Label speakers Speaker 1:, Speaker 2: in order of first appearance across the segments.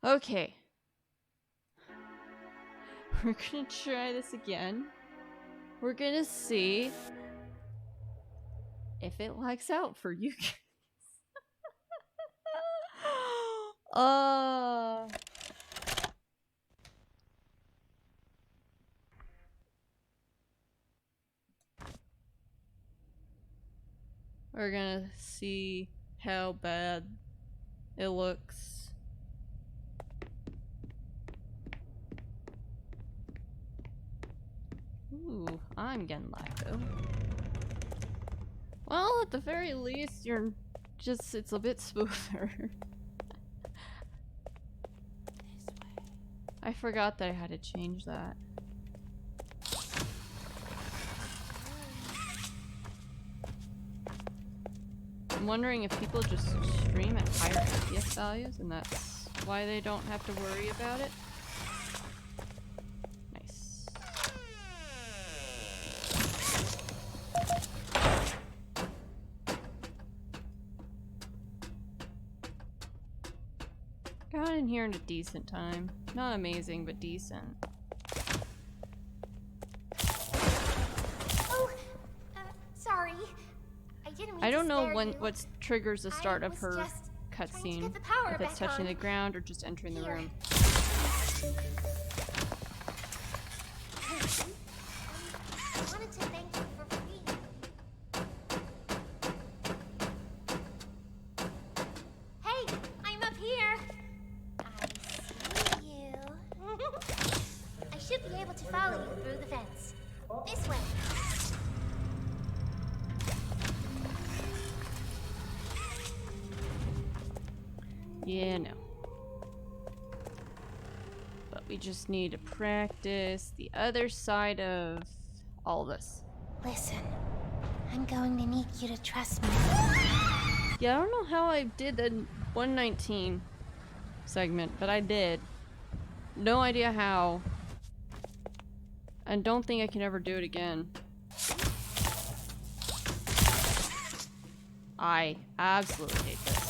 Speaker 1: Okay. We're gonna try this again. We're gonna see if it lags out for you guys. We're gonna see how bad it looks. Ooh, I'm getting lag though. Well, at the very least, it's a bit smoother. I forgot that I had to change that. I'm wondering if people just stream at higher FPS values and that's why they don't have to worry about it. Nice. Got in here in a decent time. Not amazing, but decent.
Speaker 2: Oh, sorry.
Speaker 1: I don't know what triggers the start of her cutscene. If it's touching the ground or just entering the room.
Speaker 2: I wanted to thank you for free. Hey, I'm up here. I see you. I should be able to follow you through the fence. This way.
Speaker 1: Yeah, no. But we just need to practice the other side of all this.
Speaker 2: Listen, I'm going to need you to trust me.
Speaker 1: Yeah, I don't know how I did the 119 segment, but I did. No idea how. And don't think I can ever do it again. I absolutely hate this.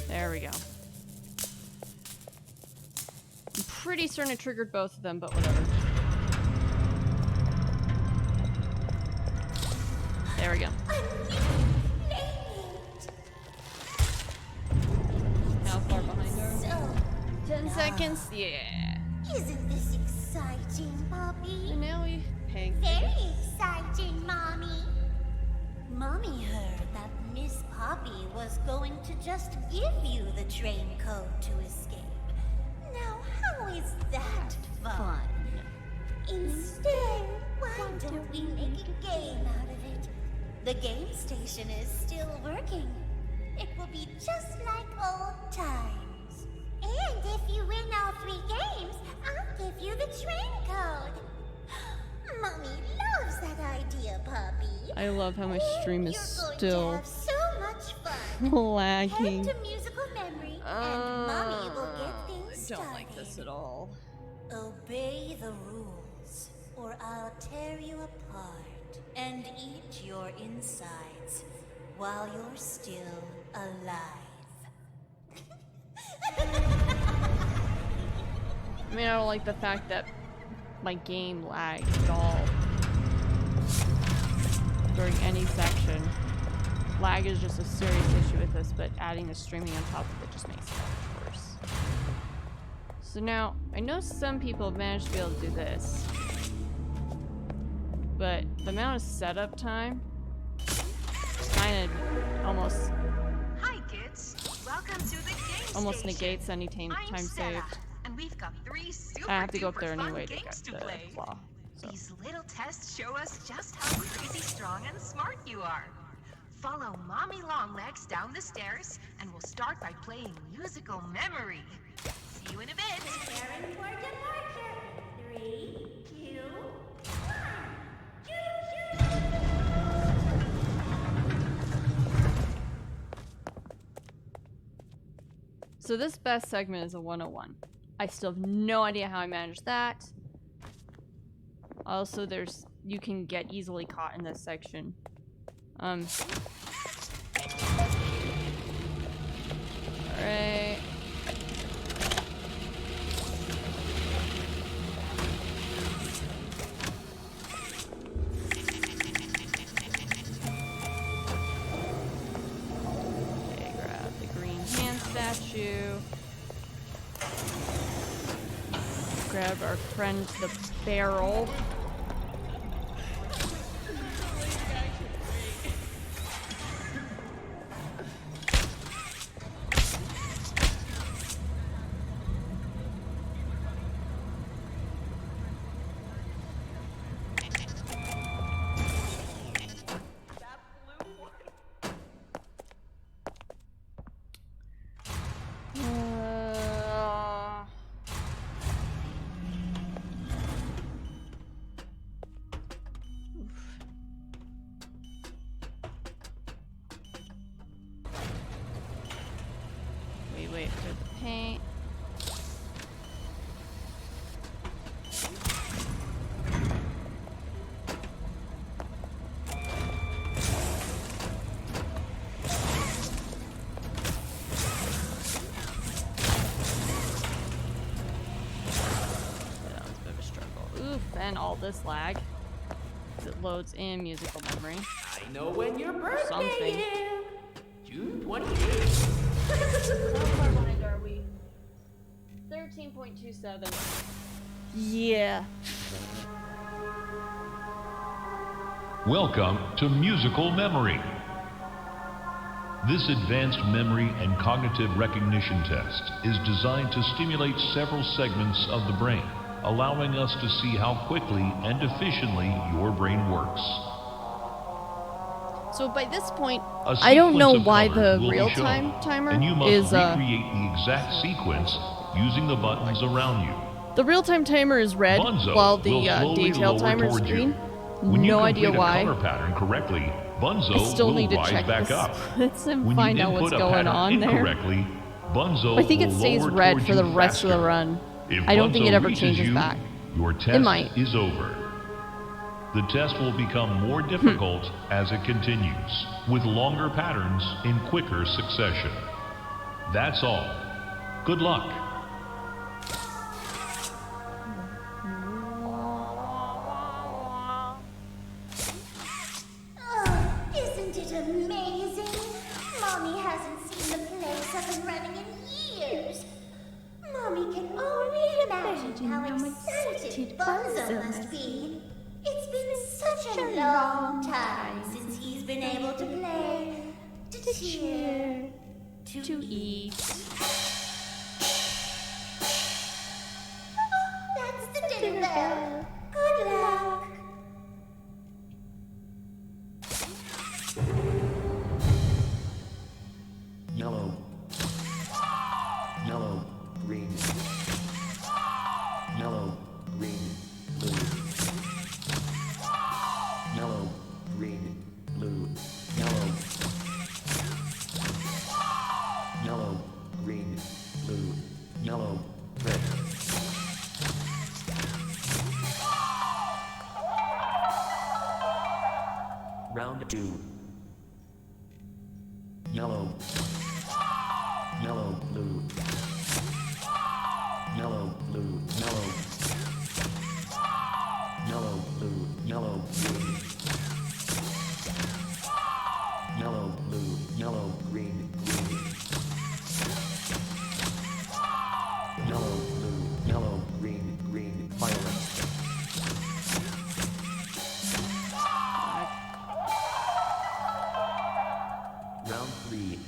Speaker 1: There we go. I'm pretty certain it triggered both of them, but whatever. There we go. How far behind are we? 10 seconds? Yeah.
Speaker 2: Isn't this exciting, Poppy?
Speaker 1: And now we hang.
Speaker 2: Very exciting, Mommy. Mommy heard that Miss Poppy was going to just give you the train code to escape. Now, how is that fun? Instead, why don't we make a game out of it? The game station is still working. It will be just like old times. And if you win all 3 games, I'll give you the train code. Mommy loves that idea, Poppy.
Speaker 1: I love how my stream is still
Speaker 2: have so much fun.
Speaker 1: lagging.
Speaker 2: Head to musical memory, and Mommy will get things
Speaker 1: I
Speaker 2: started.
Speaker 1: don't like this at all.
Speaker 2: Obey the rules, or I'll tear you apart and eat your insides while you're still alive.
Speaker 1: I mean, I don't like the fact that my game lags at all during any section. Lag is just a serious issue with this, but adding the streaming on top of it just makes it worse. So now, I know some people have managed to be able to do this, but the amount of setup time kind of almost
Speaker 3: Welcome to the game
Speaker 1: almost
Speaker 3: station.
Speaker 1: negates any time saved.
Speaker 3: And we've got 3 super
Speaker 1: I have to go up there
Speaker 3: duper
Speaker 1: anyway
Speaker 3: fun
Speaker 1: to
Speaker 3: games
Speaker 1: get
Speaker 3: to
Speaker 1: the
Speaker 3: play.
Speaker 1: flaw. So.
Speaker 3: These little tests show us just how crazy strong and smart you are. Follow Mommy Longlegs down the stairs, and we'll start by playing musical memory. See you in a bit.
Speaker 2: Preparing for departure. 3, 2, 1.
Speaker 1: So this best segment is a 101. I still have no idea how I managed that. Also, you can get easily caught in this section. Got you. Grab our friend the barrel. Wait for the paint. That was a bit of a struggle. Oof, and all this lag. It loads in musical memory.
Speaker 4: I know when your birthday
Speaker 1: Something.
Speaker 4: is. June 28th.
Speaker 1: How far behind are we? 13.27. Yeah.
Speaker 5: Welcome to Musical Memory. This advanced memory and cognitive recognition test is designed to stimulate several segments of the brain, allowing us to see how quickly and efficiently your brain works.
Speaker 1: So by this point,
Speaker 5: A
Speaker 1: I don't know
Speaker 5: sequence of
Speaker 1: why
Speaker 5: colors
Speaker 1: the
Speaker 5: will be
Speaker 1: real-time
Speaker 5: shown,
Speaker 1: timer
Speaker 5: and you must
Speaker 1: is
Speaker 5: recreate the exact sequence using the buttons around you.
Speaker 1: the real-time timer is red
Speaker 5: Bunzo
Speaker 1: while
Speaker 5: will
Speaker 1: the
Speaker 5: slowly
Speaker 1: detail
Speaker 5: lower
Speaker 1: timer is
Speaker 5: towards you.
Speaker 1: green.
Speaker 5: When you
Speaker 1: No
Speaker 5: complete
Speaker 1: idea
Speaker 5: a
Speaker 1: why.
Speaker 5: color pattern correctly, Bunzo
Speaker 1: I still
Speaker 5: will
Speaker 1: need to
Speaker 5: rise
Speaker 1: check
Speaker 5: back
Speaker 1: the
Speaker 5: up.
Speaker 1: splits and
Speaker 5: When
Speaker 1: find
Speaker 5: you
Speaker 1: out what's
Speaker 5: input a
Speaker 1: going
Speaker 5: pattern
Speaker 1: on there.
Speaker 5: incorrectly, Bunzo
Speaker 1: I think it
Speaker 5: will
Speaker 1: stays
Speaker 5: lower
Speaker 1: red
Speaker 5: towards
Speaker 1: for the
Speaker 5: you
Speaker 1: rest of the
Speaker 5: faster.
Speaker 1: run.
Speaker 5: If
Speaker 1: I don't think
Speaker 5: Bunzo
Speaker 1: it ever
Speaker 5: reaches
Speaker 1: changes
Speaker 5: you,
Speaker 1: back.
Speaker 5: your test
Speaker 1: might.
Speaker 5: is over. The test will become more difficult as it continues, with longer patterns in quicker succession. That's all. Good luck.
Speaker 2: Oh, isn't it amazing? Mommy hasn't seen the place up and running in years. Mommy can only imagine how excited Bunzo must be. It's been such a long time since he's been able to play, to cheer,
Speaker 1: To eat.
Speaker 2: That's the dinner bell. Good luck.
Speaker 6: Yellow, yellow, green, yellow, green, blue, yellow, green, blue, yellow, yellow, green, blue, yellow, red. Round 2. Yellow, yellow, blue, yellow, blue, yellow, yellow, blue, yellow, green, yellow, blue, yellow, green, green, yellow, blue, yellow, green, green, violet. Round 3.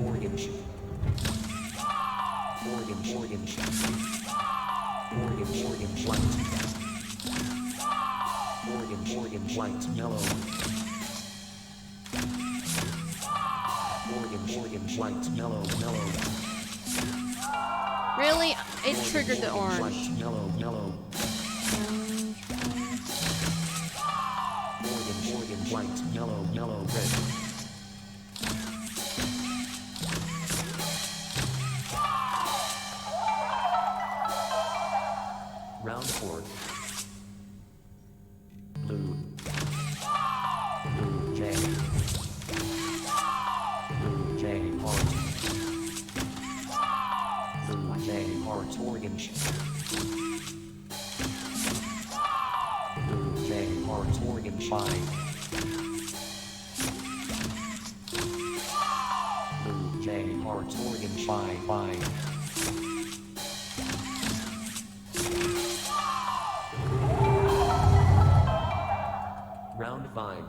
Speaker 6: Orange. Orange, orange. Orange, orange, white. Orange, orange, white, yellow. Orange, orange, white, yellow, yellow.
Speaker 1: Really? It triggered the
Speaker 6: White,
Speaker 1: orange.
Speaker 6: yellow, yellow. Orange, orange, white, yellow, yellow, red. Round 4. Blue. Blue J. Blue J heart. Blue J heart orange. Blue J heart orange 5. Blue Moratorium 5. Round 5.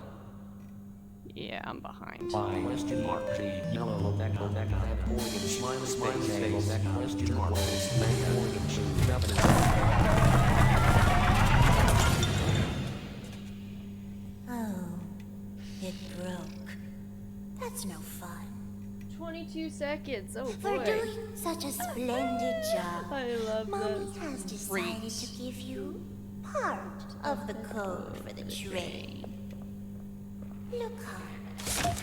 Speaker 1: Yeah, I'm behind.
Speaker 6: 5 question mark G yellow Omega Moratorium smiley face Omega question mark Moratorium 7.
Speaker 2: Oh, it broke. That's no fun.
Speaker 1: 22 seconds. Oh
Speaker 2: For
Speaker 1: boy.
Speaker 2: doing such a splendid job,
Speaker 1: I love
Speaker 2: Mommy
Speaker 1: this.
Speaker 2: has decided to give you part of the code for the train. Look up.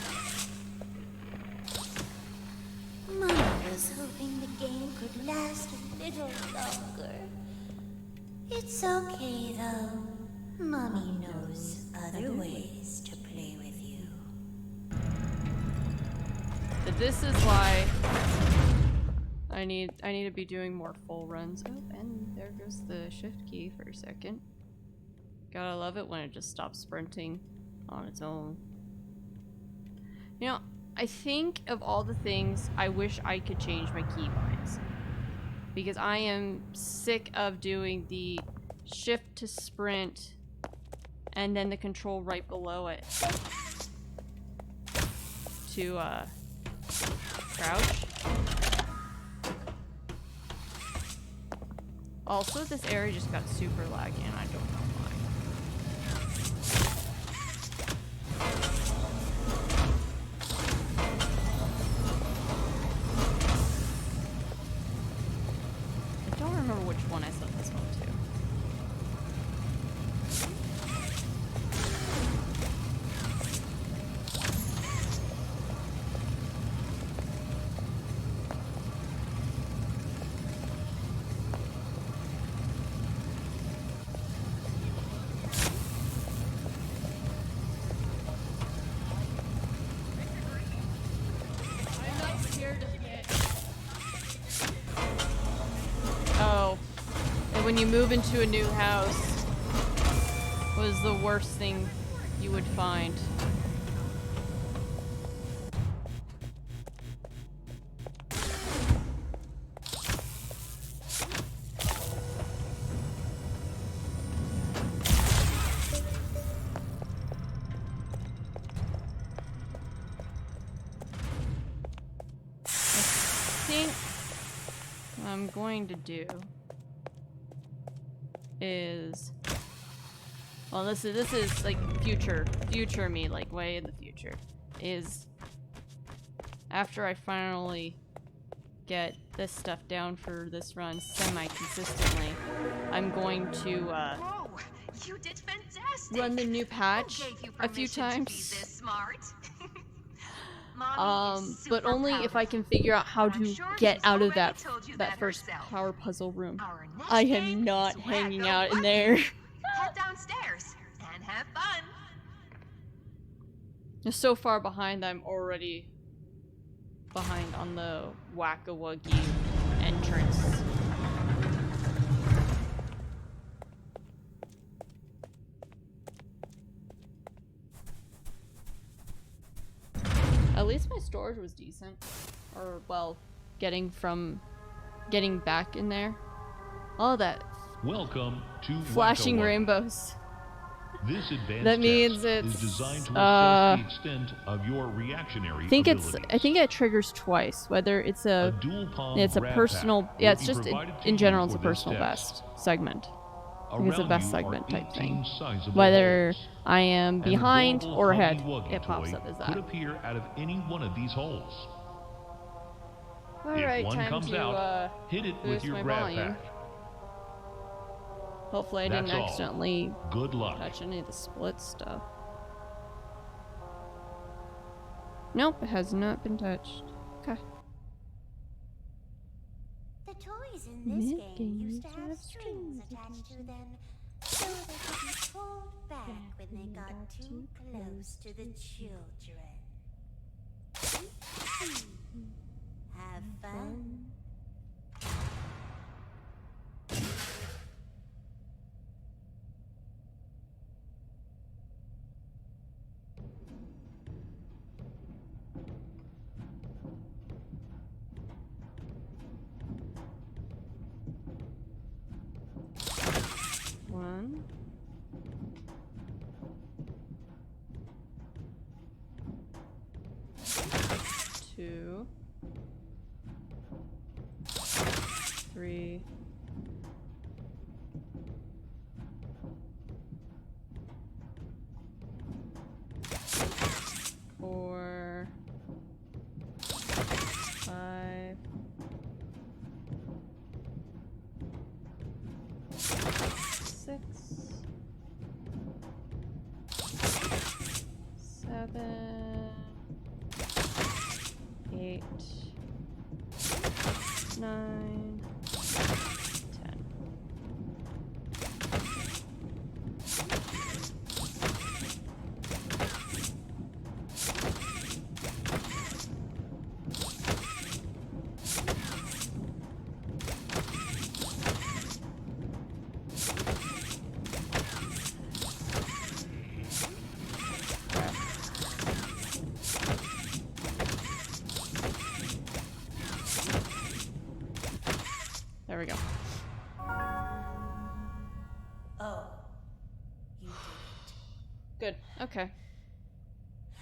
Speaker 2: Mommy was hoping the game could last a little longer. It's okay though. Mommy knows other ways to play with you.
Speaker 1: But this is why I need to be doing more full runs. Oh, and there goes the shift key for a second. Gotta love it when it just stops sprinting on its own. You know, I think of all the things I wish I could change my keybinds. Because I am sick of doing the shift to sprint and then the control right below it to crouch. Also, this area just got super laggy and I don't know why. I don't remember which one I set this one to. Oh, and when you move into a new house was the worst thing you would find. I think what I'm going to do is, well, this is like future me, like way in the future, is after I finally get this stuff down for this run semi-consistently, I'm going to
Speaker 3: Whoa, you did fantastic.
Speaker 1: run the new patch
Speaker 3: Who gave you
Speaker 1: a few
Speaker 3: permission to be
Speaker 1: times.
Speaker 3: this smart? Mommy is
Speaker 1: But
Speaker 3: super
Speaker 1: only
Speaker 3: proud
Speaker 1: if I
Speaker 3: of
Speaker 1: can
Speaker 3: you.
Speaker 1: figure out how
Speaker 3: But I'm
Speaker 1: to
Speaker 3: sure
Speaker 1: get
Speaker 3: she's
Speaker 1: out of
Speaker 3: already
Speaker 1: that
Speaker 3: told you
Speaker 1: that first
Speaker 3: herself.
Speaker 1: power puzzle room.
Speaker 3: Our next
Speaker 1: I
Speaker 3: game
Speaker 1: am not
Speaker 3: is
Speaker 1: hanging
Speaker 3: Wacko
Speaker 1: out in
Speaker 3: Wucky.
Speaker 1: there.
Speaker 3: Head downstairs and have fun.
Speaker 1: You're so far behind, I'm already behind on the Wacko-Wuggy entrance. At least my storage was decent. Or, well, getting back in there. All that
Speaker 5: Welcome to
Speaker 1: flashing
Speaker 5: Wacko-Wuggy.
Speaker 1: rainbows.
Speaker 5: This advanced
Speaker 1: That means
Speaker 5: test
Speaker 1: it's,
Speaker 5: is designed to assess the extent of your reactionary abilities.
Speaker 1: I think it triggers twice, whether it's
Speaker 5: A dual palm
Speaker 1: it's a
Speaker 5: grab
Speaker 1: personal,
Speaker 5: pack
Speaker 1: yeah,
Speaker 5: will
Speaker 1: it's
Speaker 5: be
Speaker 1: just
Speaker 5: provided to
Speaker 1: in
Speaker 5: you
Speaker 1: general it's a
Speaker 5: for this
Speaker 1: personal
Speaker 5: test.
Speaker 1: best segment. I think it's a
Speaker 5: Around
Speaker 1: best
Speaker 5: you
Speaker 1: segment
Speaker 5: are
Speaker 1: type
Speaker 5: 18
Speaker 1: thing.
Speaker 5: sizable
Speaker 1: Whether
Speaker 5: holes,
Speaker 1: I am
Speaker 5: and the
Speaker 1: behind
Speaker 5: global
Speaker 1: or ahead,
Speaker 5: Huggy-Wuggy
Speaker 1: it pops
Speaker 5: toy
Speaker 1: up as
Speaker 5: could
Speaker 1: that.
Speaker 5: appear out of any one of these holes.
Speaker 1: Alright,
Speaker 5: If one
Speaker 1: time
Speaker 5: comes
Speaker 1: to
Speaker 5: out, hit it with
Speaker 1: boost
Speaker 5: your
Speaker 1: my
Speaker 5: grab
Speaker 1: volume.
Speaker 5: pack.
Speaker 1: Hopefully I
Speaker 5: That's
Speaker 1: didn't
Speaker 5: all.
Speaker 1: accidentally
Speaker 5: Good luck.
Speaker 1: touch any of the split stuff. Nope, it has not been touched. Okay.
Speaker 2: The toys in this
Speaker 1: This
Speaker 2: game
Speaker 1: game
Speaker 2: used to have strings attached to them, so they could be pulled back when they got too close to the children. Have fun.
Speaker 1: 2, 3, 4, 5, 6, 7, 8, 9, 10. There we go.
Speaker 2: Oh, you did it.
Speaker 1: Good. Okay.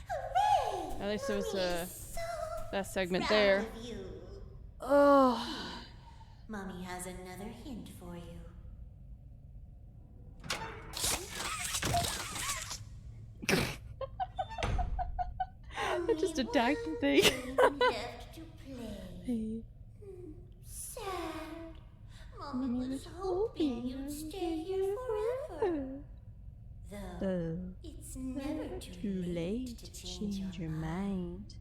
Speaker 2: Hooray!
Speaker 1: At least it was
Speaker 2: Mommy
Speaker 1: a
Speaker 2: is so
Speaker 1: best segment
Speaker 2: proud
Speaker 1: there.
Speaker 2: of you.
Speaker 1: Oh.
Speaker 2: Mommy has another hint for you.
Speaker 1: I just attacked the thing.
Speaker 2: Left to play. Sad. Mommy was hoping you'd stay here forever. Though it's never too late to change your mind.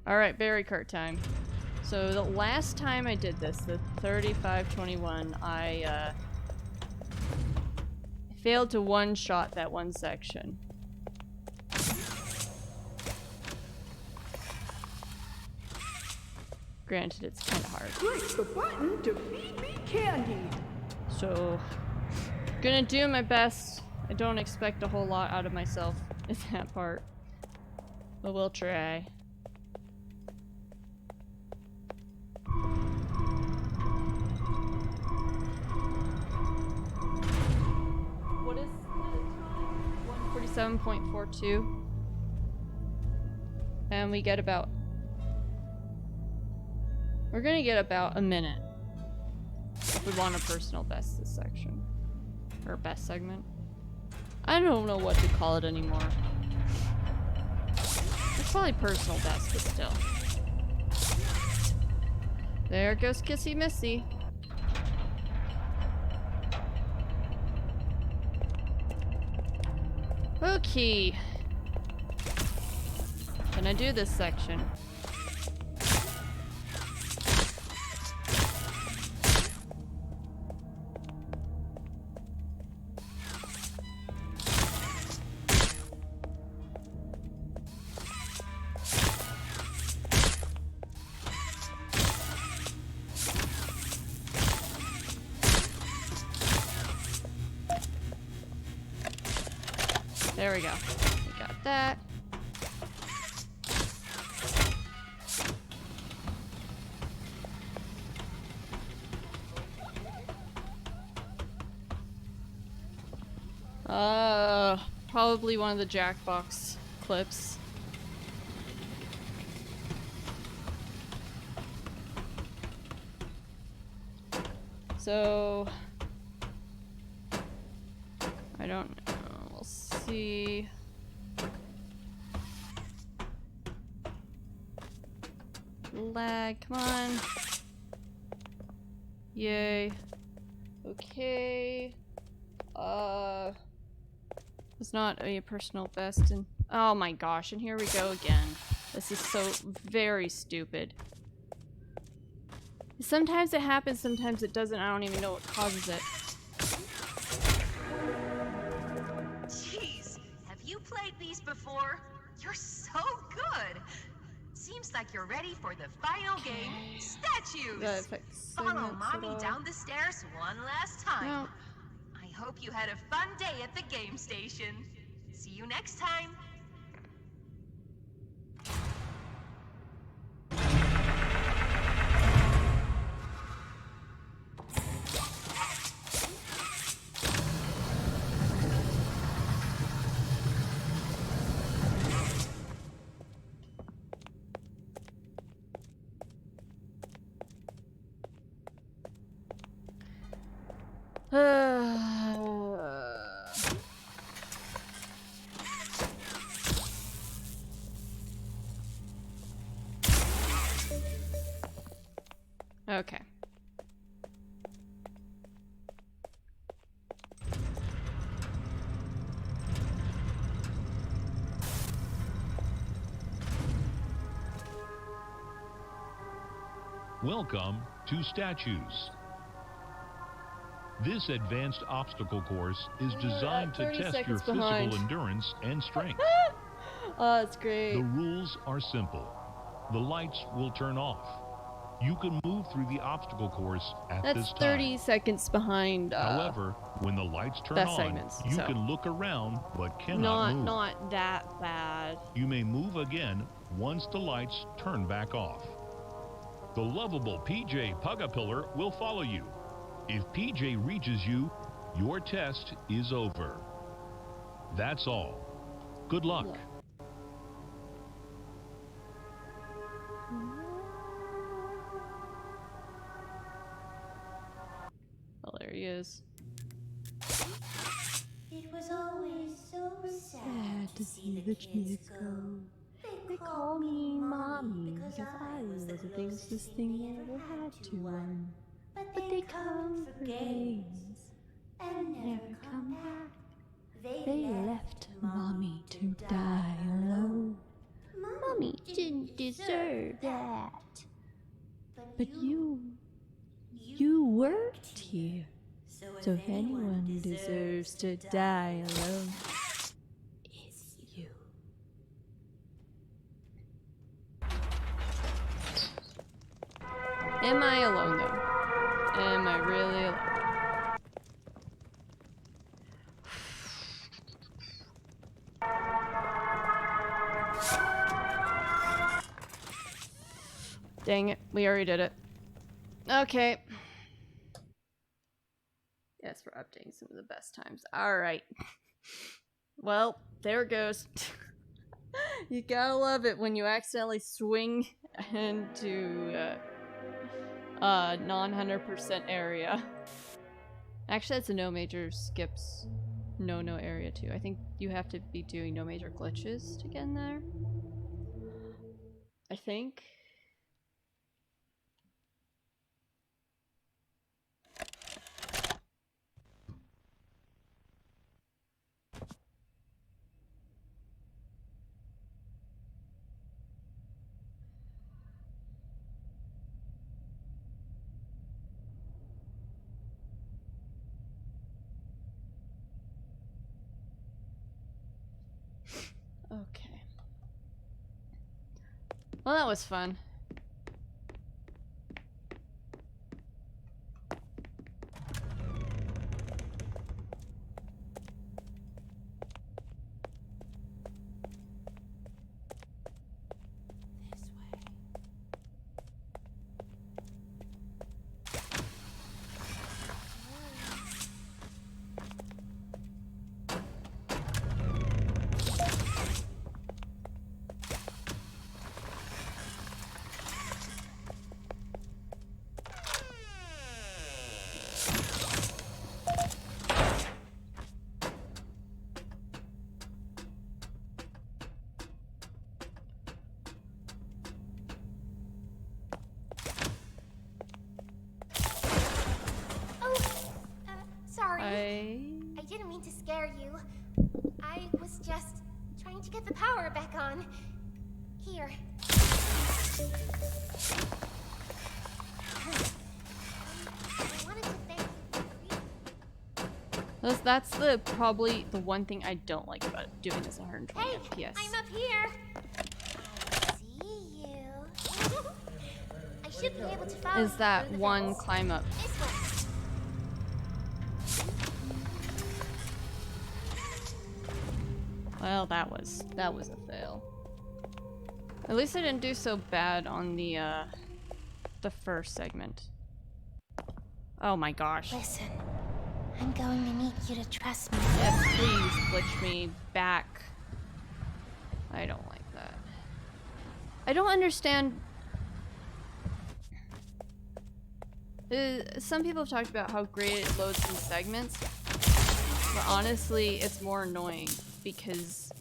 Speaker 1: Alright, berry cart time. So the last time I did this, the 3521, I failed to one-shot that one section. Granted, it's kind of hard.
Speaker 7: Click the button to feed me candy.
Speaker 1: So, gonna do my best. I don't expect a whole lot out of myself in that part. But we'll try. What is the time? 147.42. And we get about... We're gonna get about a minute. If we want a personal best this section. Or best segment. I don't know what to call it anymore. It's probably personal best, but still. There goes Kissy Missy. Okay. Can I do this section? There we go. We got that. Probably one of the Jackbox clips. So I don't know. We'll see. Lag, come on. Yay. Okay. It's not a personal best and oh my gosh, and here we go again. This is so very stupid. Sometimes it happens, sometimes it doesn't. I don't even know what causes it.
Speaker 3: Jeez, have you played these before? You're so good. Seems like you're ready for the final game, statues.
Speaker 1: The effects
Speaker 3: Follow
Speaker 1: segments at
Speaker 3: Mommy
Speaker 1: all.
Speaker 3: down the stairs one last time.
Speaker 1: No.
Speaker 3: I hope you had a fun day at the game station. See you next time.
Speaker 1: Okay.
Speaker 5: Welcome to Statues. This advanced obstacle course is designed to
Speaker 1: 30
Speaker 5: test your
Speaker 1: seconds
Speaker 5: physical
Speaker 1: behind.
Speaker 5: endurance and strength.
Speaker 1: Oh, that's great.
Speaker 5: The rules are simple. The lights will turn off. You can move through the obstacle course at
Speaker 1: That's
Speaker 5: this time.
Speaker 1: 30 seconds behind.
Speaker 5: However, when the lights turn
Speaker 1: best
Speaker 5: on,
Speaker 1: segments,
Speaker 5: you
Speaker 1: so.
Speaker 5: can look around but cannot move.
Speaker 1: Not that bad.
Speaker 5: You may move again once the lights turn back off. The lovable PJ Pugapillar will follow you. If PJ reaches you, your test is over. That's all. Good luck.
Speaker 1: Yeah. Oh, there he is.
Speaker 2: It was always so sad to see the kids go. They call me mommy because I was the closest thing they ever had to one. But they come for games and never come back. They left mommy to die alone. Mommy didn't deserve that. But you worked here. So if anyone deserves to die alone, it's you.
Speaker 1: Am I alone though? Am I really alone? Dang it, we already did it. Okay. Yes, we're updating some of the best times. Alright. Well, there it goes. You gotta love it when you accidentally swing into non-100% area. Actually, that's a no major skips no area too. I think you have to be doing no major glitches to get in there. I think. Okay. Well, that was fun.
Speaker 8: Sorry. I didn't mean to scare you. I was just trying to get the power back on. Here. I wanted to thank you.
Speaker 1: That's the probably the one thing I don't like about doing this at 120
Speaker 8: Hey,
Speaker 1: FPS.
Speaker 8: I'm up here. I see you. I should be able to follow
Speaker 1: Is that
Speaker 8: through the
Speaker 1: one
Speaker 8: fence.
Speaker 1: climb up?
Speaker 8: This way.
Speaker 1: Well, that was a fail. At least I didn't do so bad on the first segment. Oh my gosh.
Speaker 8: Listen, I'm going to need you to trust me.
Speaker 1: Yes, please glitch me back. I don't like that. I don't understand. Some people have talked about how great it loads in segments, but honestly, it's more annoying because,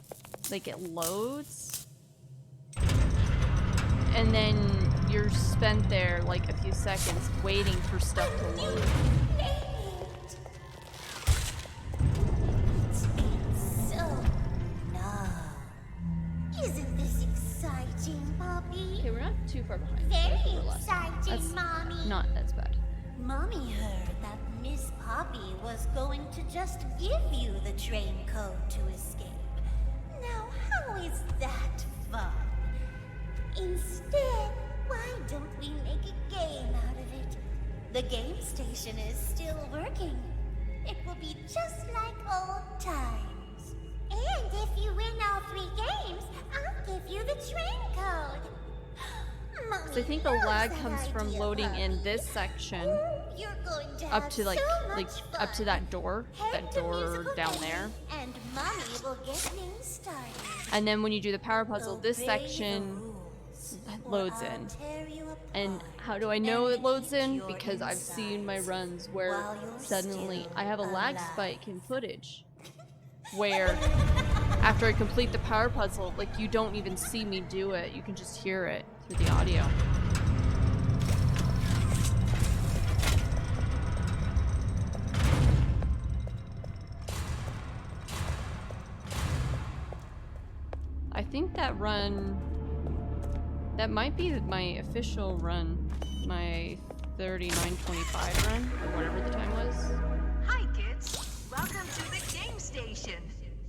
Speaker 1: like, it loads, and then you're spent there like a few seconds waiting for stuff to load.
Speaker 2: It's been so long. Isn't this exciting, Poppy?
Speaker 1: Okay, we're not too far behind.
Speaker 2: Very
Speaker 1: We're less.
Speaker 2: exciting,
Speaker 1: That's
Speaker 2: Mommy.
Speaker 1: not as bad.
Speaker 2: Mommy heard that Miss Poppy was going to just give you the train code to escape. Now, how is that fun? Instead, why don't we make a game out of it? The game station is still working. It will be just like old times. And if you win all 3 games, I'll give you the train code. Mommy
Speaker 1: So I think the
Speaker 2: loves
Speaker 1: lag
Speaker 2: that
Speaker 1: comes from
Speaker 2: idea,
Speaker 1: loading in
Speaker 2: Poppy.
Speaker 1: this section
Speaker 2: You're going to
Speaker 1: up
Speaker 2: have
Speaker 1: to like
Speaker 2: so much
Speaker 1: up to
Speaker 2: fun.
Speaker 1: that door
Speaker 2: Head to musical
Speaker 1: down
Speaker 2: venue,
Speaker 1: there.
Speaker 2: And Mommy will get things started.
Speaker 1: And then when you do the power puzzle, this
Speaker 2: Obey
Speaker 1: section
Speaker 2: the rules, or
Speaker 1: loads
Speaker 2: I'll
Speaker 1: in.
Speaker 2: tear you
Speaker 1: And
Speaker 2: apart
Speaker 1: how do I know
Speaker 2: and
Speaker 1: it loads
Speaker 2: eat
Speaker 1: in?
Speaker 2: your
Speaker 1: Because I've seen my
Speaker 2: insides
Speaker 1: runs where
Speaker 2: while you're
Speaker 1: suddenly
Speaker 2: still
Speaker 1: I have a lag
Speaker 2: alive.
Speaker 1: spike in footage. Where after I complete the power puzzle, like, you don't even see me do it. You can just hear it through the audio. I think that run, that might be my official run, my 39:25 run, or whatever the time was.
Speaker 3: Hi, kids. Welcome to the game station.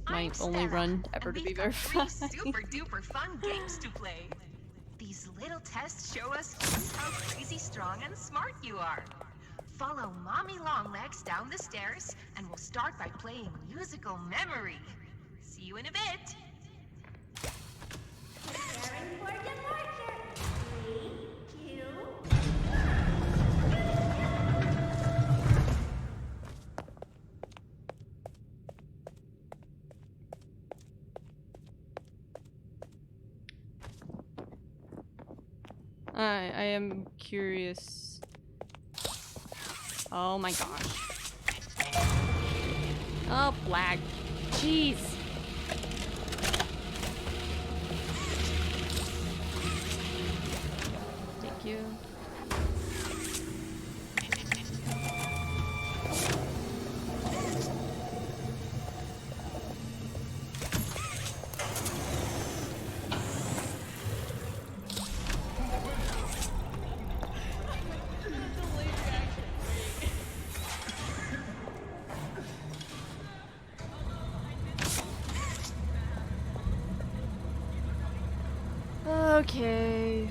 Speaker 1: My
Speaker 3: I'm
Speaker 1: only
Speaker 3: Stella,
Speaker 1: run ever
Speaker 3: and
Speaker 1: to be
Speaker 3: we've got
Speaker 1: verified.
Speaker 3: 3 super duper fun games to play. These little tests show us just how crazy strong and smart you are. Follow Mommy Longlegs down the stairs, and we'll start by playing musical memory. See you in a bit.
Speaker 2: Preparing for departure. 3, 2,
Speaker 1: I am curious. Oh my gosh. Oh, lag. Jeez. Thank you. Okay.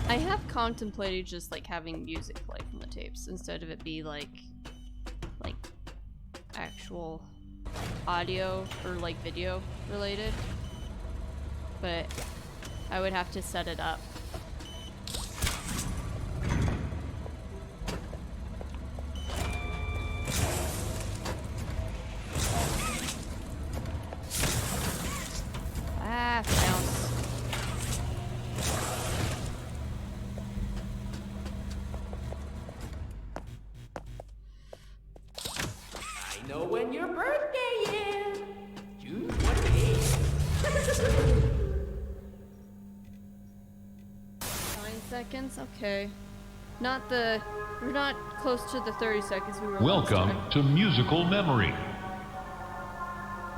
Speaker 1: I have contemplated just like having music play from the tapes instead of it be like actual audio or like video related, but I would have to set it up. Ah, bounce.
Speaker 4: I know when your birthday is. June 28th.
Speaker 1: 9 seconds? Okay. We're not close to the 30 seconds we were last
Speaker 5: Welcome
Speaker 1: time.
Speaker 5: to Musical Memory.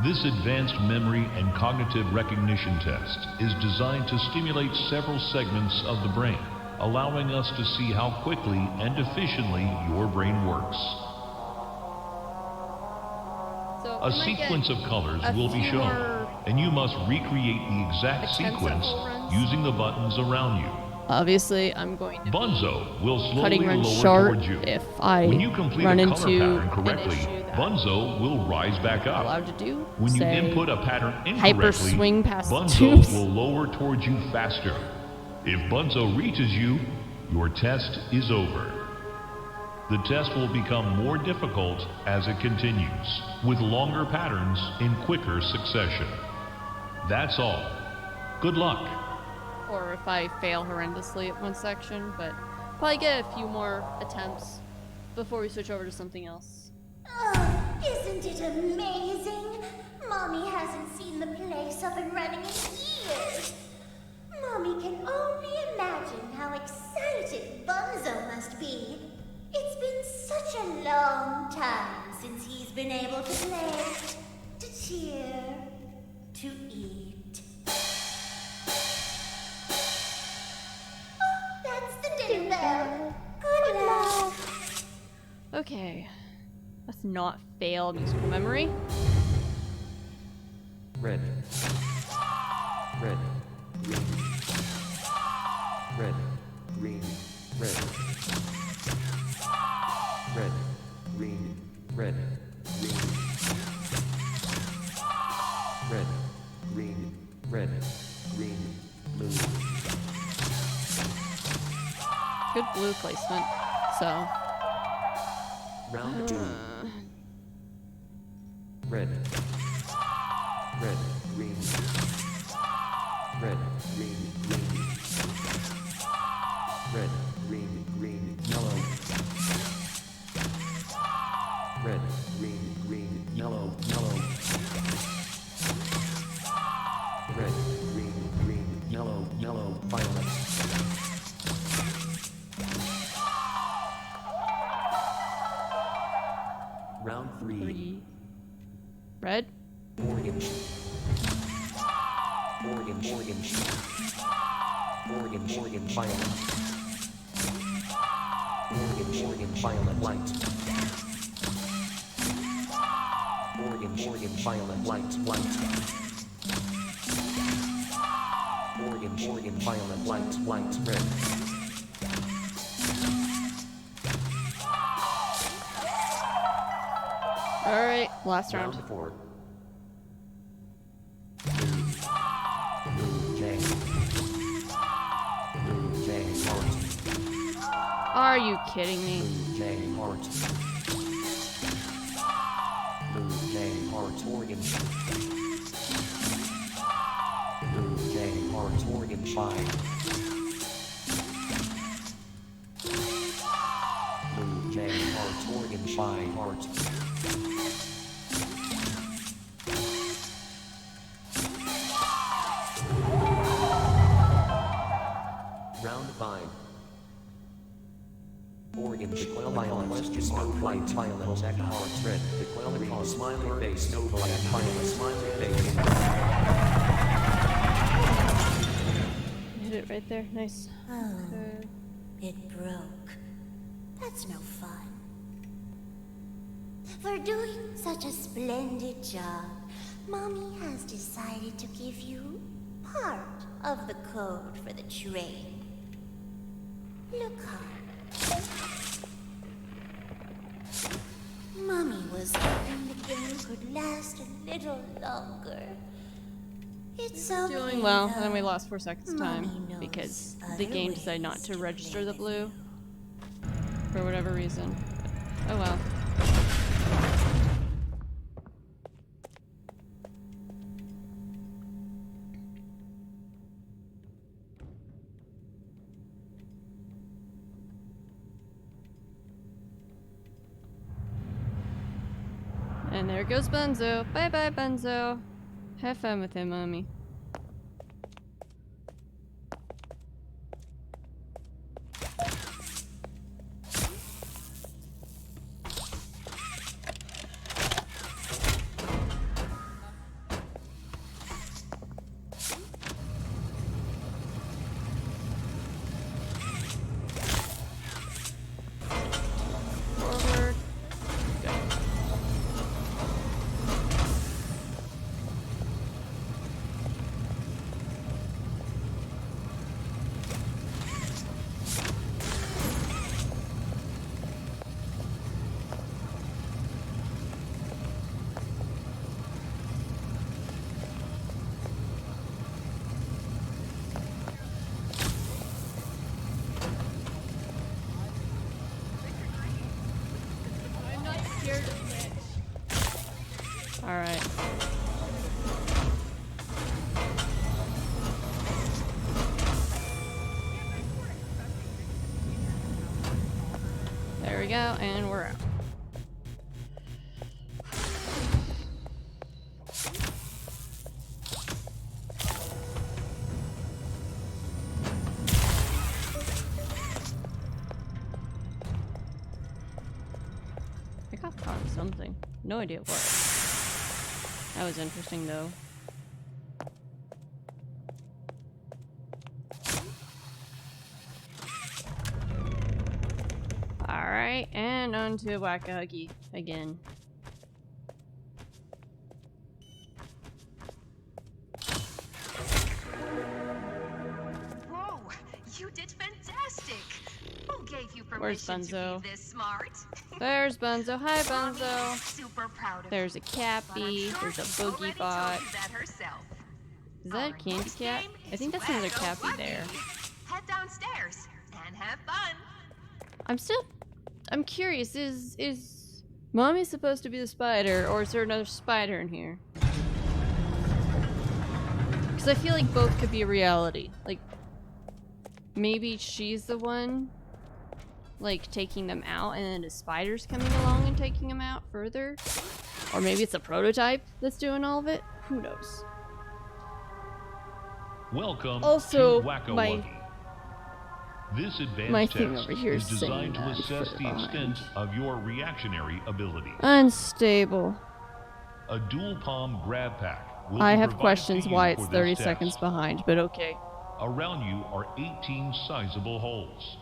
Speaker 5: This advanced memory and cognitive recognition test is designed to stimulate several segments of the brain, allowing us to see how quickly and efficiently your brain works.
Speaker 1: So
Speaker 5: A
Speaker 1: we might get
Speaker 5: sequence of colors
Speaker 1: a
Speaker 5: will be
Speaker 1: few
Speaker 5: shown,
Speaker 1: more
Speaker 5: and you must recreate the exact
Speaker 1: attempts at
Speaker 5: sequence
Speaker 1: full runs.
Speaker 5: using the buttons around you.
Speaker 1: Obviously, I'm going to
Speaker 5: Bunzo will slowly
Speaker 1: cutting run
Speaker 5: lower
Speaker 1: short
Speaker 5: towards you.
Speaker 1: if I
Speaker 5: When you complete
Speaker 1: run
Speaker 5: a color
Speaker 1: into
Speaker 5: pattern
Speaker 1: an
Speaker 5: correctly,
Speaker 1: issue that
Speaker 5: Bunzo will rise back
Speaker 1: I'm
Speaker 5: up.
Speaker 1: allowed to do.
Speaker 5: When you
Speaker 1: say,
Speaker 5: input a pattern
Speaker 1: hyper
Speaker 5: incorrectly,
Speaker 1: swing past
Speaker 5: Bunzo
Speaker 1: tubes.
Speaker 5: will lower towards you faster. If Bunzo reaches you, your test is over. The test will become more difficult as it continues, with longer patterns in quicker succession. That's all. Good luck.
Speaker 1: Or if I fail horrendously at one section, but probably get a few more attempts before we switch over to something else.
Speaker 2: Oh, isn't it amazing? Mommy hasn't seen the place up and running in years. Mommy can only imagine how excited Bunzo must be. It's been such a long time since he's been able to play, to cheer, to eat. Oh, that's the dinner bell. Good luck.
Speaker 1: Okay. Let's not fail musical memory.
Speaker 6: Red. Red. Green. Red. Green. Red. Red. Green. Red. Green. Red. Green. Red. Green. Blue.
Speaker 1: Good blue placement. So.
Speaker 6: Round 2. Red. Red. Green. Red. Green. Green. Red. Green. Green. Yellow. Red. Green. Green. Yellow. Yellow. Red. Green. Green. Yellow. Yellow. Violet. Round 3.
Speaker 1: Red.
Speaker 6: Orange. Orange. Orange. Orange. Orange. Violet. Orange. Orange. Violet. Light. Orange. Orange. Violet. Light. Light. Orange. Orange. Violet. Light. Light. Red.
Speaker 1: Alright, last round.
Speaker 6: Round 4. Blue. J. Blue. J. Heart.
Speaker 1: Are you kidding me?
Speaker 6: Blue. J. Heart. Blue. J. Heart. Orange. Blue. J. Heart. Orange. 5. Blue. J. Heart. Orange. 5. Heart. Round 5. Orange. Declare violet. Question mark. White. Violet. Check heart. Red. Declare cause. Smiley face. No black. Violet. Smiley face.
Speaker 1: Hit it right there. Nice.
Speaker 2: Oh,
Speaker 1: Okay.
Speaker 2: it broke. That's no fun. For doing such a splendid job, Mommy has decided to give you part of the code for the train. Look hard. Mommy was hoping the game could last a little longer. It's okay,
Speaker 1: Doing well, and then we
Speaker 2: though.
Speaker 1: lost 4 seconds time
Speaker 2: Mommy knows
Speaker 1: because
Speaker 2: other
Speaker 1: the game decided not
Speaker 2: ways
Speaker 1: to
Speaker 2: to
Speaker 1: register
Speaker 2: play
Speaker 1: the
Speaker 2: with
Speaker 1: blue
Speaker 2: you.
Speaker 1: for whatever reason. Oh well. And there goes Bunzo. Bye bye, Bunzo. Have fun with him, Mommy. Forward. Go. we go, and we're out. I got caught in something. No idea what. That was interesting though. Alright, and on to Whack-A-Huggy again.
Speaker 3: Whoa, you did fantastic. Who gave you
Speaker 1: Where's
Speaker 3: permission to
Speaker 1: Bunzo?
Speaker 3: be this smart?
Speaker 1: There's Bunzo. Hi,
Speaker 3: Mommy
Speaker 1: Bunzo.
Speaker 3: is super proud of
Speaker 1: There's a
Speaker 3: you, but I'm
Speaker 1: Cappy.
Speaker 3: sure
Speaker 1: There's a
Speaker 3: she's already
Speaker 1: Boogie Bot.
Speaker 3: told you that herself.
Speaker 1: Is that a
Speaker 3: Our
Speaker 1: Candy
Speaker 3: next
Speaker 1: Cat?
Speaker 3: game
Speaker 1: I
Speaker 3: is
Speaker 1: think that's another
Speaker 3: Whack-A
Speaker 1: Cappy
Speaker 3: Wuggy.
Speaker 1: there.
Speaker 3: Head downstairs and have fun.
Speaker 1: I'm curious, is Mommy supposed to be the spider, or is there another spider in here? Because I feel like both could be a reality. Like, maybe she's the one, like, taking them out, and then the spider's coming along and taking them out further? Or maybe it's a prototype that's doing all of it? Who knows?
Speaker 5: Welcome
Speaker 1: Also,
Speaker 5: to Whack-A
Speaker 1: my-
Speaker 5: Wuggy. This advanced
Speaker 1: my thing
Speaker 5: test
Speaker 1: over here
Speaker 5: is
Speaker 1: is saying
Speaker 5: designed to
Speaker 1: that
Speaker 5: assess
Speaker 1: for
Speaker 5: the
Speaker 1: behind.
Speaker 5: extent of your reactionary ability.
Speaker 1: Unstable.
Speaker 5: A dual palm grab pack will
Speaker 1: I
Speaker 5: be
Speaker 1: have
Speaker 5: provided
Speaker 1: questions
Speaker 5: to you
Speaker 1: why it's
Speaker 5: for this
Speaker 1: 30
Speaker 5: test.
Speaker 1: seconds behind, but okay.
Speaker 5: Around you are 18 sizable holes.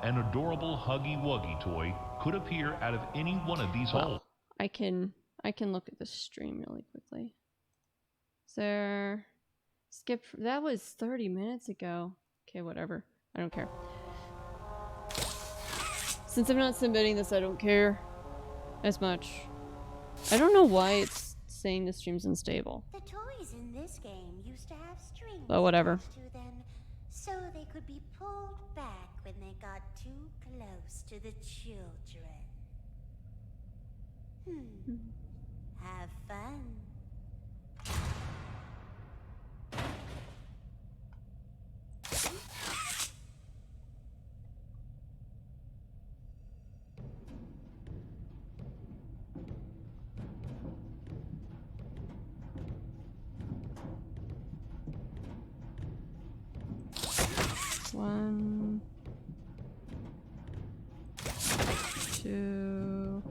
Speaker 5: An adorable Huggy Wuggy toy could appear out of any one of these holes.
Speaker 1: I can look at the stream really quickly. Is there skip? That was 30 minutes ago. Okay, whatever. I don't care. Since I'm not submitting this, I don't care as much. I don't know why it's saying the stream's unstable.
Speaker 2: The toys in this game used to have strings
Speaker 1: But whatever.
Speaker 2: attached to them, so they could be pulled back when they got too close to the children. Have fun.
Speaker 1: One, two,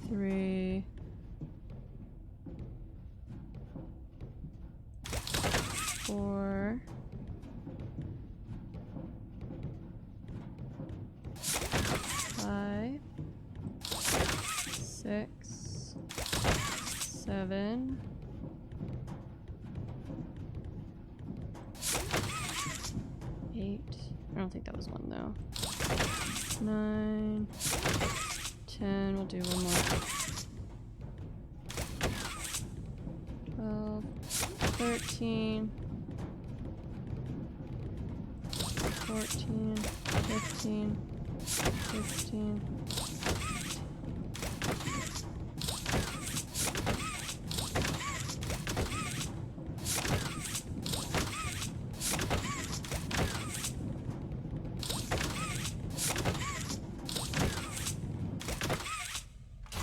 Speaker 1: three, four, five, 6, 7, 8. I don't think that was one though. 9, 10. We'll do one more. 12, 13, 14, 15, 16.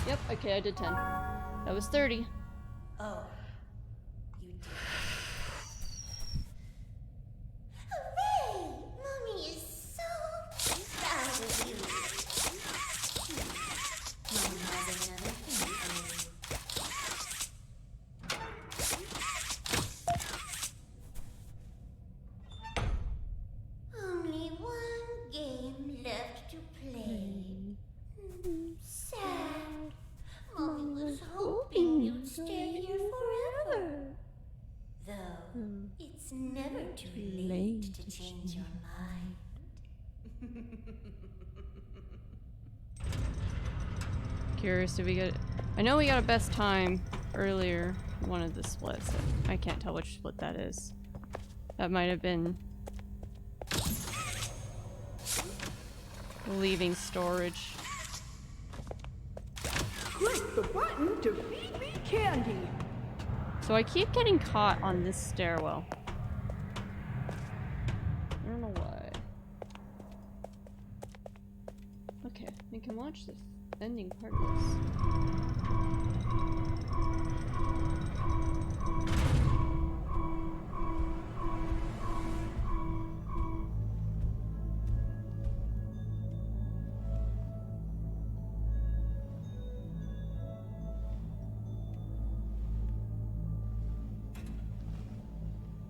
Speaker 1: Yep, okay, I did 10. That was 30.
Speaker 2: Oh, you did. Hooray! Mommy is so proud of you. Mommy has another thing for you. Only one game left to play. Sad. Mommy was hoping you'd stay here forever. Though, it's never too late to change your mind.
Speaker 1: Curious if we get. I know we got a best time earlier, one of the splits. I can't tell which split that is. That might have been leaving storage.
Speaker 7: Click the button to feed me candy.
Speaker 1: So I keep getting caught on this stairwell. I don't know why. can watch the ending part of this.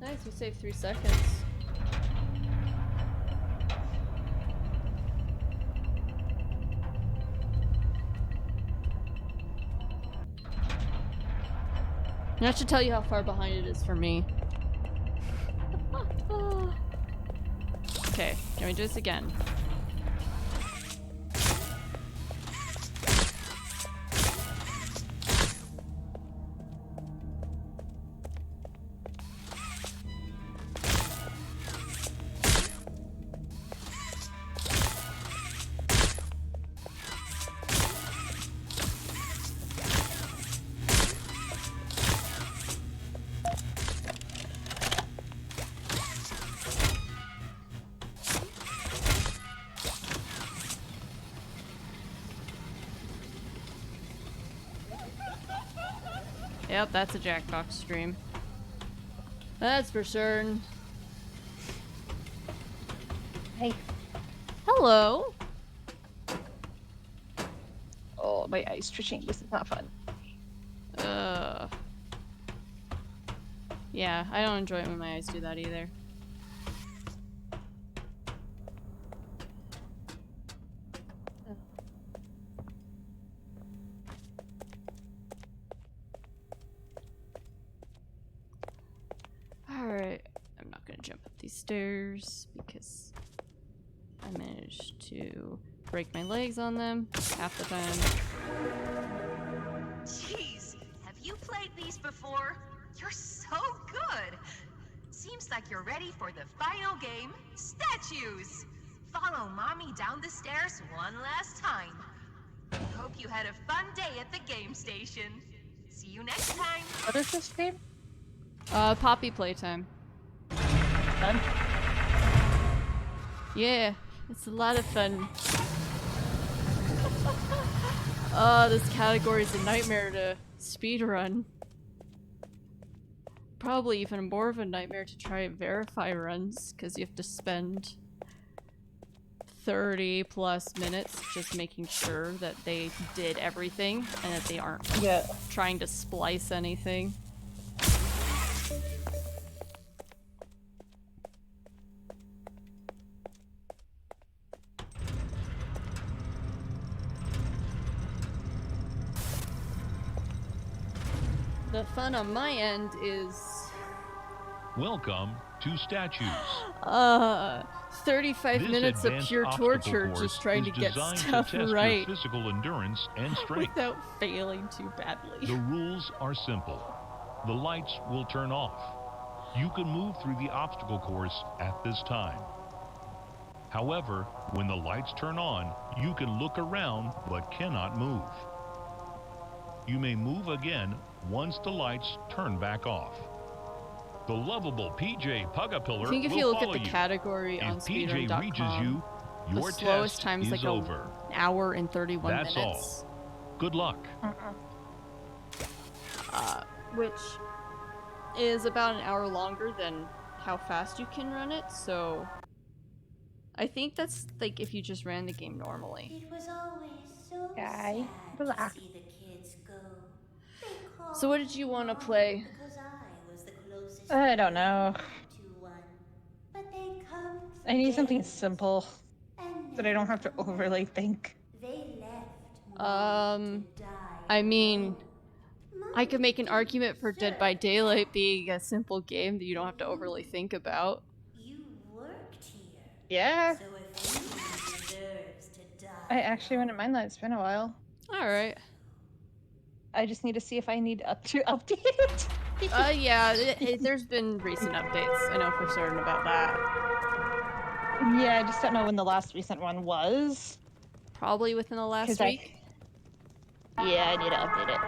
Speaker 1: Nice, we saved 3 seconds. And I should tell you how far behind it is for me. Okay, can we do this again? Yep, that's a Jackbox stream. That's for certain.
Speaker 9: Hey.
Speaker 1: Hello.
Speaker 9: Oh, my eyes twitching. This is not fun.
Speaker 1: Yeah, I don't enjoy it when my eyes do that either. Alright, I'm not gonna jump up these stairs because I managed to break my legs on them half the time.
Speaker 3: Jeez, have you played these before? You're so good! Seems like you're ready for the final game, Statues! Follow Mommy down the stairs one last time. Hope you had a fun day at the game station. See you next time!
Speaker 9: What is this game?
Speaker 1: Poppy Playtime.
Speaker 9: Fun?
Speaker 1: Yeah, it's a lot of fun. Oh, this category is a nightmare to speedrun. Probably even more of a nightmare to try and verify runs, because you have to spend 30 plus minutes just making sure that they did everything and that they aren't trying to splice anything. The fun on my end is...
Speaker 5: Welcome to Statues.
Speaker 1: 35
Speaker 5: This
Speaker 1: minutes of
Speaker 5: advanced
Speaker 1: pure
Speaker 5: obstacle
Speaker 1: torture
Speaker 5: course
Speaker 1: just trying to
Speaker 5: is
Speaker 1: get
Speaker 5: designed
Speaker 1: stuff
Speaker 5: to test
Speaker 1: right
Speaker 5: your physical endurance and strength.
Speaker 1: without failing too badly.
Speaker 5: The rules are simple. The lights will turn off. You can move through the obstacle course at this time. However, when the lights turn on, you can look around but cannot move. You may move again once the lights turn back off. The lovable PJ Pugapillar
Speaker 1: I think if
Speaker 5: will
Speaker 1: you look at
Speaker 5: follow
Speaker 1: the
Speaker 5: you.
Speaker 1: category on
Speaker 5: If PJ reaches
Speaker 1: speedrun.com,
Speaker 5: you,
Speaker 1: the
Speaker 5: your
Speaker 1: slowest
Speaker 5: test
Speaker 1: time is
Speaker 5: is
Speaker 1: like
Speaker 5: over.
Speaker 1: an hour and 31
Speaker 5: That's
Speaker 1: minutes.
Speaker 5: all. Good luck.
Speaker 1: Which is about an hour longer than how fast you can run it, so I think that's like if you just ran the game normally.
Speaker 2: It was always so
Speaker 9: Guy,
Speaker 2: sad
Speaker 9: relax.
Speaker 2: to see the kids go. They
Speaker 1: So what did you want to play?
Speaker 2: because I was the closest
Speaker 9: I don't know.
Speaker 2: to one. But they come
Speaker 9: I need something
Speaker 2: days
Speaker 9: simple
Speaker 2: and
Speaker 9: that I don't have to
Speaker 2: never
Speaker 9: overly think.
Speaker 2: They left Mommy to die
Speaker 1: I mean,
Speaker 2: alone.
Speaker 1: I could make an
Speaker 2: Mommy
Speaker 1: argument for Dead by
Speaker 2: deserved
Speaker 1: Daylight being a simple game that you don't have to overly think about.
Speaker 2: You worked here.
Speaker 9: Yeah,
Speaker 2: So if anyone deserves to die,
Speaker 9: I actually wouldn't mind that. It's been a while.
Speaker 1: Alright.
Speaker 9: I just need to see if I need to update it.
Speaker 1: Yeah, there's been recent updates. I know for certain about that.
Speaker 9: Yeah, I just don't know when the last recent one was.
Speaker 1: Probably within the last
Speaker 9: 'Cause
Speaker 1: week.
Speaker 9: Yeah, I need to update it.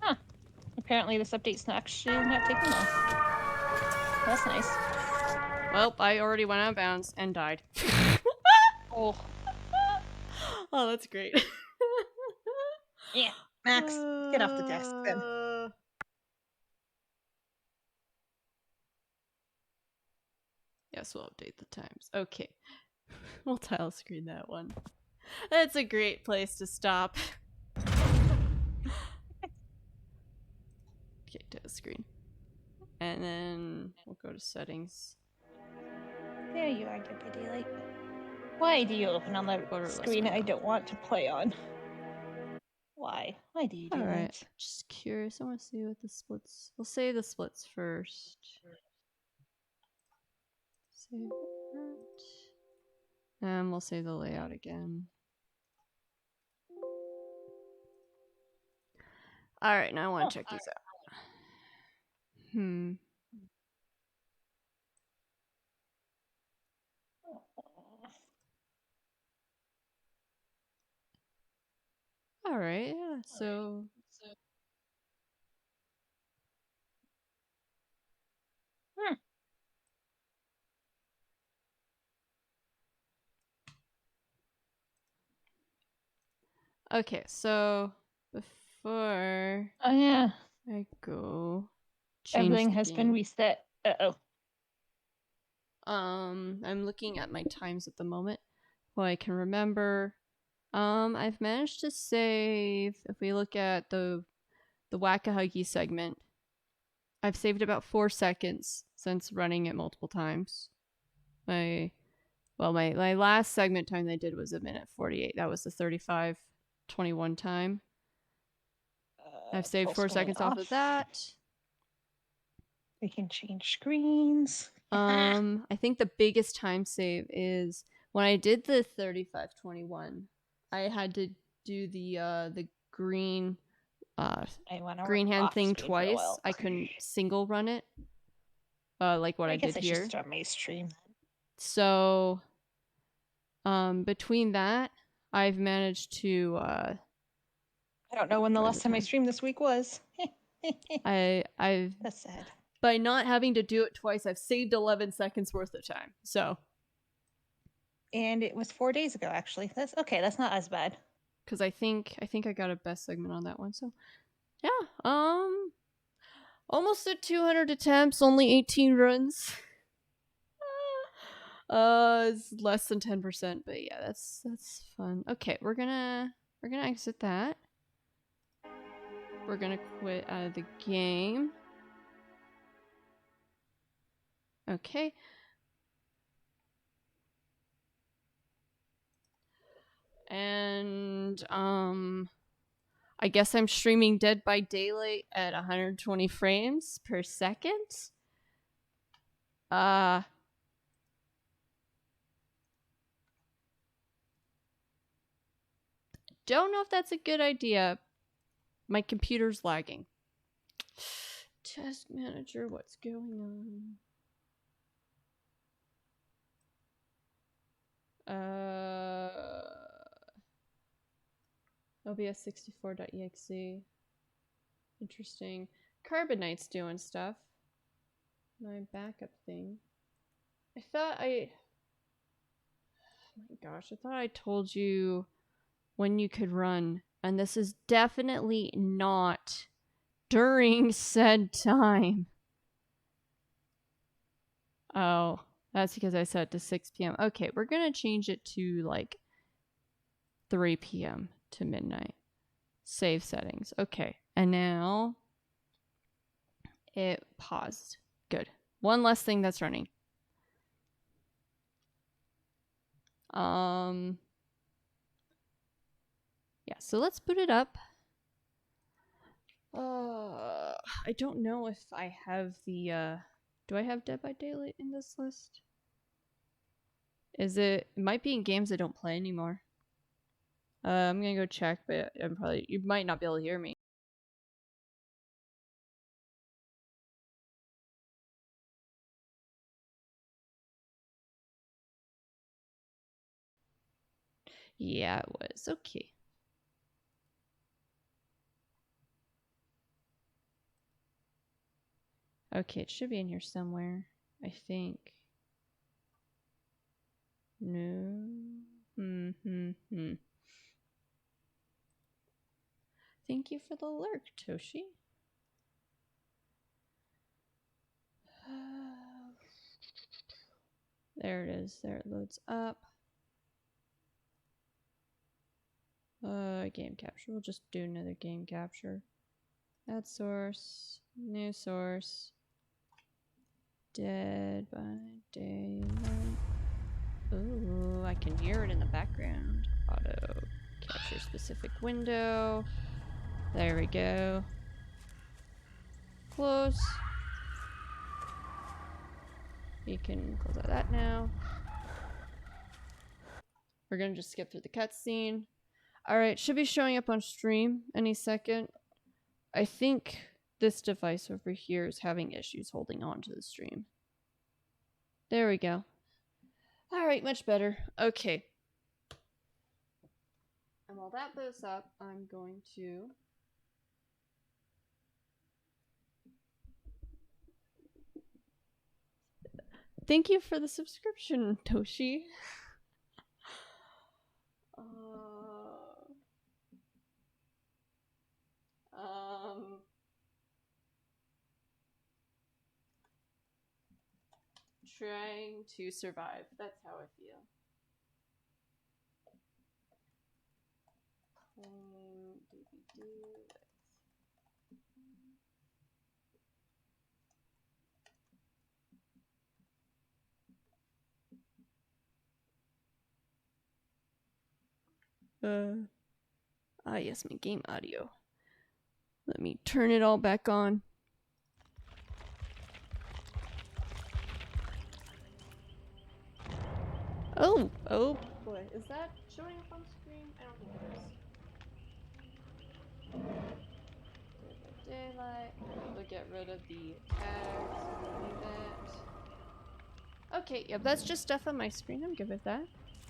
Speaker 9: Huh. Apparently this update's not actually not taking long. That's nice.
Speaker 1: Well, I already went out of bounds and died.
Speaker 9: Oh,
Speaker 1: Oh, that's great.
Speaker 9: yeah. Max, get off the desk then.
Speaker 1: Yes, we'll update the times. Okay. We'll tile screen that one. That's a great place to stop. Okay, tile screen. And then we'll go to settings.
Speaker 9: There you are, Dead by Daylight. Why do you open on the
Speaker 1: Borderless
Speaker 9: screen I
Speaker 1: window.
Speaker 9: don't want to play on? Why? Why do you do
Speaker 1: Alright,
Speaker 9: that?
Speaker 1: just curious. I want to see what the splits. We'll save the splits first. Save that. And we'll save the layout again. Alright, now I want to check these out. Alright, yeah, so... Okay, so before
Speaker 9: Oh yeah,
Speaker 1: I go change
Speaker 9: everything
Speaker 1: the
Speaker 9: has been
Speaker 1: game,
Speaker 9: reset. Uh-oh.
Speaker 1: I'm looking at my times at the moment. Well, I can remember. I've managed to save. If we look at the Whack-A-Huggy segment, I've saved about 4 seconds since running it multiple times. My last segment time I did was 1:48. That was the 35:21 time. I've saved
Speaker 9: Full
Speaker 1: 4
Speaker 9: screen
Speaker 1: seconds off of that.
Speaker 9: We can change screens.
Speaker 1: I think the biggest time save is when I did the 35:21. I had to do the green green hand thing twice. I couldn't single run it. Like what I
Speaker 9: guess
Speaker 1: did
Speaker 9: I
Speaker 1: here.
Speaker 9: should start my stream.
Speaker 1: So between that, I've managed to
Speaker 9: I don't know when the last time I streamed this week was.
Speaker 1: I've
Speaker 9: That's sad.
Speaker 1: By not having to do it twice, I've saved 11 seconds worth of time. So.
Speaker 9: And it was 4 days ago, actually. That's okay. That's not as bad.
Speaker 1: Because I think I got a best segment on that one. So, yeah. Almost at 200 attempts, only 18 runs. It's less than 10%, but yeah, that's fun. Okay, we're gonna exit that. We're gonna quit out of the game. Okay. And I guess I'm streaming Dead by Daylight at 120 frames per second. Don't know if that's a good idea. My computer's lagging. Test manager, what's going on? OBS64.exe. Interesting. Carbonite's doing stuff. My backup thing. I thought oh my gosh, I thought I told you when you could run. And this is definitely not during said time. Oh, that's because I set it to 6 p.m. Okay, we're going to change it to like 3 p.m. to midnight. Save settings. Okay, and now it paused. Good. One less thing that's running. Yeah, so let's boot it up. I don't know if I have the do I have Dead by Daylight in this list? It might be in games I don't play anymore. I'm gonna go check, but you might not be able to hear me. Yeah, it was. Okay. Okay, it should be in here somewhere, I think. No. Thank you for the lurk, Toshi. There it is. There it loads up. Game capture. We'll just do another game capture. Add source. New source. Dead by Daylight. Ooh, I can hear it in the background. Auto capture specific window. There we go. Close. You can close out that now. We're gonna just skip through the cutscene. Alright, should be showing up on stream any second. I think this device over here is having issues holding on to the stream. There we go. Alright, much better. Okay. And while that boots up, I'm going to... Thank you for the subscription, Toshi. Trying to survive. That's how I feel. DVD. Yes, my game audio. Let me turn it all back on. Oh boy, is that showing up on screen? I don't think it is. Daylight. We'll get rid of the tags. Leave it. Okay, yep, that's just stuff on my screen. I'm good with that.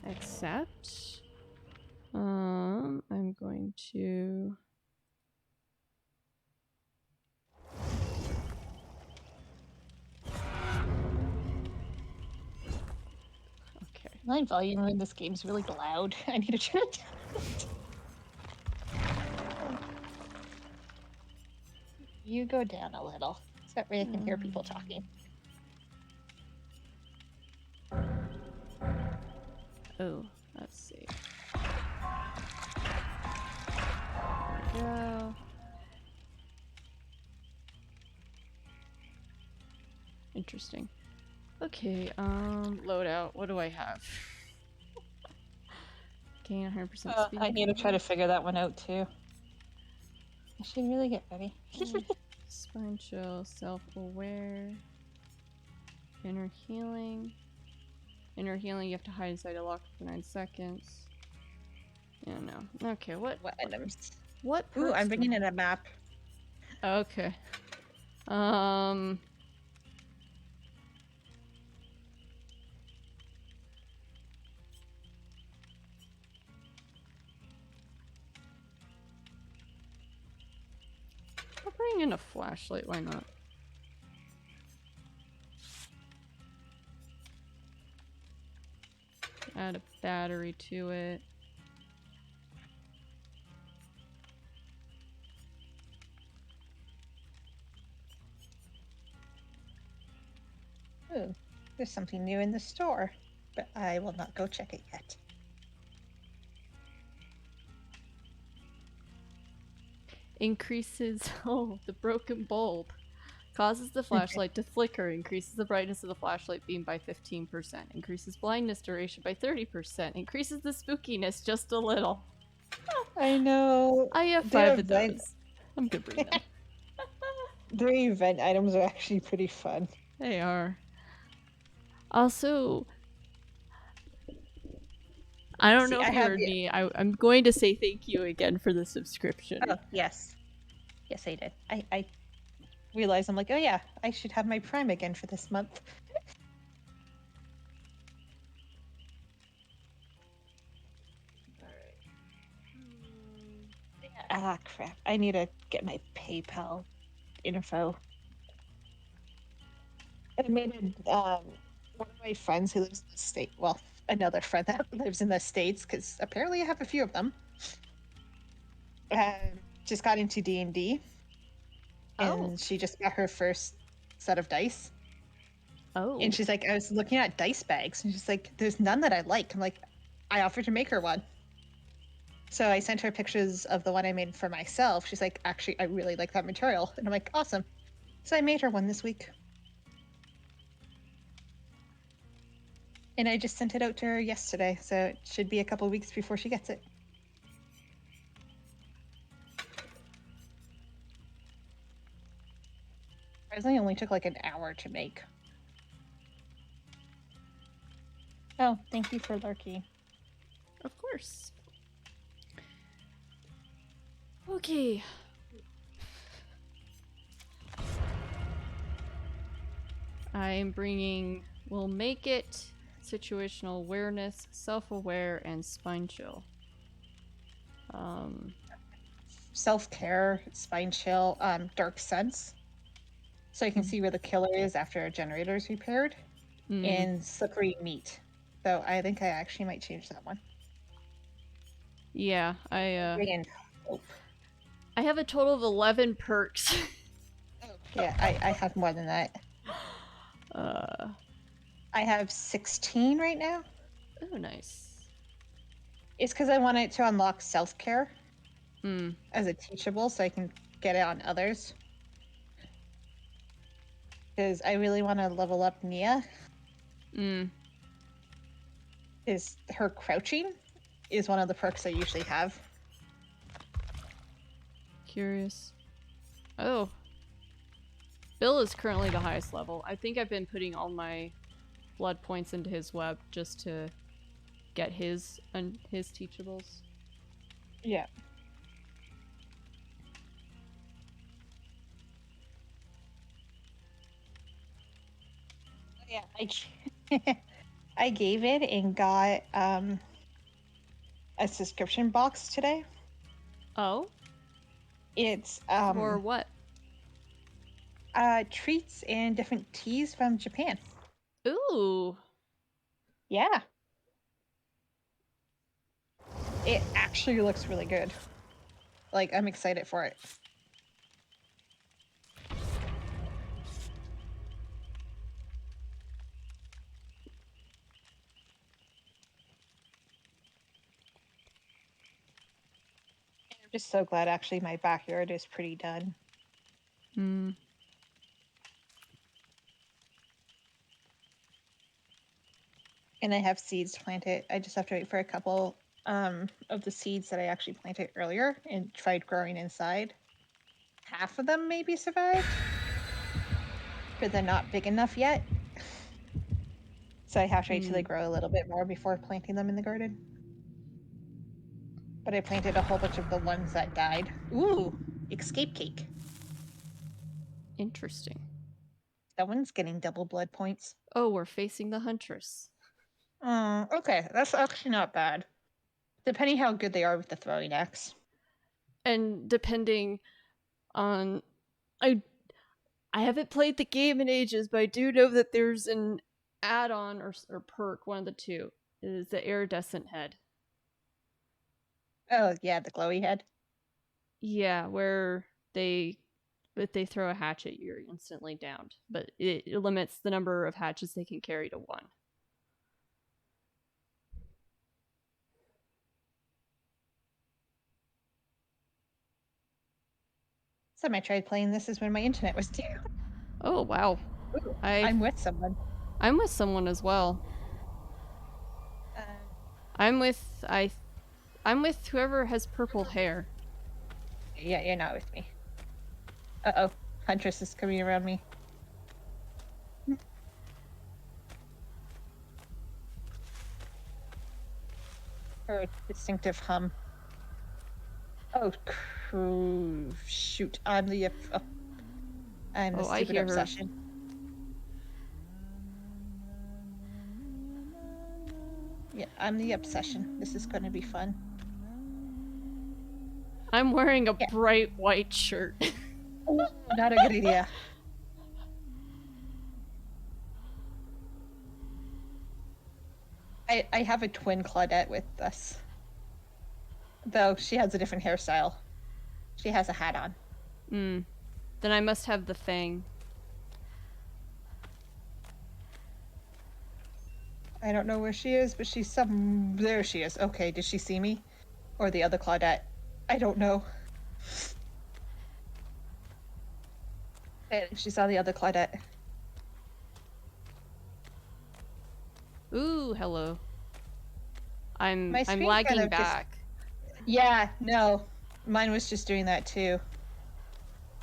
Speaker 1: Accept. I'm going to... Okay.
Speaker 9: My volume in this game is really loud. I need to turn it down. You go down a little, so that way I can hear people talking.
Speaker 1: Oh, let's see. There we go. Interesting. Okay, loadout. What do I have? Gain 100% speed.
Speaker 9: I need to try to figure that one out too. I should really get ready.
Speaker 1: Spine chill, self-aware. Inner healing. Inner healing, you have to hide inside a locker for 9 seconds. Yeah, no. Okay, what
Speaker 9: items?
Speaker 1: What?
Speaker 9: Ooh, I'm bringing in a map.
Speaker 1: Okay. I'll bring in a flashlight, why not? Add a battery to it.
Speaker 9: Ooh, there's something new in the store, but I will not go check it yet.
Speaker 1: Increases, the broken bulb. Causes the flashlight to flicker, increases the brightness of the flashlight beam by 15%, increases blindness duration by 30%, increases the spookiness just a little.
Speaker 9: I know.
Speaker 1: I have 5 of those. I'm good bringing them.
Speaker 9: Their event items are actually pretty fun.
Speaker 1: They are. Also, I don't know if you heard me. I'm going to say thank you again for the subscription.
Speaker 9: Oh, yes. Yes, I did. I realized, I'm like, oh yeah, I should have my Prime again for this month. Ah, crap. I need to get my PayPal info. I made one of my friends who lives in the state, well, another friend that lives in the States, because apparently I have a few of them. Just got into D&D. And she just got her first set of dice.
Speaker 1: Oh.
Speaker 9: And she's like, I was looking at dice bags, and she's like, there's none that I like. I'm like, I offered to make her one. So I sent her pictures of the one I made for myself. She's like, actually, I really like that material. And I'm like, awesome. So I made her one this week. And I just sent it out to her yesterday, so it should be a couple weeks before she gets it. Surprisingly, only took like an hour to make. Oh, thank you for lurking.
Speaker 1: Of course. Okay. I'm bringing We'll Make It, Situational Awareness, Self-Aware, and Spine Chill.
Speaker 9: Self-care, Spine Chill, Dark Sense. So you can see where the killer is after a generator is repaired. And Slippery Meat. So I think I actually might change that one.
Speaker 1: Yeah,
Speaker 9: Bring in hope.
Speaker 1: I have a total of 11 perks.
Speaker 9: Yeah, I have more than that. I have 16 right now.
Speaker 1: Oh, nice.
Speaker 9: It's because I wanted to unlock self-care as a teachable so I can get it on others. Because I really want to level up Nia. Is her crouching is one of the perks I usually have.
Speaker 1: Curious. Oh. Bill is currently the highest level. I think I've been putting all my blood points into his web just to get his teachables.
Speaker 9: Yeah. Yeah, I gave it and got a subscription box today.
Speaker 1: Oh?
Speaker 9: It's
Speaker 1: For what?
Speaker 9: treats and different teas from Japan.
Speaker 1: Ooh.
Speaker 9: Yeah. It actually looks really good. Like, I'm excited for it. I'm just so glad actually my backyard is pretty done. And I have seeds planted. I just have to wait for a couple of the seeds that I actually planted earlier and tried growing inside. Half of them maybe survived, but they're not big enough yet. So I have to wait till they grow a little bit more before planting them in the garden. But I planted a whole bunch of the ones that died. Ooh, escape cake.
Speaker 1: Interesting.
Speaker 9: That one's getting double blood points.
Speaker 1: Oh, we're facing the Huntress.
Speaker 9: Okay, that's actually not bad. Depending how good they are with the throwing axe.
Speaker 1: And depending on... I haven't played the game in ages, but I do know that there's an add-on or perk, one of the two, is the iridescent head.
Speaker 9: Oh, yeah, the glowy head.
Speaker 1: Yeah, where if they throw a hatchet, you're instantly downed. But it limits the number of hatchets they can carry to 1.
Speaker 9: Time I tried playing this is when my internet was down.
Speaker 1: Oh, wow.
Speaker 9: Ooh, I'm with someone.
Speaker 1: I'm with someone as well. I'm with whoever has purple hair.
Speaker 9: Yeah, you're not with me. Uh-oh. Huntress is coming around me. Her distinctive hum. Oh, shoot. I'm the stupid obsession. Yeah, I'm the obsession. This is going to be fun.
Speaker 1: I'm wearing a bright white shirt.
Speaker 9: Not a good idea. I have a twin Claudette with us. Though she has a different hairstyle. She has a hat on.
Speaker 1: Then I must have the Fang.
Speaker 9: I don't know where she is, but she's some... There she is. Okay, did she see me? Or the other Claudette? I don't know. She saw the other Claudette.
Speaker 1: Ooh, hello. I'm
Speaker 9: screen
Speaker 1: lagging
Speaker 9: kind of
Speaker 1: back.
Speaker 9: Yeah, no. Mine was just doing that too.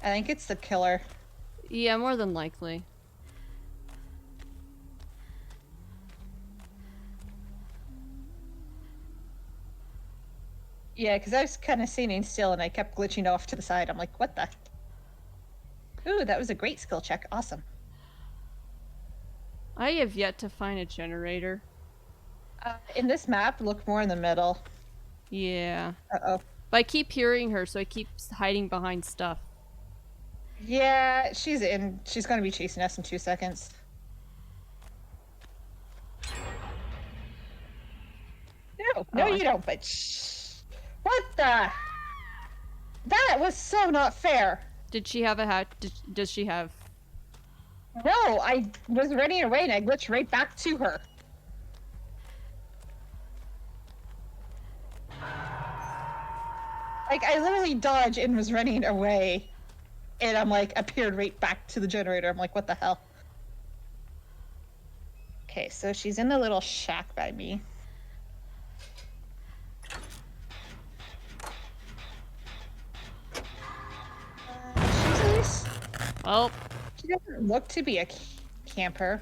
Speaker 9: I think it's the killer.
Speaker 1: Yeah, more than likely.
Speaker 9: Yeah, because I was kind of standing still and I kept glitching off to the side. I'm like, what the? Ooh, that was a great skill check. Awesome.
Speaker 1: I have yet to find a generator.
Speaker 9: In this map, look more in the middle.
Speaker 1: Yeah.
Speaker 9: Uh-oh.
Speaker 1: But I keep hearing her, so I keep hiding behind stuff.
Speaker 9: Yeah, she's in. She's going to be chasing us in 2 seconds. No, you don't, but shh. What the? That was so not fair.
Speaker 1: Did she have a hat? Does she have...
Speaker 9: No, I was running away and I glitched right back to her. Like, I literally dodged and was running away. And I'm like, appeared right back to the generator. I'm like, what the hell? Okay, so she's in the little shack by me. She's loose.
Speaker 1: Oh.
Speaker 9: She doesn't look to be a camper.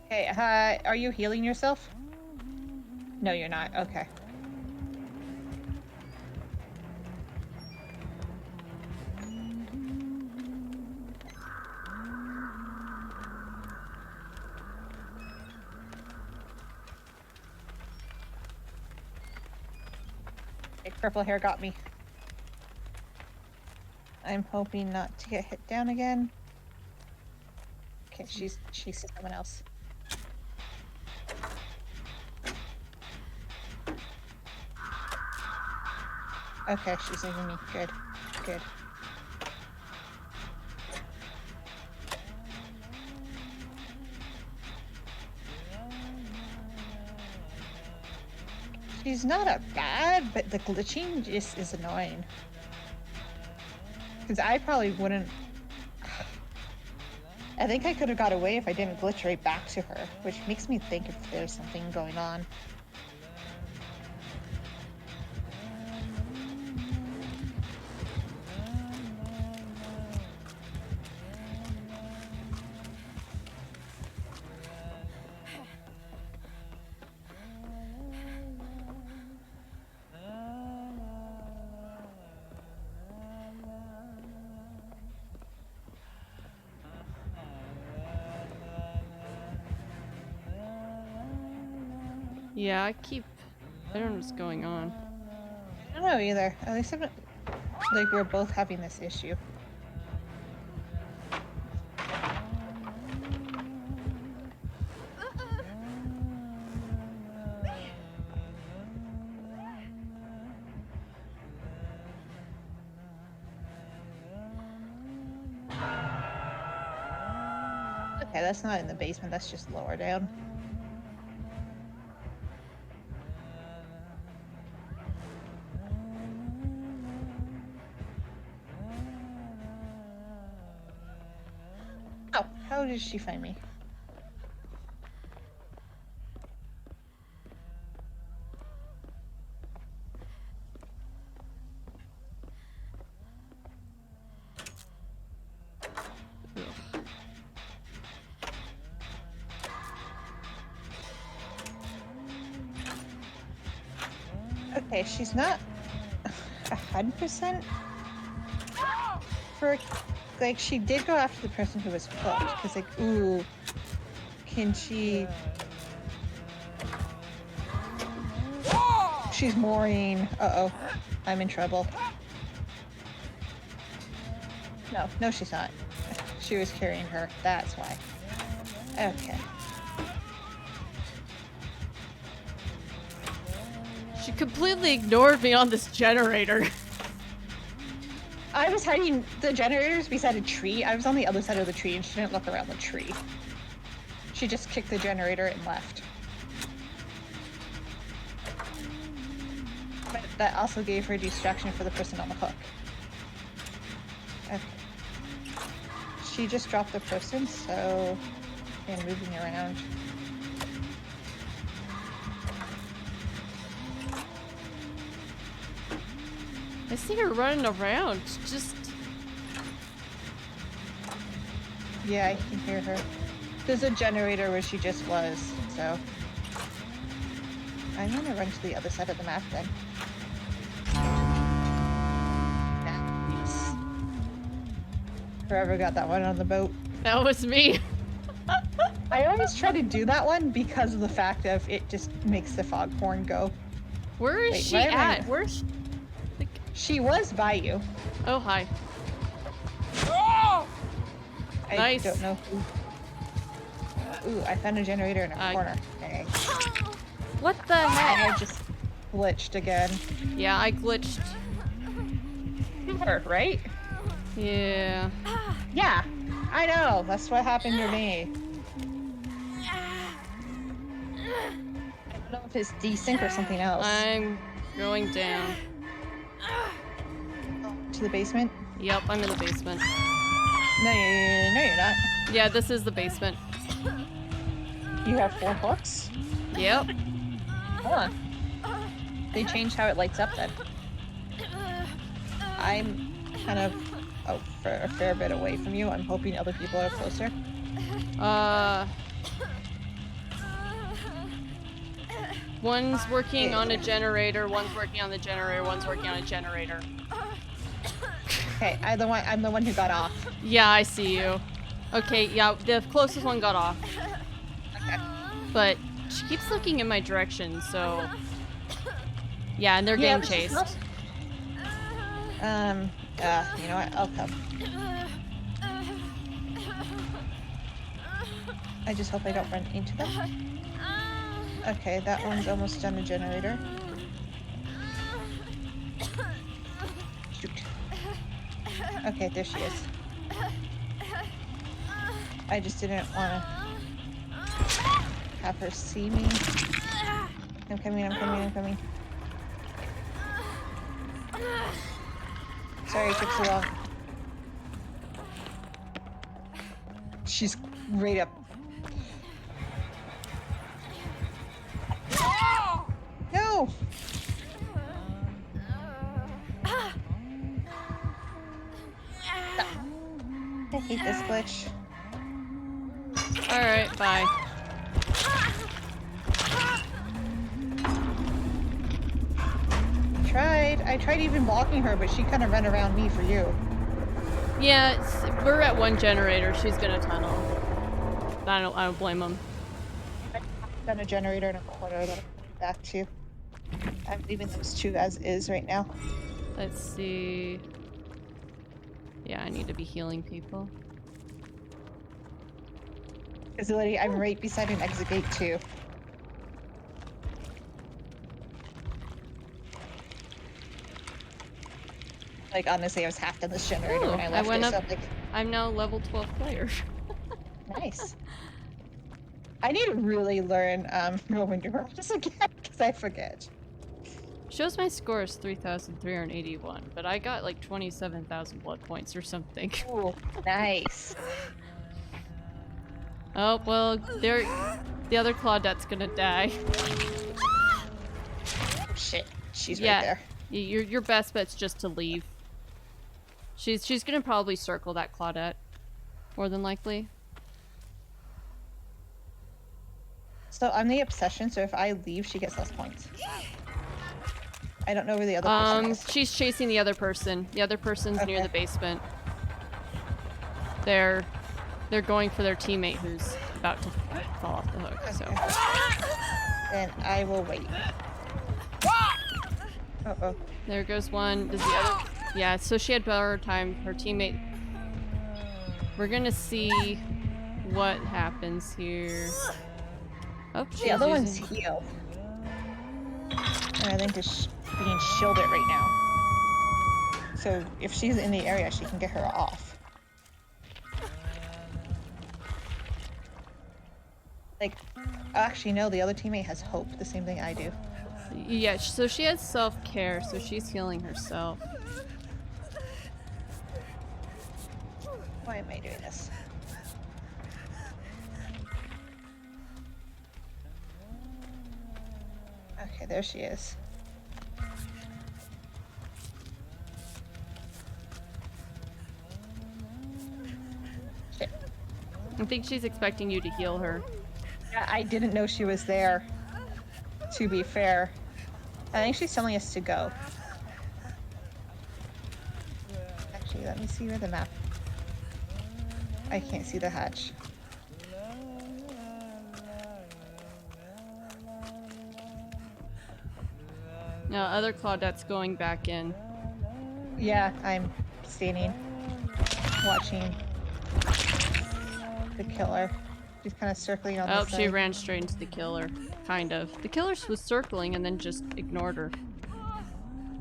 Speaker 9: Okay, are you healing yourself? No, you're not. Okay. Okay, purple hair got me. I'm hoping not to get hit down again. Okay, she's someone else. Okay, she's leaving me. Good. Good. She's not a bad, but the glitching just is annoying. Because I probably wouldn't... I think I could have got away if I didn't glitch right back to her, which makes me think if there's something going on.
Speaker 1: Yeah, I don't know what's going on.
Speaker 9: I don't know either. At least like we're both having this issue. Okay, that's not in the basement, that's just lower down. Oh, how did she find me? Okay, she's not 100% for, like, she did go after the person who was hooked, because, like, ooh, can she... She's mooring. Uh-oh, I'm in trouble. No, she's not. She was carrying her, that's why. Okay.
Speaker 1: She completely ignored me on this generator.
Speaker 9: I was hiding the generators beside a tree. I was on the other side of the tree and she didn't look around the tree. She just kicked the generator and left. But that also gave her distraction for the person on the hook. Okay. She just dropped the person, so I'm moving around.
Speaker 1: I see her running around. Just.
Speaker 9: Yeah, I can hear her. There's a generator where she just was, so. I'm gonna run to the other side of the map then. Nice. Whoever got that one on the boat.
Speaker 1: That was me.
Speaker 9: I always try to do that one because of the fact of it just makes the foghorn go.
Speaker 1: Where is
Speaker 9: Wait,
Speaker 1: she
Speaker 9: where am I?
Speaker 1: at? Where's she?
Speaker 9: She was by you.
Speaker 1: Oh, hi.
Speaker 9: I
Speaker 1: Nice.
Speaker 9: don't know who. Ooh, I found a generator in a corner. Okay.
Speaker 1: What the heck?
Speaker 9: I just glitched again.
Speaker 1: Yeah, I glitched.
Speaker 9: Her, right?
Speaker 1: Yeah.
Speaker 9: Yeah, I know. That's what happened to me. I don't know if it's desync or something else.
Speaker 1: I'm going down.
Speaker 9: To the basement?
Speaker 1: Yep, I'm in the basement.
Speaker 9: No, you're not.
Speaker 1: Yeah, this is the basement.
Speaker 9: You have 4 hooks?
Speaker 1: Yep.
Speaker 9: Hold on. They changed how it lights up then. I'm kind of a fair bit away from you. I'm hoping other people are closer.
Speaker 1: One's working on a generator, one's working on the generator, one's working on a generator.
Speaker 9: Okay, I'm the one who got off.
Speaker 1: Yeah, I see you. Okay, yeah, the closest one got off.
Speaker 9: Okay.
Speaker 1: But she keeps looking in my direction, so... Yeah, and they're getting chased.
Speaker 9: You know what? I'll come. I just hope I don't run into them. Okay, that one's almost done the generator. Shoot. Okay, there she is. I just didn't want to have her see me. I'm coming. Sorry, it took so long. She's right up. No! I hate this glitch.
Speaker 1: Alright, bye.
Speaker 9: I tried even blocking her, but she kind of ran around me for you.
Speaker 1: Yeah, we're at one generator. She's gonna tunnel. I don't blame them.
Speaker 9: I've done a generator in a corner that I'll come back to. I'm leaving those 2 as is right now.
Speaker 1: Let's see. Yeah, I need to be healing people.
Speaker 9: Facility, I'm right beside an exit gate too. Like, honestly, I was half done this generator when I left
Speaker 1: went
Speaker 9: it,
Speaker 1: up.
Speaker 9: so I'm like,
Speaker 1: I'm now level 12 player.
Speaker 9: nice. I need to really learn Roman numerals again, because I forget.
Speaker 1: Shows my score is 3,381, but I got like 27,000 blood points or something.
Speaker 9: Ooh, nice.
Speaker 1: Oh, well, the other Claudette's gonna die.
Speaker 9: Oh, shit, she's right there.
Speaker 1: Your best bet's just to leave. She's gonna probably circle that Claudette, more than likely.
Speaker 9: So I'm the obsession, so if I leave, she gets less points. I don't know where the other person is.
Speaker 1: She's chasing the other person. The other person's near the basement. They're going for their teammate who's about to fall off the hook, so.
Speaker 9: Then I will wait. Uh-oh.
Speaker 1: There goes one. Does the other... Yeah, so she had better time. Her teammate... We're gonna see... what happens here. Oh,
Speaker 9: The
Speaker 1: she's
Speaker 9: other one's
Speaker 1: using...
Speaker 9: healed. And I think it's being shielded right now. So if she's in the area, she can get her off. Like, actually, no, the other teammate has hope. The same thing I do.
Speaker 1: Yeah, so she has self-care, so she's healing herself.
Speaker 9: Why am I doing this? Okay, there she is. Shit.
Speaker 1: I think she's expecting you to heal her.
Speaker 9: Yeah, I didn't know she was there, to be fair. I think she's telling us to go. Actually, let me see where the map... I can't see the hatch.
Speaker 1: No, other Claudette's going back in.
Speaker 9: Yeah, I'm standing, watching the killer. She's kind of circling on the
Speaker 1: Oh,
Speaker 9: side.
Speaker 1: she ran straight into the killer. Kind of. The killer was circling and then just ignored her.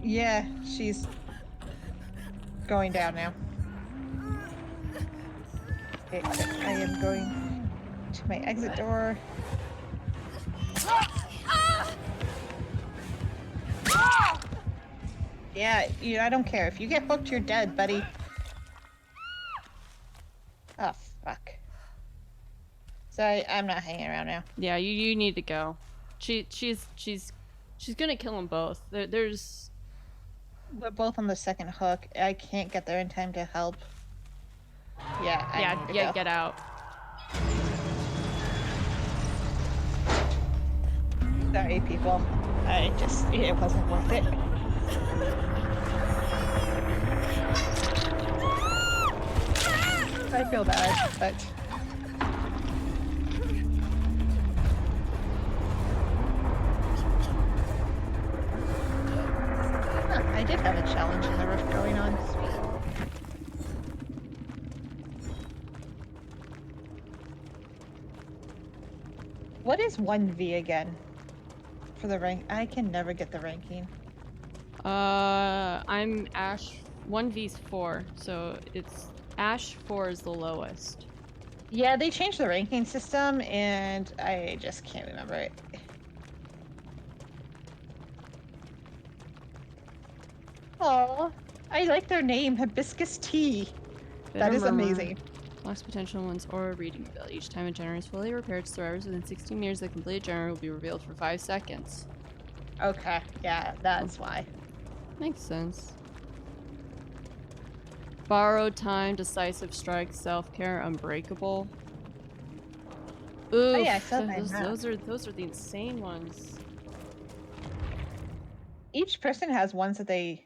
Speaker 9: Yeah, she's going down now. Okay, I am going to my exit door. Yeah, I don't care. If you get hooked, you're dead, buddy. Oh, fuck. Sorry, I'm not hanging around now.
Speaker 1: Yeah, you need to go. She's gonna kill them both. There's...
Speaker 9: We're both on the second hook. I can't get there in time to help. Yeah, I need to go.
Speaker 1: Get out.
Speaker 9: Sorry, people. It wasn't worth it. I feel bad, but... Huh, I did have a challenge in the rift going on. What is 1v again? For the rank? I can never get the ranking.
Speaker 1: I'm Ash. 1v's 4, so it's Ash 4 is the lowest.
Speaker 9: Yeah, they changed the ranking system, and I just can't remember it. Oh, I like their name, Hibiscus Tea. That is amazing.
Speaker 1: Lost potential once aura reading ability. Each time a generator is fully repaired, survivors within 16 meters of the completed generator will be revealed for 5 seconds.
Speaker 9: Okay, yeah, that's why.
Speaker 1: Makes sense. Borrowed time, decisive strike, self-care, unbreakable. Ooh,
Speaker 9: yeah, I saw that map.
Speaker 1: those are the insane ones.
Speaker 9: Each person has ones that they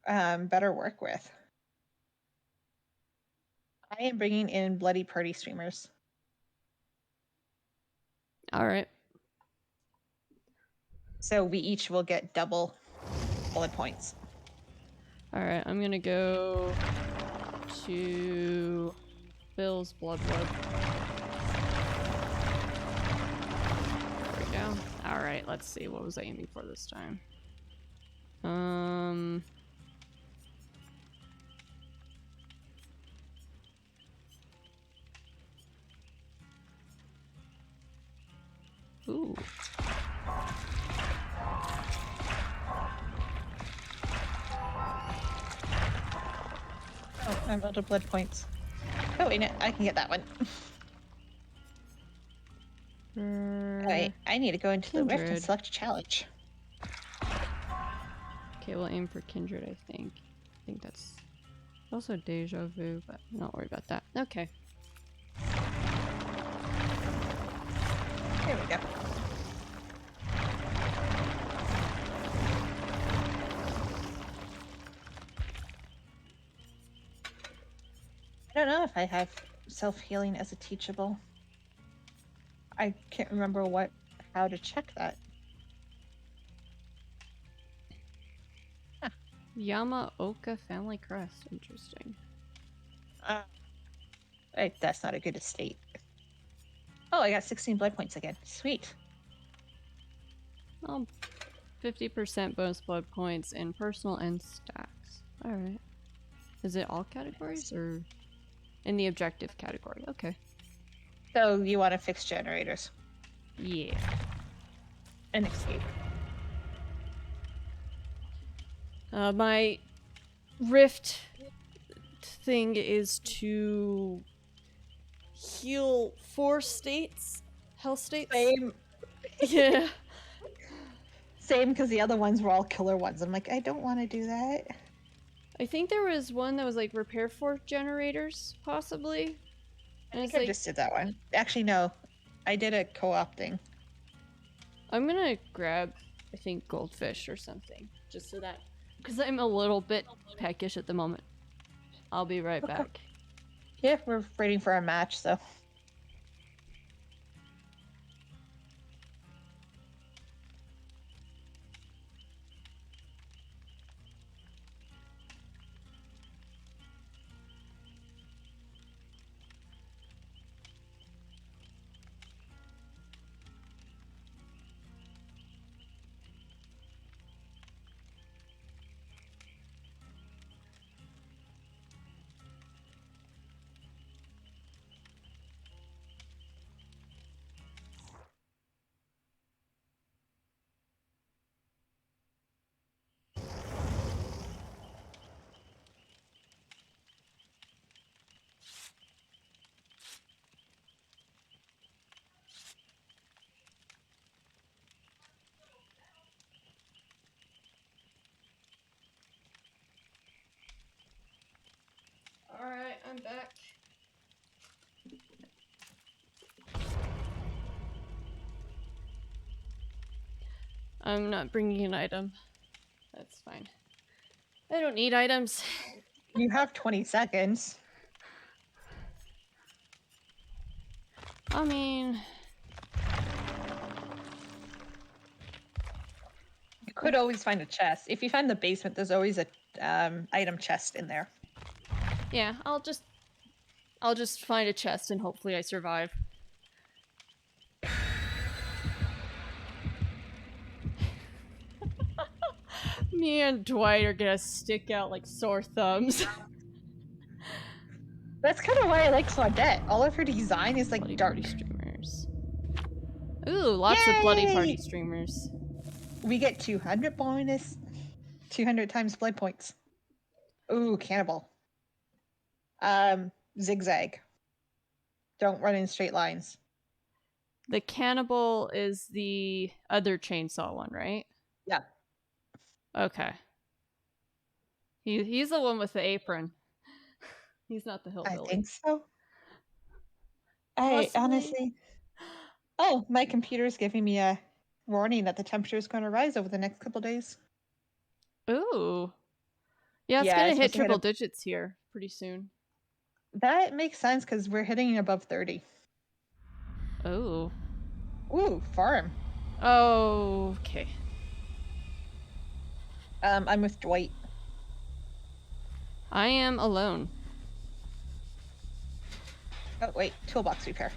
Speaker 9: better work with. I am bringing in bloody party streamers.
Speaker 1: All right.
Speaker 9: So we each will get double bullet points.
Speaker 1: All right, I'm gonna go to Bill's Blood. There we go. All right, let's see. What was I aiming for this time? Ooh.
Speaker 9: Oh, I'm out of blood points. Oh wait, no, I can get that one. Wait, I need to go into the rift and
Speaker 1: Kindred.
Speaker 9: select a challenge.
Speaker 1: Okay, we'll aim for Kindred, I think. I think that's also Deja Vu, but I'm not worried about that. Okay.
Speaker 9: There we go. I don't know if I have self-healing as a teachable. I can't remember how to check that. Huh.
Speaker 1: Yamaoka Family Crest. Interesting.
Speaker 9: That's not a good estate. Oh, I got 16 blood points again. Sweet.
Speaker 1: Oh, 50% bonus blood points in personal and stacks. Alright. Is it all categories or in the objective category? Okay.
Speaker 9: So you want to fix generators
Speaker 1: Yeah.
Speaker 9: and escape.
Speaker 1: My rift thing is to heal 4 states. Hell states?
Speaker 9: Same.
Speaker 1: Yeah.
Speaker 9: Same, because the other ones were all killer ones. I'm like, I don't want to do that.
Speaker 1: I think there was one that was like repair 4 generators, possibly.
Speaker 9: I think I just did that one. Actually, no. I did a co-op thing.
Speaker 1: I'm gonna grab, I think, goldfish or something. Just so that... Because I'm a little bit peckish at the moment. I'll be right back.
Speaker 9: Yeah, we're waiting for our match, so...
Speaker 1: Alright, I'm back. I'm not bringing an item. That's fine. I don't need items.
Speaker 9: You have 20 seconds.
Speaker 1: I mean...
Speaker 9: You could always find a chest. If you find the basement, there's always a item chest in there.
Speaker 1: Yeah, I'll just find a chest and hopefully I survive. Me and Dwight are gonna stick out like sore thumbs.
Speaker 9: That's kind of why I like Claudette. All of her design is like
Speaker 1: Bloody
Speaker 9: dark.
Speaker 1: party streamers. Ooh, lots of bloody party streamers.
Speaker 9: We get 200 bonus. 200 times blood points. Ooh, cannibal. Zigzag. Don't run in straight lines.
Speaker 1: The cannibal is the other chainsaw one, right?
Speaker 9: Yeah.
Speaker 1: Okay. He's the one with the apron. He's not the hillbilly.
Speaker 9: I think so.
Speaker 1: Possibly.
Speaker 9: I honestly... Oh, my computer's giving me a warning that the temperature is going to rise over the next couple days.
Speaker 1: Ooh. Yeah, it's
Speaker 9: Yeah,
Speaker 1: gonna
Speaker 9: it's
Speaker 1: hit
Speaker 9: supposed to hit
Speaker 1: triple
Speaker 9: a-
Speaker 1: digits here pretty soon.
Speaker 9: That makes sense because we're hitting above 30.
Speaker 1: Oh.
Speaker 9: Ooh, farm.
Speaker 1: Oh, okay.
Speaker 9: I'm with Dwight.
Speaker 1: I am alone.
Speaker 9: Oh, wait. Toolbox repair.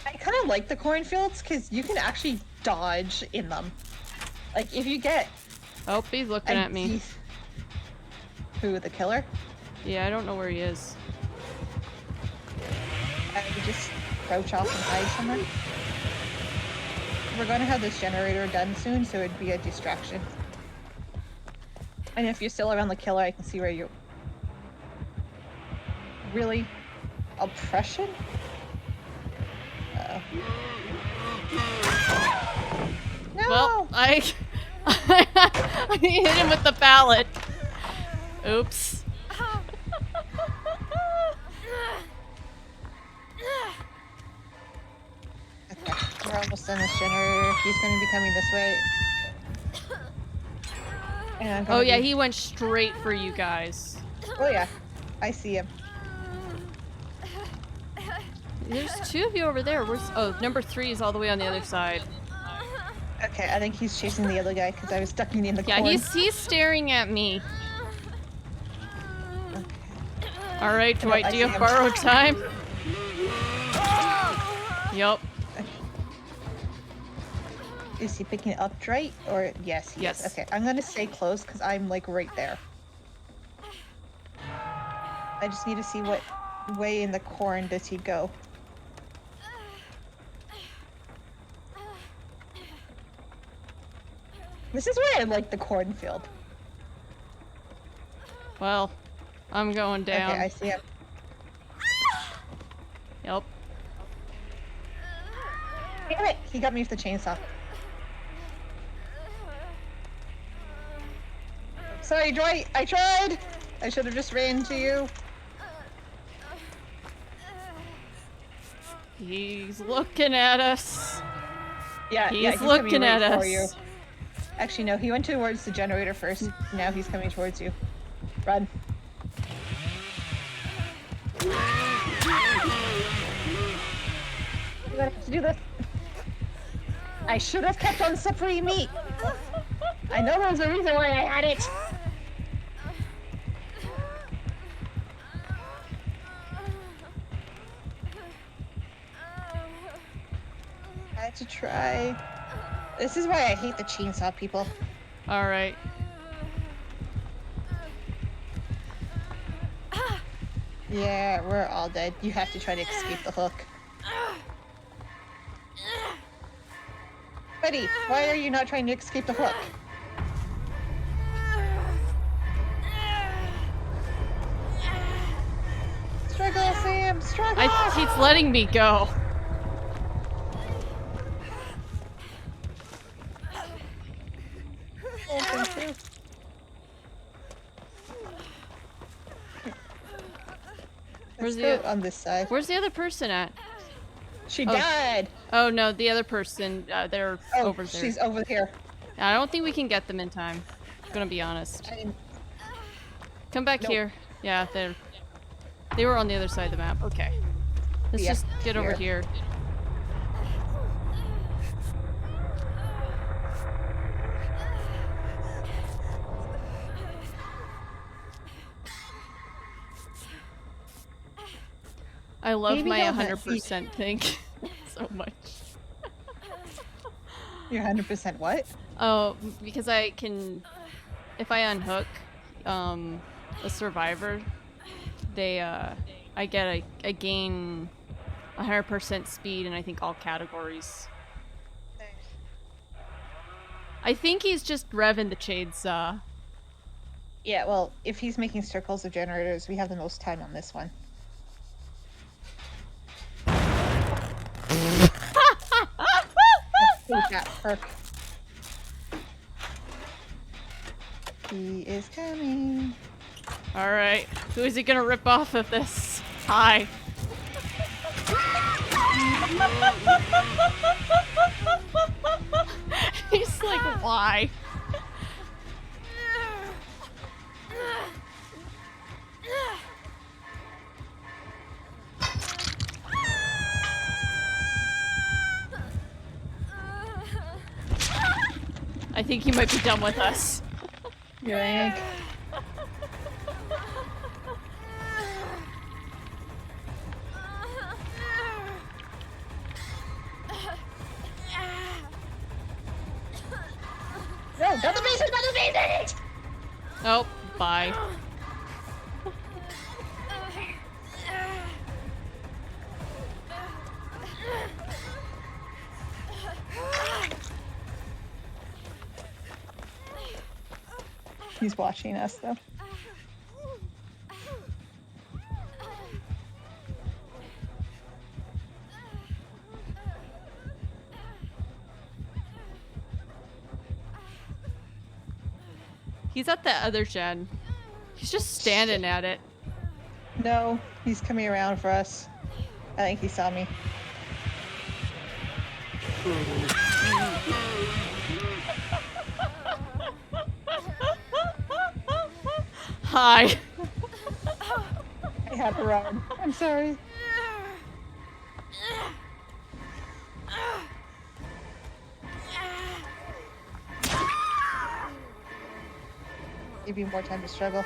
Speaker 9: I kind of like the cornfields because you can actually dodge in them. Like, if you get...
Speaker 1: Oh, he's looking at me.
Speaker 9: Who, the killer?
Speaker 1: Yeah, I don't know where he is.
Speaker 9: I would just crouch off and hide somewhere. We're going to have this generator done soon, so it'd be a distraction. And if you're still around the killer, I can see where you... Really? Oppression? Uh-oh. No!
Speaker 1: Well, I hit him with the pallet. Oops.
Speaker 9: Okay, we're almost done this generator. He's going to be coming this way. And I'm gonna
Speaker 1: Oh yeah,
Speaker 9: be-
Speaker 1: he went straight for you guys.
Speaker 9: Oh yeah, I see him.
Speaker 1: There's 2 of you over there. Oh, number 3 is all the way on the other side.
Speaker 9: Okay, I think he's chasing the other guy because I was ducking in the
Speaker 1: Yeah,
Speaker 9: corn.
Speaker 1: he's staring at me. Alright,
Speaker 9: No,
Speaker 1: Dwight,
Speaker 9: I
Speaker 1: do you
Speaker 9: see
Speaker 1: have
Speaker 9: him.
Speaker 1: borrowed time? Yup.
Speaker 9: Is he picking it up right? Or yes, he
Speaker 1: Yes.
Speaker 9: is. Okay, I'm gonna stay close because I'm like right there. I just need to see what way in the corn does he go. This is why I like the cornfield.
Speaker 1: Well, I'm going down.
Speaker 9: Okay, I see him.
Speaker 1: Yep.
Speaker 9: Damn it! He got me with the chainsaw. Sorry, Dwight. I tried. I should have just ran to you.
Speaker 1: He's looking at us.
Speaker 9: Yeah,
Speaker 1: He's
Speaker 9: coming
Speaker 1: looking at
Speaker 9: right for
Speaker 1: us.
Speaker 9: you. Actually, no. He went towards the generator first. Now he's coming towards you. Run. We're gonna have to do this. I should have kept on separating meat. I know there was a reason why I had it. I had to try. This is why I hate the chainsaw people.
Speaker 1: Alright.
Speaker 9: Yeah, we're all dead. You have to try to escape the hook. Buddy, why are you not trying to escape the hook? Struggle, Sam! Struggle!
Speaker 1: He's letting me go.
Speaker 9: Open too.
Speaker 1: Where's
Speaker 9: Let's
Speaker 1: the
Speaker 9: go on this side.
Speaker 1: Where's the other person at?
Speaker 9: She
Speaker 1: Oh.
Speaker 9: died!
Speaker 1: Oh no, the other person, they're
Speaker 9: Oh,
Speaker 1: over there.
Speaker 9: she's over here.
Speaker 1: I don't think we can get them in time. Gonna be honest. Come back
Speaker 9: Nope.
Speaker 1: here. Yeah, they were on the other side of the map. Okay. Let's
Speaker 9: Yeah,
Speaker 1: just get over
Speaker 9: here.
Speaker 1: here. I love
Speaker 9: Maybe
Speaker 1: my
Speaker 9: he'll hit
Speaker 1: 100% thing so much.
Speaker 9: You're 100% what?
Speaker 1: Oh, because I can, if I unhook a survivor, I get I gain 100% speed in I think all categories. I think he's just revving the chainsaw.
Speaker 9: Yeah, well, if he's making circles of generators, we have the most time on this one. Let's take that perk. He is coming.
Speaker 1: Alright, who is he gonna rip off of this? Hi. He's like, why? I think he might be done with us.
Speaker 9: Yank. No, not the basement, not the basement!
Speaker 1: Oh, bye.
Speaker 9: He's watching us, though.
Speaker 1: He's at the other gen. He's just standing at it.
Speaker 9: No, he's coming around for us. I think he saw me.
Speaker 1: Hi.
Speaker 9: I had to run. I'm sorry. Give you more time to struggle.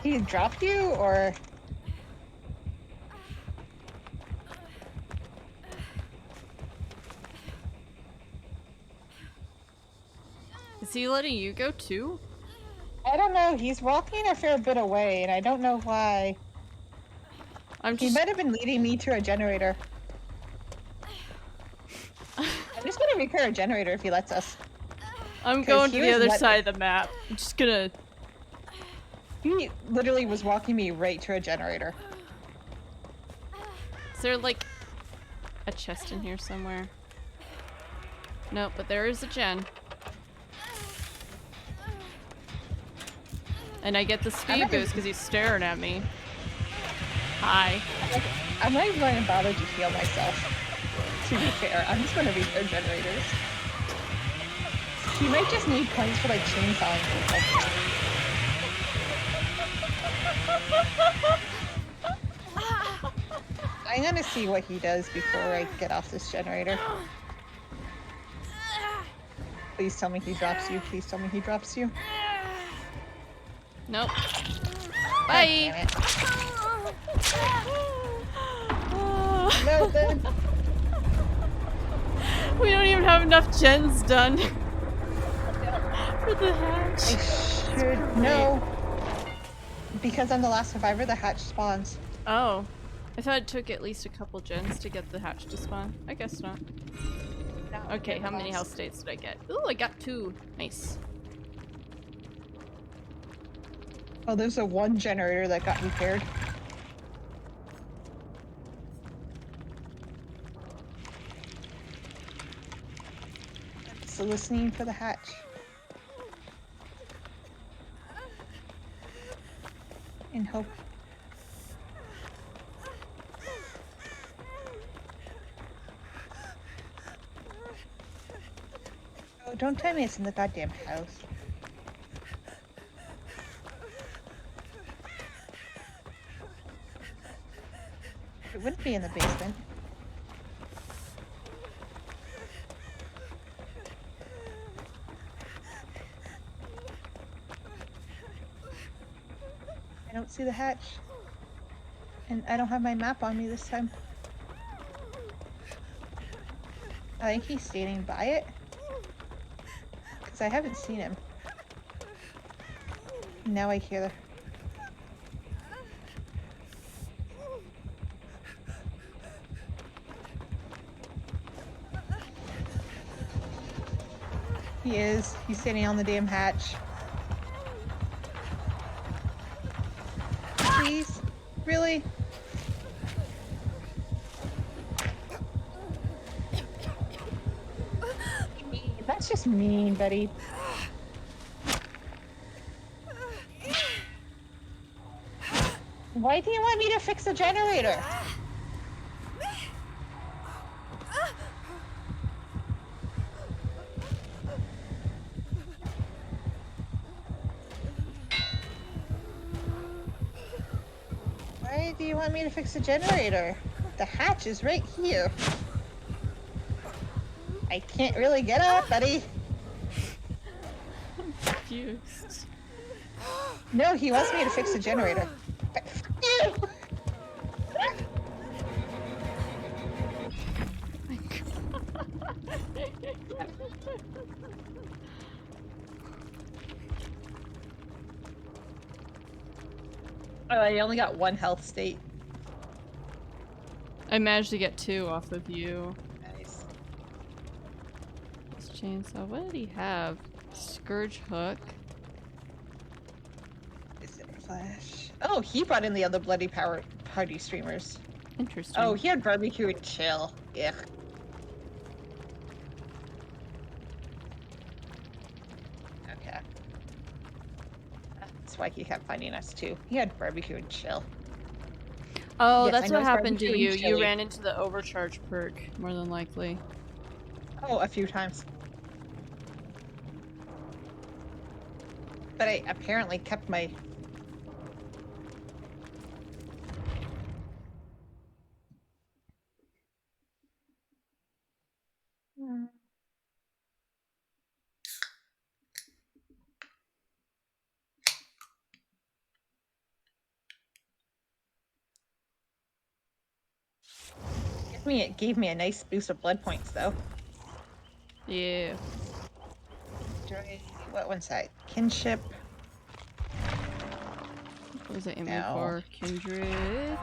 Speaker 9: He dropped you, or
Speaker 1: Is he letting you go too?
Speaker 9: I don't know. He's walking a fair bit away, and I don't know why. He might have been leading me to a generator. I'm just gonna repair a generator if he lets us.
Speaker 1: I'm going to the other side of the map. I'm just gonna...
Speaker 9: He literally was walking me right to a generator.
Speaker 1: Is there like a chest in here somewhere? No, but there is a gen. And I get the speed boost because he's staring at me. Hi.
Speaker 9: I'm not even going to bother to heal myself. To be fair, I'm just going to repair generators. He might just need points for like chainsawing people. I'm gonna see what he does before I get off this generator. Please tell me he drops you. Please tell me he drops you.
Speaker 1: Nope. Bye!
Speaker 9: No, then.
Speaker 1: We don't even have enough gens done for the hatch.
Speaker 9: I should know. Because I'm the last survivor, the hatch spawns.
Speaker 1: Oh. I thought it took at least a couple gens to get the hatch to spawn. I guess not.
Speaker 9: No,
Speaker 1: Okay, how many health states did I get? Ooh, I got 2. Nice.
Speaker 9: Oh, there's a 1 generator that got repaired. So listening for the hatch. And hope. Oh, don't tell me it's in the goddamn house. It wouldn't be in the basement. I don't see the hatch. And I don't have my map on me this time. I think he's standing by it. Because I haven't seen him. Now I hear the... He is. He's standing on the damn hatch. Please? Really? That's just mean, Betty. Why do you want me to fix the generator? Why do you want me to fix the generator? The hatch is right here. I can't really get up, buddy.
Speaker 1: I'm confused.
Speaker 9: No, he wants me to fix the generator. Ew! Oh, I only got 1 health state.
Speaker 1: I managed to get 2 off of you.
Speaker 9: Nice.
Speaker 1: This chainsaw. What did he have? Scourge hook.
Speaker 9: Is it flash? Oh, he brought in the other bloody power party streamers.
Speaker 1: Interesting.
Speaker 9: Oh, he had barbecue and chill. Yeah. Okay. That's why he kept finding us too. He had barbecue and chill.
Speaker 1: Oh,
Speaker 9: Yes, I
Speaker 1: that's
Speaker 9: know
Speaker 1: what
Speaker 9: it's
Speaker 1: happened to
Speaker 9: barbecue
Speaker 1: you.
Speaker 9: and
Speaker 1: You
Speaker 9: chili.
Speaker 1: ran into the overcharge perk, more than likely.
Speaker 9: Oh, a few times. But I apparently kept my... gave me a nice boost of blood points though.
Speaker 1: Yeah.
Speaker 9: What one's that? Kinship.
Speaker 1: What was I aiming
Speaker 9: No.
Speaker 1: for? Kindred.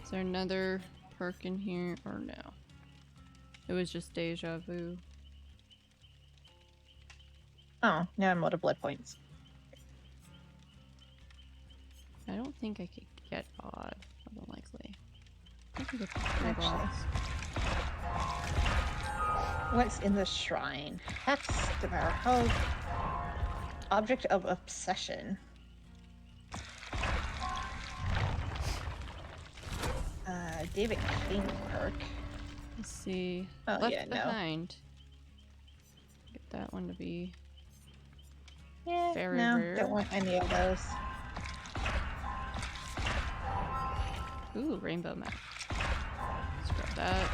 Speaker 1: Is there another perk in here or no? It was just deja vu.
Speaker 9: Oh, now I'm out of blood points.
Speaker 1: I don't think I could get odd. Unlikely. I can get the
Speaker 9: Actually. What's in the shrine? Hex, devour health. Object of obsession. David King perk.
Speaker 1: Let's see.
Speaker 9: Oh,
Speaker 1: Left
Speaker 9: yeah, no.
Speaker 1: behind. Get that one to be
Speaker 9: Yeah,
Speaker 1: very
Speaker 9: no,
Speaker 1: rare.
Speaker 9: don't want any of those.
Speaker 1: Ooh, rainbow map. Let's grab that.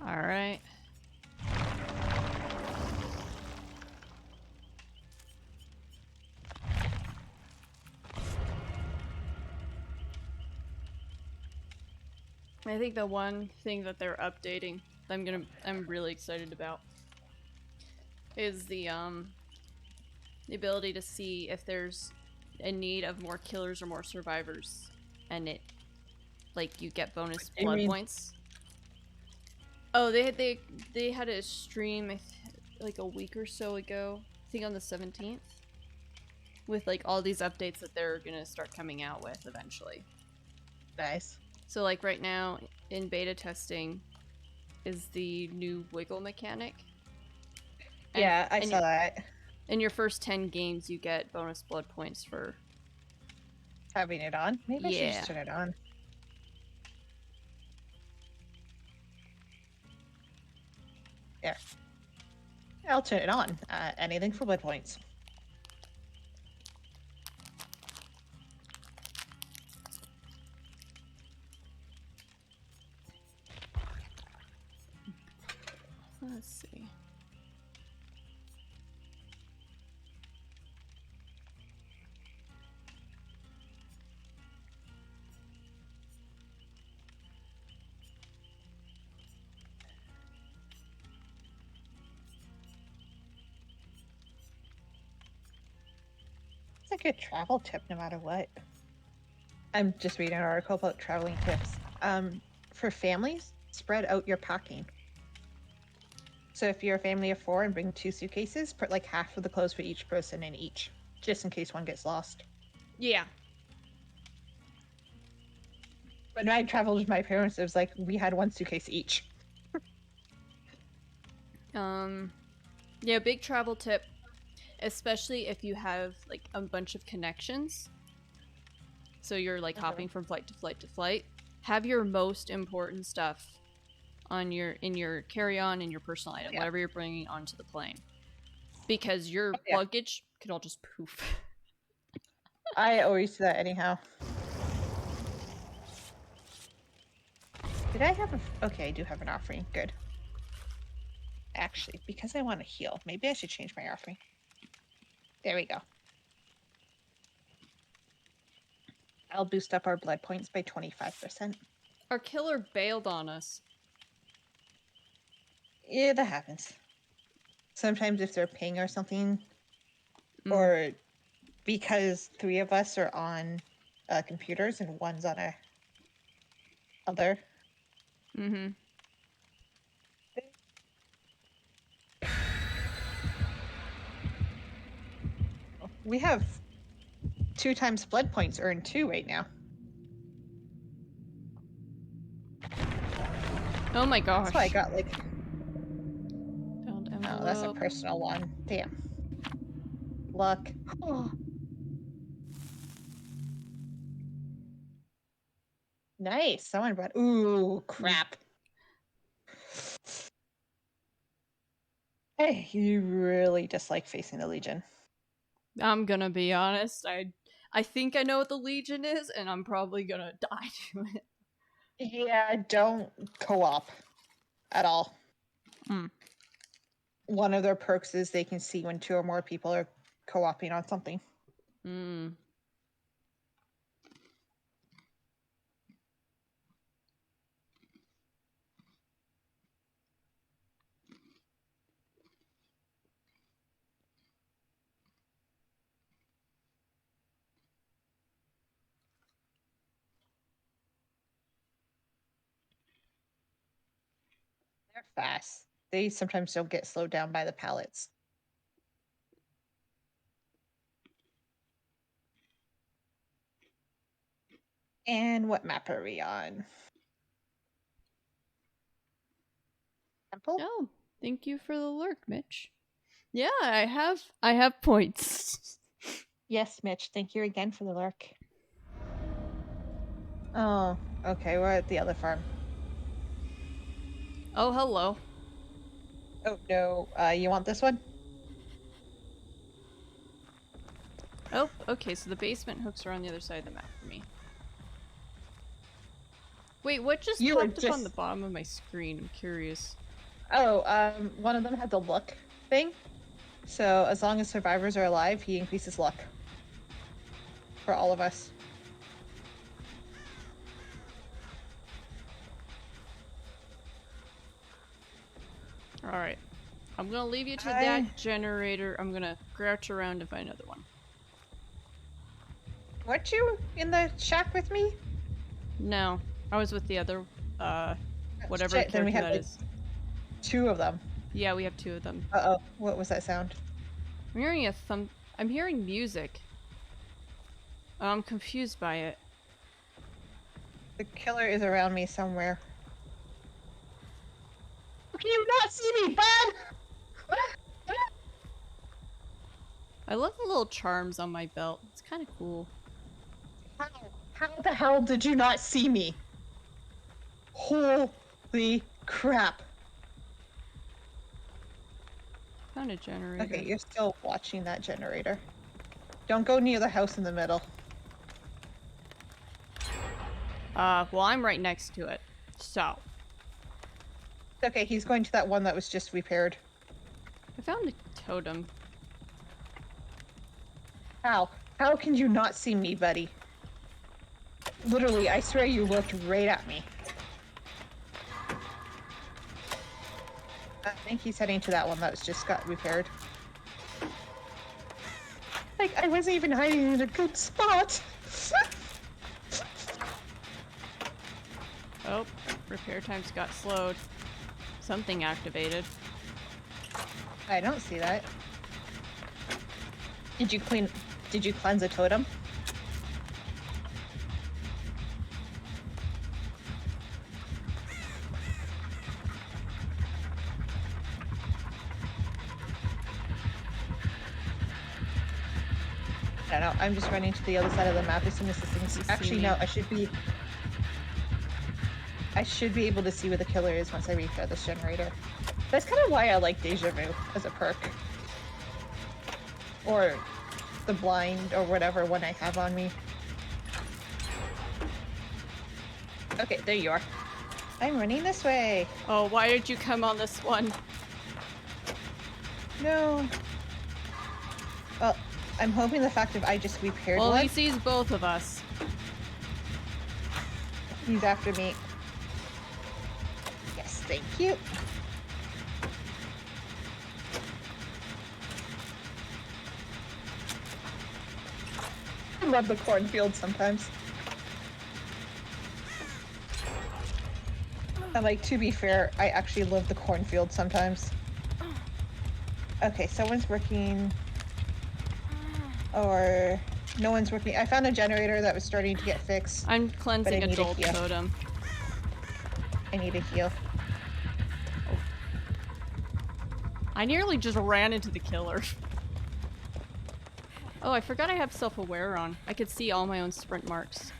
Speaker 1: Alright. I think the one thing that they're updating that I'm really excited about is the ability to see if there's a need of more killers or more survivors, and it like you get bonus blood points. Oh, they had a stream like a week or so ago, I think on the 17th, with like all these updates that they're gonna start coming out with eventually.
Speaker 9: Nice.
Speaker 1: So like right now in beta testing is the new wiggle mechanic.
Speaker 9: Yeah, I saw that.
Speaker 1: In your first 10 games you get bonus blood points for
Speaker 9: having it on. Maybe I should
Speaker 1: Yeah.
Speaker 9: just turn it on. There. I'll turn it on. Anything for blood points.
Speaker 1: Let's see.
Speaker 9: It's a good travel tip no matter what. I'm just reading an article about traveling tips. For families, spread out your packing. So if you're a family of 4 and bring 2 suitcases, put like half of the clothes for each person in each, just in case one gets lost.
Speaker 1: Yeah.
Speaker 9: When I traveled with my parents, it was like we had 1 suitcase each.
Speaker 1: Yeah, big travel tip, especially if you have like a bunch of connections. So you're like hopping from flight to flight to flight. Have your most important stuff on in your carry-on and your personal item, whatever you're bringing onto the plane, because your luggage could all just poof.
Speaker 9: I always do that anyhow. Did I have okay, I do have an offering. Good. Actually, because I want to heal, maybe I should change my offering. There we go. I'll boost up our blood points by 25%.
Speaker 1: Our killer bailed on us.
Speaker 9: Yeah, that happens. Sometimes if they're ping or something, or because 3 of us are on computers and one's on a other.
Speaker 1: Mm-hmm.
Speaker 9: We have 2 times blood points earned too right now.
Speaker 1: Oh my gosh.
Speaker 9: That's why I got like.
Speaker 1: Found envelope.
Speaker 9: Oh, that's a personal one. Damn. Luck. Oh. Nice. Someone brought. Ooh, crap. Hey, you really dislike facing the Legion.
Speaker 1: I'm gonna be honest. I think I know what the Legion is, and I'm probably gonna die to it.
Speaker 9: Yeah, don't co-op at all. One of their perks is they can see when 2 or more people are co-oping on something.
Speaker 1: Hmm.
Speaker 9: They're fast. They sometimes don't get slowed down by the pallets. And what map are we on? Temple?
Speaker 1: Oh, thank you for the lurk, Mitch. Yeah, I have points.
Speaker 9: Yes, Mitch. Thank you again for the lurk. Oh, okay. We're at the other farm.
Speaker 1: Oh, hello.
Speaker 9: Oh no. You want this one?
Speaker 1: Oh, okay, so the basement hooks are on the other side of the map for me. Wait, what just
Speaker 9: You were
Speaker 1: popped up on the
Speaker 9: just-
Speaker 1: bottom of my screen? I'm curious.
Speaker 9: Oh, one of them had the luck thing. So as long as survivors are alive, he increases luck. For all of us.
Speaker 1: Alright. I'm gonna leave you to
Speaker 9: I-
Speaker 1: that generator. I'm gonna crouch around and find another one.
Speaker 9: Weren't you in the shack with me?
Speaker 1: No. I was with the other, whatever
Speaker 9: Shit, then we
Speaker 1: character
Speaker 9: have
Speaker 1: that
Speaker 9: like
Speaker 1: is.
Speaker 9: 2 of them.
Speaker 1: Yeah, we have 2 of them.
Speaker 9: Uh-oh. What was that sound?
Speaker 1: I'm hearing I'm hearing music. I'm confused by it.
Speaker 9: The killer is around me somewhere. How can you not see me, bud?
Speaker 1: I love the little charms on my belt. It's kind of cool.
Speaker 9: How the hell did you not see me? Holy crap.
Speaker 1: Found a generator.
Speaker 9: Okay, you're still watching that generator. Don't go near the house in the middle.
Speaker 1: Well, I'm right next to it. So.
Speaker 9: Okay, he's going to that one that was just repaired.
Speaker 1: I found a totem.
Speaker 9: How? How can you not see me, buddy? Literally, I swear you looked right at me. I think he's heading to that one that was just got repaired. Like, I wasn't even hiding in a good spot.
Speaker 1: Oh, repair times got slowed. Something activated.
Speaker 9: I don't see that. Did you cleanse a totem? I don't know, I'm just running to the other side of the map as soon as the thing's... Actually, no, I should be able to see where the killer is once I repair this generator. That's kind of why I like Deja Vu as a perk. Or the blind, or whatever one I have on me. Okay, there you are. I'm running this way.
Speaker 1: Oh, why did you come on this one?
Speaker 9: No. Well, I'm hoping the fact that I just repaired
Speaker 1: Well,
Speaker 9: one.
Speaker 1: he sees both of us.
Speaker 9: He's after me. Yes, thank you. I love the cornfield sometimes. And like, to be fair, I actually love the cornfield sometimes. Okay, someone's working... Or... No one's working. I found a generator that was starting to get fixed.
Speaker 1: I'm cleansing a
Speaker 9: need a
Speaker 1: jolt
Speaker 9: heal.
Speaker 1: totem.
Speaker 9: I need a heal.
Speaker 1: I nearly just ran into the killer. Oh, I forgot I have self-aware on. I could see all my own sprint marks.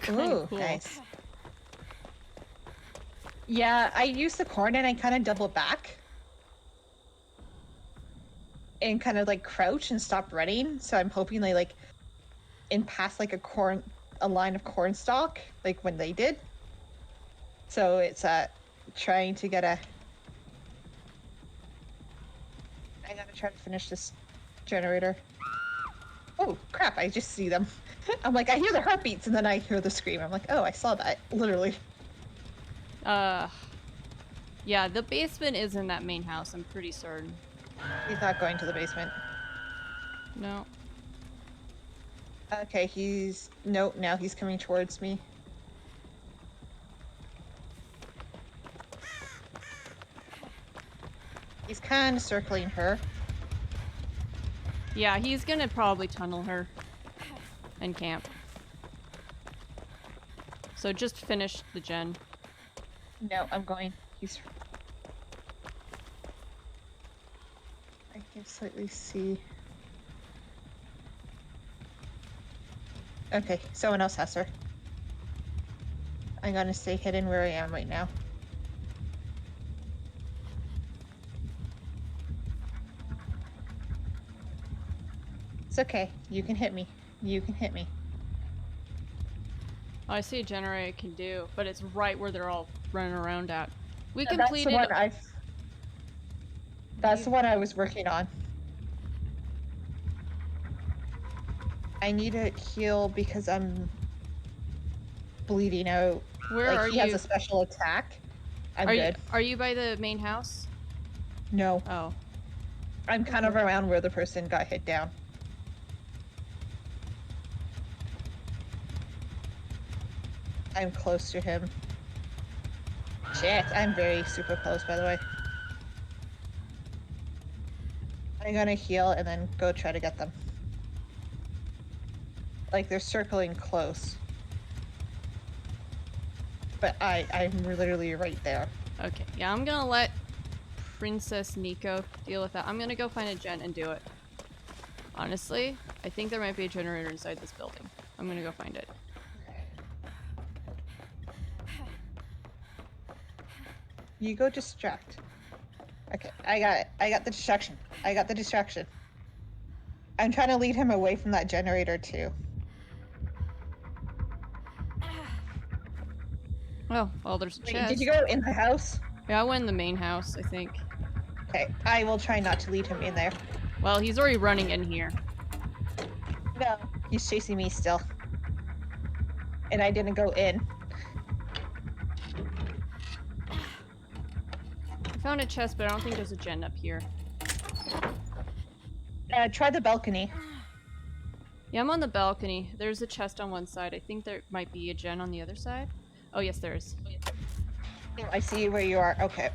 Speaker 1: Kinda
Speaker 9: Ooh,
Speaker 1: cool.
Speaker 9: nice. Yeah, I use the corn and I kind of double back. And kind of like crouch and stop running. So I'm hoping they like in past like a line of corn stalk, like when they did. So it's trying to get a... I gotta try to finish this generator. Oh, crap, I just see them. I'm like, I hear the heartbeats, and then I hear the scream. I'm like, oh, I saw that, literally.
Speaker 1: Yeah, the basement is in that main house, I'm pretty certain.
Speaker 9: He's not going to the basement.
Speaker 1: No.
Speaker 9: Okay, no, now he's coming towards me. He's kind of circling her.
Speaker 1: Yeah, he's gonna probably tunnel her and camp. So just finish the gen.
Speaker 9: No, I'm going. I can slightly see. Okay, someone else has her. I'm gonna stay hidden where I am right now. It's okay. You can hit me. You can hit me.
Speaker 1: Oh, I see a generator I can do, but it's right where they're all running around at. We
Speaker 9: That's
Speaker 1: completed.
Speaker 9: That's the one I was working on. I need to heal because I'm bleeding out.
Speaker 1: Where are
Speaker 9: he
Speaker 1: you?
Speaker 9: has a special attack. I'm good.
Speaker 1: Are you by the main house?
Speaker 9: No.
Speaker 1: Oh.
Speaker 9: I'm kind of around where the person got hit down. I'm close to him. Shit, I'm very super close, by the way. I'm gonna heal and then go try to get them. Like, they're circling close. But I'm literally right there.
Speaker 1: Okay, yeah, I'm gonna let Princess Nico deal with that. I'm gonna go find a gen and do it. Honestly, I think there might be a generator inside this building. I'm gonna go find it.
Speaker 9: You go distract. Okay, I got it. I got the distraction. I got the distraction. I'm trying to lead him away from that generator too.
Speaker 1: Oh, well, there's a
Speaker 9: Wait,
Speaker 1: chest.
Speaker 9: did you go in the house?
Speaker 1: Yeah, I went in the main house, I think.
Speaker 9: Okay, I will try not to lead him in there.
Speaker 1: Well, he's already running in here.
Speaker 9: No, he's chasing me still. And I didn't go in.
Speaker 1: I found a chest, but I don't think there's a gen up here.
Speaker 9: Try the balcony.
Speaker 1: Yeah, I'm on the balcony. There's a chest on one side. I think there might be a gen on the other side. Oh, yes, there is.
Speaker 9: I see where you are. Okay.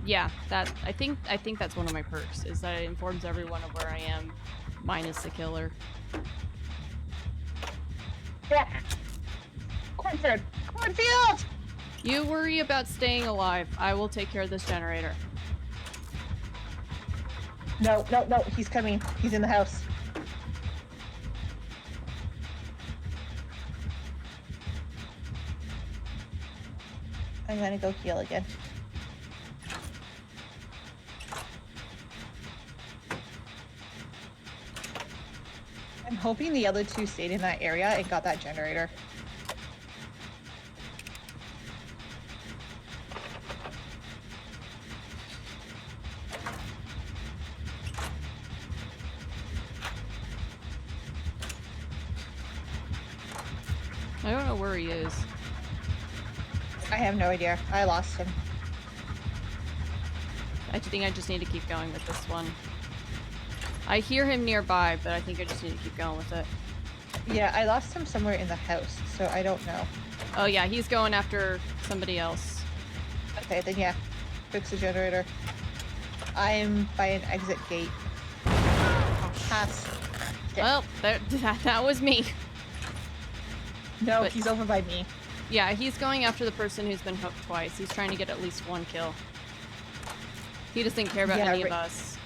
Speaker 1: Yeah, I think that's one of my perks, is that it informs everyone of where I am, minus the killer.
Speaker 9: Yeah. Cornfield! Cornfield!
Speaker 1: You worry about staying alive. I will take care of this generator.
Speaker 9: No, he's coming. He's in the house. I'm gonna go heal again. I'm hoping the other two stayed in that area and got that generator.
Speaker 1: I don't know where he is.
Speaker 9: I have no idea. I lost him.
Speaker 1: I think I just need to keep going with this one. I hear him nearby, but I think I just need to keep going with it.
Speaker 9: Yeah, I lost him somewhere in the house, so I don't know.
Speaker 1: Oh yeah, he's going after somebody else.
Speaker 9: Okay, then yeah. Fix the generator. I'm by an exit gate. Pass. Okay.
Speaker 1: Well, that was me.
Speaker 9: No,
Speaker 1: but-
Speaker 9: he's over by me.
Speaker 1: Yeah, he's going after the person who's been hooked twice. He's trying to get at least one kill. He doesn't care about any of us.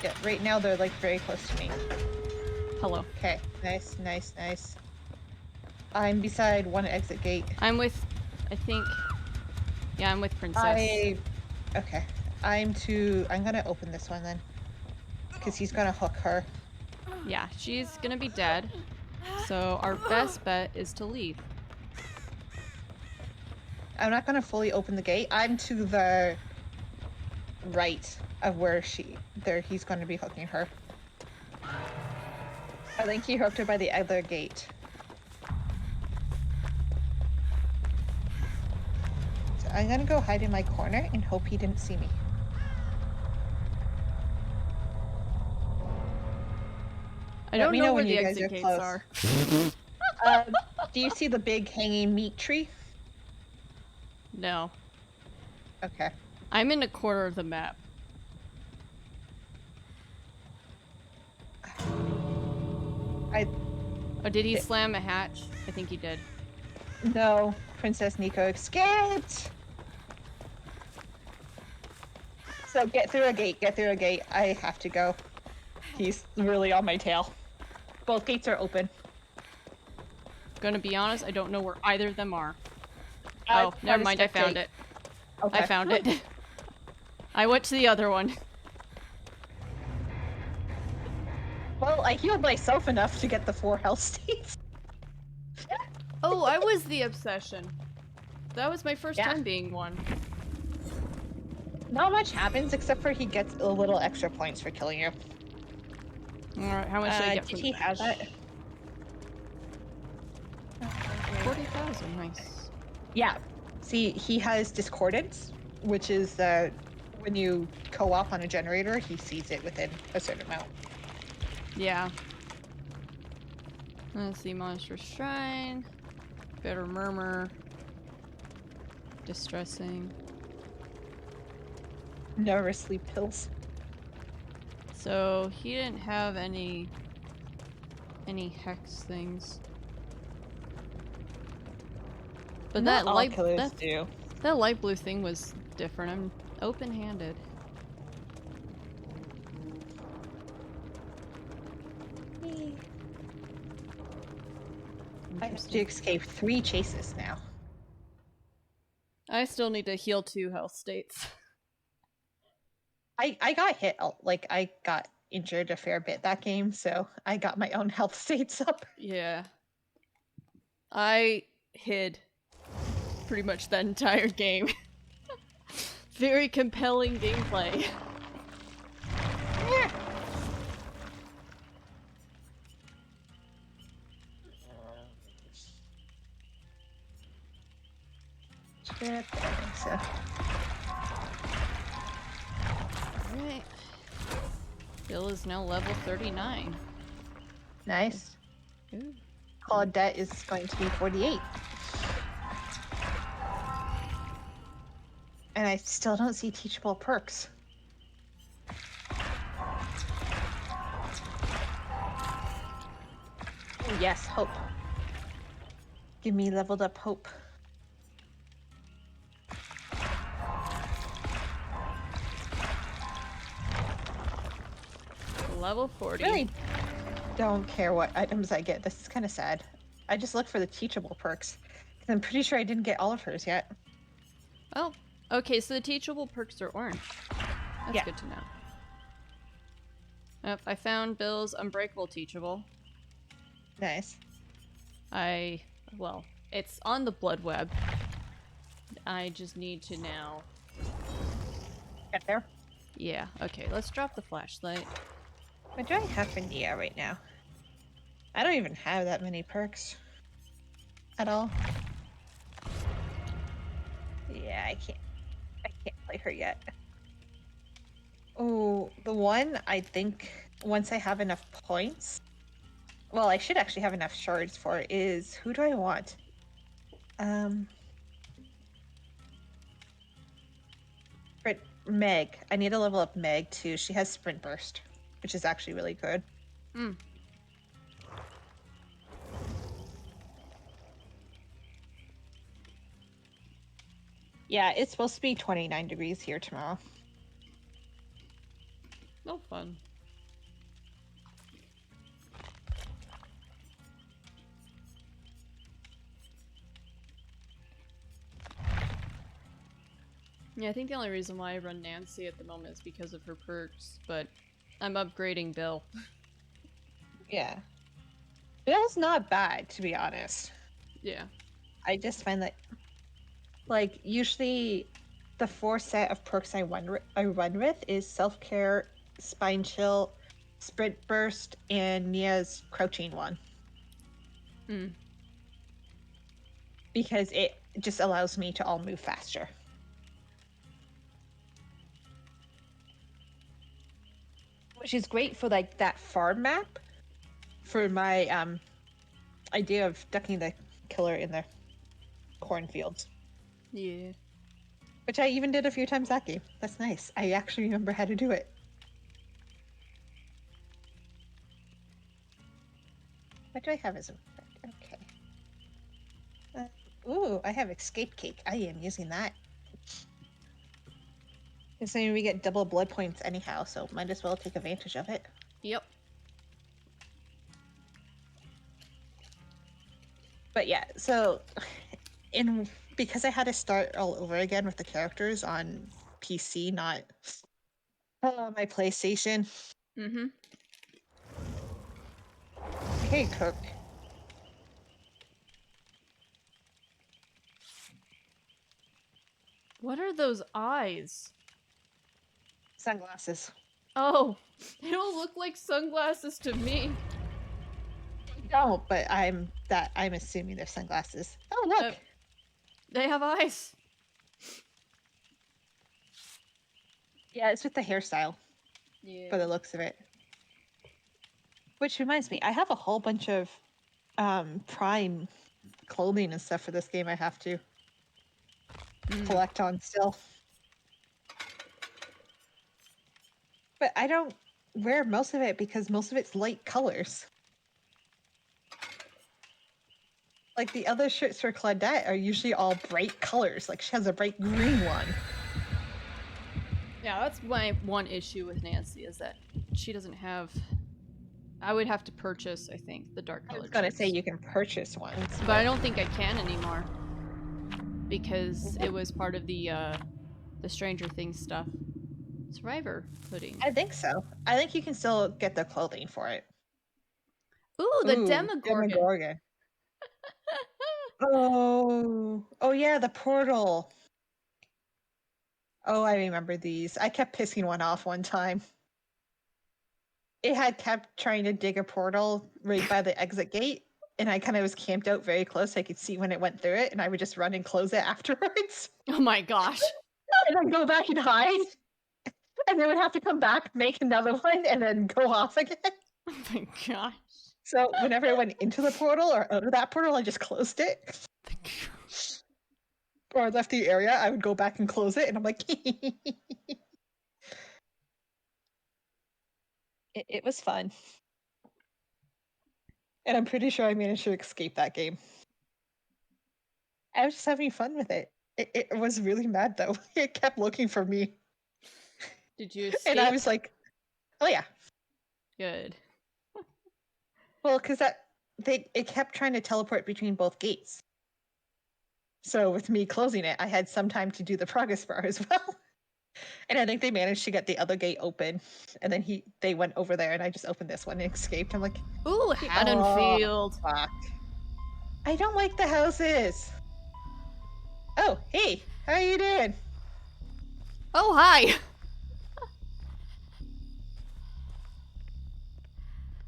Speaker 9: Yeah, right now they're like very close to me.
Speaker 1: Hello.
Speaker 9: Okay, nice. I'm beside one exit gate.
Speaker 1: I'm with, I think, yeah, I'm with Princess.
Speaker 9: Okay. I'm gonna open this one then. Because he's gonna hook her.
Speaker 1: Yeah, she's gonna be dead. So our best bet is to leave.
Speaker 9: I'm not gonna fully open the gate. I'm to the right of where he's going to be hooking her. I think he hooked her by the other gate. So I'm gonna go hide in my corner and hope he didn't see me.
Speaker 1: I
Speaker 9: Let
Speaker 1: don't
Speaker 9: me
Speaker 1: know
Speaker 9: know
Speaker 1: where
Speaker 9: when
Speaker 1: the
Speaker 9: you guys
Speaker 1: exit
Speaker 9: are
Speaker 1: gates
Speaker 9: close.
Speaker 1: are.
Speaker 9: Do you see the big hanging meat tree?
Speaker 1: No.
Speaker 9: Okay.
Speaker 1: I'm in a corner of the map. Oh, did he slam a hatch? I think he did.
Speaker 9: No, Princess Nico escaped! So get through a gate, get through a gate. I have to go. He's really on my tail. Both gates are open.
Speaker 1: Gonna be honest, I don't know where either of them are. Oh, never mind, I found it.
Speaker 9: Okay.
Speaker 1: I found it. I went to the other one.
Speaker 9: Well, I healed myself enough to get the 4 health states.
Speaker 1: Oh, I was the obsession. That was my first time being one.
Speaker 9: Not much happens except for he gets a little extra points for killing you.
Speaker 1: Alright, how much did I get
Speaker 9: did
Speaker 1: from
Speaker 9: he have that?
Speaker 1: 40,000, nice.
Speaker 9: Yeah. See, he has Discordance, which is when you co-op on a generator, he sees it within a certain amount.
Speaker 1: Yeah. Let's see, Monster Shrine. Bitter Murmur. Distressing.
Speaker 9: Nervous sleep pills.
Speaker 1: So, he didn't have any hex things. But
Speaker 9: Not
Speaker 1: that
Speaker 9: all
Speaker 1: light
Speaker 9: killers do.
Speaker 1: That light blue thing was different. I'm open-handed.
Speaker 9: I have to escape 3 chases now.
Speaker 1: I still need to heal 2 health states.
Speaker 9: I got hit, like, I got injured a fair bit that game, so I got my own health states up.
Speaker 1: Yeah. I hid pretty much that entire game. Very compelling gameplay.
Speaker 9: Yeah. I think so.
Speaker 1: Alright. Bill is now level 39.
Speaker 9: Nice.
Speaker 1: Ooh.
Speaker 9: Claudette is going to be 48. And I still don't see teachable perks. Oh, yes, hope. Give me leveled up hope.
Speaker 1: Level 40.
Speaker 9: Really don't care what items I get. This is kind of sad. I just look for the teachable perks. Because I'm pretty sure I didn't get all of hers yet.
Speaker 1: Oh, okay, so the teachable perks are orange. That's good to know. Yep, I found Bill's Unbreakable teachable.
Speaker 9: Nice.
Speaker 1: Well, it's on the blood web. I just need to now...
Speaker 9: Get there.
Speaker 1: Yeah, okay, let's drop the flashlight.
Speaker 9: What do I have for Nia right now? I don't even have that many perks. At all. Yeah, I can't play her yet. Oh, the one I think once I have enough points, well, I should actually have enough shards for is, who do I want? For Meg. I need to level up Meg too. She has Sprint Burst, which is actually really good.
Speaker 1: Hmm.
Speaker 9: Yeah, it's supposed to be 29 degrees here tomorrow.
Speaker 1: No fun. Yeah, I think the only reason why I run Nancy at the moment is because of her perks, but I'm upgrading Bill.
Speaker 9: Yeah. Bill's not bad, to be honest.
Speaker 1: Yeah.
Speaker 9: I just find that, like, usually the 4 set of perks I run with is self-care, spine chill, sprint burst, and Nia's crouching one. Because it just allows me to all move faster. Which is great for like that farm map for my idea of ducking the killer in the cornfields.
Speaker 1: Yeah.
Speaker 9: Which I even did a few times that game. That's nice. I actually remember how to do it. What do I have as a... Okay. Ooh, I have escape cake. I am using that. It's saying we get double blood points anyhow, so might as well take advantage of it.
Speaker 1: Yep.
Speaker 9: But yeah, so because I had to start all over again with the characters on PC, not my PlayStation.
Speaker 1: Mm-hmm.
Speaker 9: Hey, Cook.
Speaker 1: What are those eyes?
Speaker 9: Sunglasses.
Speaker 1: Oh, they don't look like sunglasses to me.
Speaker 9: Don't, but I'm assuming they're sunglasses. Oh, look.
Speaker 1: They have eyes.
Speaker 9: Yeah, it's with the hairstyle.
Speaker 1: Yeah.
Speaker 9: For the looks of it. Which reminds me, I have a whole bunch of Prime clothing and stuff for this game I have to collect on still. But I don't wear most of it because most of it's light colors. Like the other shirts for Claudette are usually all bright colors. Like she has a bright green one.
Speaker 1: Yeah, that's my one issue with Nancy is that she doesn't have... I would have to purchase, I think, the dark colored
Speaker 9: I was gonna
Speaker 1: shirts.
Speaker 9: say you can purchase ones.
Speaker 1: But I don't think I can anymore. Because it was part of the Stranger Things stuff. Survivor pudding.
Speaker 9: I think so. I think you can still get the clothing for it.
Speaker 1: Ooh, the Demogorgon.
Speaker 9: Demogorgon. Oh yeah, the portal. Oh, I remember these. I kept pissing one off one time. It had kept trying to dig a portal right by the exit gate, and I kind of was camped out very close so I could see when it went through it, and I would just run and close it afterwards.
Speaker 1: Oh my gosh.
Speaker 9: And then go back and hide. And then would have to come back, make another one, and then go off again.
Speaker 1: Oh my gosh.
Speaker 9: So whenever I went into the portal or out of that portal, I just closed it. Or I left the area, I would go back and close it, and I'm like... It was fun. And I'm pretty sure I managed to escape that game. I was just having fun with it. It was really mad, though. It kept looking for me.
Speaker 1: Did you escape?
Speaker 9: And I was like, oh yeah.
Speaker 1: Good.
Speaker 9: Well, because it kept trying to teleport between both gates. So with me closing it, I had some time to do the progress bar as well. And I think they managed to get the other gate open. And then they went over there and I just opened this one and escaped. I'm like,
Speaker 1: ooh, Haddonfield.
Speaker 9: Oh, fuck. I don't like the houses. Oh, hey, how you doing?
Speaker 1: Oh, hi.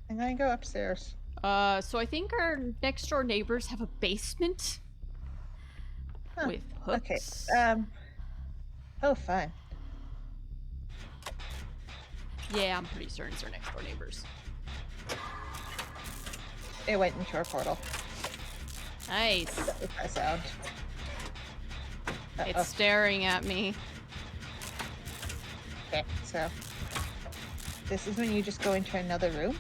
Speaker 9: I'm gonna go upstairs.
Speaker 1: So I think our next door neighbors have a basement with hooks.
Speaker 9: Okay. Oh, fun.
Speaker 1: Yeah, I'm pretty certain it's our next door neighbors.
Speaker 9: It went into our portal.
Speaker 1: Nice.
Speaker 9: That was that sound.
Speaker 1: It's staring at me.
Speaker 9: Okay, so this is when you just go into another room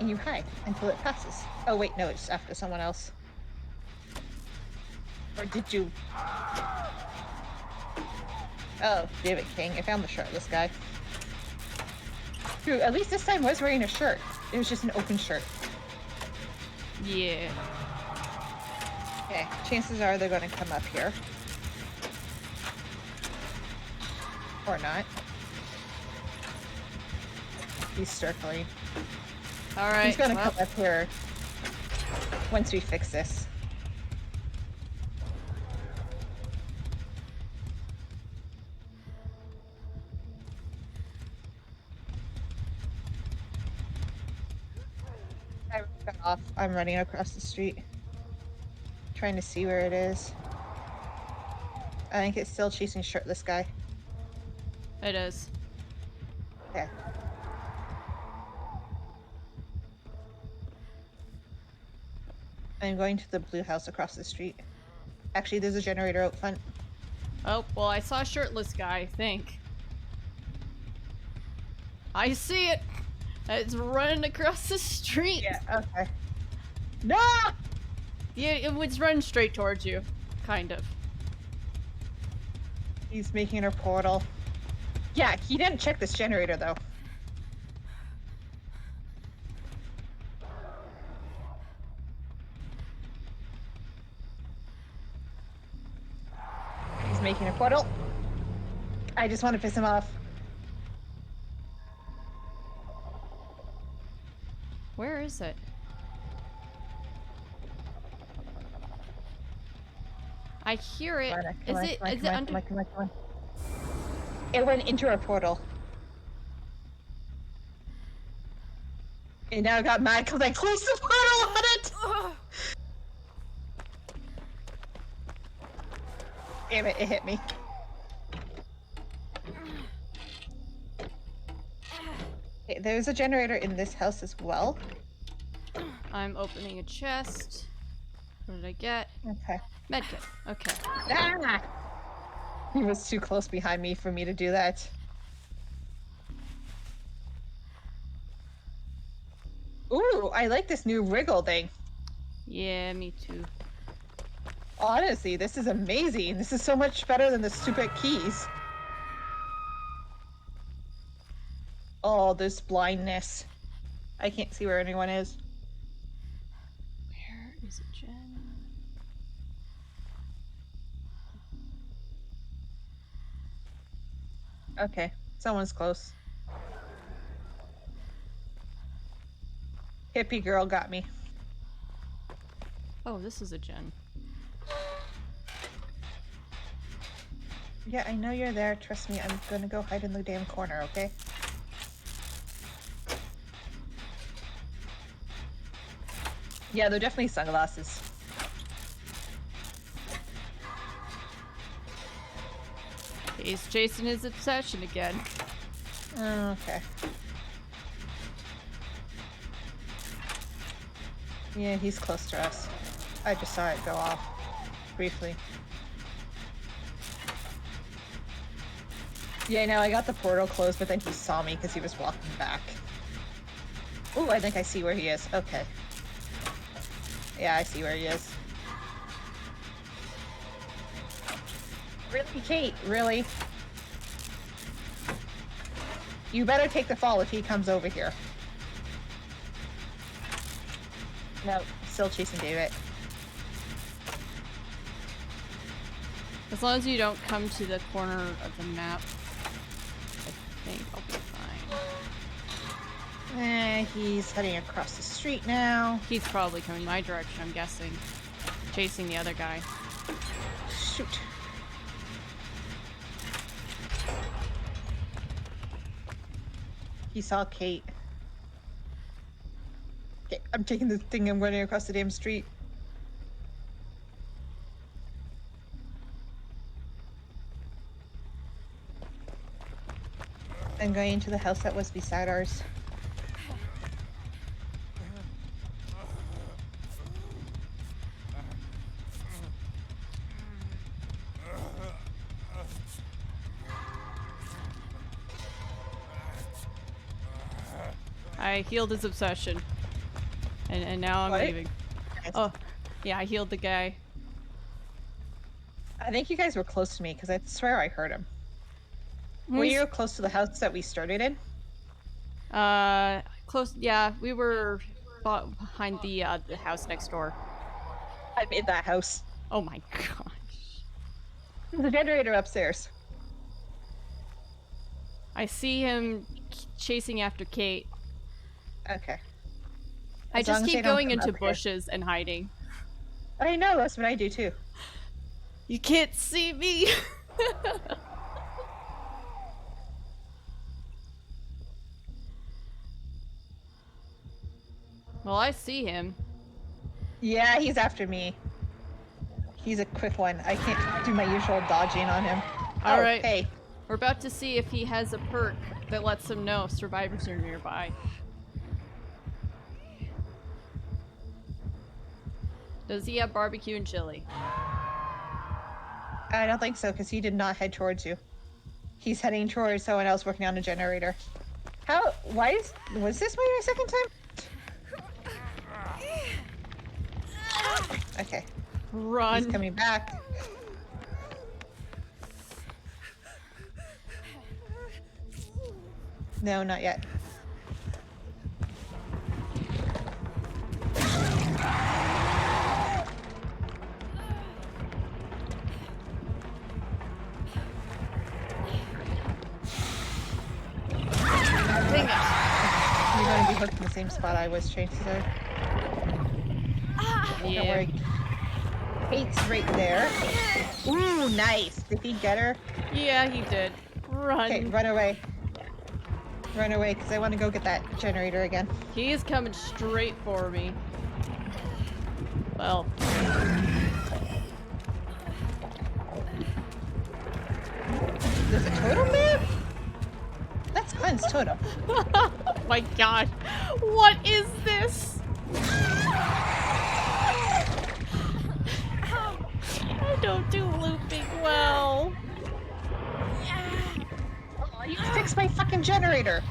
Speaker 9: and you hide until it passes. Oh wait, no, it's after someone else. Or did you? Oh, David King. I found the shirtless guy. Who, at least this time, was wearing a shirt. It was just an open shirt.
Speaker 1: Yeah.
Speaker 9: Okay, chances are they're going to come up here. Or not. He's circling.
Speaker 1: Alright.
Speaker 9: He's going to come up here once we fix this. off. I'm running across the street. Trying to see where it is. I think it's still chasing shirtless guy.
Speaker 1: It is.
Speaker 9: Okay. I'm going to the blue house across the street. Actually, there's a generator out front.
Speaker 1: Oh, well, I saw a shirtless guy, I think. I see it! It's running across the street!
Speaker 9: Yeah, okay. No!
Speaker 1: Yeah, it was running straight towards you. Kind of.
Speaker 9: He's making a portal. Yeah, he didn't check this generator, though. He's making a portal. I just want to piss him off.
Speaker 1: Where is it? I hear it. Is it under?
Speaker 9: Come on. It went into our portal. And now I got mad because I closed the portal on it! Damn it, it hit me. Okay, there's a generator in this house as well.
Speaker 1: I'm opening a chest. What did I get?
Speaker 9: Okay.
Speaker 1: Medkit. Okay.
Speaker 9: Ah! He was too close behind me for me to do that. Ooh, I like this new wriggle thing.
Speaker 1: Yeah, me too.
Speaker 9: Honestly, this is amazing. This is so much better than the stupid keys. Oh, this blindness. I can't see where anyone is.
Speaker 1: Where is it, Jen?
Speaker 9: Okay, someone's close. Hippie girl got me.
Speaker 1: Oh, this is a Jen.
Speaker 9: Yeah, I know you're there. Trust me, I'm gonna go hide in the damn corner, okay? Yeah, they're definitely sunglasses.
Speaker 1: He's chasing his obsession again.
Speaker 9: Oh, okay. Yeah, he's close to us. I just saw it go off. Briefly. Yeah, no, I got the portal closed, but then he saw me because he was walking back. Oh, I think I see where he is. Okay. Yeah, I see where he is. Really, Kate? Really? You better take the fall if he comes over here. No, still chasing David.
Speaker 1: As long as you don't come to the corner of the map, I think I'll be fine.
Speaker 9: He's heading across the street now.
Speaker 1: He's probably coming my direction, I'm guessing. Chasing the other guy.
Speaker 9: Shoot. He saw Kate. Okay, I'm taking the thing, I'm running across the damn street. I'm going into the house that was beside ours.
Speaker 1: I healed his obsession. And now I'm
Speaker 9: What?
Speaker 1: leaving. Oh, yeah, I healed the guy.
Speaker 9: I think you guys were close to me because I swear I heard him. Were you close to the house that we started in?
Speaker 1: Close. Yeah, we were behind the house next door.
Speaker 9: I'm in that house.
Speaker 1: Oh my gosh.
Speaker 9: There's a generator upstairs.
Speaker 1: I see him chasing after Kate.
Speaker 9: Okay.
Speaker 1: I
Speaker 9: As
Speaker 1: just
Speaker 9: long as
Speaker 1: keep
Speaker 9: they don't
Speaker 1: going
Speaker 9: come
Speaker 1: into
Speaker 9: up here.
Speaker 1: bushes and hiding.
Speaker 9: I know, that's what I do too.
Speaker 1: You can't see me. Well, I see him.
Speaker 9: Yeah, he's after me. He's a quick one. I can't do my usual dodging on him.
Speaker 1: All
Speaker 9: Oh,
Speaker 1: right.
Speaker 9: hey.
Speaker 1: We're about to see if he has a perk that lets him know if survivors are nearby. Does he have barbecue and chili?
Speaker 9: I don't think so, because he did not head towards you. He's heading towards someone else working on a generator. Was this my second time? Okay.
Speaker 1: Run.
Speaker 9: He's coming back. No, not yet.
Speaker 1: Dang it.
Speaker 9: You're going to be hooked in the same spot I was, Tracy. So don't
Speaker 1: Yeah.
Speaker 9: worry. Kate's right there. Ooh, nice. Did he get her?
Speaker 1: Yeah, he did. Run.
Speaker 9: Okay, run away. Run away, because I want to go get that generator again.
Speaker 1: He is coming straight for me. Well.
Speaker 9: There's a totem there? That's Glenn's totem.
Speaker 1: Oh my god. What is this? I don't do looping well.
Speaker 9: Oh, you fixed my fucking generator.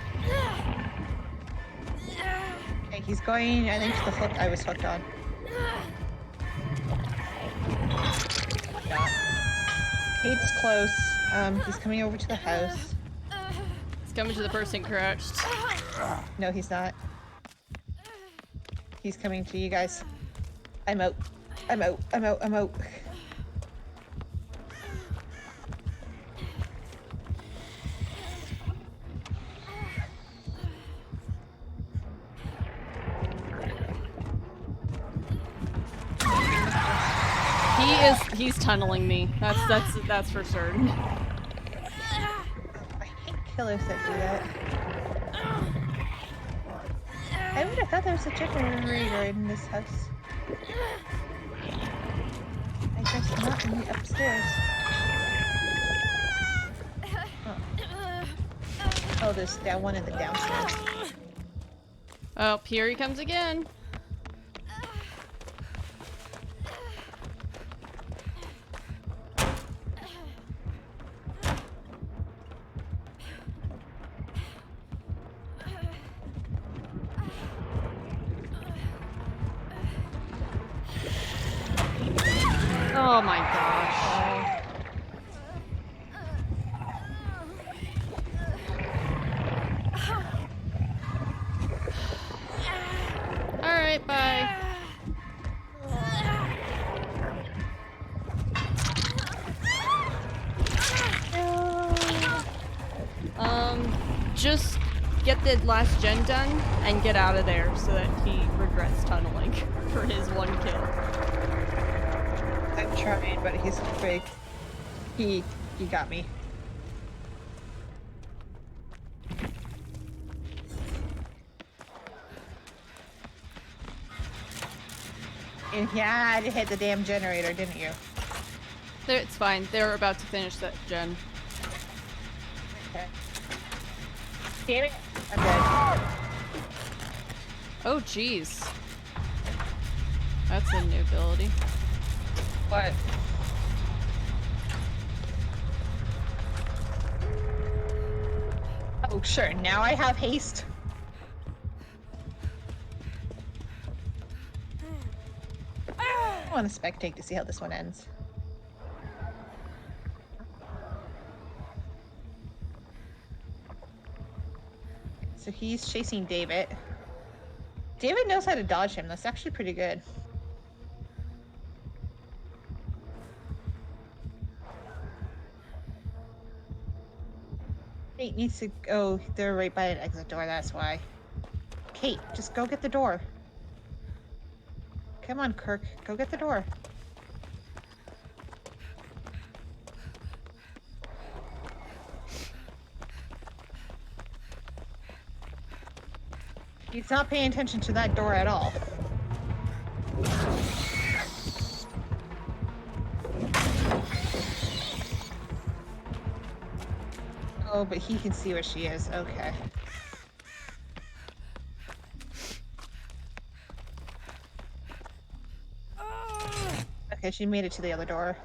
Speaker 9: Okay, he's going, I think, to the hook I was hooked on. Kate's close. He's coming over to the house.
Speaker 1: He's coming to the person crouched.
Speaker 9: No, he's not. He's coming to you guys. I'm out. I'm out. I'm out. I'm out.
Speaker 1: He's tunneling me. That's for certain.
Speaker 9: I hate killers that do that. I would have thought there was a generator in this house. I guess not in the upstairs. Oh, there's that one in the downstairs.
Speaker 1: Oh, here he comes again. Oh my gosh. Alright, bye. Just get the last gen done and get out of there so that he regrets tunneling for his one kill.
Speaker 9: I'm trying, but he's big. He got me. And you had to hit the damn generator, didn't you?
Speaker 1: It's fine. They're about to finish that gen.
Speaker 9: Okay. Damn it! I'm dead.
Speaker 1: Oh, jeez. That's a new ability.
Speaker 9: What? Oh, sure. Now I have haste. I want to spectate to see how this one ends. So he's chasing David. David knows how to dodge him. That's actually pretty good. Kate needs to go. They're right by an exit door, that's why. Kate, just go get the door. Come on, Kirk. Go get the door. He's not paying attention to that door at all. Oh, but he can see where she is. Okay. Okay, she made it to the other door.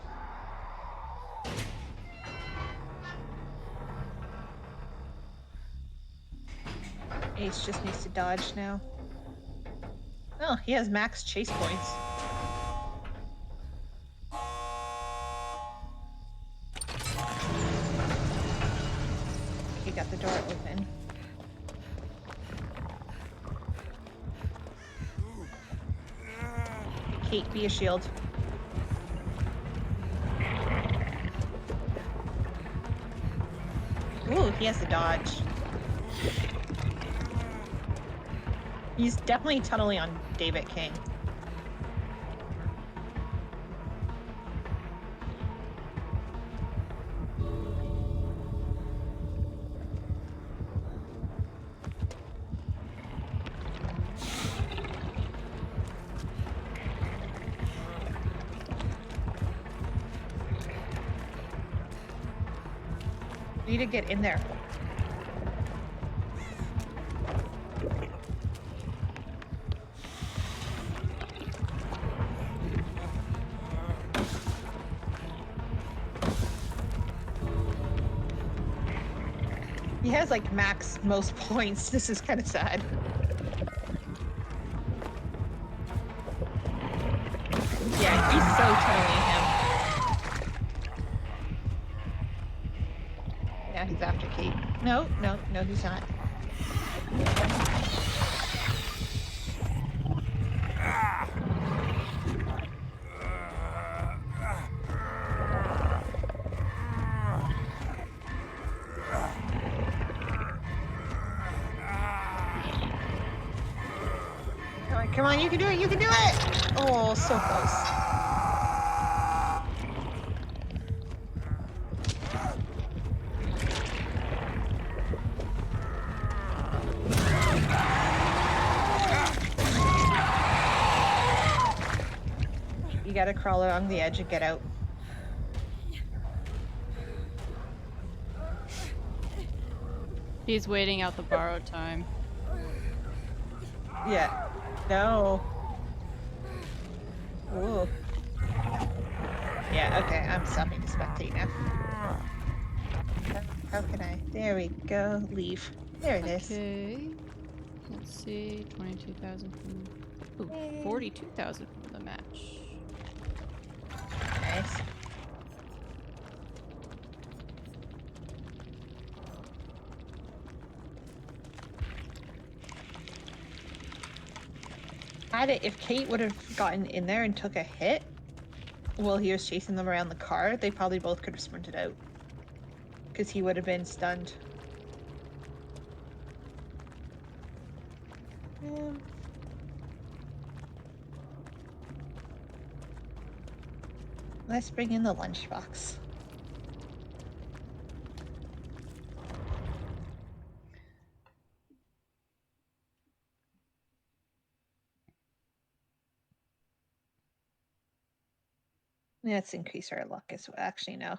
Speaker 9: Ace just needs to dodge now. Oh, he has max chase points. He got the door open. Kate, be a shield. Ooh, he has to dodge. He's definitely tunneling on David King. Need to get in there. He has like max most points. This is kind of sad. Yeah, he's so tunneling him. Yeah, he's after Kate. No, no, no, he's not. Come on, you can do it, you can do it! Oh, so close. You gotta crawl along the edge and get out.
Speaker 1: He's waiting out the borrowed time.
Speaker 9: Yeah. No. Ooh. Yeah, okay, I'm stopping to spectate now. How can I? There we go. Leave. There it is.
Speaker 1: Okay. Let's see. 22,000 from... Ooh, 42,000 from the match.
Speaker 9: Nice. If Kate would have gotten in there and took a hit while he was chasing them around the car, they probably both could have sprinted out. Because he would have been stunned. Let's bring in the lunchbox. Let's increase our luck as well. Actually, no.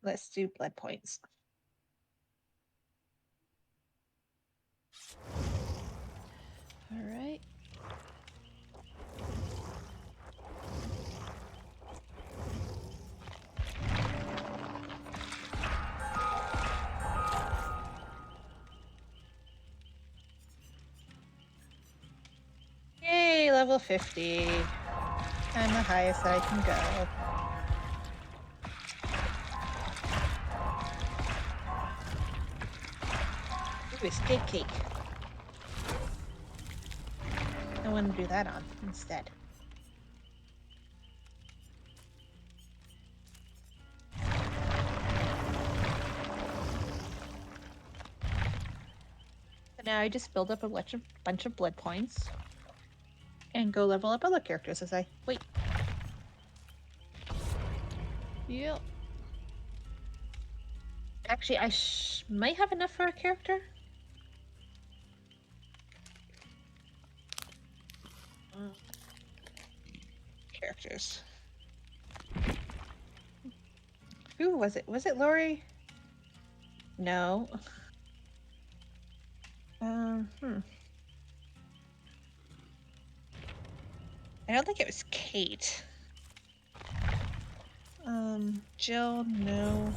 Speaker 9: Let's do blood points.
Speaker 1: All right.
Speaker 9: Yay, level 50. I'm the highest I can go. Ooh, a steak cake. I want to do that on instead. So now I just build up a bunch of blood points and go level up other characters as I wait.
Speaker 1: Yep.
Speaker 9: Actually, I might have enough for a character. Characters. Who was it? Was it Lori? No. I don't think it was Kate. Jill, no.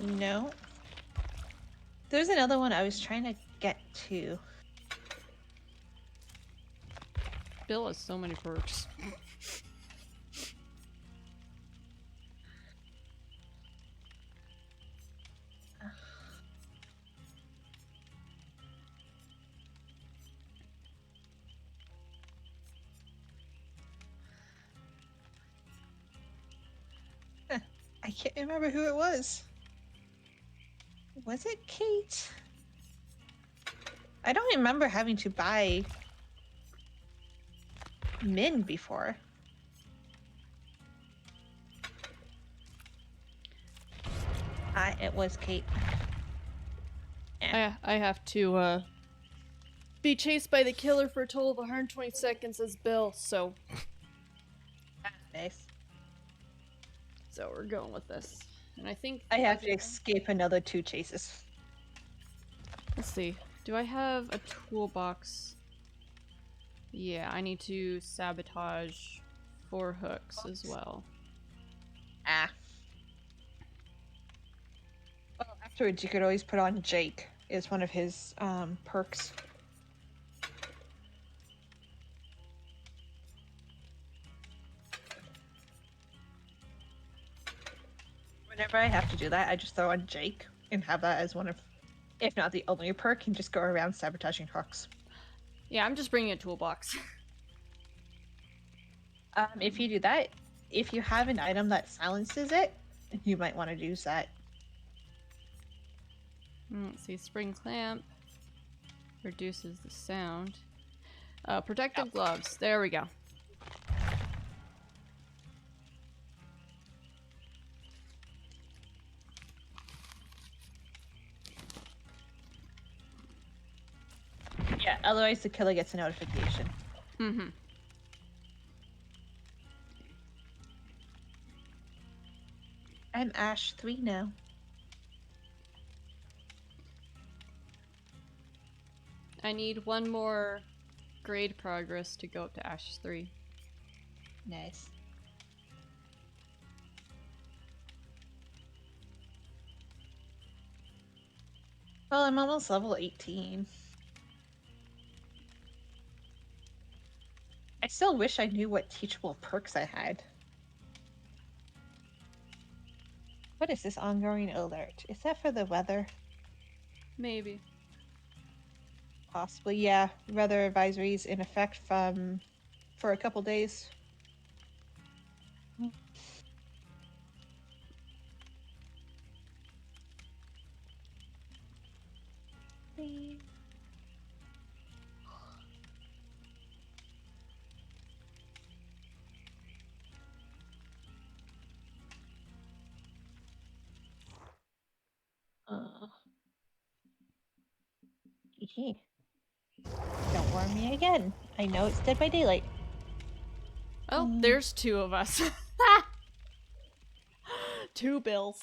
Speaker 9: No. There's another one I was trying to get to.
Speaker 1: Bill has so many perks.
Speaker 9: I can't remember who it was. Was it Kate? I don't remember having to buy Min before. It was Kate.
Speaker 1: I have to be chased by the killer for a total of 120 seconds as Bill, so
Speaker 9: Nice.
Speaker 1: so we're going with this. And I think
Speaker 9: I have to escape another 2 chases.
Speaker 1: let's see. Do I have a toolbox? Yeah, I need to sabotage 4 hooks as well.
Speaker 9: Well, afterwards you could always put on Jake. Is one of his perks. Whenever I have to do that, I just throw on Jake and have that as one of, if not the only perk, and just go around sabotaging hooks.
Speaker 1: Yeah, I'm just bringing a toolbox.
Speaker 9: If you do that, if you have an item that silences it, you might want to use that.
Speaker 1: Let's see, spring clamp reduces the sound. Protective gloves. There we go.
Speaker 9: Yeah, otherwise the killer gets a notification.
Speaker 1: Mm-hmm.
Speaker 9: I'm Ash 3 now.
Speaker 1: I need 1 more grade progress to go up to Ash 3.
Speaker 9: Nice. Well, I'm almost level 18. I still wish I knew what teachable perks I had. What is this ongoing alert? Is that for the weather?
Speaker 1: Maybe.
Speaker 9: Possibly, yeah. Weather advisories in effect for a couple days. Don't warn me again. I know it's Dead by Daylight.
Speaker 1: Oh, there's 2 of us. 2 Bills.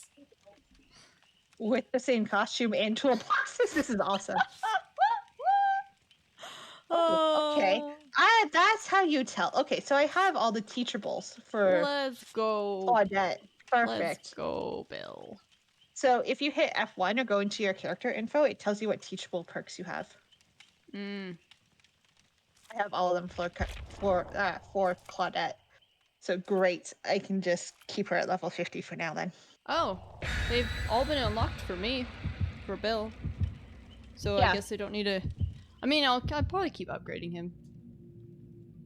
Speaker 9: With the same costume and toolboxes. This is awesome. Oh, okay. That's how you tell. Okay, so I have all the teachables for
Speaker 1: Let's go.
Speaker 9: Claudette. Perfect.
Speaker 1: Let's go, Bill.
Speaker 9: So if you hit F1 or go into your character info, it tells you what teachable perks you have. I have all of them for Claudette. So great. I can just keep her at level 50 for now then.
Speaker 1: Oh, they've all been unlocked for me, for Bill. So
Speaker 9: Yeah.
Speaker 1: I guess I don't need to... I mean, I'll probably keep upgrading him.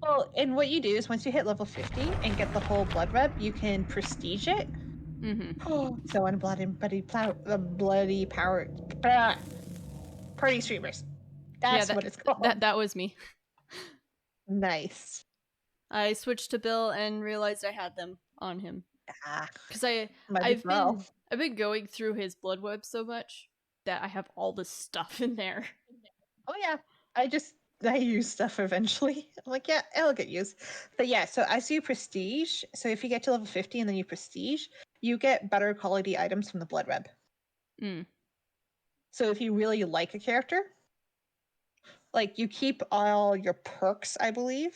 Speaker 9: Well, and what you do is once you hit level 50 and get the whole blood rep, you can prestige it. Oh, so on bloody power party streamers. That's what it's called.
Speaker 1: That was me.
Speaker 9: Nice.
Speaker 1: I switched to Bill and realized I had them on him. Because I've been going through his blood web so much that I have all this stuff in there.
Speaker 9: Oh yeah, I use stuff eventually. I'm like, yeah, it'll get used. But yeah, so as you prestige, so if you get to level 50 and then you prestige, you get better quality items from the blood web.
Speaker 1: Mm.
Speaker 9: So if you really like a character, like you keep all your perks, I believe.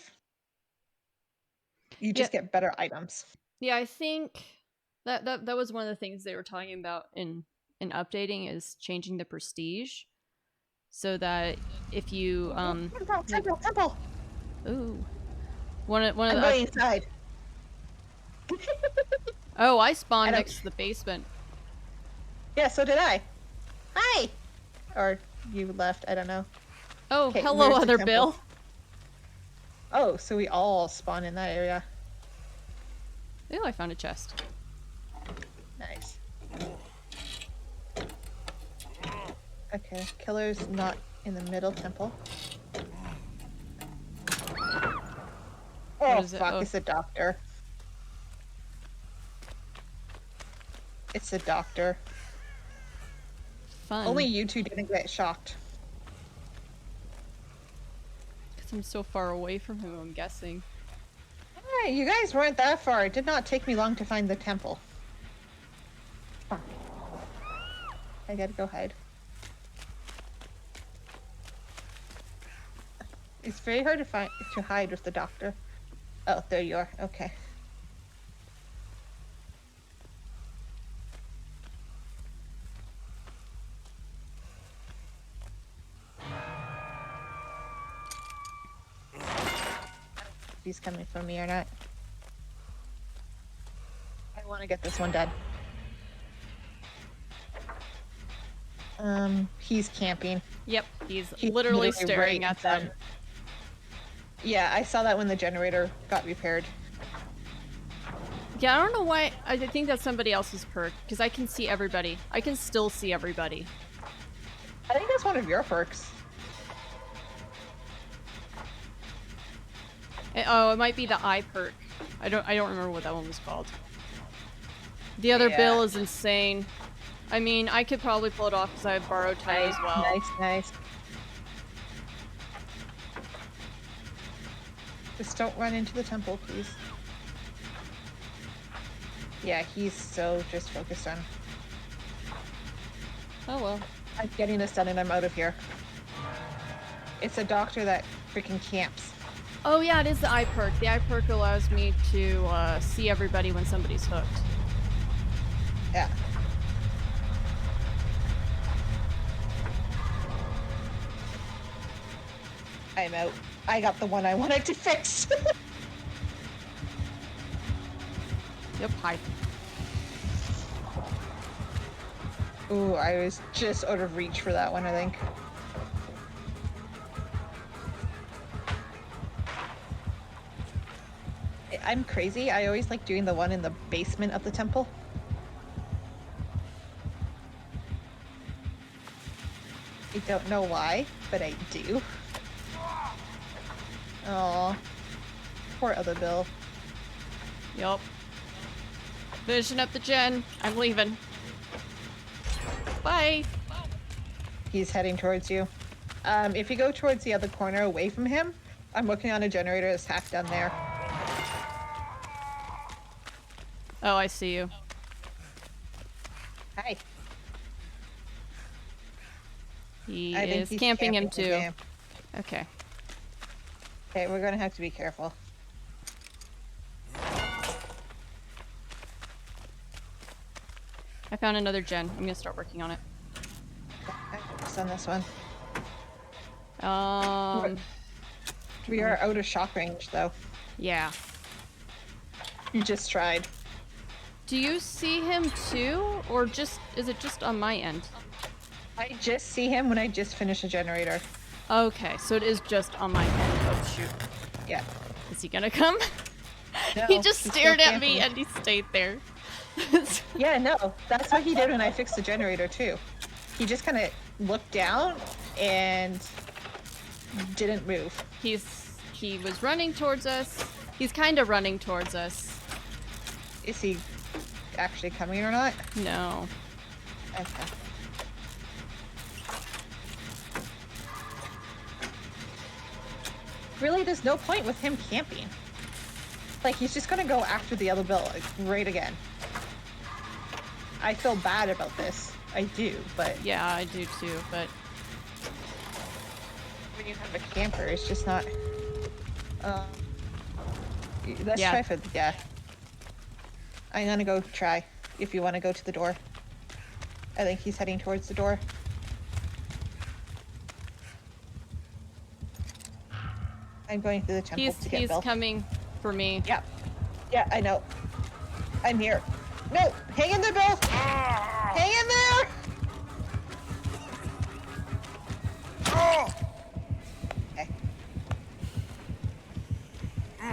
Speaker 9: You just get better items.
Speaker 1: Yeah, I think that was one of the things they were talking about in updating is changing the prestige, so that if you
Speaker 9: Temple.
Speaker 1: Ooh, one of
Speaker 9: I'm
Speaker 1: the
Speaker 9: going inside.
Speaker 1: Oh, I spawned next to the basement.
Speaker 9: Yeah, so did I. Hi. Or you left, I don't know.
Speaker 1: Oh,
Speaker 9: Okay,
Speaker 1: hello,
Speaker 9: where's the
Speaker 1: other
Speaker 9: temple?
Speaker 1: Bill.
Speaker 9: Oh, so we all spawn in that area.
Speaker 1: Oh, I found a chest.
Speaker 9: Nice. Okay, killer's not in the middle temple. Oh,
Speaker 1: is it?
Speaker 9: fuck,
Speaker 1: Oh.
Speaker 9: it's a doctor. It's a doctor.
Speaker 1: Fun.
Speaker 9: Only you two didn't get shocked.
Speaker 1: Because I'm so far away from him, I'm guessing.
Speaker 9: Alright, you guys weren't that far. It did not take me long to find the temple. Oh. I gotta go hide. It's very hard to hide with the doctor. Oh, there you are. Okay. If he's coming for me or not. I want to get this one dead. He's camping.
Speaker 1: Yep, he's literally staring
Speaker 9: right
Speaker 1: at them.
Speaker 9: Yeah, I saw that when the generator got repaired.
Speaker 1: Yeah, I don't know why. I think that's somebody else's perk, because I can see everybody. I can still see everybody.
Speaker 9: I think that's one of your perks.
Speaker 1: Oh, it might be the eye perk. I don't remember what that one was called. The other Bill is insane. I mean, I could probably pull it off because I have borrowed time as well.
Speaker 9: Nice. Just don't run into the temple, please. Yeah, he's so just focused on...
Speaker 1: Oh well.
Speaker 9: I'm getting this done and I'm out of here. It's a doctor that freaking camps.
Speaker 1: Oh yeah, it is the eye perk. The eye perk allows me to see everybody when somebody's hooked.
Speaker 9: Yeah. I'm out. I got the one I wanted to fix.
Speaker 1: Yep, hi.
Speaker 9: Ooh, I was just out of reach for that one, I think. I'm crazy. I always like doing the one in the basement of the temple. I don't know why, but I do. Oh, poor other Bill.
Speaker 1: Yup. Finishing up the gen. I'm leaving. Bye.
Speaker 9: He's heading towards you. If you go towards the other corner away from him, I'm working on a generator that's half done there.
Speaker 1: Oh, I see you.
Speaker 9: Hi.
Speaker 1: He
Speaker 9: I think
Speaker 1: is
Speaker 9: he's
Speaker 1: camping him too.
Speaker 9: again.
Speaker 1: Okay.
Speaker 9: Okay, we're gonna have to be careful.
Speaker 1: I found another gen. I'm gonna start working on it.
Speaker 9: I focused on this one. We are out of shock range, though.
Speaker 1: Yeah.
Speaker 9: You just tried.
Speaker 1: Do you see him too, or just is it just on my end?
Speaker 9: I just see him when I just finish a generator.
Speaker 1: Okay, so it is just on my end. Oh shoot.
Speaker 9: Yeah.
Speaker 1: Is he gonna come?
Speaker 9: No,
Speaker 1: He just
Speaker 9: he's
Speaker 1: stared
Speaker 9: still
Speaker 1: at me
Speaker 9: camping.
Speaker 1: and he stayed there.
Speaker 9: Yeah, no, that's what he did when I fixed the generator too. He just kind of looked down and didn't move.
Speaker 1: He was running towards us. He's kind of running towards us.
Speaker 9: Is he actually coming or not?
Speaker 1: No.
Speaker 9: Okay. really, there's no point with him camping. Like, he's just gonna go after the other bill, like, right again. I feel bad about this. I do, but...
Speaker 1: Yeah, I do too, but...
Speaker 9: when you have a camper, it's just not... let's try for... Yeah. I'm gonna go try, if you want to go to the door. I think he's heading towards the door. I'm going through the temple to get Bill.
Speaker 1: He's coming for me.
Speaker 9: Yeah. Yeah, I know. I'm here. No! Hang in there, Bill! Hang in there! Okay.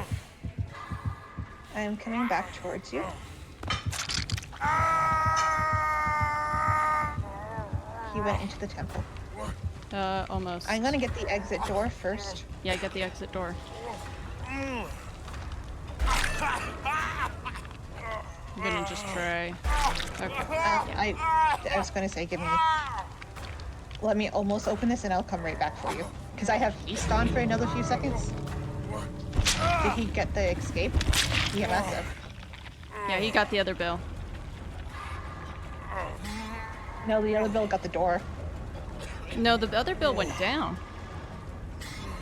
Speaker 9: I'm coming back towards you. He went into the temple.
Speaker 1: Almost.
Speaker 9: I'm gonna get the exit door first.
Speaker 1: Yeah, get the exit door. I'm gonna just try. Okay.
Speaker 9: I was gonna say, let me almost open this and I'll come right back for you. Because I have haste on for another few seconds. Did he get the escape? He must have.
Speaker 1: Yeah, he got the other bill.
Speaker 9: No, the other bill got the door.
Speaker 1: No, the other bill went down.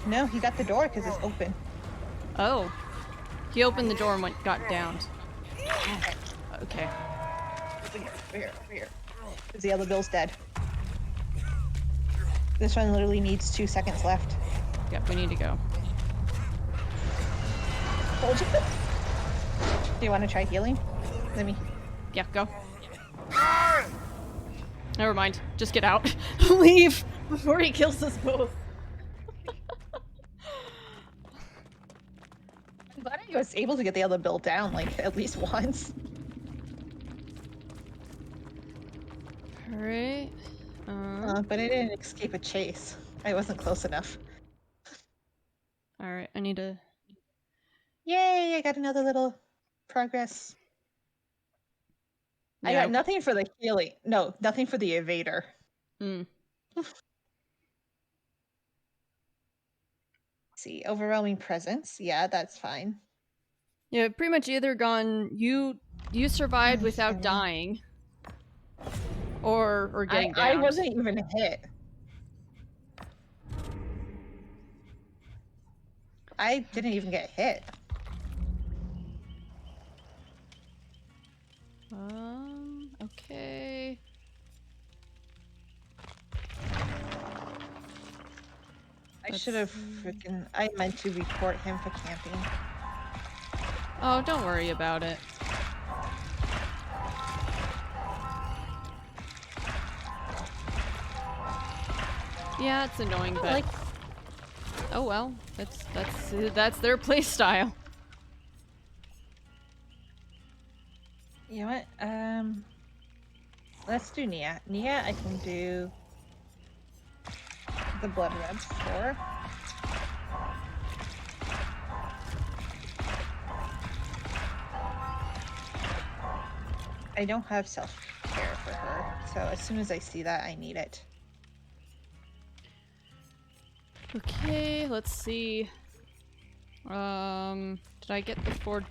Speaker 9: No, he got the door because it's open.
Speaker 1: Oh. He opened the door and got downed. Okay.
Speaker 9: Here. Because the other bill's dead. This one literally needs 2 seconds left.
Speaker 1: Yep, we need to go.
Speaker 9: Told you. Do you want to try healing? Let me...
Speaker 1: Yeah, go. Never mind. Just get out. Leave before he kills us both.
Speaker 9: I'm glad I was able to get the other bill down, like, at least once.
Speaker 1: Alright.
Speaker 9: But I didn't escape a chase. I wasn't close enough.
Speaker 1: Alright, I need to...
Speaker 9: Yay, I got another little progress.
Speaker 1: Yeah.
Speaker 9: I got nothing for the healing. No, nothing for the evader. See, overwhelming presence. Yeah, that's fine.
Speaker 1: Yeah, pretty much either gone... You survived without dying. Or getting down.
Speaker 9: I wasn't even hit. I didn't even get hit.
Speaker 1: Okay.
Speaker 9: I should have freaking... I meant to report him for camping.
Speaker 1: Oh, don't worry about it. Yeah, it's annoying, but...
Speaker 9: Like...
Speaker 1: Oh well, that's their play style.
Speaker 9: You know what? Let's do Nia. Nia, I can do the blood rebs for. I don't have self-care for her, so as soon as I see that, I need it.
Speaker 1: Okay, let's see. Did I get the 4?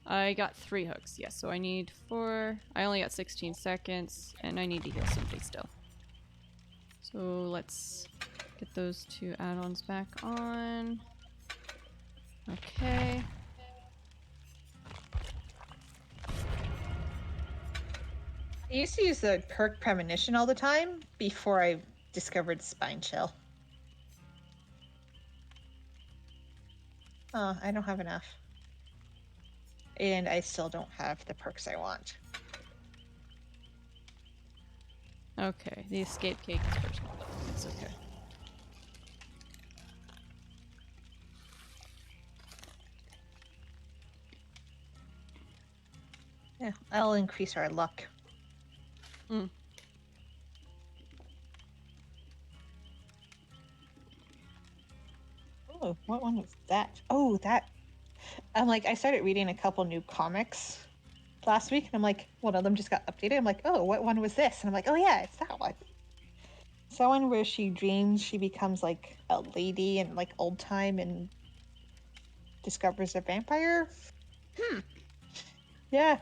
Speaker 1: I got 3 hooks, yes, so I need 4. I only got 16 seconds, and I need to heal somebody still. So let's get those 2 add-ons back on. Okay.
Speaker 9: I used to use the perk premonition all the time before I discovered spine chill. Oh, I don't have enough. And I still don't have the perks I want.
Speaker 1: Okay, the escape cake is personal though. It's okay.
Speaker 9: Yeah, I'll increase our luck. Oh, what one was that? Oh, that. I'm like, I started reading a couple new comics last week, and I'm like, one of them just got updated. I'm like, oh, what one was this? And I'm like, oh yeah, it's that one. Someone where she dreams she becomes like a lady in like old time and discovers a vampire. Yeah.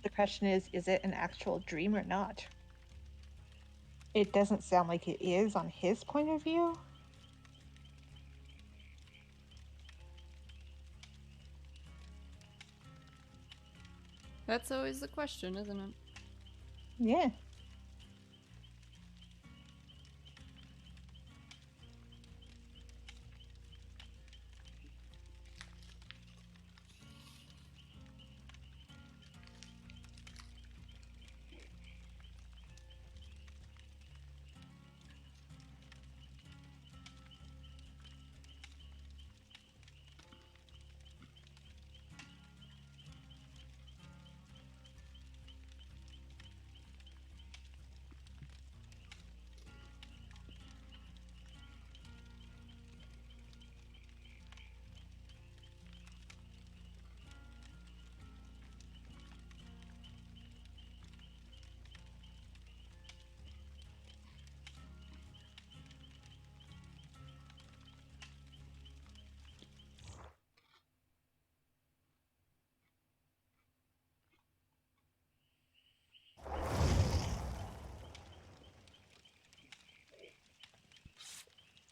Speaker 9: The question is it an actual dream or not? It doesn't sound like it is on his point of view.
Speaker 1: That's always the question, isn't it?
Speaker 9: Yeah.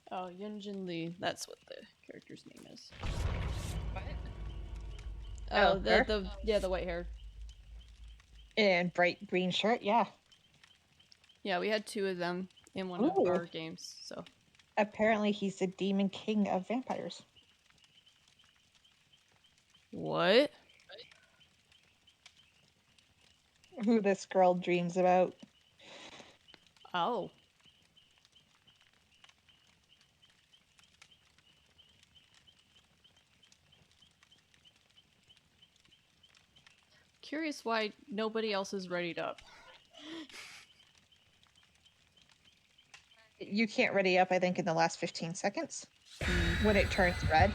Speaker 1: Oh, Yunjin Lee. That's what the character's name is.
Speaker 9: What?
Speaker 1: Oh,
Speaker 9: her?
Speaker 1: the white hair.
Speaker 9: And bright green shirt, yeah.
Speaker 1: Yeah, we had 2 of them in one of
Speaker 9: Ooh.
Speaker 1: our games, so.
Speaker 9: Apparently he's the demon king of vampires.
Speaker 1: What?
Speaker 9: Who this girl dreams about.
Speaker 1: Oh. Curious why nobody else is readied up.
Speaker 9: You can't ready up, I think, in the last 15 seconds when it turns red.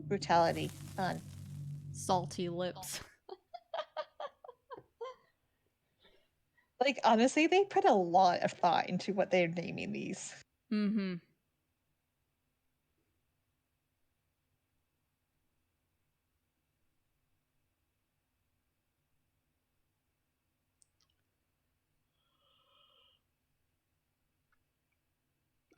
Speaker 9: Brutality on.
Speaker 1: Salty lips.
Speaker 9: Like, honestly, they put a lot of thought into what they're naming these.
Speaker 1: Mm-hmm.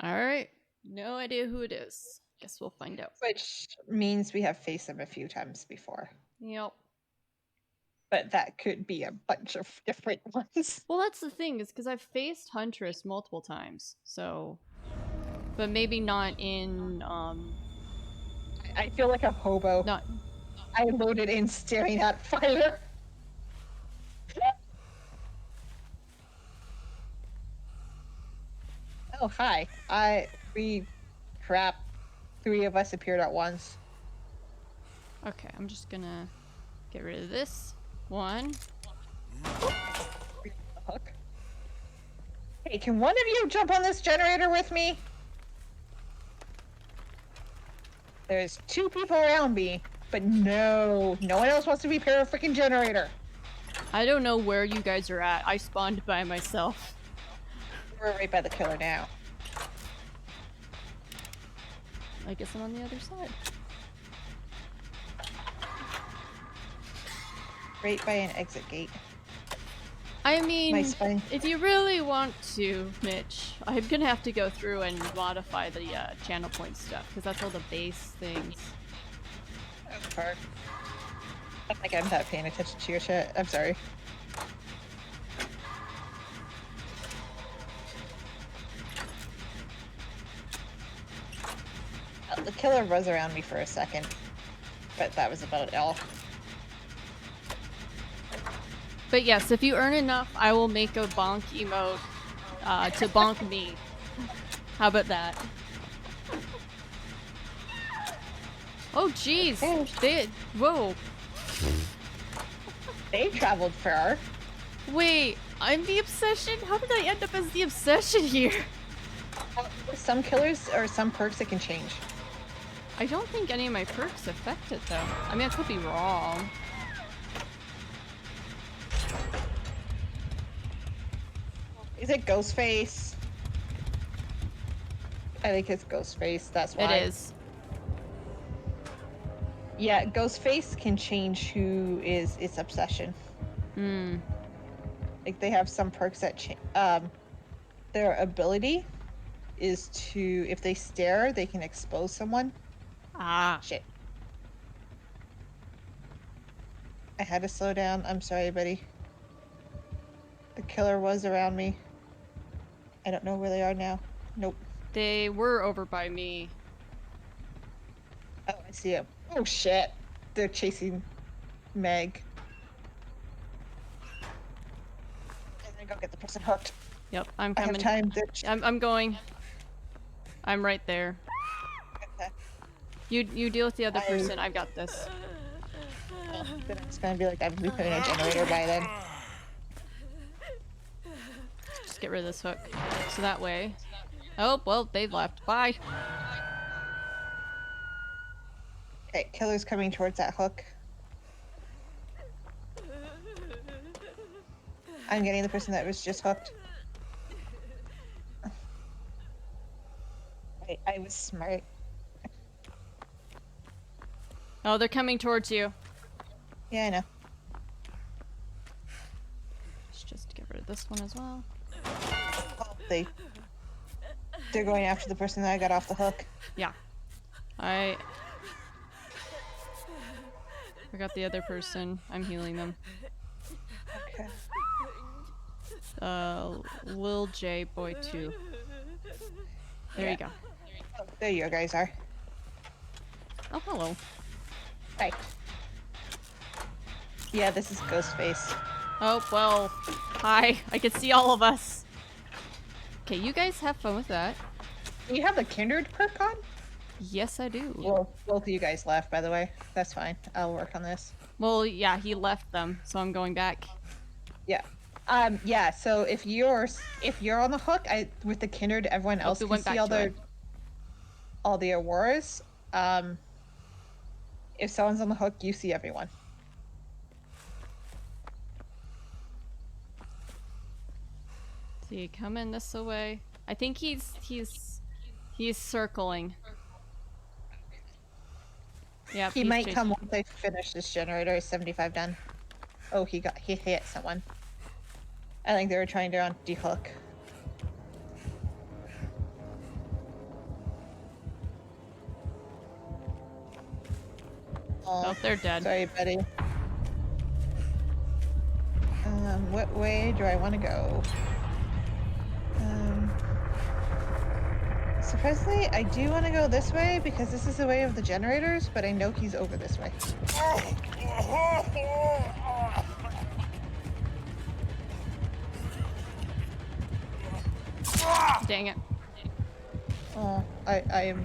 Speaker 1: Alright. No idea who it is. Guess we'll find out.
Speaker 9: Which means we have faced them a few times before.
Speaker 1: Yep.
Speaker 9: But that could be a bunch of different ones.
Speaker 1: Well, that's the thing, is because I've faced Huntress multiple times, so... But maybe not in,
Speaker 9: I feel like a hobo.
Speaker 1: Not...
Speaker 9: I loaded in staring at fire. Oh, hi. Crap. 3 of us appeared at once.
Speaker 1: Okay, I'm just gonna get rid of this. 1.
Speaker 9: Hook. Hey, can one of you jump on this generator with me? There's 2 people around me, but no one else wants to be part of a freaking generator.
Speaker 1: I don't know where you guys are at. I spawned by myself.
Speaker 9: We're right by the killer now.
Speaker 1: I guess I'm on the other side.
Speaker 9: Right by an exit gate.
Speaker 1: I mean,
Speaker 9: My spine.
Speaker 1: if you really want to, Mitch, I'm gonna have to go through and modify the channel point stuff, because that's all the base things.
Speaker 9: That's hard. I don't think I'm not paying attention to your shit. I'm sorry. The killer was around me for a second, but that was about all.
Speaker 1: But yes, if you earn enough, I will make a bonk emote to bonk me. How about that? Oh jeez! Whoa!
Speaker 9: They traveled far.
Speaker 1: Wait, I'm the obsession? How did I end up as the obsession here?
Speaker 9: Some killers or some perks that can change.
Speaker 1: I don't think any of my perks affect it though. I mean, I could be wrong.
Speaker 9: Is it Ghostface? I think it's Ghostface, that's why.
Speaker 1: It is.
Speaker 9: Yeah, Ghostface can change who is its obsession.
Speaker 1: Hmm.
Speaker 9: Like, they have some perks that their ability is to, if they stare, they can expose someone.
Speaker 1: Ah.
Speaker 9: Shit. I had to slow down. I'm sorry, buddy. The killer was around me. I don't know where they are now. Nope.
Speaker 1: They were over by me.
Speaker 9: Oh, I see him. Oh, shit. They're chasing Meg. I'm gonna go get the person hooked.
Speaker 1: Yep, I'm
Speaker 9: I
Speaker 1: coming.
Speaker 9: have time.
Speaker 1: I'm going. I'm right there.
Speaker 9: Okay.
Speaker 1: You deal with the other person. I've got this.
Speaker 9: Well, then it's gonna be like I'm putting a generator by then.
Speaker 1: Just get rid of this hook. So that way. Oh, well, they left. Bye.
Speaker 9: Okay, killer's coming towards that hook. I'm getting the person that was just hooked. I was smart.
Speaker 1: Oh, they're coming towards you.
Speaker 9: Yeah, I know.
Speaker 1: Let's just get rid of this one as well.
Speaker 9: Oh, they're going after the person that I got off the hook.
Speaker 1: Yeah. I got the other person. I'm healing them.
Speaker 9: Okay.
Speaker 1: Lil J Boy 2. There you go.
Speaker 9: Oh, there you guys are.
Speaker 1: Oh, hello.
Speaker 9: Hi. Yeah, this is Ghostface.
Speaker 1: Oh, well. Hi. I can see all of us. Okay, you guys have fun with that.
Speaker 9: You have the Kindred perk on?
Speaker 1: Yes, I do.
Speaker 9: Well, both of you guys left, by the way. That's fine. I'll work on this.
Speaker 1: Well, yeah, he left them, so I'm going back.
Speaker 9: Yeah. Yeah, so if you're on the hook, with the Kindred, everyone else can see all the auroras. If someone's on the hook, you see everyone.
Speaker 1: See, coming this way. I think he's circling. Yeah,
Speaker 9: He might come once I finish this generator. 75 done. Oh, he hit someone. I think they were trying to dehook.
Speaker 1: Oh, they're dead.
Speaker 9: Sorry, buddy. What way do I want to go? Surprisingly, I do want to go this way because this is the way of the generators, but I know he's over this way.
Speaker 1: Dang it.
Speaker 9: Oh,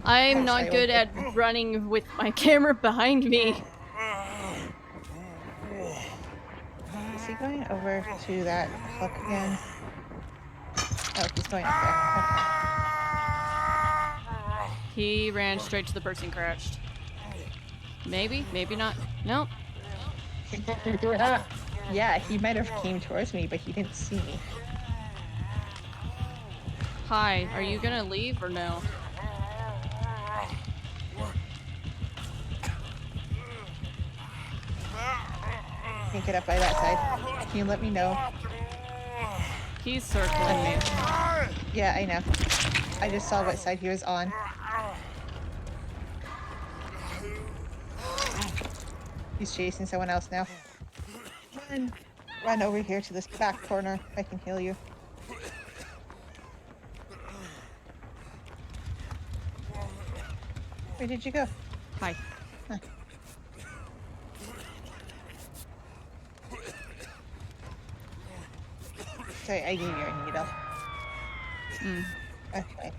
Speaker 9: I'm
Speaker 1: not good at running with my camera behind me.
Speaker 9: Is he going over to that hook again? Oh, he's going up there. Okay.
Speaker 1: He ran straight to the person crouched. Maybe, maybe not. Nope.
Speaker 9: Yeah, he might have came towards me, but he didn't see me.
Speaker 1: Hi, are you gonna leave or no?
Speaker 9: Can't get up by that side. Can you let me know?
Speaker 1: He's circling me.
Speaker 9: Yeah, I know. I just saw what side he was on. He's chasing someone else now. Run over here to this back corner. I can heal you. Where did you go?
Speaker 1: Hi.
Speaker 9: Huh. Sorry, I gave you a needle. Okay.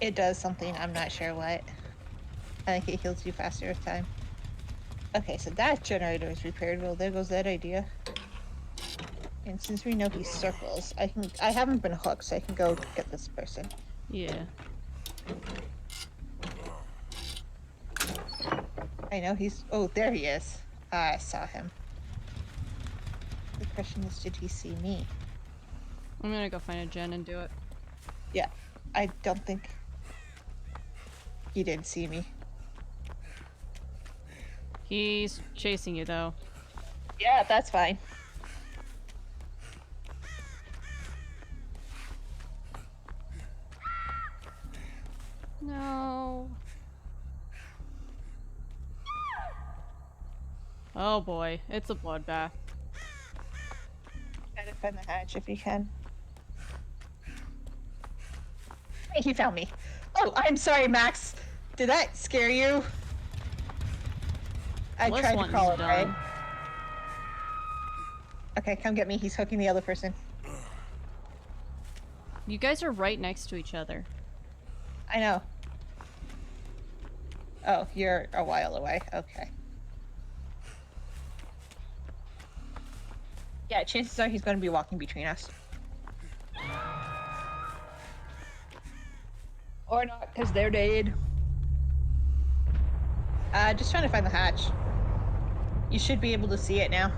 Speaker 9: It does something, I'm not sure what. I think it heals you faster with time. Okay, so that generator is repaired. Well, there goes that idea. And since we know he circles, I haven't been hooked, so I can go get this person.
Speaker 1: Yeah.
Speaker 9: I know he's... Oh, there he is. I saw him. The question is, did he see me?
Speaker 1: I'm gonna go find a gen and do it.
Speaker 9: Yeah, I don't think he did see me.
Speaker 1: He's chasing you though.
Speaker 9: Yeah, that's fine.
Speaker 1: No. Oh boy, it's a bloodbath.
Speaker 9: Try to find the hatch if you can. Hey, he found me. Oh, I'm sorry, Max. Did that scare you? I
Speaker 1: This
Speaker 9: tried to
Speaker 1: one's
Speaker 9: crawl it, right?
Speaker 1: done.
Speaker 9: Okay, come get me. He's hooking the other person.
Speaker 1: You guys are right next to each other.
Speaker 9: I know. Oh, you're a while away. Okay. Yeah, chances are he's going to be walking between us. Or not, because they're dead. Just trying to find the hatch. You should be able to see it now.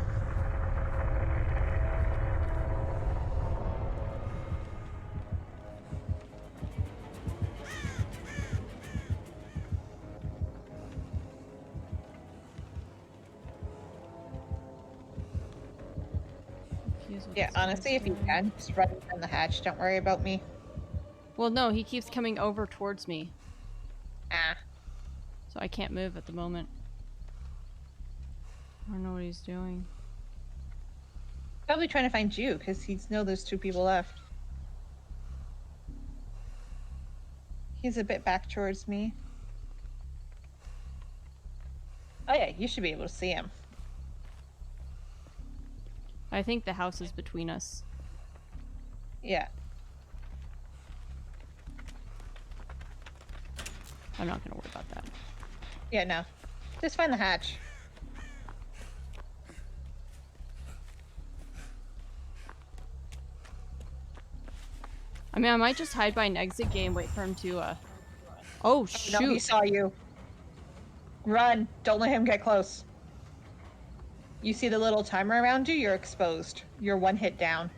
Speaker 9: Yeah, honestly, if you can, just run down the hatch. Don't worry about me.
Speaker 1: Well, no, he keeps coming over towards me.
Speaker 9: Ah.
Speaker 1: So I can't move at the moment. I don't know what he's doing.
Speaker 9: Probably trying to find you, because he's know there's 2 people left. He's a bit back towards me. Oh yeah, you should be able to see him.
Speaker 1: I think the house is between us.
Speaker 9: Yeah.
Speaker 1: I'm not gonna worry about that.
Speaker 9: Yeah, no. Just find the hatch.
Speaker 1: I mean, I might just hide by an exit gate and wait for him to, Oh, shoot!
Speaker 9: No, he saw you. Run! Don't let him get close. You see the little timer around you? You're exposed. You're 1 hit down.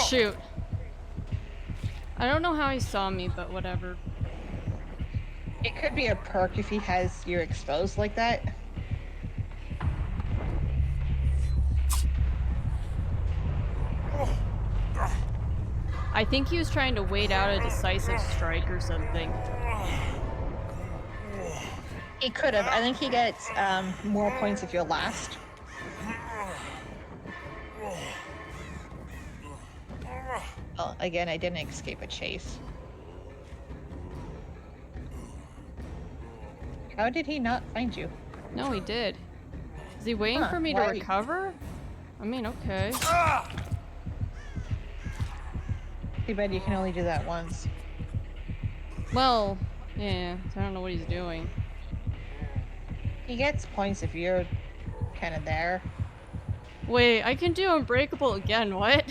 Speaker 1: Shoot. I don't know how he saw me, but whatever.
Speaker 9: It could be a perk if he has you exposed like that.
Speaker 1: I think he was trying to wait out a decisive strike or something.
Speaker 9: He could have. I think he gets more points if you're last. Well, again, I didn't escape a chase. How did he not find you?
Speaker 1: No, he did. Is he waiting for me to recover? I mean, okay.
Speaker 9: Too bad you can only do that once.
Speaker 1: Well, yeah, I don't know what he's doing.
Speaker 9: He gets points if you're kind of there.
Speaker 1: Wait, I can do Unbreakable again, what?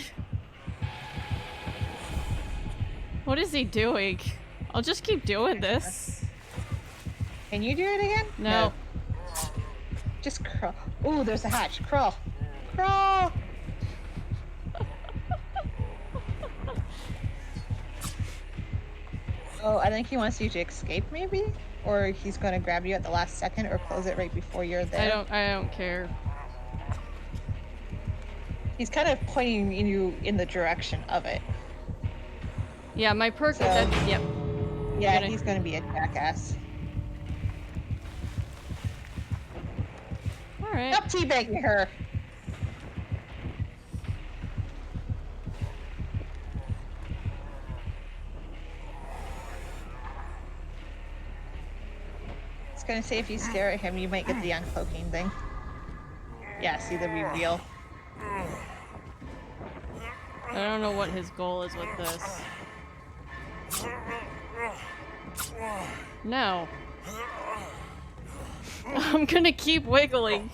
Speaker 1: What is he doing? I'll just keep doing this.
Speaker 9: Can you do it again?
Speaker 1: No.
Speaker 9: Just crawl. Ooh, there's a hatch. Crawl. Crawl! Oh, I think he wants you to escape, maybe? Or he's going to grab you at the last second or close it right before you're there.
Speaker 1: I don't care.
Speaker 9: He's kind of pointing you in the direction of it.
Speaker 1: Yeah, my perk
Speaker 9: So-
Speaker 1: is that, yep.
Speaker 9: Yeah,
Speaker 1: Gonna-
Speaker 9: he's going to be a jackass.
Speaker 1: Alright.
Speaker 9: Stop teabagging her! was gonna say, if you stare at him, you might get the uncloaking thing. Yeah, see the reveal.
Speaker 1: I don't know what his goal is with this. No. I'm gonna keep wiggling.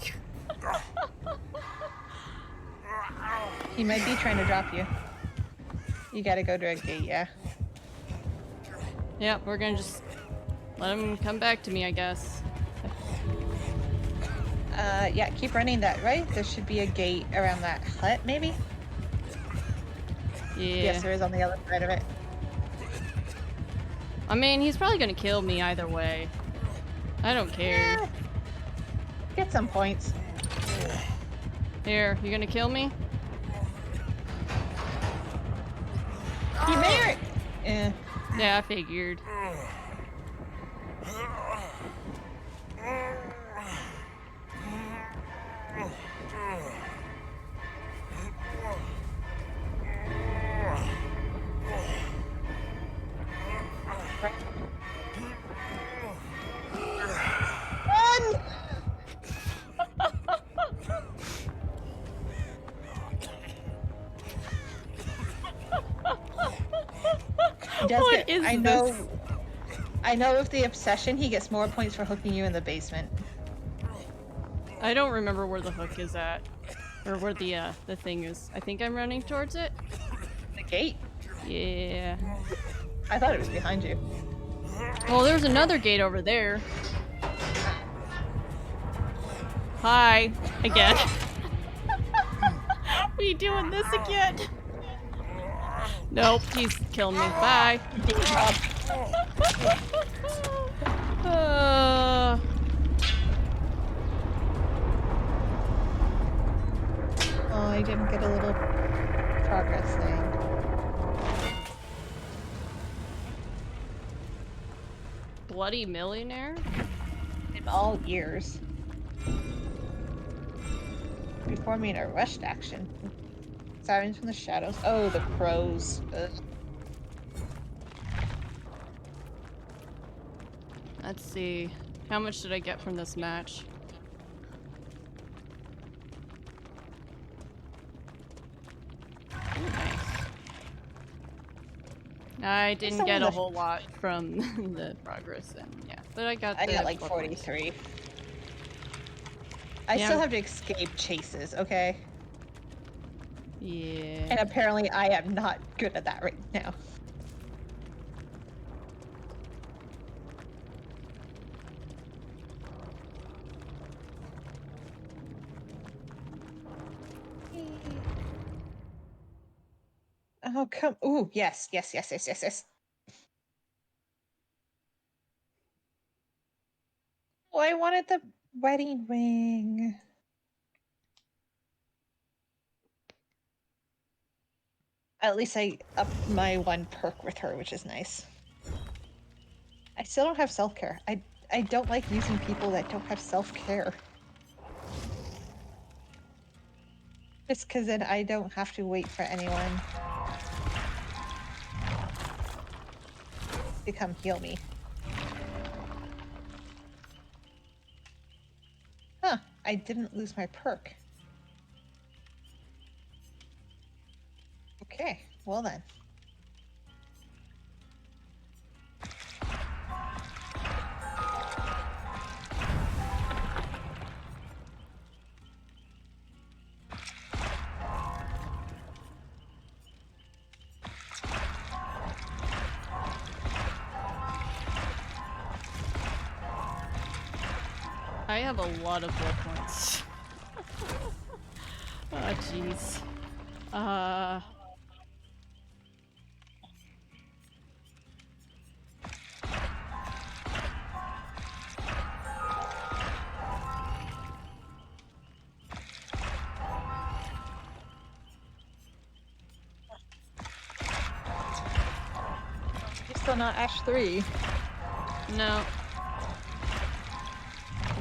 Speaker 9: He might be trying to drop you. You gotta go to a gate, yeah.
Speaker 1: Yep, we're gonna just let him come back to me, I guess.
Speaker 9: Yeah, keep running that, right? There should be a gate around that hut, maybe?
Speaker 1: Yeah.
Speaker 9: Yes, there is on the other side of it.
Speaker 1: I mean, he's probably gonna kill me either way. I don't care.
Speaker 9: Get some points.
Speaker 1: Here, you gonna kill me?
Speaker 9: He made it!
Speaker 1: Yeah, I figured.
Speaker 9: Run!
Speaker 1: What is this?
Speaker 9: I know with the obsession, he gets more points for hooking you in the basement.
Speaker 1: I don't remember where the hook is at. Or where the thing is. I think I'm running towards it.
Speaker 9: The gate?
Speaker 1: Yeah.
Speaker 9: I thought it was behind you.
Speaker 1: Well, there's another gate over there. Hi. Again. We doing this again? Nope, he's killing me. Bye.
Speaker 9: Oh, I didn't get a little progress thing.
Speaker 1: Bloody millionaire?
Speaker 9: In all ears. Performing a rushed action. Sirens from the shadows. Oh, the crows. Ugh.
Speaker 1: Let's see. How much did I get from this match? Ooh, nice. I didn't get a whole lot from the progress, and yeah, but I got
Speaker 9: like 43. I still have to escape chases, okay?
Speaker 1: Yeah.
Speaker 9: And apparently I am not good at that right now. Oh, come. Ooh, yes. Oh, I wanted the wedding ring. At least I upped my one perk with her, which is nice. I still don't have self-care. I don't like using people that don't have self-care. Just because then I don't have to wait for anyone to come heal me. Huh, I didn't lose my perk. Okay, well then.
Speaker 1: I have a lot of blood points. Oh, jeez.
Speaker 9: You're still not Ash 3.
Speaker 1: No.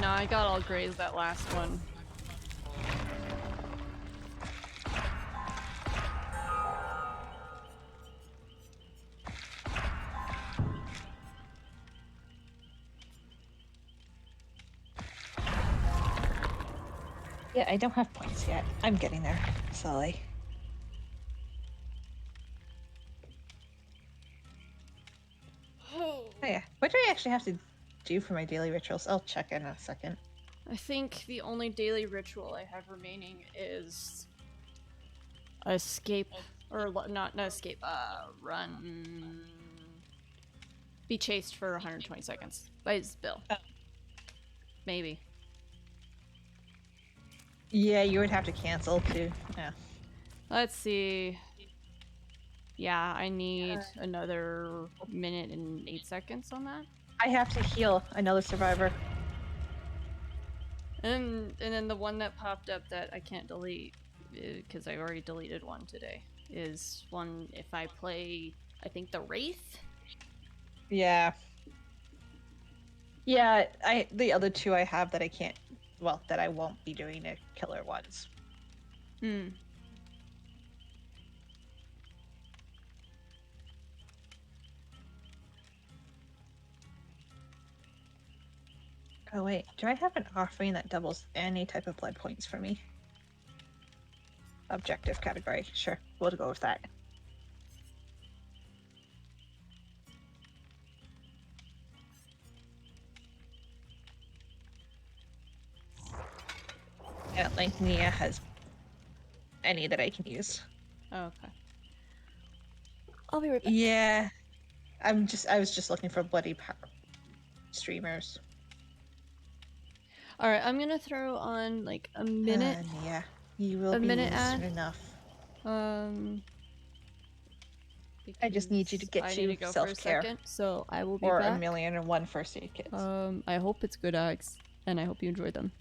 Speaker 1: No, I got all grays that last one.
Speaker 9: Yeah, I don't have points yet. I'm getting there slowly. Oh yeah. What do I actually have to do for my daily rituals? I'll check in a second.
Speaker 1: I think the only daily ritual I have remaining is escape, or not escape, run, be chased for 120 seconds by Bill.
Speaker 9: Oh.
Speaker 1: Maybe.
Speaker 9: Yeah, you would have to cancel too. Yeah.
Speaker 1: Let's see. Yeah, I need another minute and 8 seconds on that.
Speaker 9: I have to heal another survivor.
Speaker 1: And then the one that popped up that I can't delete, because I already deleted one today, is one if I play, I think, the Wraith?
Speaker 9: Yeah. Yeah, the other two I have that I can't, well, that I won't be doing are killer ones.
Speaker 1: Hmm.
Speaker 9: Oh wait, do I have an offering that doubles any type of blood points for me? Objective category, sure, we'll go with that. I don't think Nia has any that I can use.
Speaker 1: Oh, okay. I'll be right back.
Speaker 9: Yeah, I was just looking for bloody streamers.
Speaker 1: Alright, I'm gonna throw on like a minute.
Speaker 9: Nia, you will
Speaker 1: a
Speaker 9: be
Speaker 1: minute
Speaker 9: used
Speaker 1: ad.
Speaker 9: soon enough. I just need you to get
Speaker 1: I
Speaker 9: you
Speaker 1: need to go
Speaker 9: self-care.
Speaker 1: for a second, so I will be
Speaker 9: Or
Speaker 1: back.
Speaker 9: 1,000,001 first aid kits.
Speaker 1: I hope it's good eggs, and I hope you enjoy them.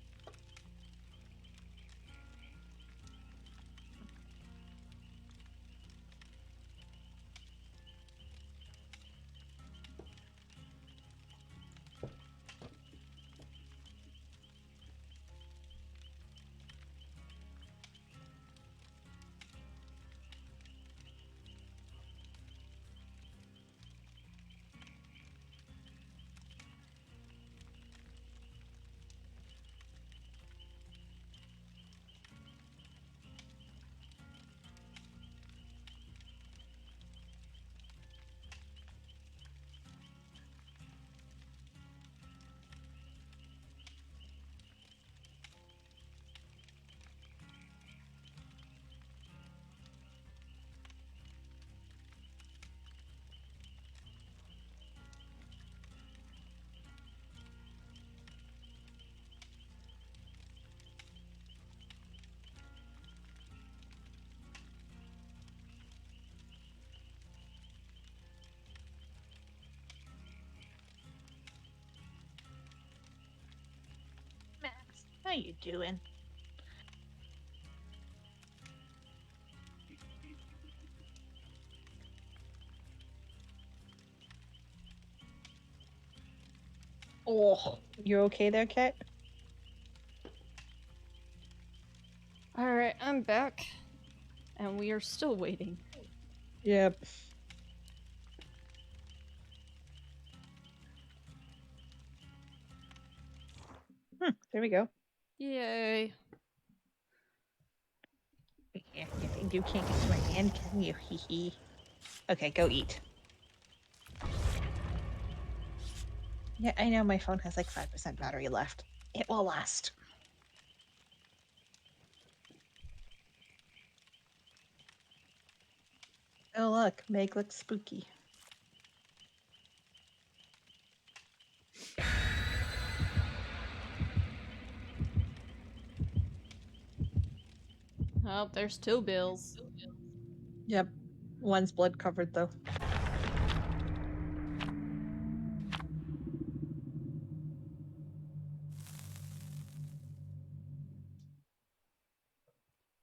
Speaker 9: Max, how you doing? Oh, you're okay there, Kat?
Speaker 1: Alright, I'm back. And we are still waiting.
Speaker 9: Yep. There we go.
Speaker 1: Yay.
Speaker 9: Yeah, you can't get to my hand, can you? Hee hee. Okay, go eat. Yeah, I know my phone has like 5% battery left. It will last. Oh look, Meg looks spooky.
Speaker 1: Oh, there's two bills.
Speaker 9: Yep. One's blood covered though.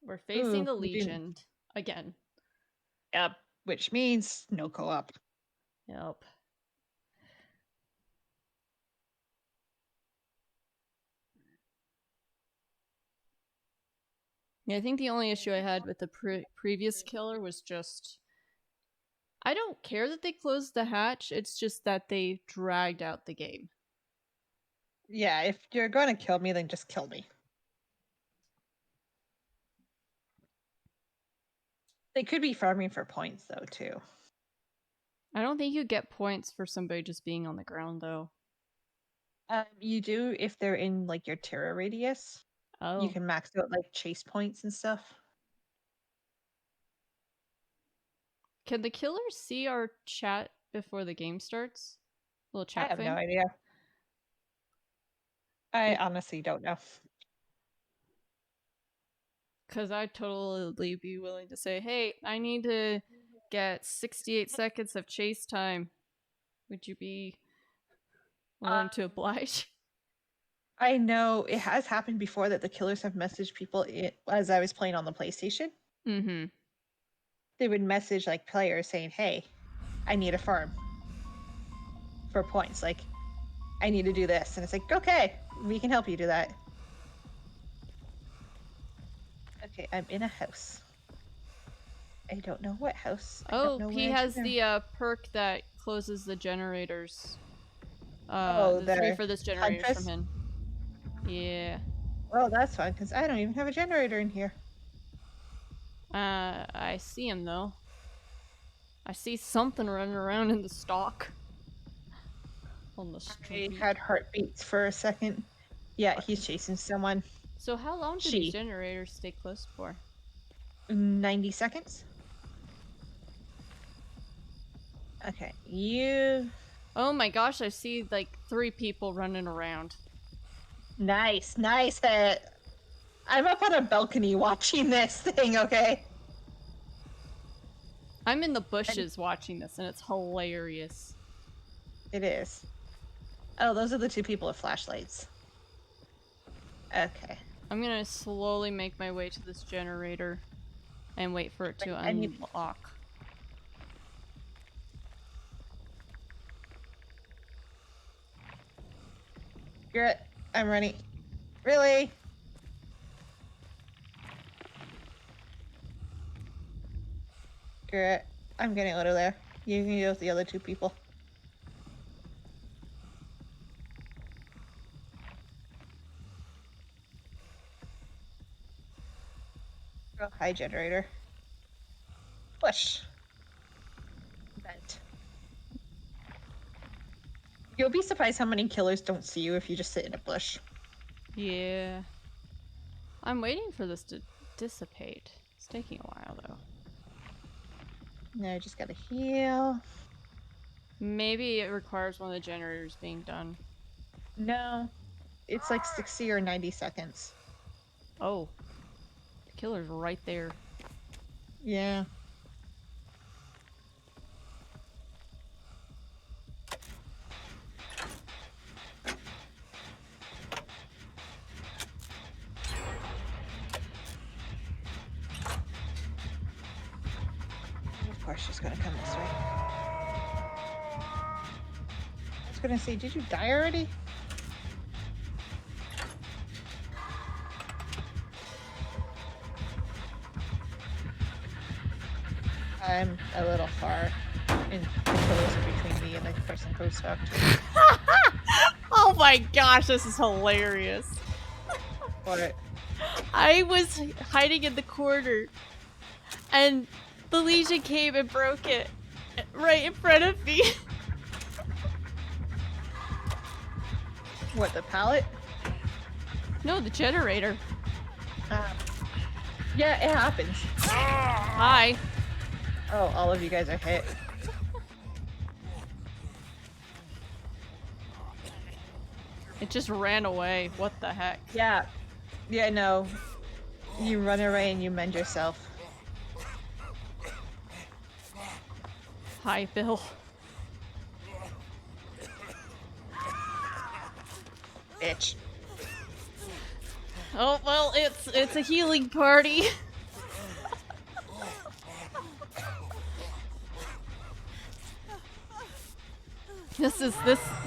Speaker 1: We're facing
Speaker 9: Ooh,
Speaker 1: the
Speaker 9: we didn't-
Speaker 1: Legion again.
Speaker 9: Yep. Which means no co-op.
Speaker 1: Yep. Yeah, I think the only issue I had with the previous killer was just... I don't care that they closed the hatch, it's just that they dragged out the game.
Speaker 9: Yeah, if you're going to kill me, then just kill me. They could be farming for points though too.
Speaker 1: I don't think you get points for somebody just being on the ground though.
Speaker 9: You do if they're in like your terror radius.
Speaker 1: Oh.
Speaker 9: You can max out like chase points and stuff.
Speaker 1: Can the killers see our chat before the game starts? Little chat
Speaker 9: I have
Speaker 1: thing?
Speaker 9: no idea. I honestly don't know.
Speaker 1: Because I'd totally be willing to say, hey, I need to get 68 seconds of chase time. Would you be willing to oblige?
Speaker 9: I know it has happened before that the killers have messaged people as I was playing on the PlayStation.
Speaker 1: Mm-hmm.
Speaker 9: They would message like players saying, hey, I need a farm for points. Like, I need to do this. And it's like, okay, we can help you do that. Okay, I'm in a house. I don't know what house.
Speaker 1: Oh, P has the perk that closes the generators.
Speaker 9: Oh,
Speaker 1: the 3
Speaker 9: the
Speaker 1: for this generator
Speaker 9: Huntress?
Speaker 1: from him. Yeah.
Speaker 9: Well, that's fine, because I don't even have a generator in here.
Speaker 1: I see him though. I see something running around in the stock. On the street.
Speaker 9: I had heartbeats for a second. Yeah, he's chasing someone.
Speaker 1: So how long do these generators stay closed for?
Speaker 9: 90 seconds. Okay, you...
Speaker 1: Oh my gosh, I see like 3 people running around.
Speaker 9: Nice, nice hit. I'm up on a balcony watching this thing, okay?
Speaker 1: I'm in the bushes watching this and it's hilarious.
Speaker 9: It is. Oh, those are the 2 people with flashlights. Okay.
Speaker 1: I'm gonna slowly make my way to this generator and wait for it to unlock.
Speaker 9: Garrett, I'm running. Really? Garrett, I'm getting out of there. You can go with the other 2 people. Oh, hi, generator. Push. Vent. You'll be surprised how many killers don't see you if you just sit in a bush.
Speaker 1: Yeah. I'm waiting for this to dissipate. It's taking a while though.
Speaker 9: No, I just gotta heal.
Speaker 1: Maybe it requires one of the generators being done.
Speaker 9: No. It's like 60 or 90 seconds.
Speaker 1: Oh. The killer's right there.
Speaker 9: Yeah. Of course she's gonna come this way. I was gonna say, did you die already? I'm a little far in the killers between me and the person who's talked to.
Speaker 1: Oh my gosh, this is hilarious.
Speaker 9: What?
Speaker 1: I was hiding in the corner and the Legion came and broke it right in front of me.
Speaker 9: What, the pallet?
Speaker 1: No, the generator.
Speaker 9: Yeah, it happens.
Speaker 1: Hi.
Speaker 9: Oh, all of you guys are hit.
Speaker 1: It just ran away. What the heck?
Speaker 9: Yeah. Yeah, no. You run away and you mend yourself.
Speaker 1: Hi, Bill.
Speaker 9: Bitch.
Speaker 1: Oh, well, it's a healing party. This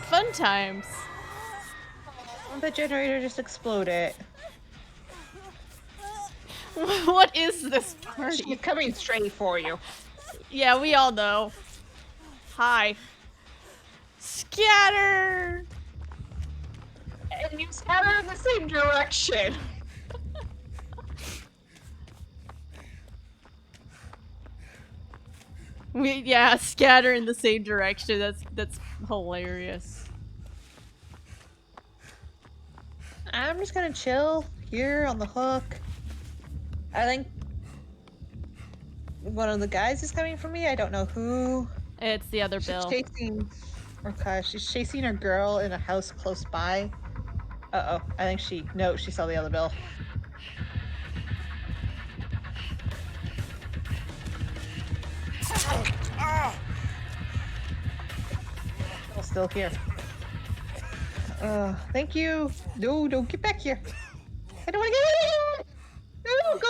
Speaker 1: fun times.
Speaker 9: The generator just exploded.
Speaker 1: What is this party?
Speaker 9: She's coming straight for you.
Speaker 1: Yeah, we all know. Hi. Scatter!
Speaker 9: And you scatter in the same direction.
Speaker 1: Yeah, scatter in the same direction. That's hilarious.
Speaker 9: I'm just gonna chill here on the hook. I think one of the guys is coming for me. I don't know who.
Speaker 1: It's the other
Speaker 9: She's
Speaker 1: Bill.
Speaker 9: chasing. Okay, she's chasing a girl in a house close by. Uh oh, I think she saw the other Bill. Bill's still here. Thank you. No, don't get back here. I don't want to get out of here. No, go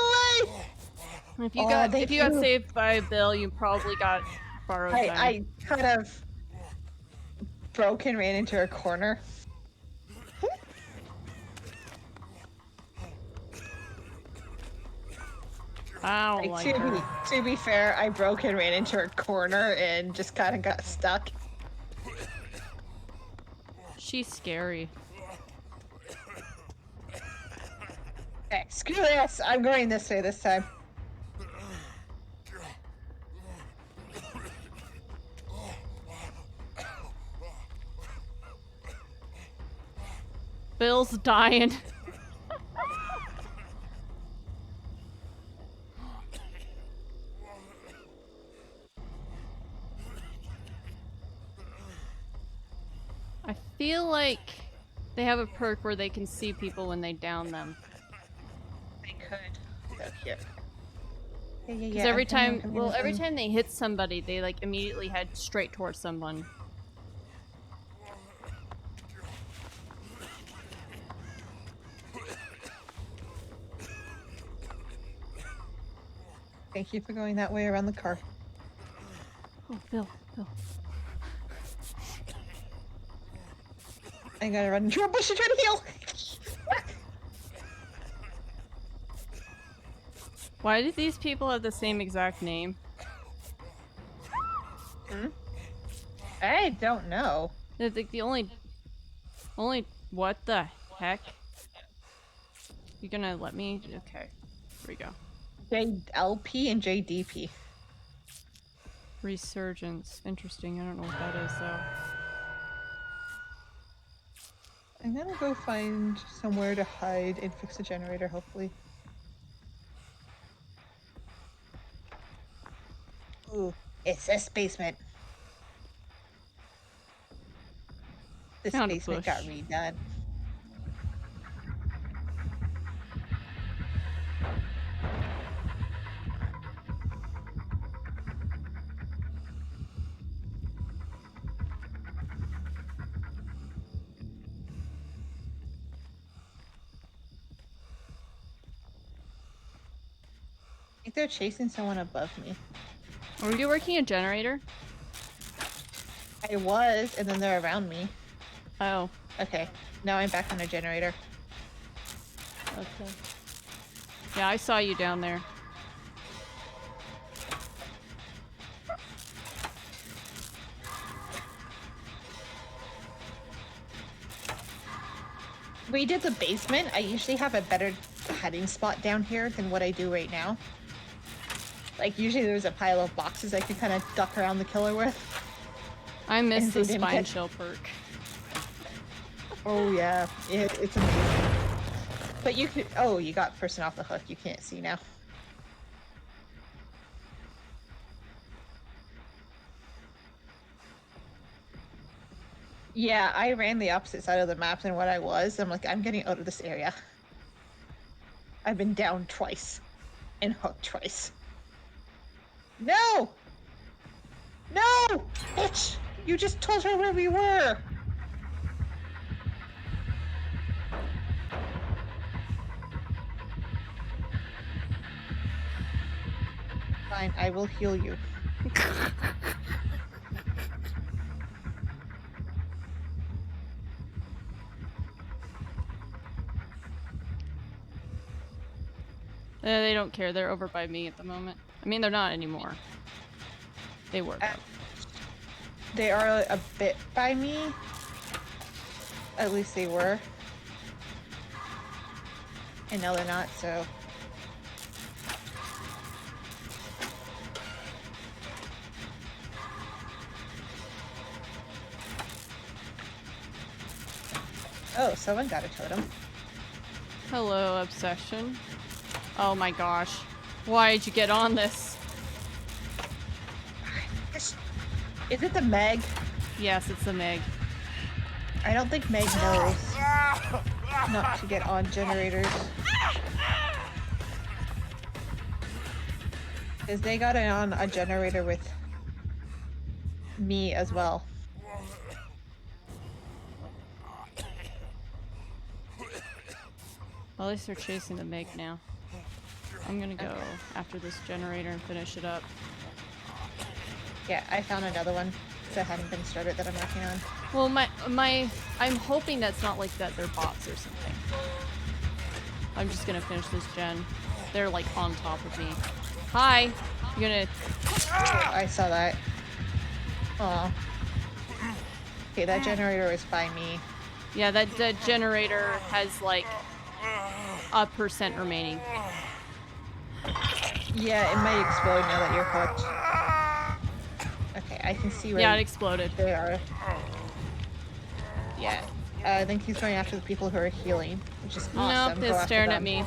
Speaker 9: away.
Speaker 1: If you got saved by a Bill, you probably got borrowed time.
Speaker 9: I kind of broke and ran into a corner.
Speaker 1: I don't like her.
Speaker 9: To be fair, I broke and ran into a corner and just kind of got stuck.
Speaker 1: She's scary.
Speaker 9: Okay, screw this. I'm going this way this time.
Speaker 1: Bill's dying. I feel like they have a perk where they can see people when they down them.
Speaker 9: They could. So here. Yeah.
Speaker 1: Because every time they hit somebody, they like immediately head straight towards someone.
Speaker 9: Thank you for going that way around the car.
Speaker 1: Oh, Bill.
Speaker 9: I gotta run into a bush to try to heal.
Speaker 1: Why do these people have the same exact name?
Speaker 9: I don't know.
Speaker 1: They're like the only what the heck? You gonna let me? Okay, here we go.
Speaker 9: JLP and JDP.
Speaker 1: Resurgence. Interesting. I don't know what that is though.
Speaker 9: I'm gonna go find somewhere to hide and fix the generator, hopefully. Ooh, it's this basement. This
Speaker 1: Found a
Speaker 9: basement
Speaker 1: bush.
Speaker 9: got redone. I think they're chasing someone above me.
Speaker 1: Are you working a generator?
Speaker 9: I was, and then they're around me.
Speaker 1: Oh.
Speaker 9: Okay, now I'm back on a generator.
Speaker 1: Okay. Yeah, I saw you down there.
Speaker 9: We did the basement. I usually have a better hiding spot down here than what I do right now. Like, usually there's a pile of boxes I can kind of duck around the killer with.
Speaker 1: I missed
Speaker 9: And
Speaker 1: the
Speaker 9: they didn't
Speaker 1: spine
Speaker 9: get-
Speaker 1: chill perk.
Speaker 9: Oh yeah, it's amazing. But you could, oh, you got person off the hook. You can't see now. Yeah, I ran the opposite side of the map than what I was. I'm like, I'm getting out of this area. I've been down twice. And hooked twice. No! No! Bitch! You just told her where we were! Fine, I will heal you.
Speaker 1: They don't care. They're over by me at the moment. I mean, they're not anymore. They were.
Speaker 9: They are a bit by me. At least they were. And now they're not, so... Oh, someone got a totem.
Speaker 1: Hello, Obsession. Oh my gosh. Why did you get on this?
Speaker 9: Is it the Meg?
Speaker 1: Yes, it's the Meg.
Speaker 9: I don't think Meg knows not to get on generators. Because they got on a generator with me as well.
Speaker 1: Well, at least they're chasing the Meg now. I'm gonna go after this generator and finish it up.
Speaker 9: Yeah, I found another one that hadn't been started that I'm working on.
Speaker 1: Well, I'm hoping that's not like that they're bots or something. I'm just gonna finish this gen. They're like on top of me. Hi! You're gonna...
Speaker 9: I saw that. Aw. Okay, that generator is by me.
Speaker 1: Yeah, that generator has like a % remaining.
Speaker 9: Yeah, it might explode now that you're hooked. Okay, I can see where
Speaker 1: Yeah, it exploded.
Speaker 9: they are. Yeah. I think he's going after the people who are healing, which is awesome.
Speaker 1: Nope, they're staring at me.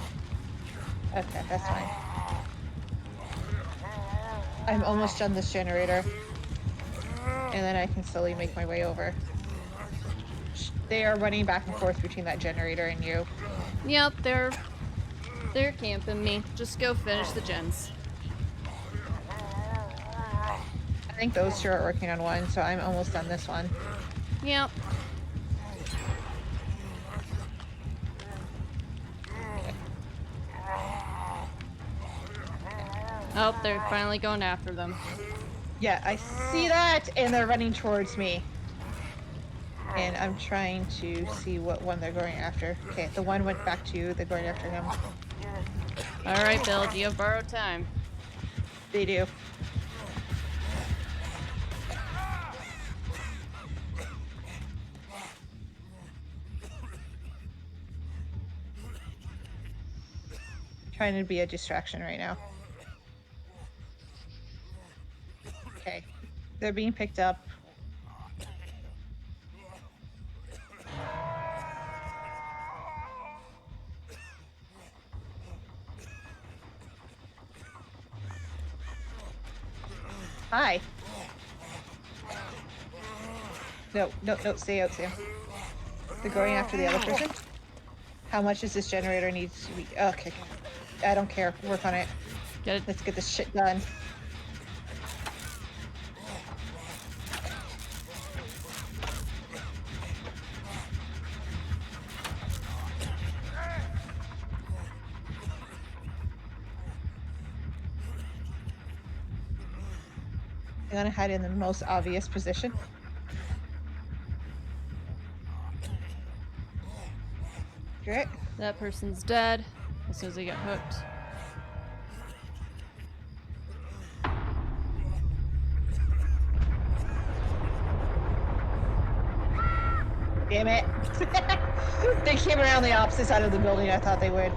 Speaker 9: Okay, that's fine. I'm almost done this generator. And then I can slowly make my way over. They are running back and forth between that generator and you.
Speaker 1: Yep, they're camping me. Just go finish the gens.
Speaker 9: I think those two are working on one, so I'm almost done this one.
Speaker 1: Yep. Oh, they're finally going after them.
Speaker 9: Yeah, I see that, and they're running towards me. And I'm trying to see what one they're going after. Okay, the one went back to you, they're going after him.
Speaker 1: Alright, Bill, do you have borrowed time?
Speaker 9: They do. Trying to be a distraction right now. Okay, they're being picked up. Hi. No, stay out, Sam. They're going after the other person. How much does this generator need to be? Okay. I don't care. Work on it.
Speaker 1: Get it.
Speaker 9: Let's get this shit done. I'm gonna hide in the most obvious position. Great.
Speaker 1: That person's dead as soon as they get hooked.
Speaker 9: Damn it. They came around the opposite side of the building. I thought they would.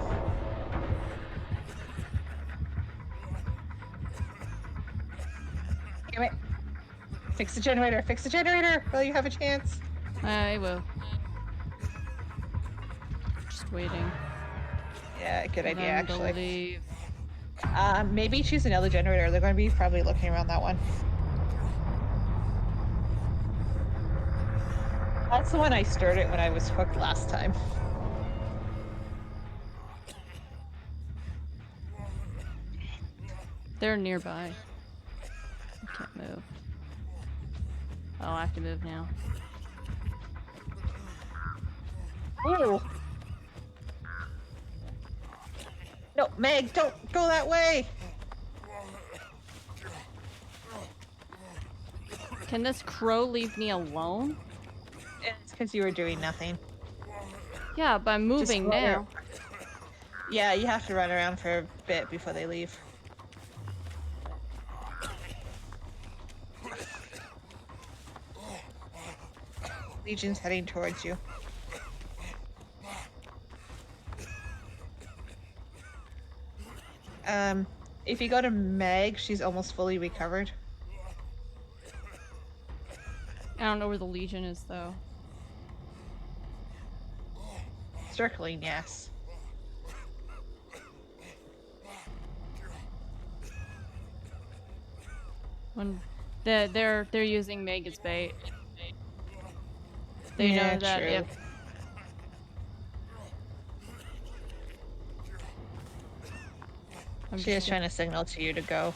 Speaker 9: Damn it. Fix the generator. Fix the generator while you have a chance.
Speaker 1: I will. Just waiting.
Speaker 9: Yeah, good idea,
Speaker 1: Them to
Speaker 9: actually.
Speaker 1: leave.
Speaker 9: Maybe choose another generator. They're going to be probably looking around that one. That's the one I started when I was hooked last time.
Speaker 1: They're nearby. I can't move. Oh, I have to move now.
Speaker 9: Ooh. No, Meg, don't go that way.
Speaker 1: Can this crow leave me alone?
Speaker 9: It's because you were doing nothing.
Speaker 1: Yeah, but I'm moving
Speaker 9: run
Speaker 1: now.
Speaker 9: Yeah, you have to run around for a bit before they leave. Legion's heading towards you. If you go to Meg, she's almost fully recovered.
Speaker 1: I don't know where the Legion is, though.
Speaker 9: Circling, yes.
Speaker 1: When they're using Meg as bait. They
Speaker 9: Yeah,
Speaker 1: know that
Speaker 9: true.
Speaker 1: if
Speaker 9: She is trying to signal to you to go.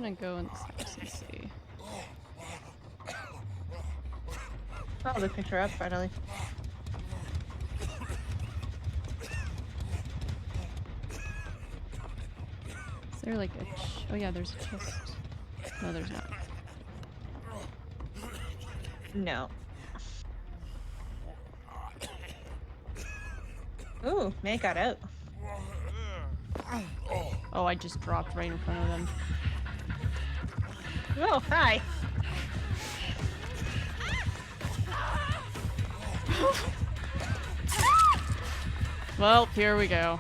Speaker 1: gonna go in this house and see.
Speaker 9: Oh, they picked her up finally.
Speaker 1: Is there like a oh yeah, there's a chest. No, there's not.
Speaker 9: No. Ooh, May got out.
Speaker 1: Oh, I just dropped right in front of them.
Speaker 9: Oh, hi.
Speaker 1: Well, here we go.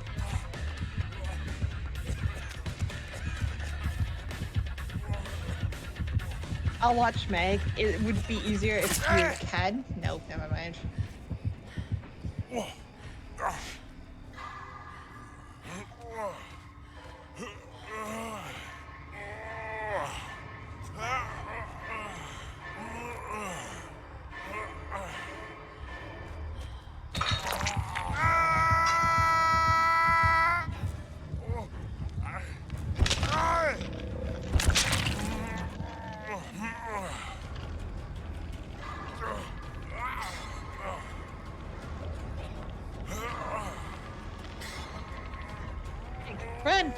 Speaker 9: I'll watch Meg. It would be easier if you can. No, never mind. Run!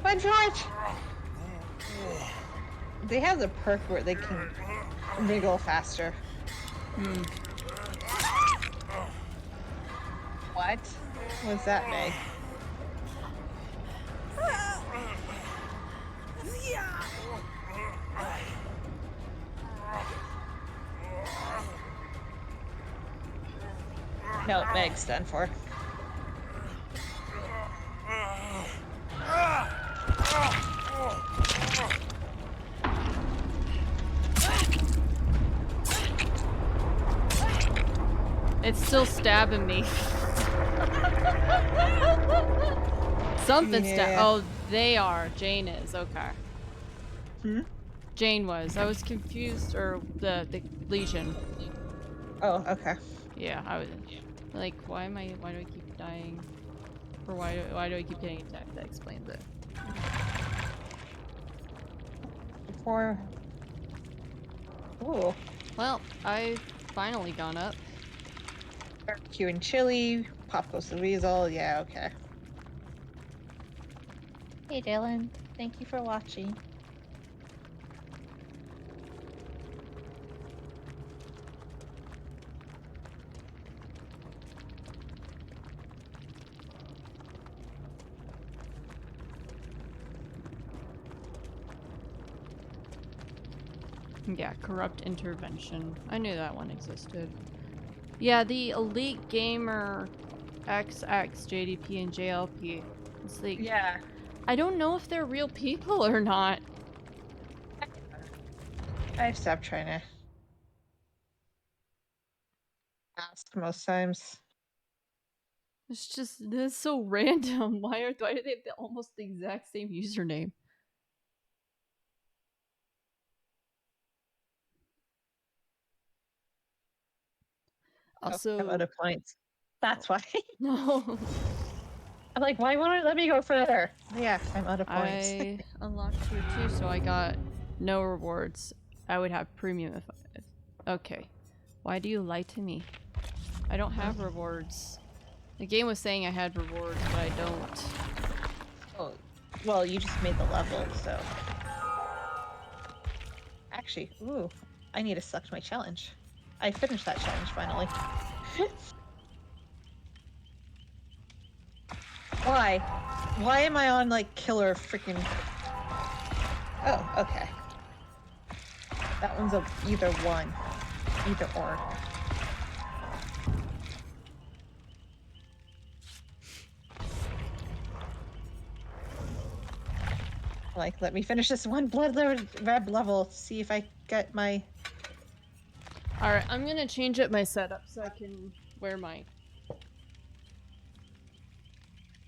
Speaker 9: Run, George! They have the perk where they can wriggle faster. What was that, Meg? No, Meg's done for.
Speaker 1: It's still stabbing me. Something's oh, they are. Jane is. Okay.
Speaker 9: Hmm?
Speaker 1: Jane was. I was confused, or the Legion.
Speaker 9: Oh, okay.
Speaker 1: Yeah, I was. Like, why do I keep dying? Or why do I keep getting attacked? That explains it.
Speaker 9: Before. Ooh.
Speaker 1: Well, I've finally gone up.
Speaker 9: Barbecue and chili. Pop goes the weasel. Yeah, okay. Hey, Dylan. Thank you for watching.
Speaker 1: Yeah, corrupt intervention. I knew that one existed. Yeah, the Elite Gamer XX, JDP, and JLP. It's like,
Speaker 9: Yeah.
Speaker 1: I don't know if they're real people or not.
Speaker 9: I've stopped trying to ask most times.
Speaker 1: It's just, this is so random. Why do they have almost the exact same username? Also,
Speaker 9: I'm out of points. That's why.
Speaker 1: no.
Speaker 9: I'm like, why won't it let me go further? Yeah, I'm out of points.
Speaker 1: I unlocked tier 2, so I got no rewards. I would have premium if okay. Why do you lie to me? I don't have rewards. The game was saying I had rewards, but I don't.
Speaker 9: Oh, well, you just made the level, so. Actually, ooh, I need to select my challenge. I finished that challenge finally. Why? Why am I on like killer freaking? Oh, okay. That one's a either one, either or. Like, let me finish this one blood red level. See if I get my.
Speaker 1: Alright, I'm gonna change up my setup so I can wear my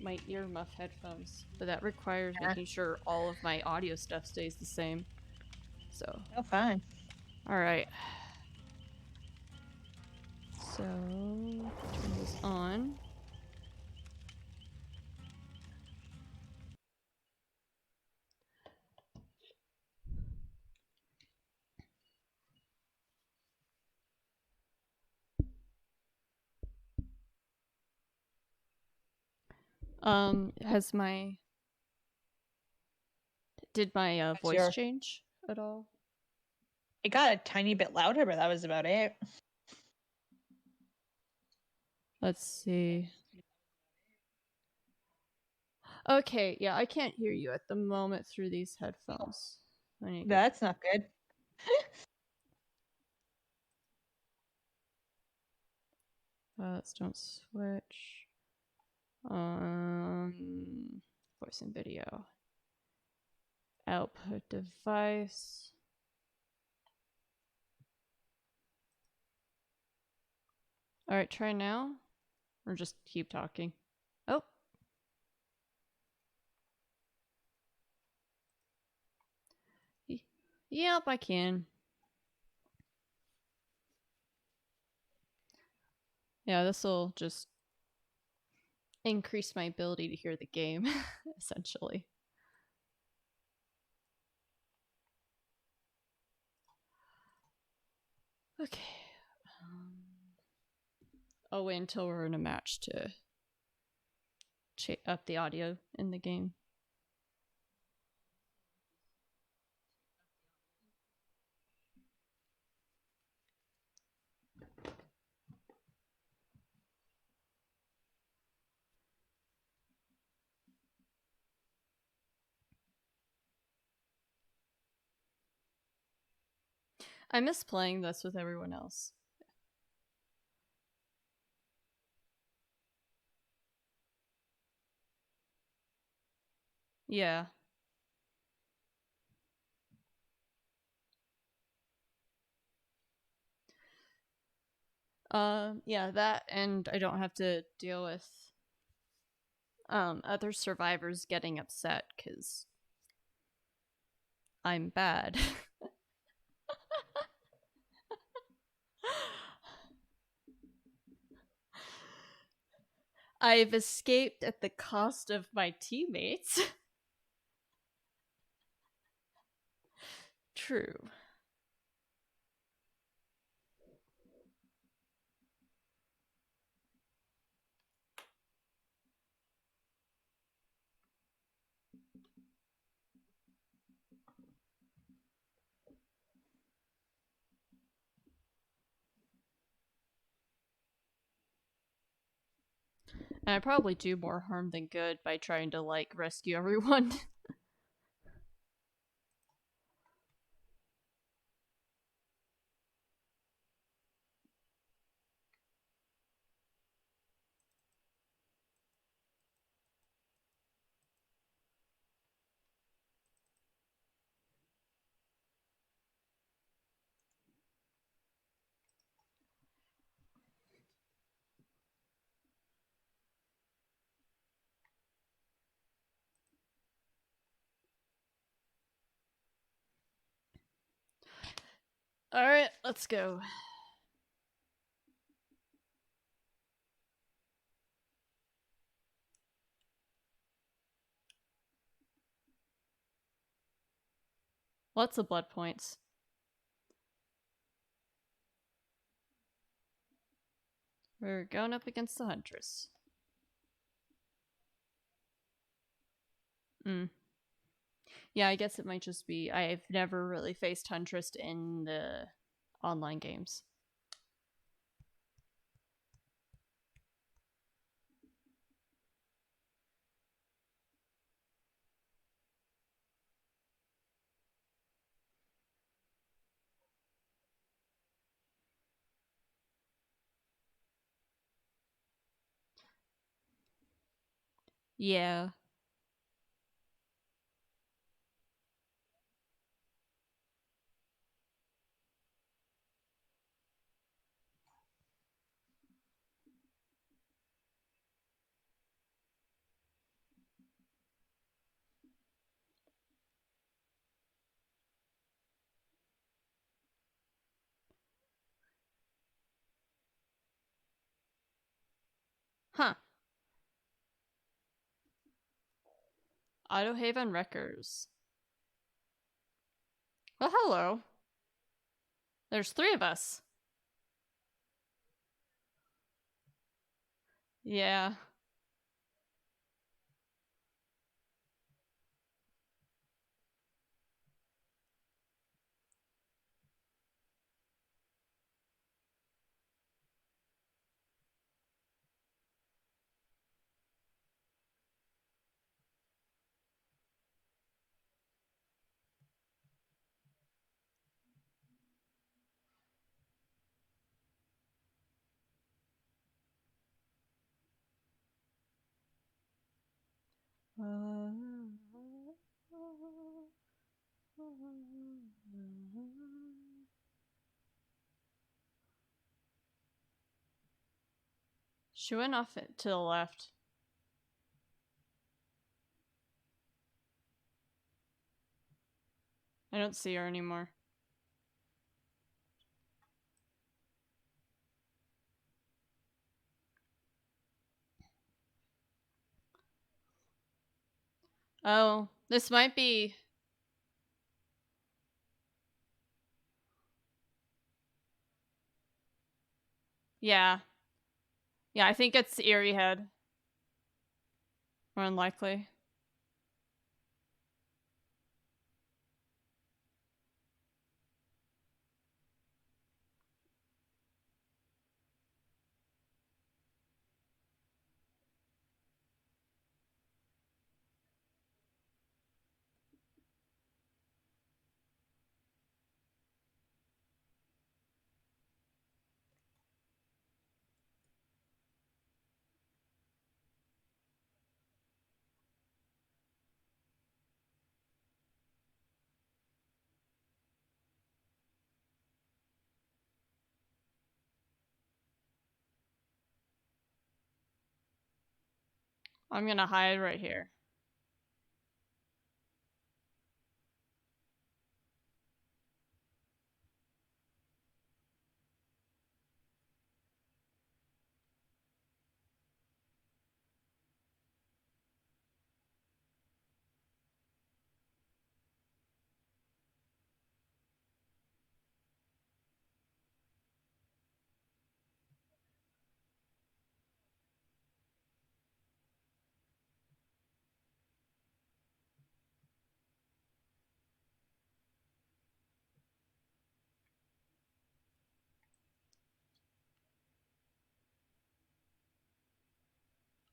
Speaker 1: earmuff headphones. But that requires making sure all of my audio stuff stays the same. So.
Speaker 9: Oh, fine.
Speaker 1: Alright. So, turn this on. Has my... Did my voice change at all?
Speaker 9: It got a tiny bit louder, but that was about it.
Speaker 1: Let's see. Okay, yeah, I can't hear you at the moment through these headphones.
Speaker 9: That's not good.
Speaker 1: Let's don't switch. Voice and video. Output device. Alright, try now. Or just keep talking. Oh. Yep, I can. Yeah, this will just increase my ability to hear the game, essentially. Okay. I'll wait until we're in a match to up the audio in the game. I miss playing this with everyone else. Yeah. Yeah, that, and I don't have to deal with other survivors getting upset because I'm bad. I've escaped at the cost of my teammates. True. And I probably do more harm than good by trying to, like, rescue everyone. Alright, let's go. Lots of blood points. We're going up against the Huntress. Yeah, I guess it might just be I've never really faced Huntress in the online games. Yeah. Autohaven Wreckers. Well, hello. There's 3 of us. Yeah. She went off to the left. I don't see her anymore. Oh, this might be... Yeah. Yeah, I think it's Eerie Head. More unlikely. I'm gonna hide right here.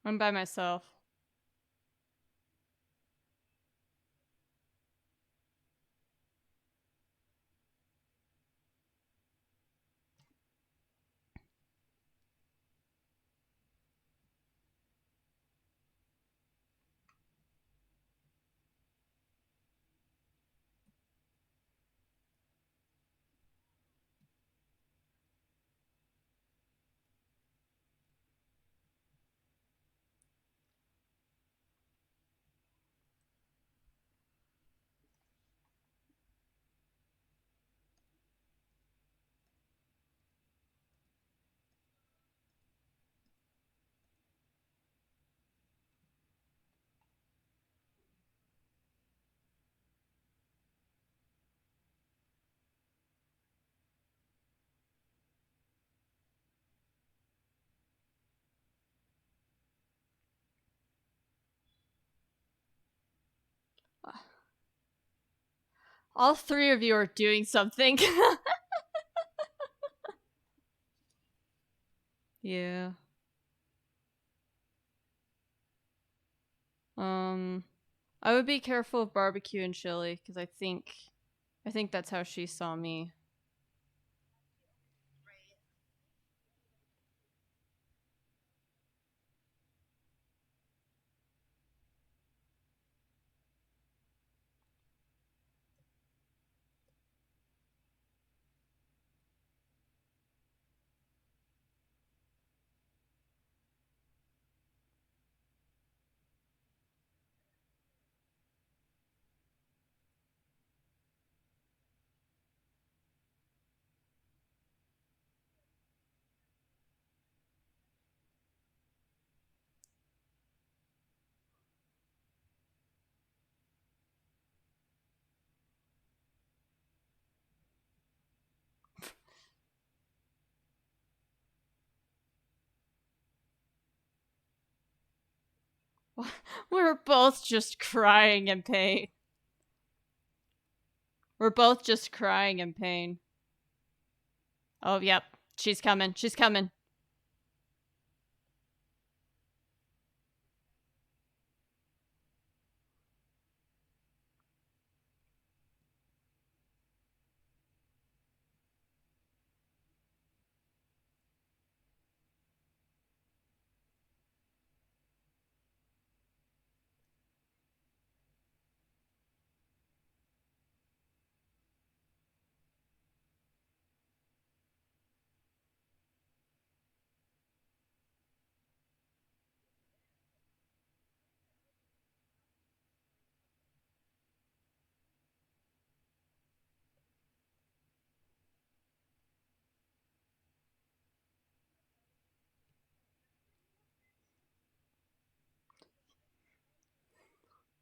Speaker 1: I'm by myself. All 3 of you are doing something. Yeah. I would be careful of barbecue and chili, because I think that's how she saw me. We're both just crying in pain. We're both just crying in pain. Oh, yep. She's coming. She's coming.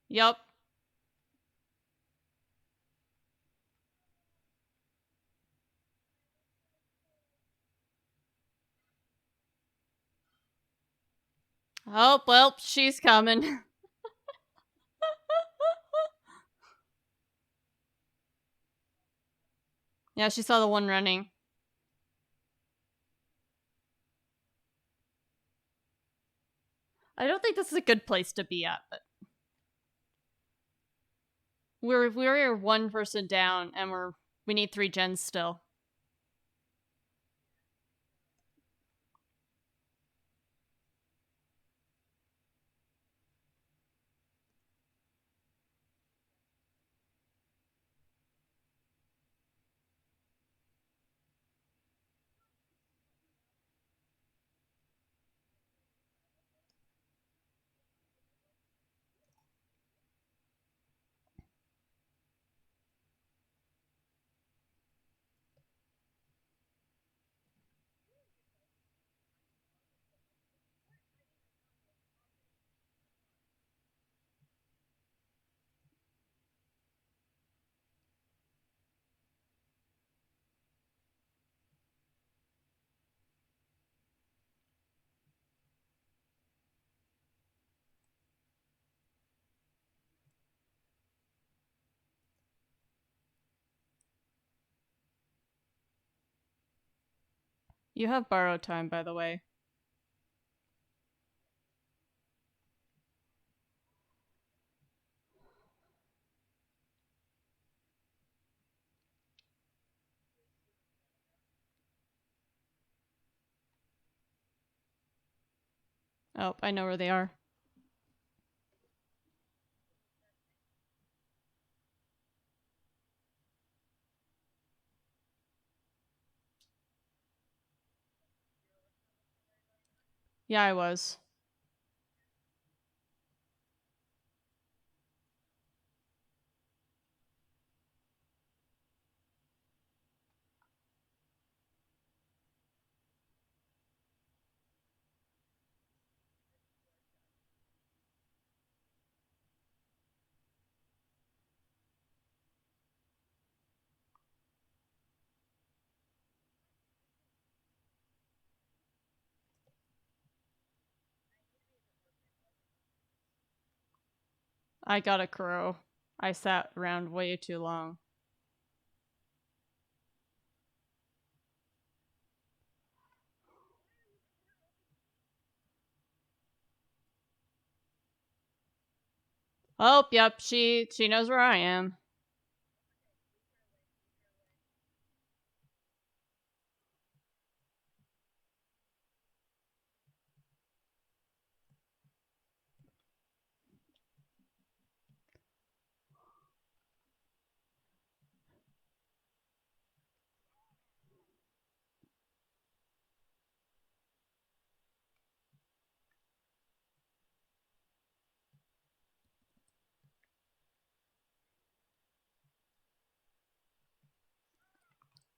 Speaker 1: Yup. Oh, well, she's coming. Yeah, she saw the one running. I don't think this is a good place to be at, but we're one person down, and we need 3 gens still. You have borrowed time, by the way. Oh, I know where they are. Yeah, I was. I got a crow. I sat around way too long. Oh, yep, she knows where I am.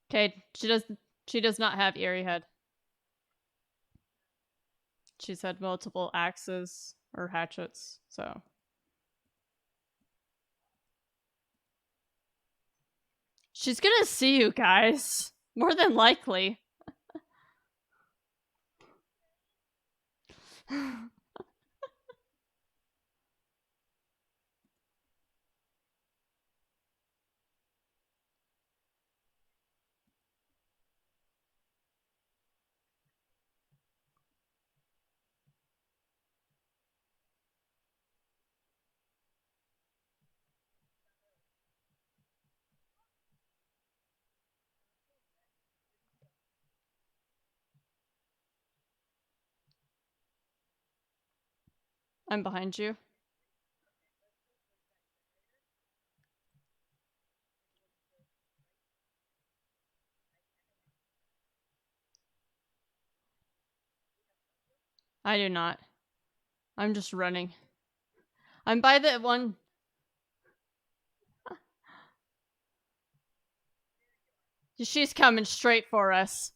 Speaker 1: Okay, she does not have Eerie Head. She's had multiple axes or hatchets, so. She's gonna see you guys. More than likely. I'm behind you. I do not. I'm just running. I'm by the one. She's coming straight for us.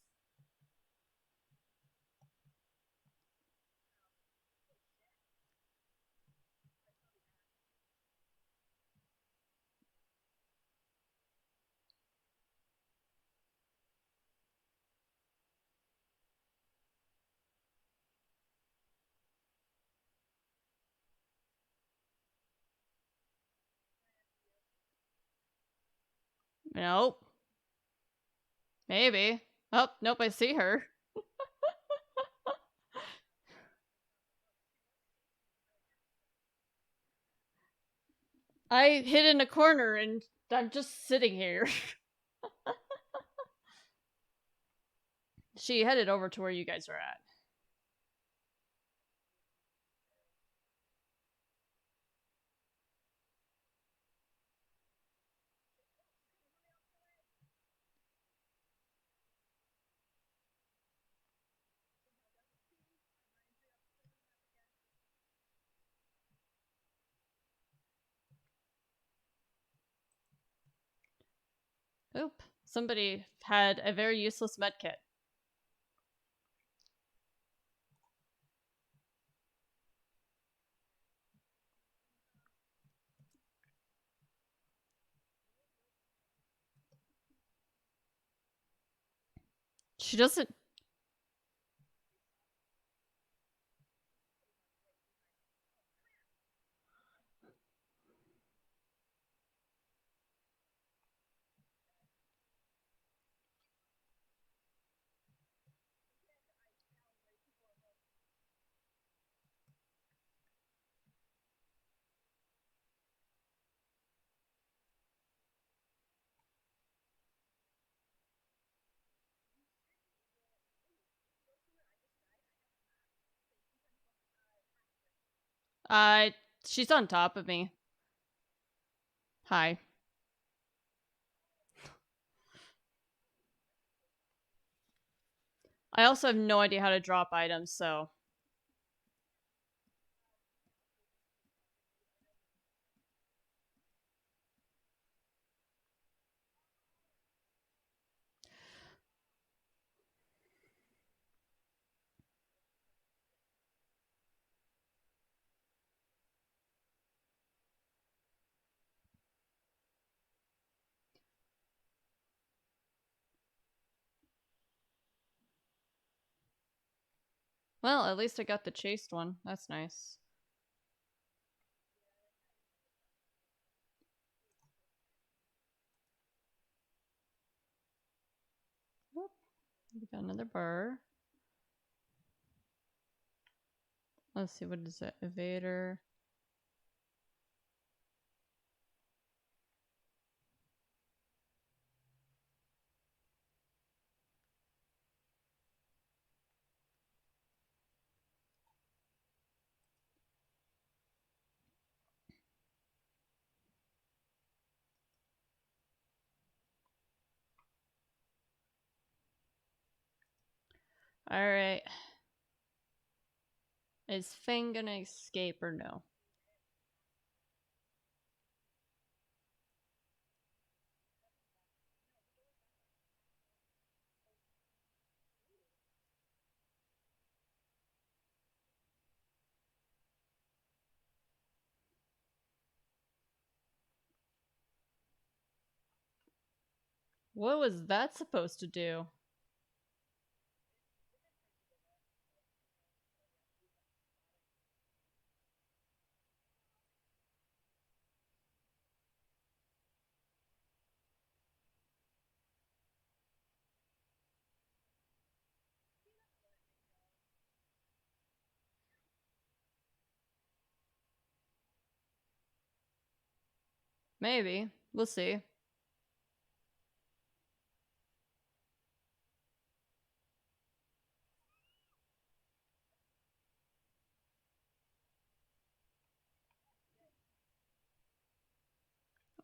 Speaker 1: Nope. Maybe. Oh, nope, I see her. I hid in a corner and I'm just sitting here. She headed over to where you guys are at. Oop. Somebody had a very useless medkit. She doesn't. She's on top of me. Hi. I also have no idea how to drop items, so. Well, at least I got the chased one. That's nice. Whoop. We got another bar. Let's see, what is it? Evader. Alright. Is Fang gonna escape or no? What was that supposed to do? Maybe. We'll see.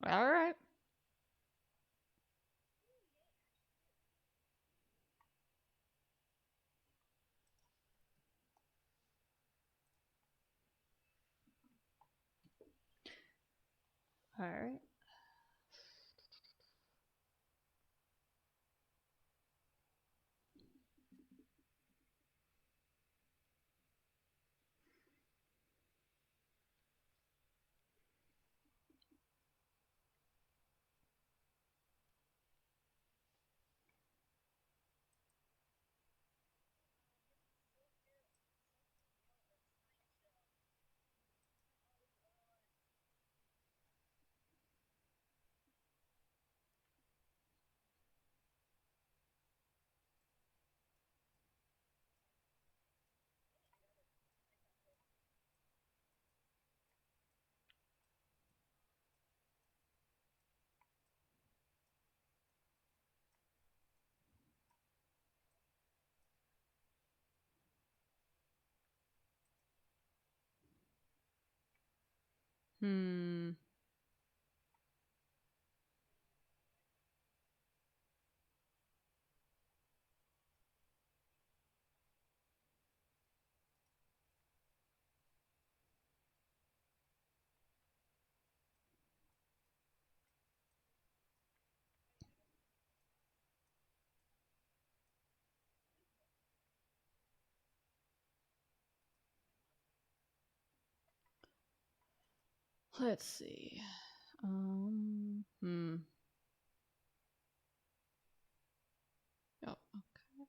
Speaker 1: All right. All right. Hmm. Let's see. Hmm. Oh, okay.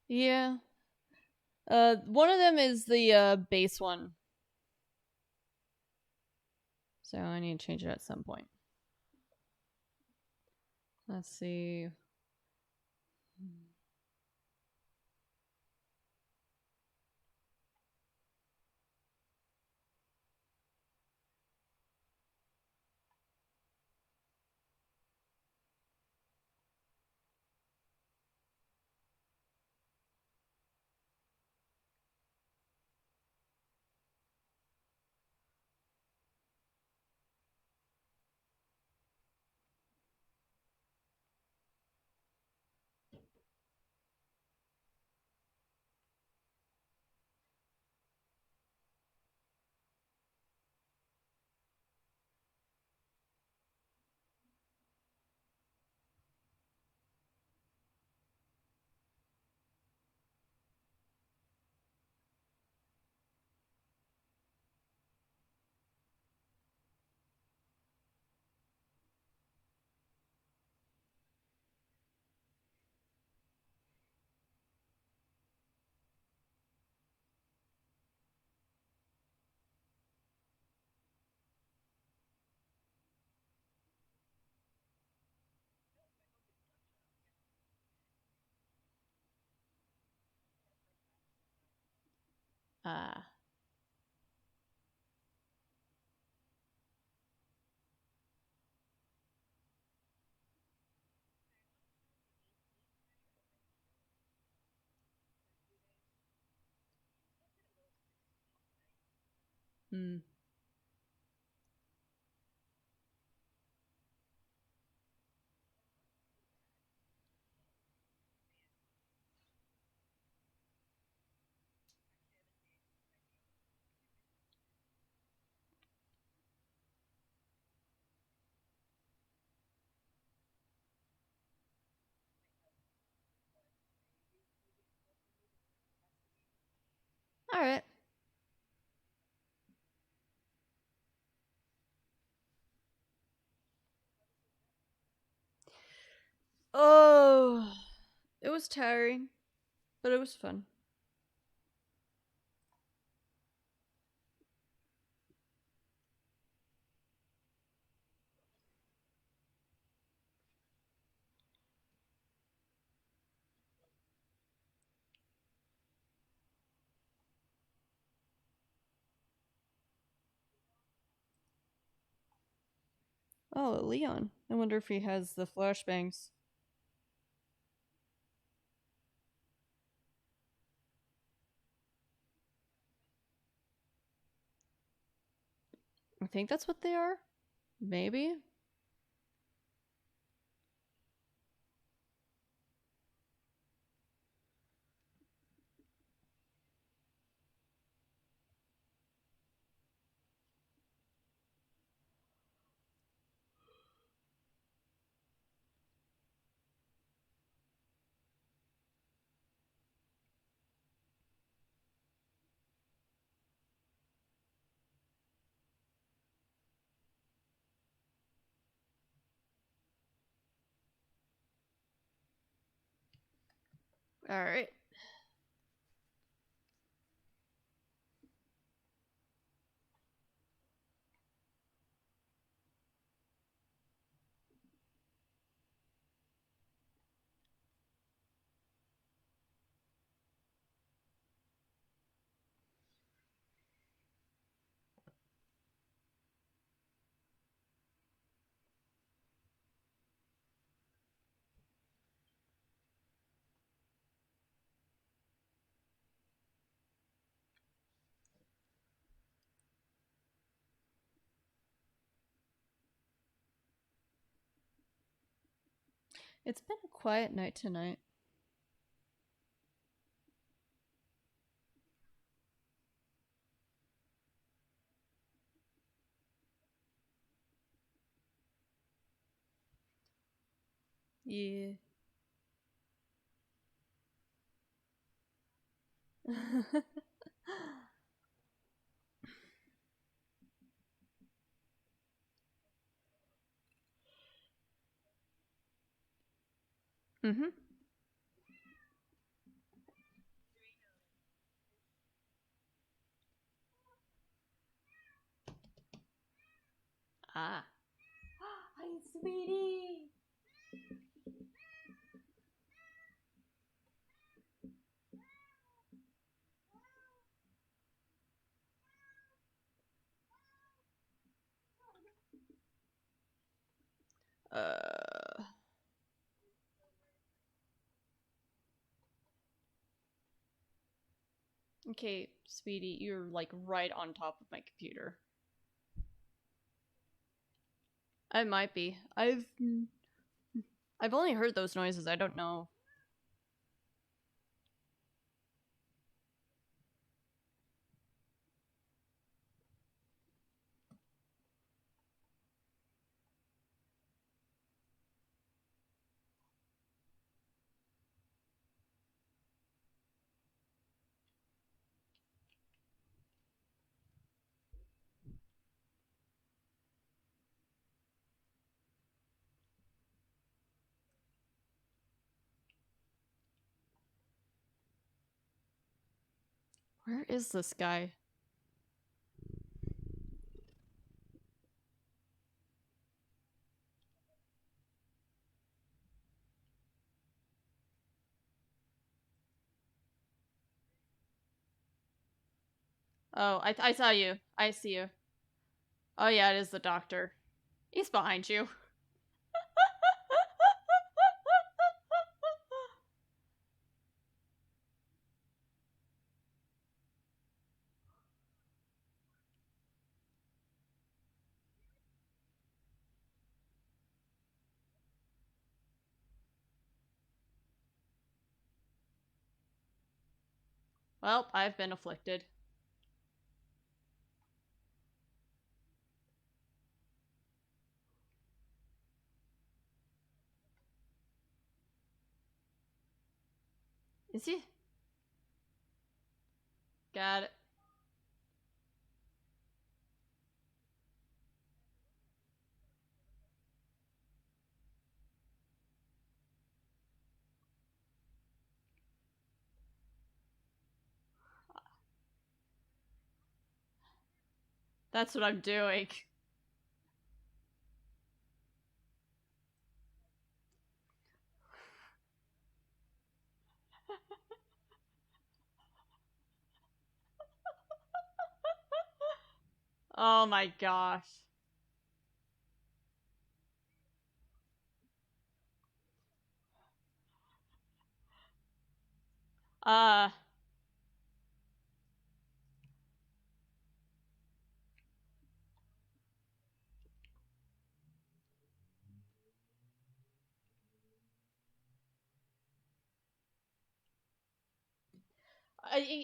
Speaker 1: Yeah. One of them is the base one. So I need to change it at some point. Let's see. Ah. Hmm. All right. Oh, it was tiring, but it was fun. Oh, Leon. I wonder if he has the flashbangs. I think that's what they are. Maybe. Alright. It's been a quiet night tonight. Yeah. Mm-hmm. Ah. Hi, sweetie. Uh. Okay, sweetie, you're like right on top of my computer. I might be. I've only heard those noises. I don't know. Where is this guy? Oh, I saw you. I see you. Oh yeah, it is the doctor. He's behind you. Well, I've been afflicted. Is he? Got it. That's what I'm doing. Oh my gosh. Uh...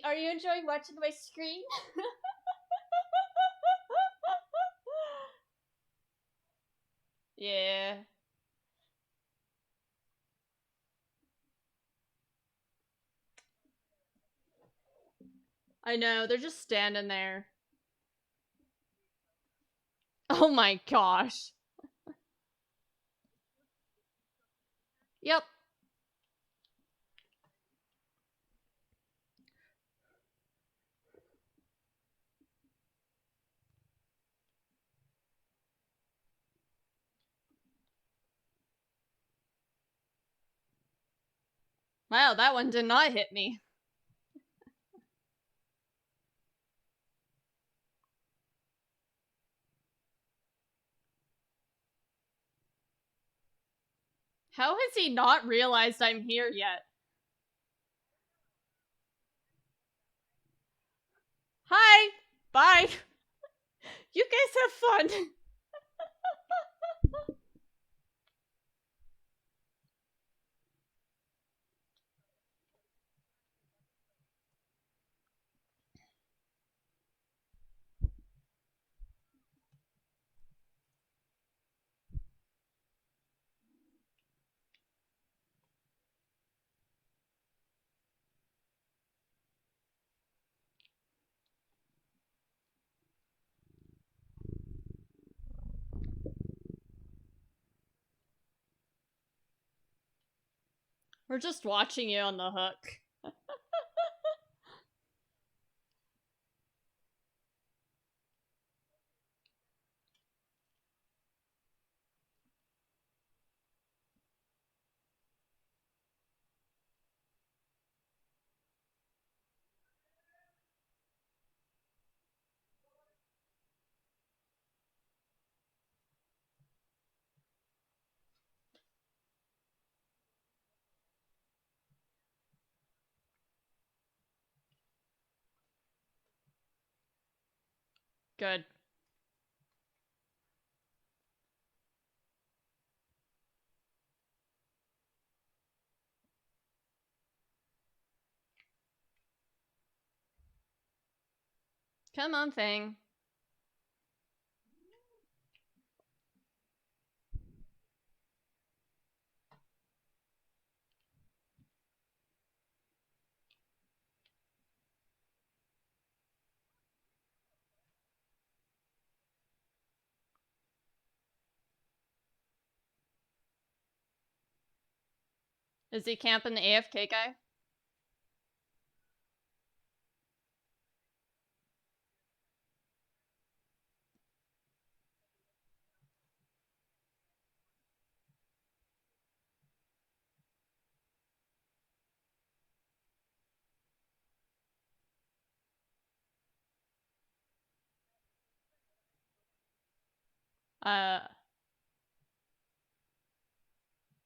Speaker 1: Are you enjoying watching my screen? Yeah. I know, they're just standing there. Oh my gosh. Yep. Wow, that one did not hit me. How has he not realized I'm here yet? Hi! Bye! You guys have fun! We're just watching you on the hook. Good. Come on, Fang. Is he camping the AFK guy?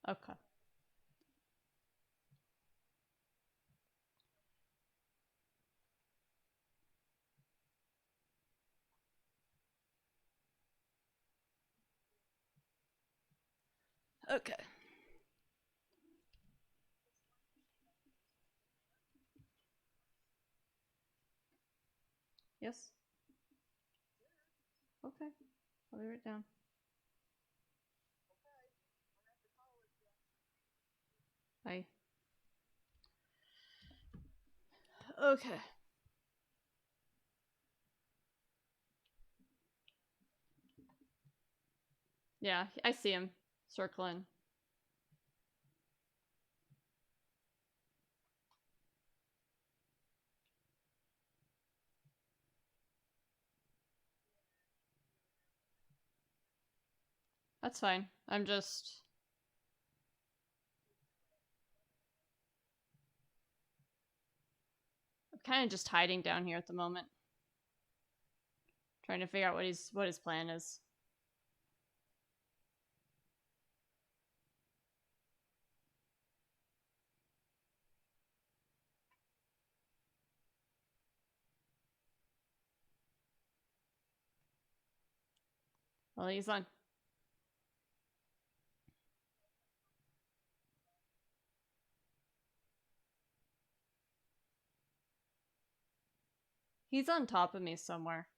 Speaker 1: Okay. Okay. Yes. Okay. I'll be right down. Bye. Okay. Yeah, I see him circling. That's fine. I'm kind of just hiding down here at the moment. Trying to figure out what his plan is. Well, he's on. He's on top of me somewhere.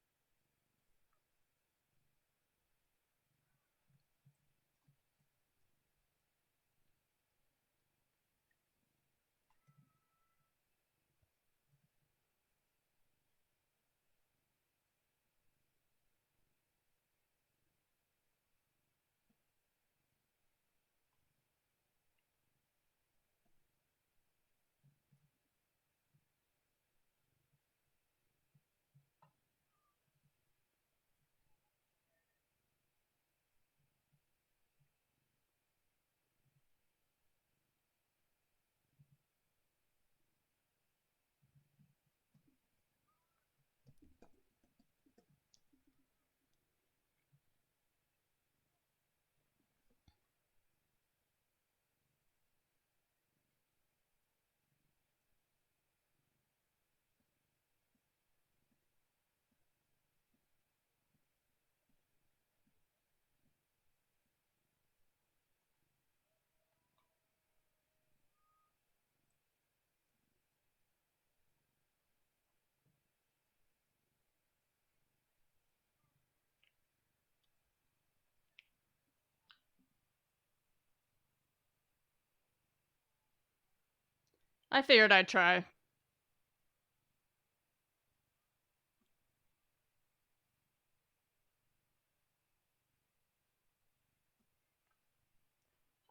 Speaker 1: I figured I'd try.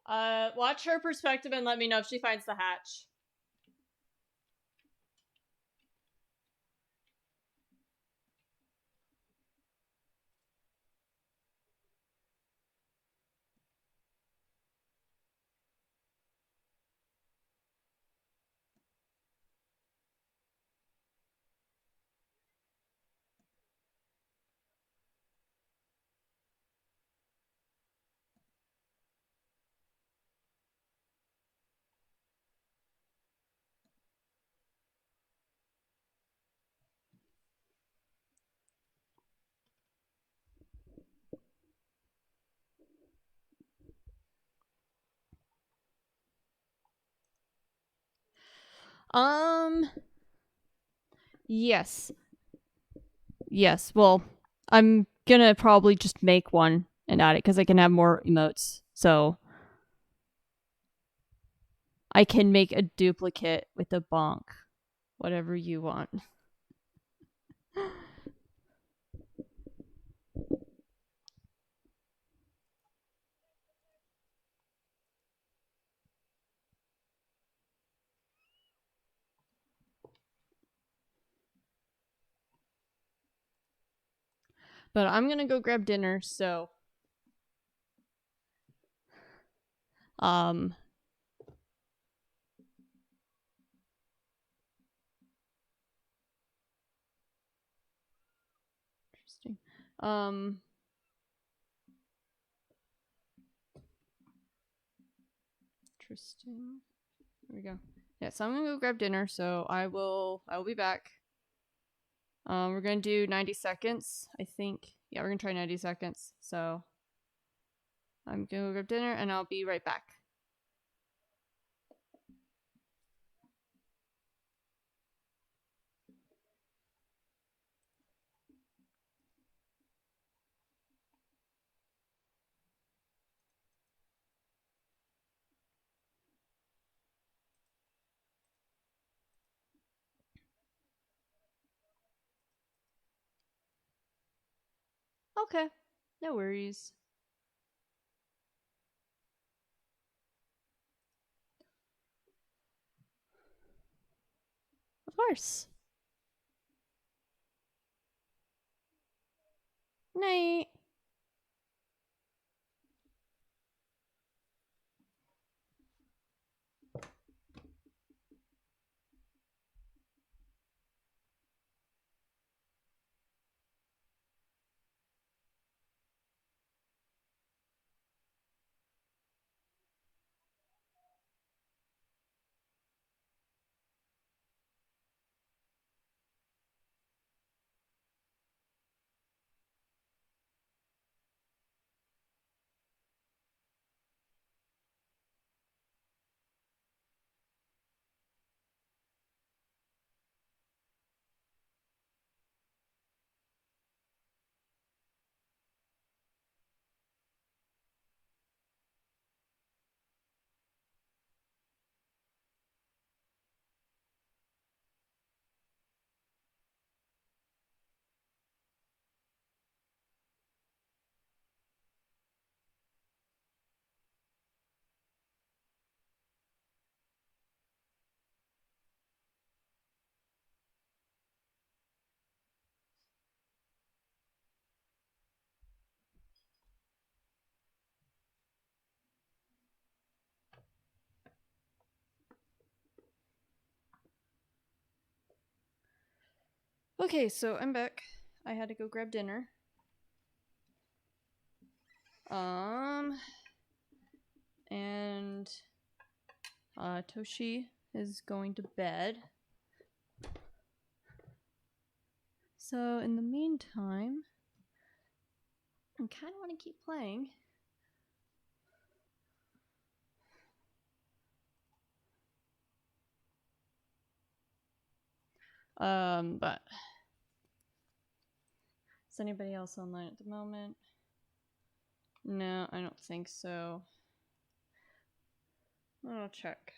Speaker 1: Watch her perspective and let me know if she finds the hatch. Yes. Yes, well, I'm gonna probably just make one and add it because I can have more emotes. So I can make a duplicate with a bonk. Whatever you want. But I'm gonna go grab dinner, so interesting. Interesting. There we go. Yeah, so I'm gonna go grab dinner, so I will be back. We're gonna do 90 seconds, I think. Yeah, we're gonna try 90 seconds. So I'm gonna go grab dinner and I'll be right back. Okay, no worries. Of course. Night. Okay, so I'm back. I had to go grab dinner. And Toshi is going to bed. So in the meantime, I kind of want to keep playing. But is anybody else online at the moment? No, I don't think so. I'll check.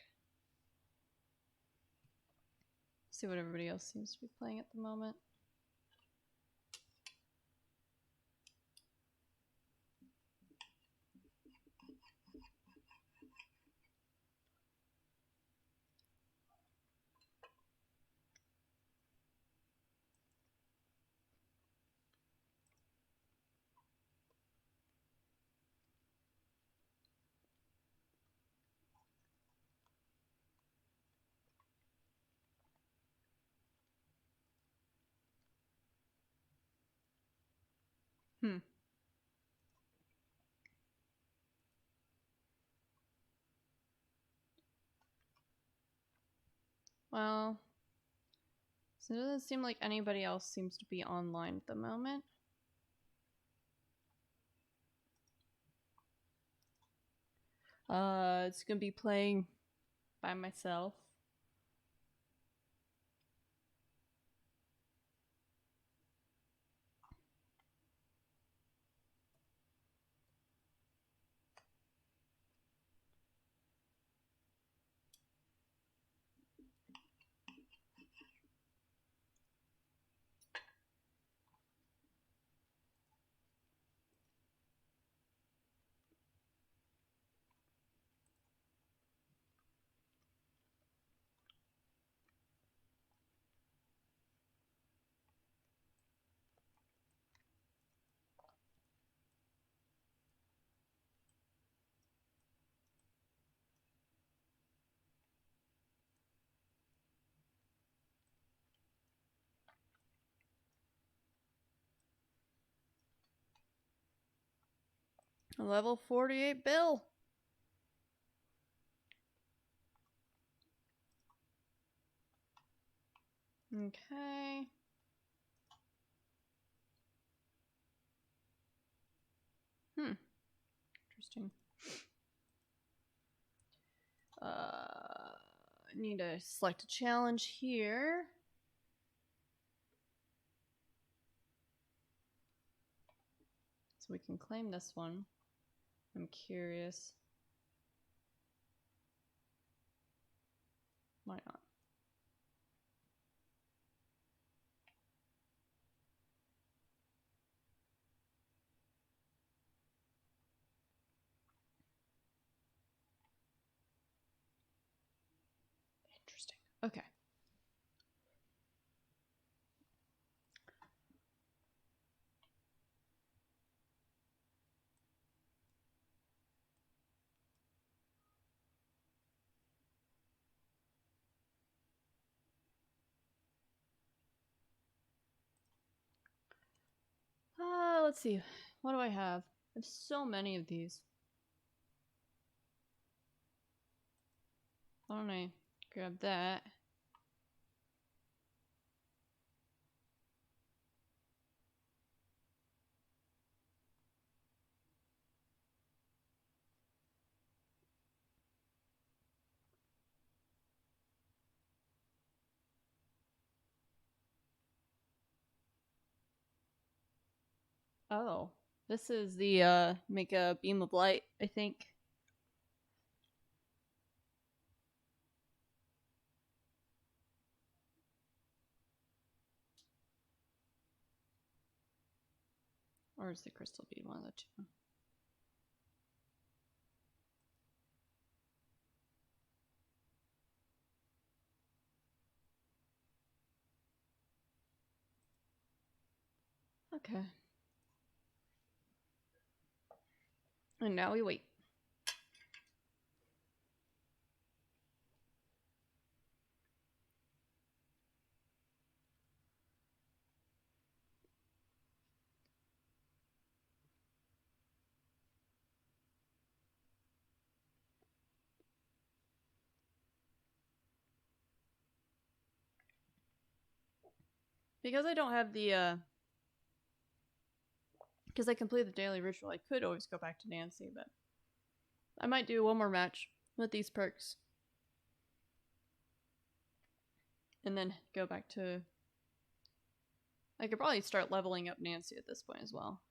Speaker 1: See what everybody else seems to be playing at the moment. Well, so it doesn't seem like anybody else seems to be online at the moment. It's gonna be playing by myself. Level 48 Bill. Okay. Interesting. I need to select a challenge here. So we can claim this one. I'm curious. Why not? Interesting. Okay. Let's see. What do I have? I have so many of these. Why don't I grab that? Oh, this is the make a beam of light, I think. Or is the crystal bead one of the two? Okay. And now we wait. Because I don't have the, because I completed the daily ritual, I could always go back to Nancy, but I might do one more match with these perks. And then go back to... I could probably start leveling up Nancy at this point as well.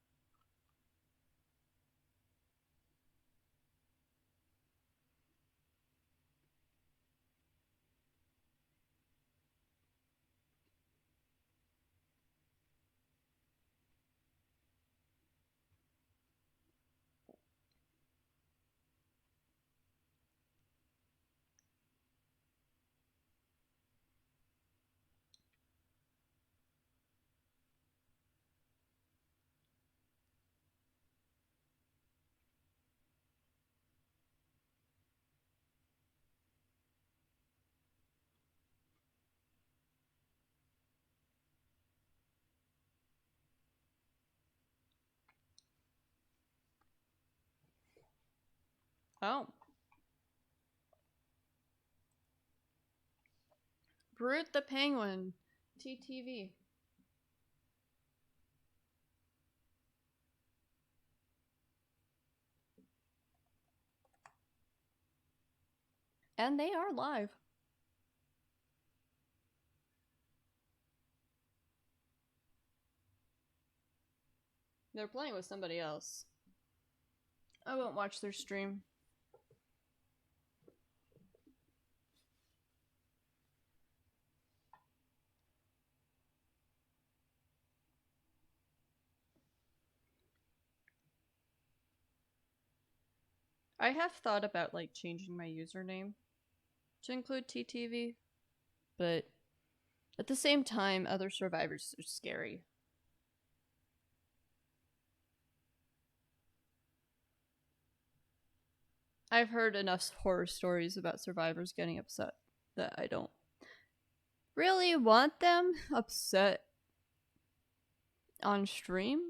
Speaker 1: Oh. Brute the Penguin. TTV. And they are live. They're playing with somebody else. I won't watch their stream. I have thought about like changing my username to include TTV, but at the same time, other survivors are scary. I've heard enough horror stories about survivors getting upset that I don't really want them upset on stream.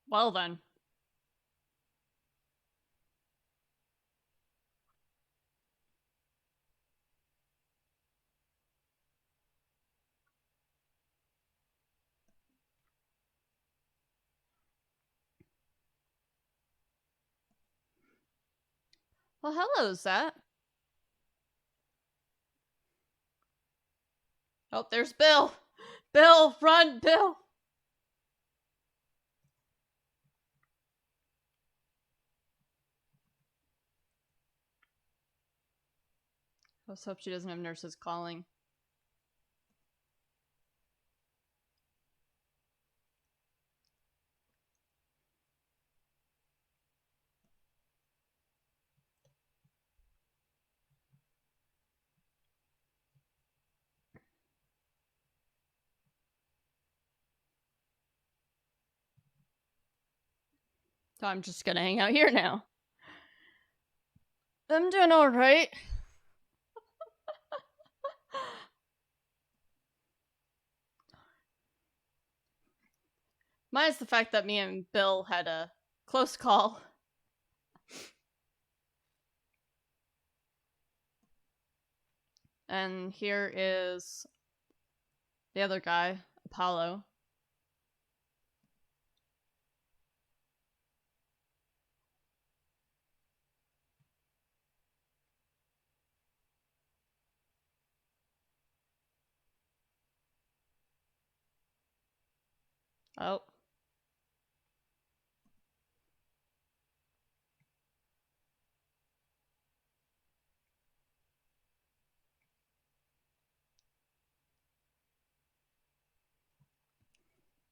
Speaker 1: Well then. Well, hello, Zat. Oh, there's Bill. Bill, run, Bill. Let's hope she doesn't have nurses calling. So I'm just gonna hang out here now. I'm doing alright. Minus the fact that me and Bill had a close call. And here is the other guy, Apollo. Oh.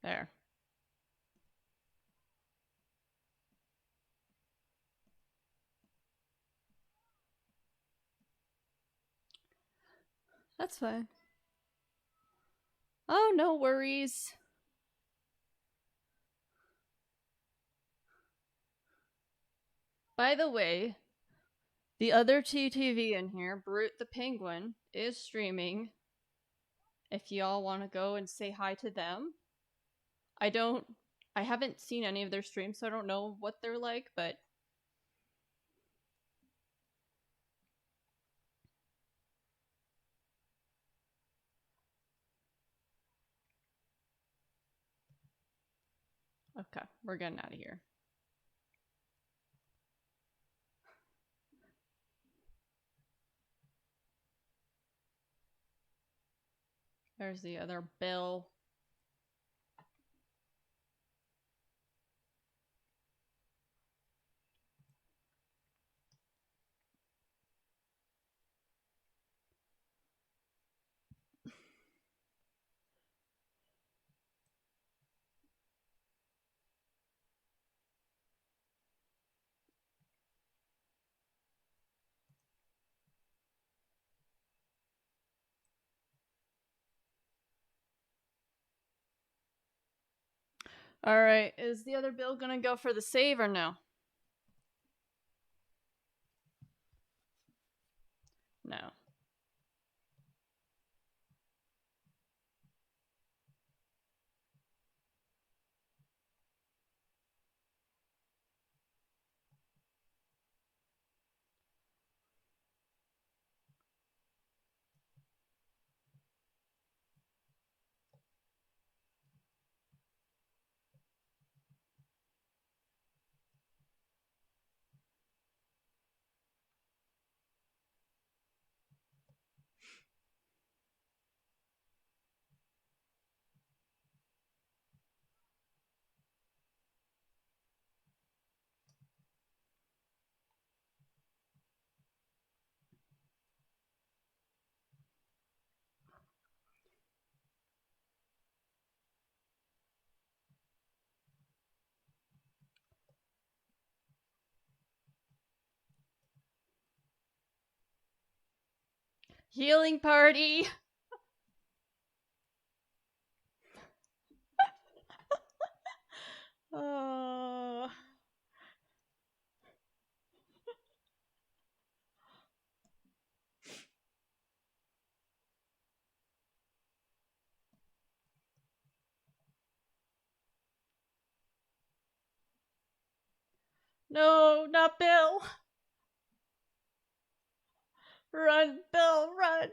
Speaker 1: There. That's fine. Oh, no worries. By the way, the other TTV in here, Brute the Penguin, is streaming. If y'all want to go and say hi to them. I haven't seen any of their streams, so I don't know what they're like, but okay, we're getting out of here. There's the other Bill. Alright, is the other Bill gonna go for the save or no? No. Healing party! Oh. No, not Bill! Run, Bill, run!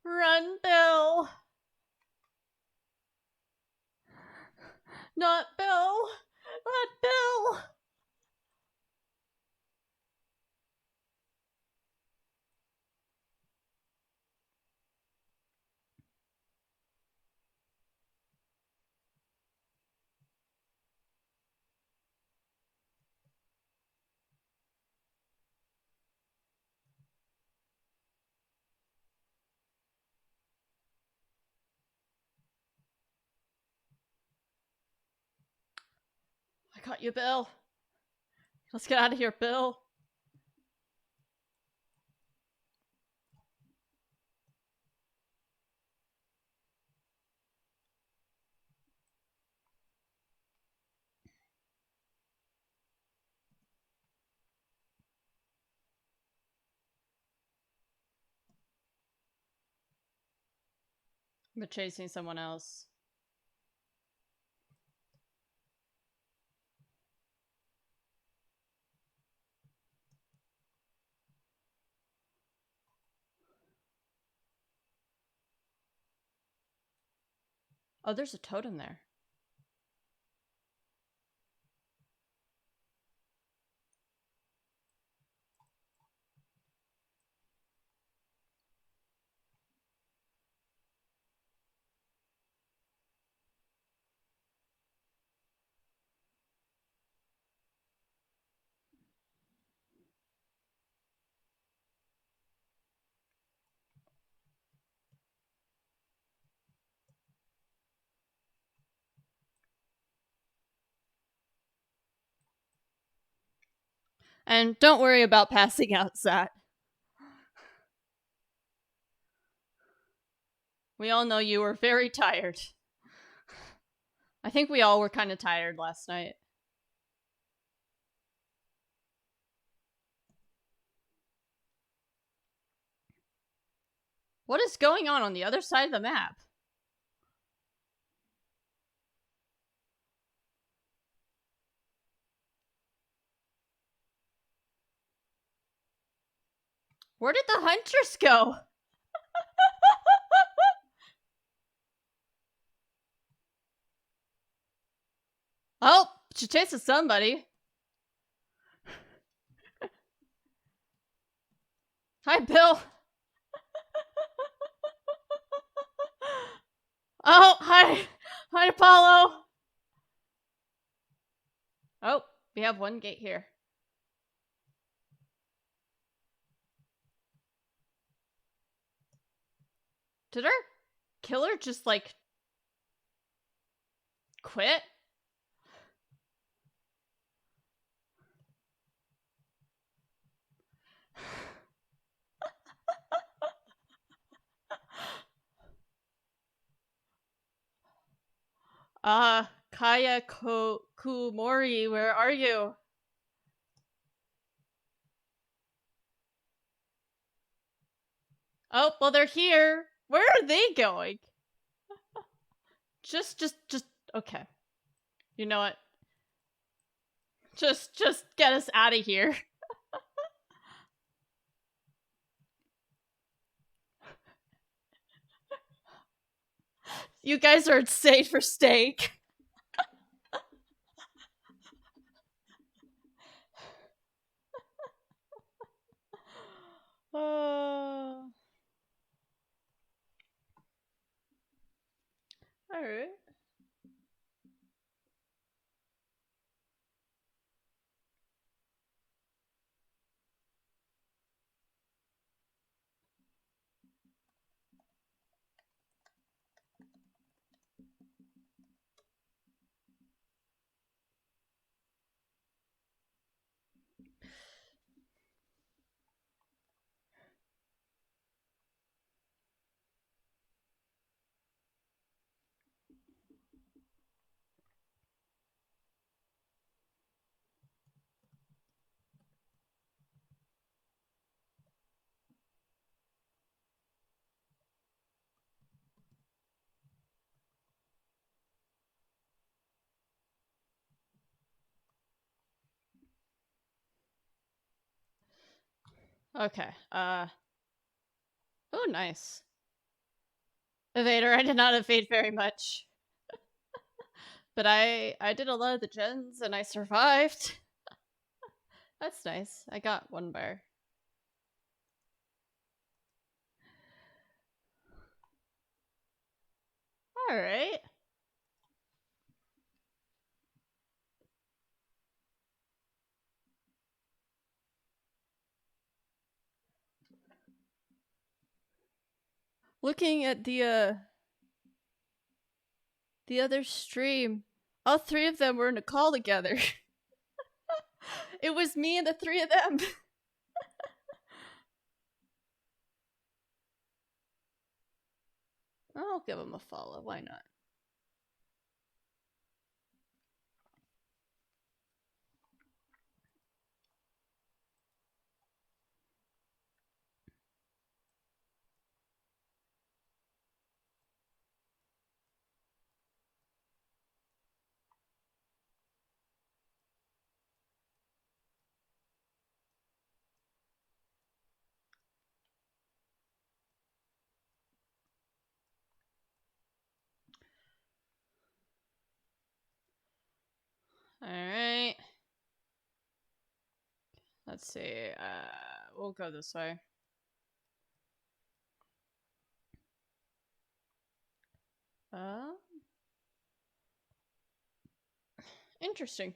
Speaker 1: Run, Bill! Not Bill! Not Bill! I got you, Bill. Let's get out of here, Bill. But chasing someone else. Oh, there's a totem there. And don't worry about passing out, Zat. We all know you were very tired. I think we all were kind of tired last night. What is going on the other side of the map? Where did the hunters go? Oh, she chases somebody. Hi, Bill. Oh, hi. Hi, Apollo. Oh, we have one gate here. Did our killer just, like, quit? Kaya Kumori, where are you? Oh, well, they're here. Where are they going? Just, okay. You know what? Just get us out of here. You guys are insane for steak. Alright. Okay, oh, nice. Evader, I did not evade very much. But I did a lot of the gens and I survived. That's nice. I got one bar. Alright. Looking at the other stream, all three of them were in a call together. It was me and the three of them. I'll give them a follow, why not? Let's see. We'll go this way. Interesting.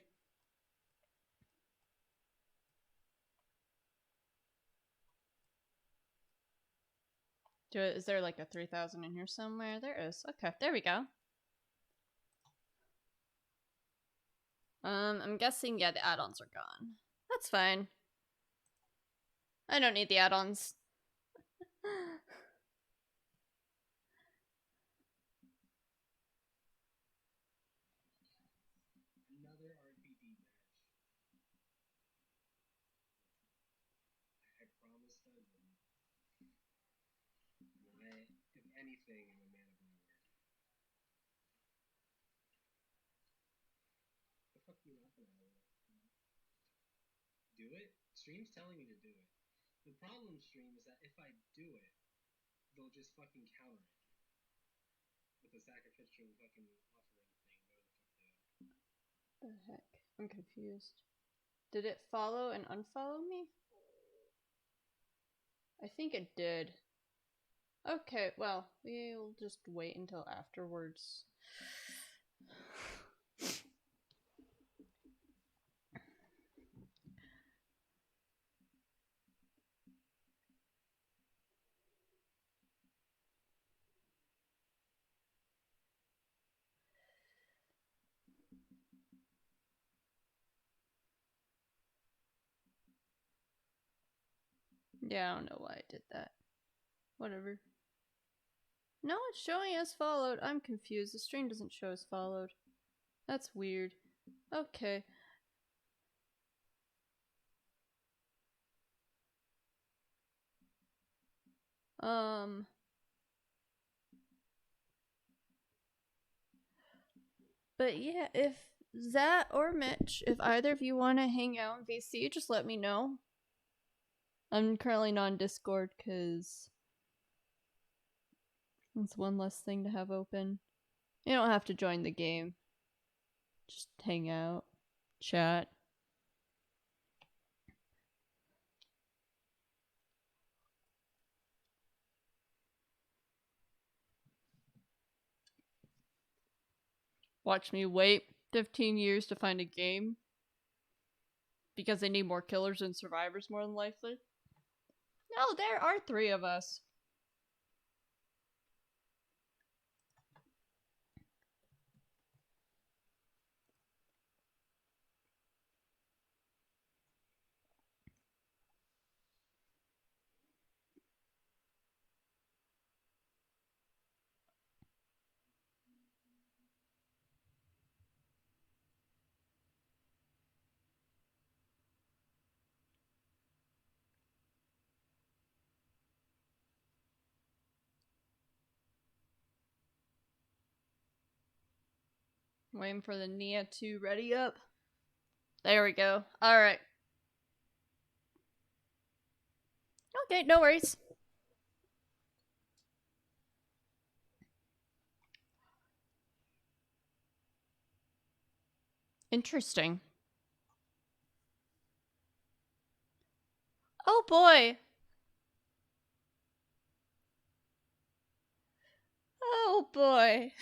Speaker 1: Is there like a 3000 in here somewhere? There is. Okay, there we go. I'm guessing, yeah, the add-ons are gone. That's fine. I don't need the add-ons.
Speaker 10: Another RPD match. I promised I wouldn't. If anything, I'm a man of my word. The fuck are you laughing at? Do it? Stream's telling me to do it. The problem, Stream, is that if I do it, they'll just fucking counter it. With the sacrificial fucking offering thing, whatever the fuck they are.
Speaker 1: The heck? I'm confused. Did it follow and unfollow me? I think it did. Okay, well, we'll just wait until afterwards. Yeah, I don't know why I did that. Whatever. No, it's showing as followed. I'm confused. The stream doesn't show as followed. That's weird. Okay. But yeah, if Zat or Mitch, if either of you want to hang out in VC, just let me know. I'm currently not on Discord because it's one less thing to have open. You don't have to join the game. Just hang out, chat. Watch me wait 15 years to find a game. Because they need more killers than survivors, more than likely. No, there are 3 of us. Waiting for the Nia to ready up. There we go. Alright. Okay, no worries. Interesting. Oh boy. Oh boy.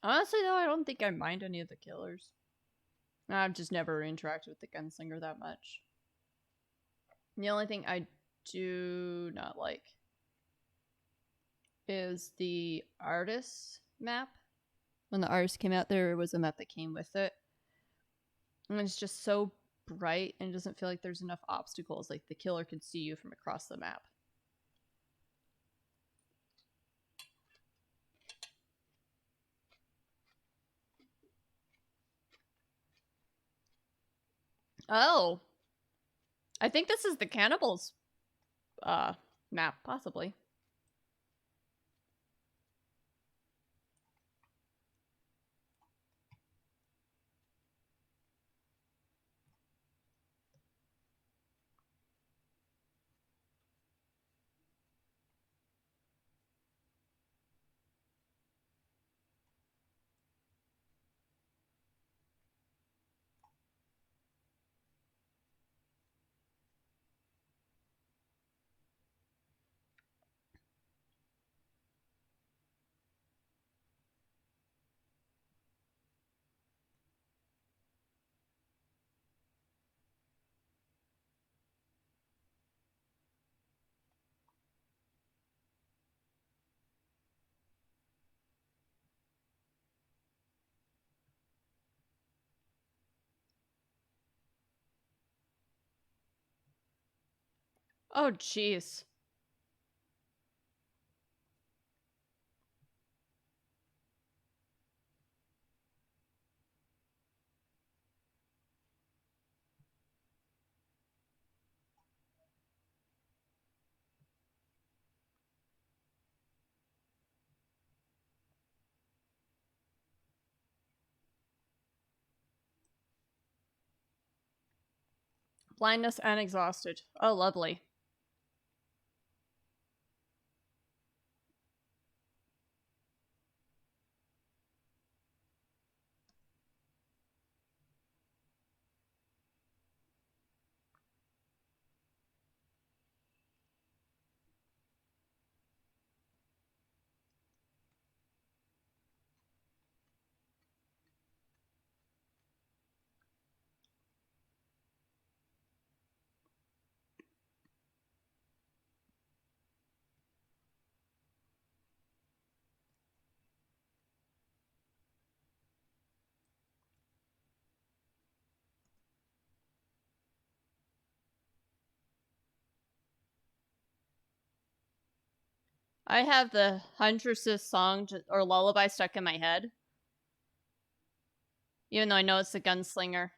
Speaker 1: Honestly though, I don't think I mind any of the killers. I've just never interacted with the gunslinger that much. The only thing I do not like is the artist map. When the artist came out, there was a map that came with it. And it's just so bright and it doesn't feel like there's enough obstacles. Like the killer could see you from across the map. Oh. I think this is the cannibals map, possibly. Oh, jeez. Blindness and exhausted. Oh, lovely. I have the Huntress's song or lullaby stuck in my head. Even though I know it's the gunslinger.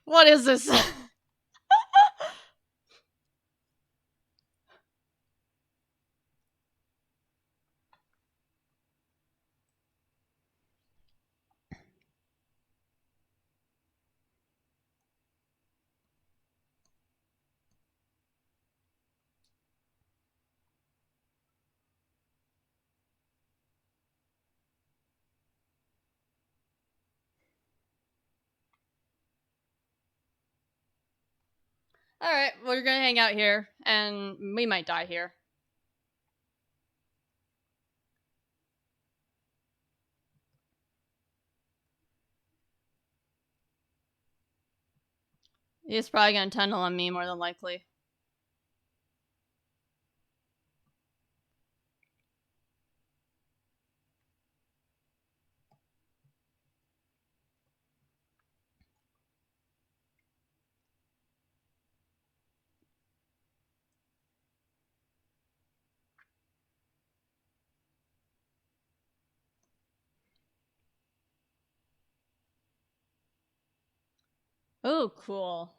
Speaker 1: What is this? Alright, we're gonna hang out here, and we might die here. He's probably gonna tunnel on me more than likely. Oh, cool.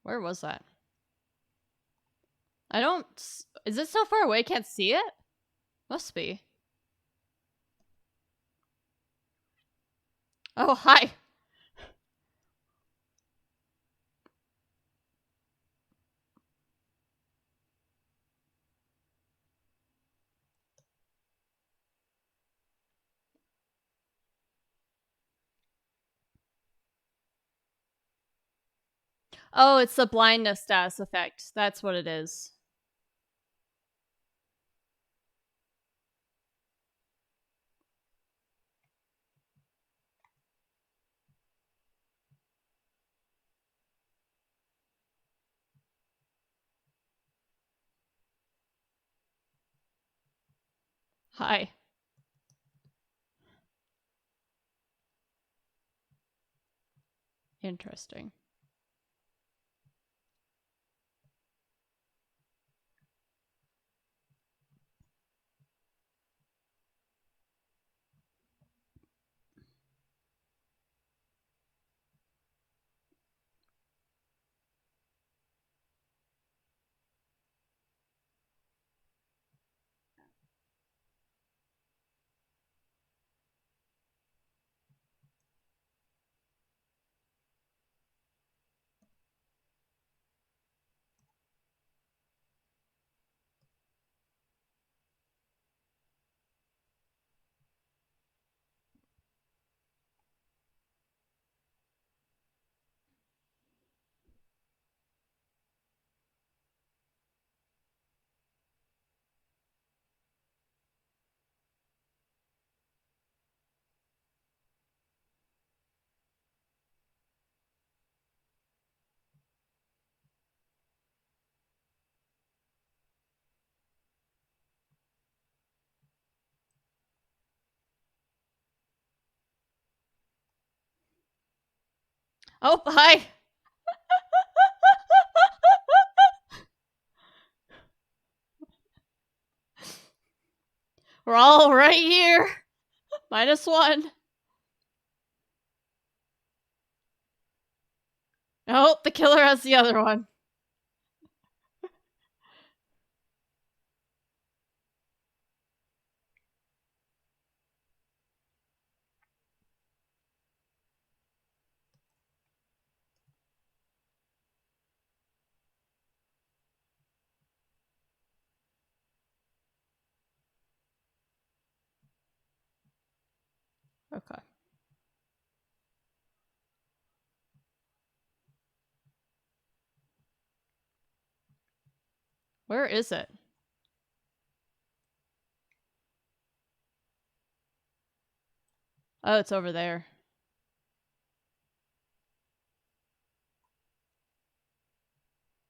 Speaker 1: Where was that? I don't... Is it so far away I can't see it? Must be. Oh, hi. Oh, it's the blindness status effect. That's what it is. Hi. Interesting. Oh, hi. We're all right here. -1. Oh, the killer has the other one. Okay. Where is it? Oh, it's over there.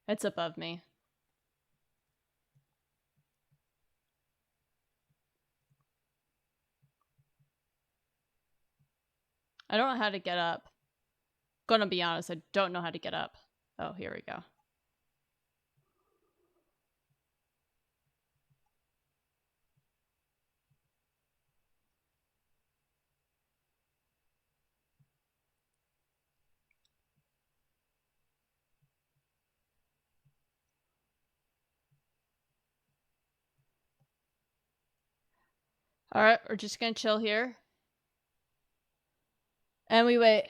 Speaker 1: It's above me. I don't know how to get up. Gonna be honest, I don't know how to get up. Oh, here we go. Alright, we're just gonna chill here. And we wait.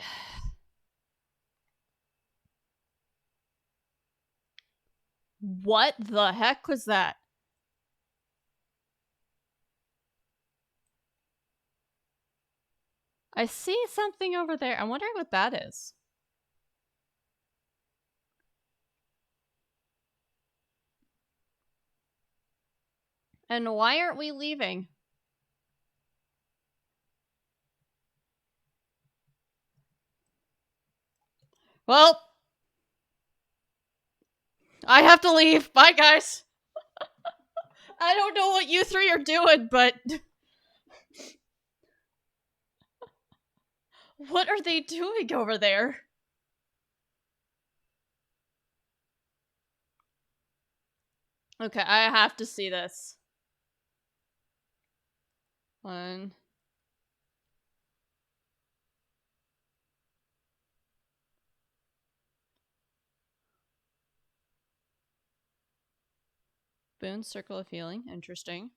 Speaker 1: What the heck was that? I see something over there. I'm wondering what that is. And why aren't we leaving? Well, I have to leave. Bye, guys. I don't know what you three are doing, but... What are they doing over there? Okay, I have to see this. 1. Boone's Circle of Healing. Interesting.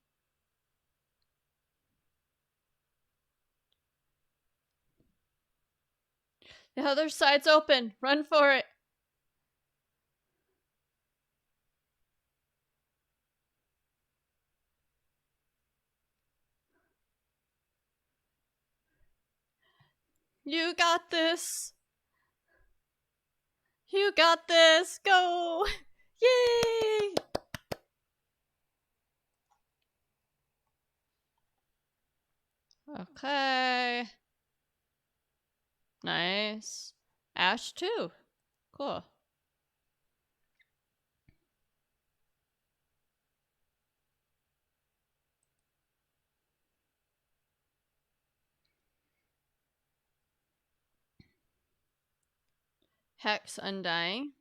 Speaker 1: The other side's open. Run for it. You got this. You got this. Go. Yay. Okay. Nice. Ch2. Cool. Hex Undying.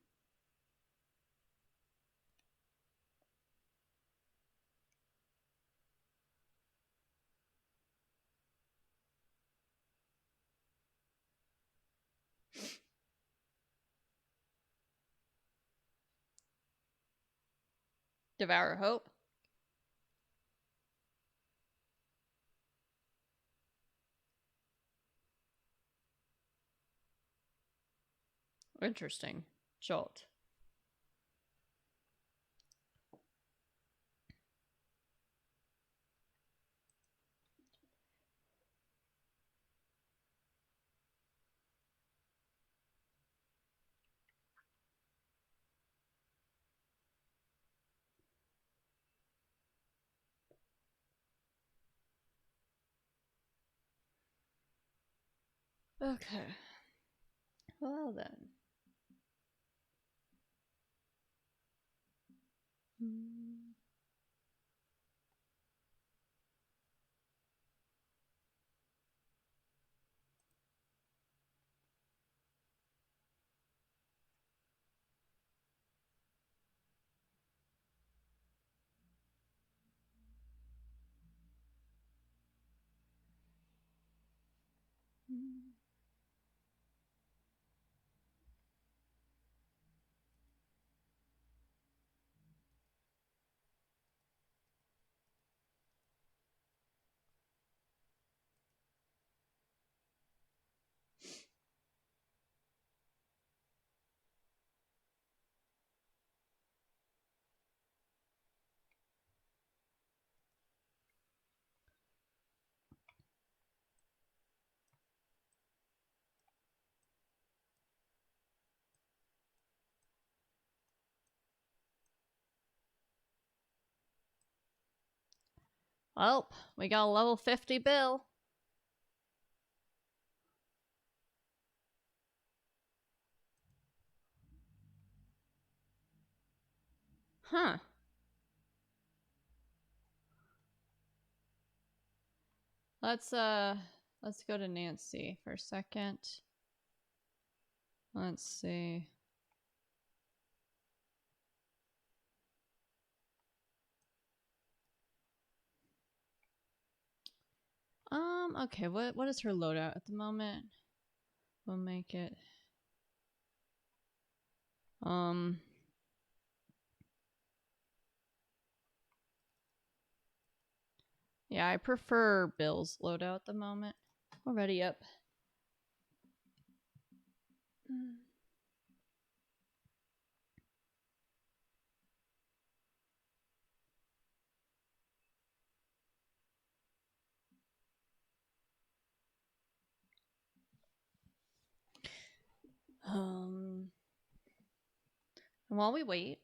Speaker 1: Devour Hope. Interesting. Jolt. Okay. Well then. Well, we got a level 50 bill. Huh. Let's go to Nancy for a second. Let's see. Okay, what is her loadout at the moment? We'll make it yeah, I prefer Bill's loadout at the moment. Already up. And while we wait,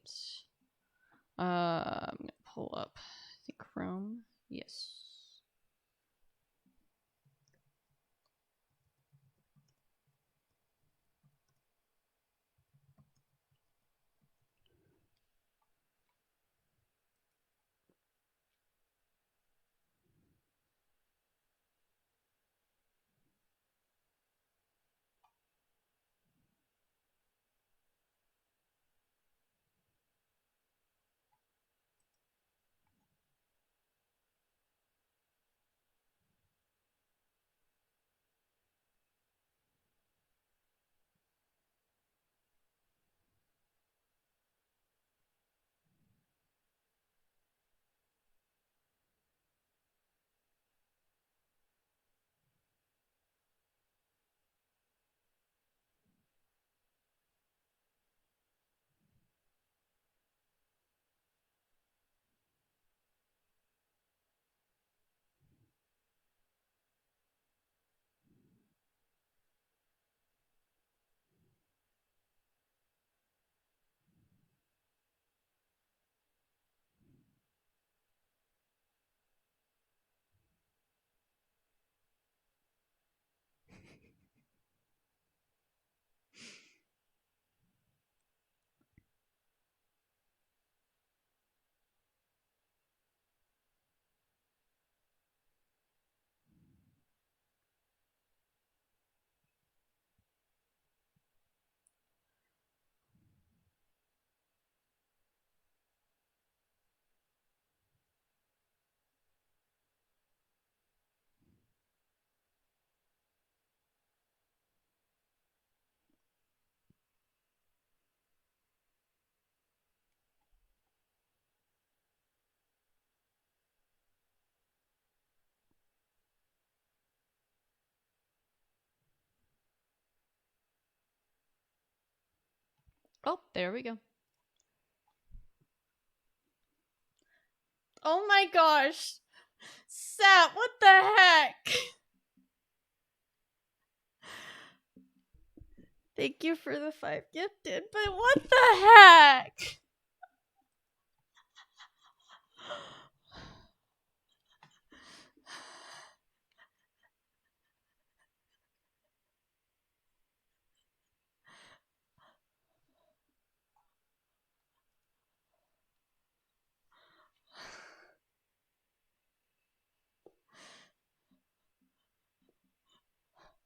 Speaker 1: I'm gonna pull up, I think, Chrome. Yes. Oh, there we go. Oh my gosh! Sat, what the heck? Thank you for the 5 gifted, but what the heck?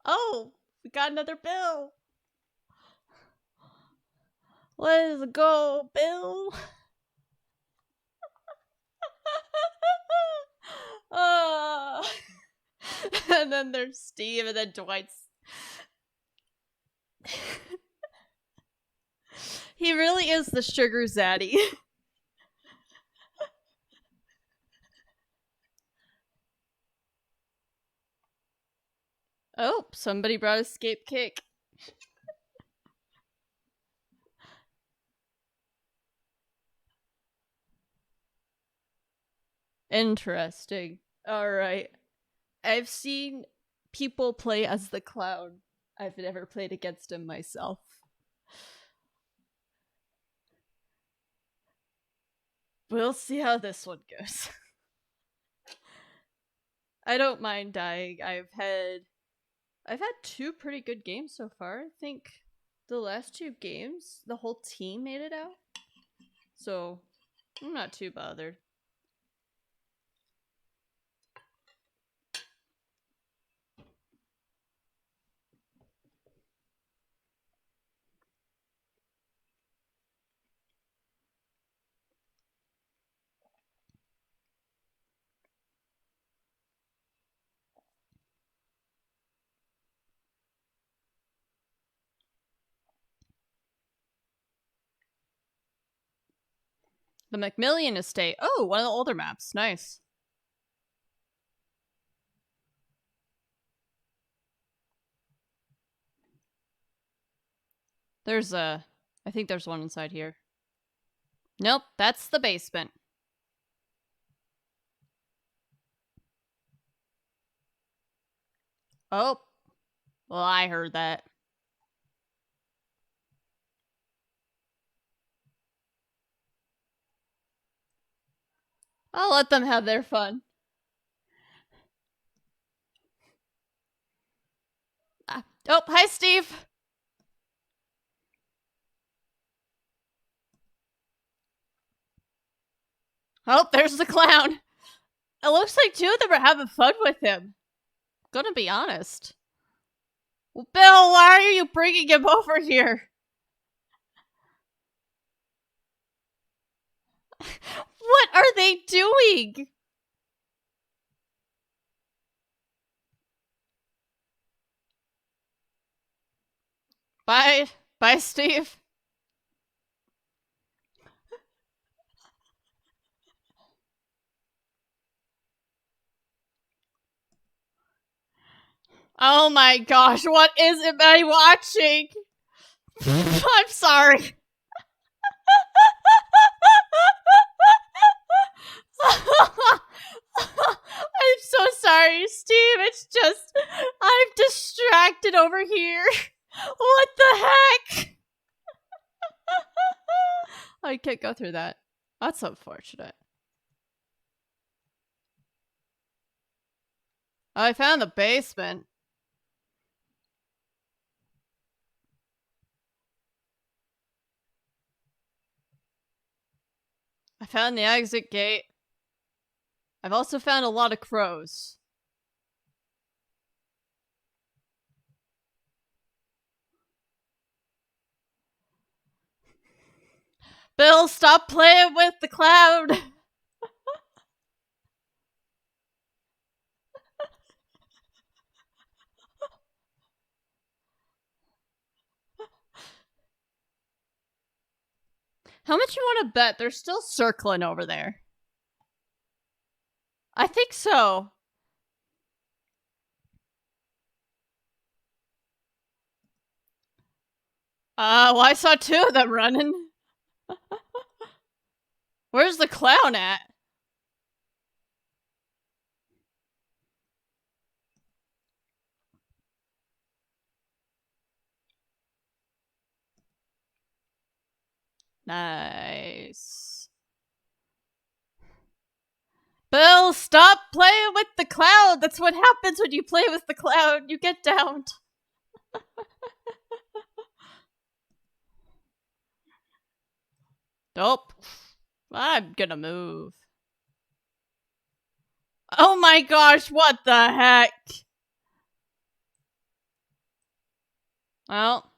Speaker 1: Oh, we got another bill. Let's go, Bill. Oh. And then there's Steve, and then Dwight's. He really is the sugar zaddy. Oh, somebody brought escape cake. Interesting. Alright. I've seen people play as the clown. I've never played against him myself. We'll see how this one goes. I don't mind dying. I've had 2 pretty good games so far. I think the last 2 games, the whole team made it out. So, I'm not too bothered. The Macmillan Estate. Oh, one of the older maps. Nice. There's I think there's one inside here. Nope, that's the basement. Oh. Well, I heard that. I'll let them have their fun. Oh, hi, Steve. Oh, there's the clown. It looks like 2 of them are having fun with him. Gonna be honest. Well, Bill, why are you bringing him over here? What are they doing? Bye. Bye, Steve. Oh my gosh, what is it I watching? I'm sorry. I'm so sorry, Steve. It's just, I'm distracted over here. What the heck? I can't go through that. That's unfortunate. Oh, I found the basement. I found the exit gate. I've also found a lot of crows. Bill, stop playing with the cloud! How much you want to bet they're still circling over there? I think so. Well, I saw two of them running. Where's the clown at? Nice. Bill, stop playing with the cloud! That's what happens when you play with the cloud. You get downed. Nope. I'm gonna move. Oh my gosh, what the heck? Well.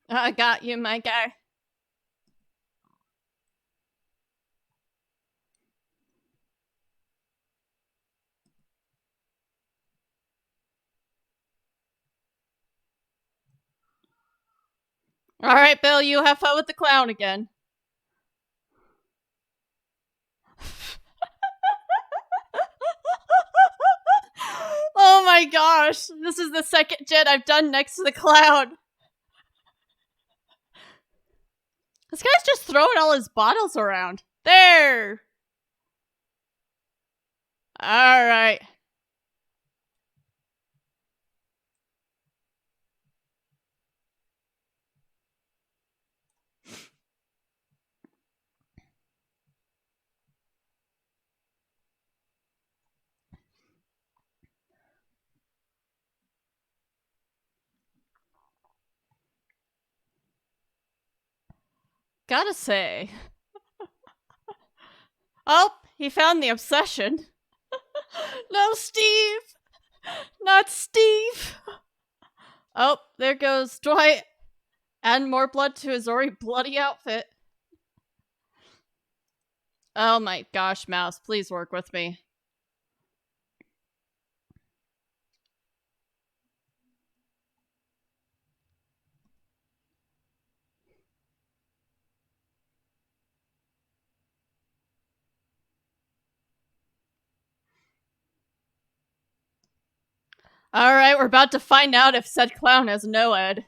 Speaker 1: I got you, my guy. Alright, Bill, you have fun with the clown again. Oh my gosh, this is the second gen I've done next to the cloud. This guy's just throwing all his bottles around. There! Alright. Gotta say. Oh, he found the obsession. No, Steve! Not Steve! Oh, there goes Dwight. Adding more blood to his already bloody outfit. Oh my gosh, Mouse, please work with me. Alright, we're about to find out if said clown has NOED.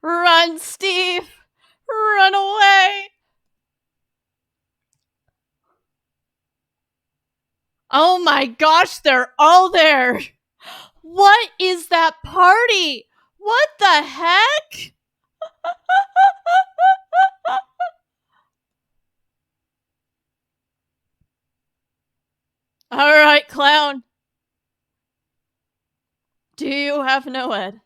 Speaker 1: Run, Steve! Run away! Oh my gosh, they're all there! What is that party? What the heck? Alright, clown. Do you have NOED?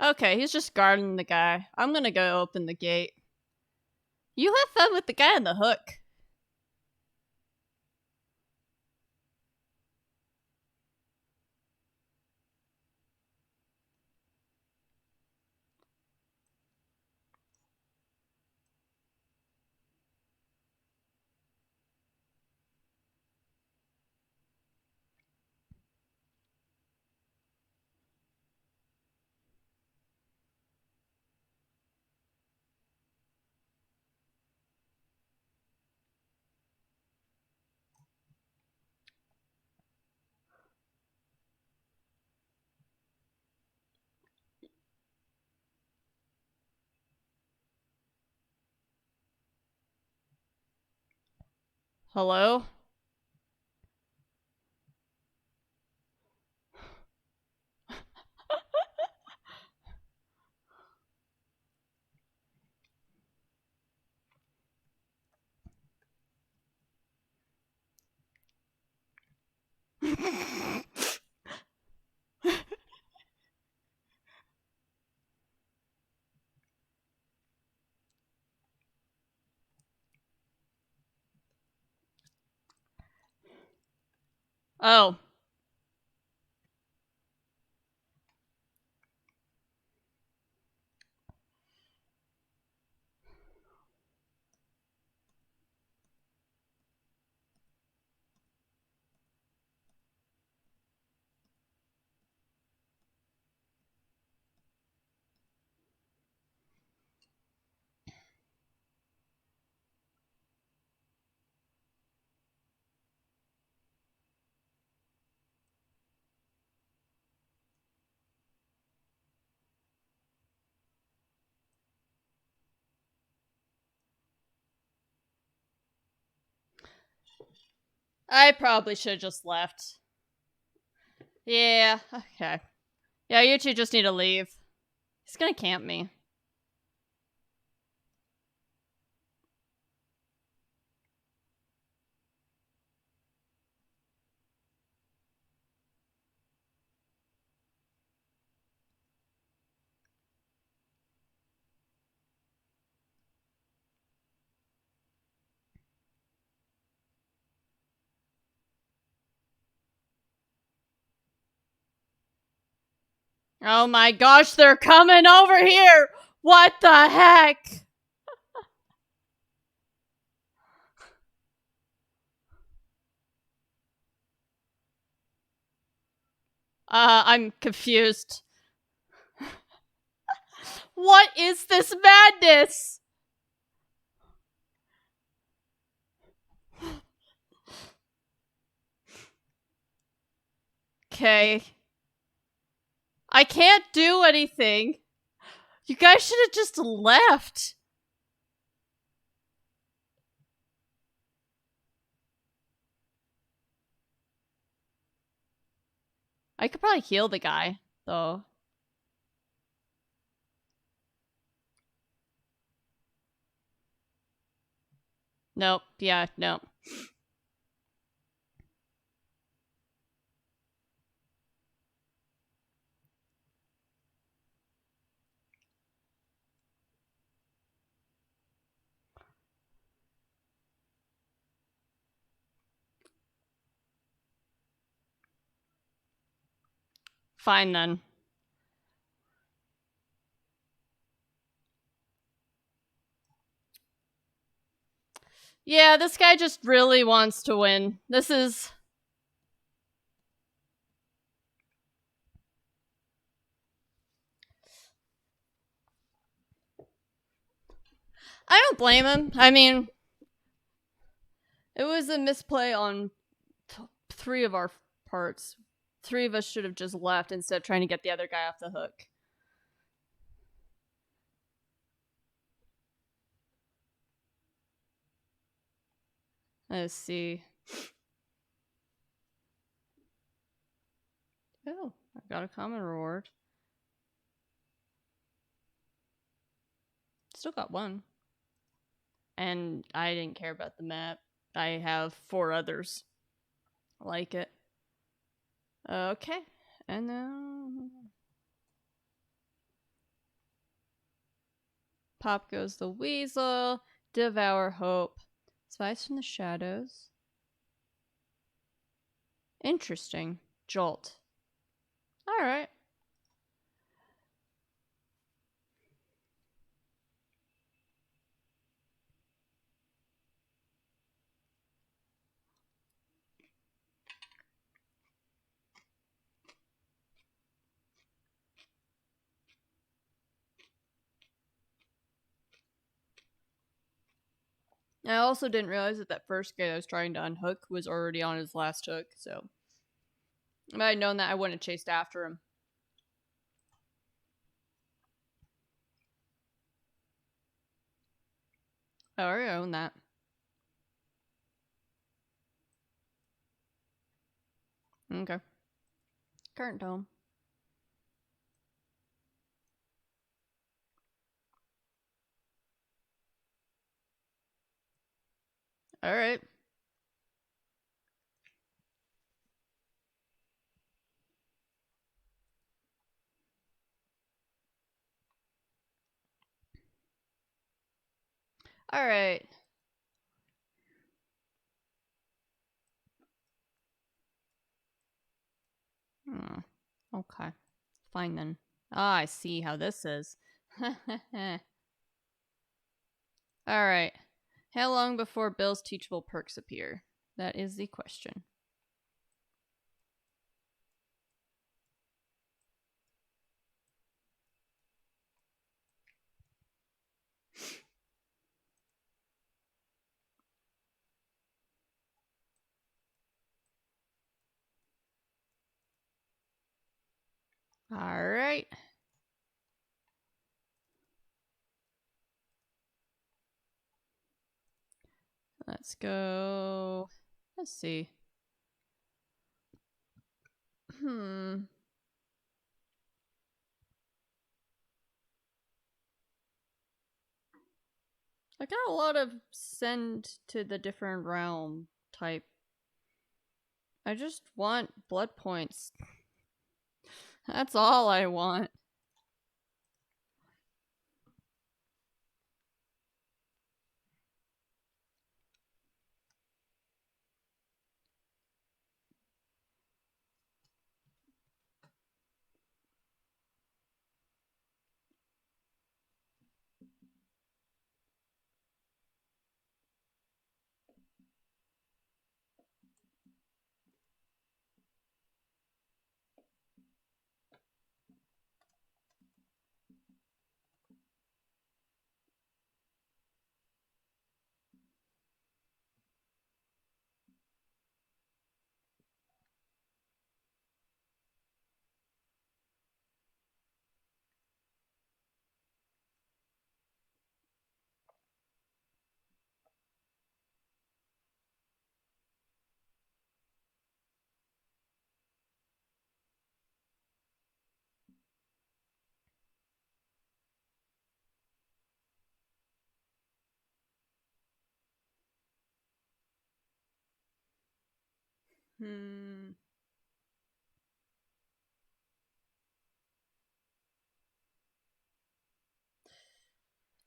Speaker 1: Okay, he's just guarding the guy. I'm gonna go open the gate. You have fun with the guy on the hook. Hello? Oh. I probably should have just left. Yeah, okay. Yeah, you two just need to leave. He's gonna camp me. Oh my gosh, they're coming over here! What the heck? I'm confused. What is this madness? Okay. I can't do anything. You guys should have just left. I could probably heal the guy, though. Nope. Yeah, nope. Fine then. Yeah, this guy just really wants to win. This is... I don't blame him. I mean, it was a misplay on three of our parts. Three of us should have just left instead of trying to get the other guy off the hook. Let's see. Oh, I got a common reward. Still got one. And I didn't care about the map. I have 4 others like it. Okay. And now... Pop goes the weasel. Devour hope. Spies from the shadows. Interesting. Jolt. Alright. I also didn't realize that that first guy I was trying to unhook was already on his last hook, so... If I had known that, I wouldn't have chased after him. I already own that. Okay. Current home. Alright. Alright. Okay. Fine then. Ah, I see how this is. Alright. How long before Bill's teachable perks appear? That is the question. Alright. Let's go. Let's see. I got a lot of send to the different realm type. I just want blood points. That's all I want.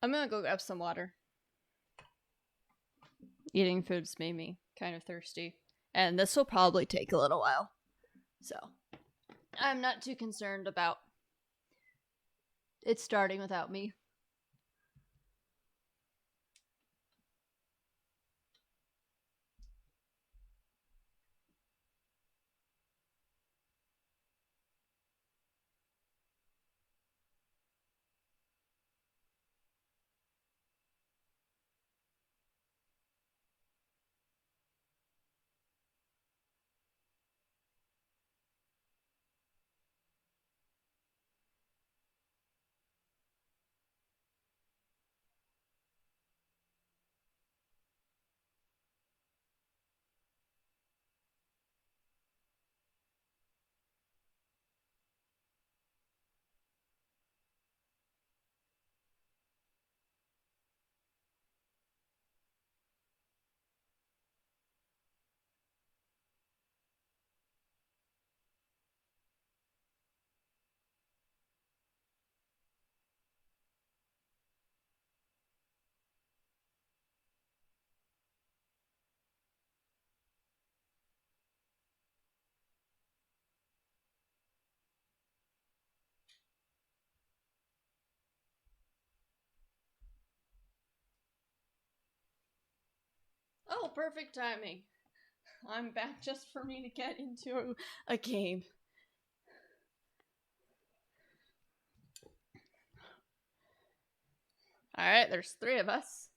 Speaker 1: I'm gonna go grab some water. Eating food's made me kind of thirsty. And this will probably take a little while. So, I'm not too concerned about it starting without me. Oh, perfect timing. I'm back just for me to get into a game. Alright, there's 3 of us.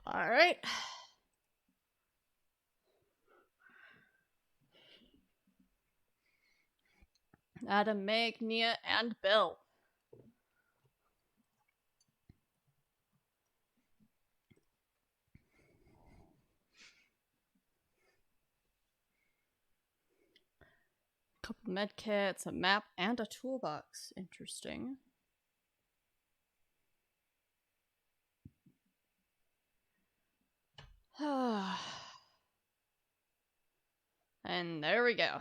Speaker 1: Alright. Adam, Meg, Nia, and Bill. Couple medkits, a map, and a toolbox. Interesting. And there we go.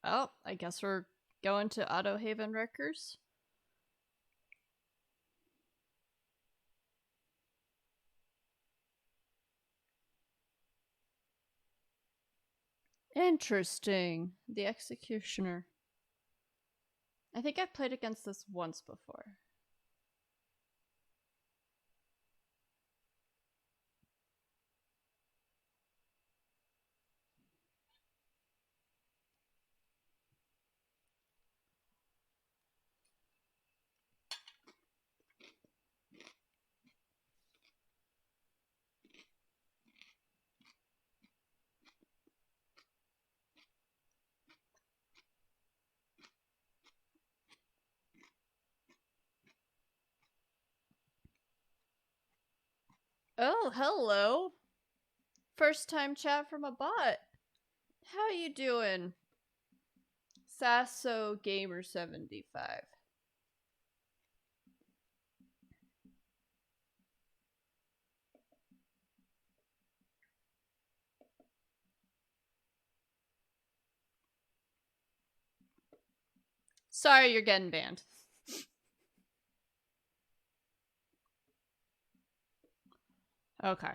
Speaker 1: Oh, I guess we're going to Auto Haven Wreckers. Interesting. The Executioner. I think I've played against this once before. Oh, hello. First time chat from a bot. How you doing? Sasso Gamer 75. Sorry, you're getting banned. Okay.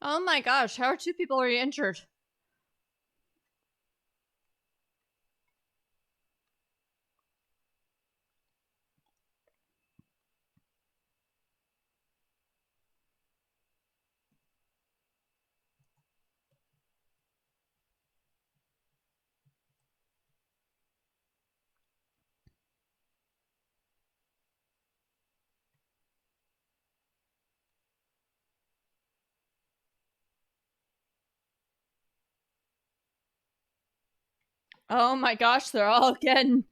Speaker 1: Oh my gosh, how are 2 people already injured? Oh my gosh, they're all getting...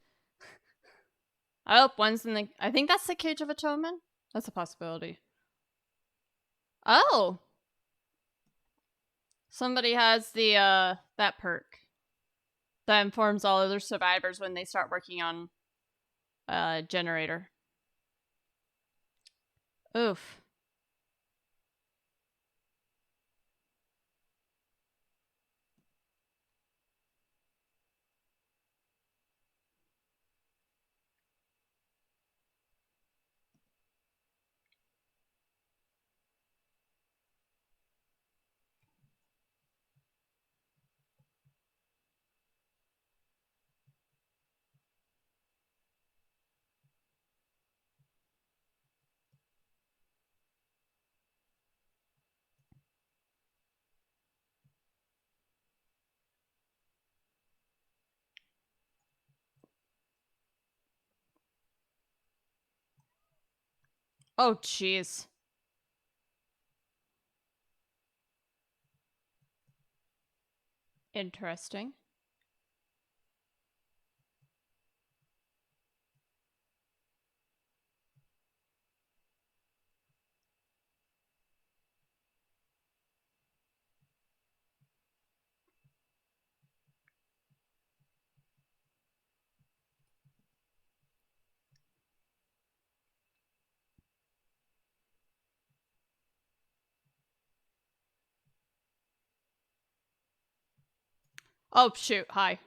Speaker 1: I hope one's in the... I think that's the Cage of Atonement? That's a possibility. Oh! Somebody has the, that perk. That informs all other survivors when they start working on, generator. Oof. Oh, jeez. Interesting. Oh, shoot. Hi.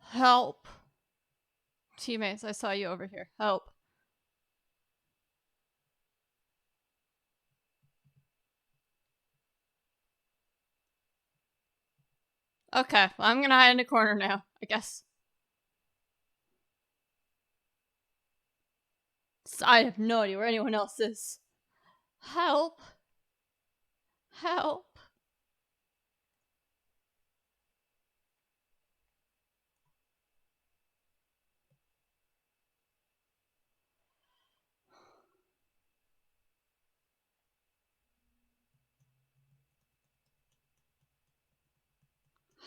Speaker 1: Help. Teammates, I saw you over here. Help. Okay, well, I'm gonna hide in a corner now, I guess. I have no idea where anyone else is. Help. Help.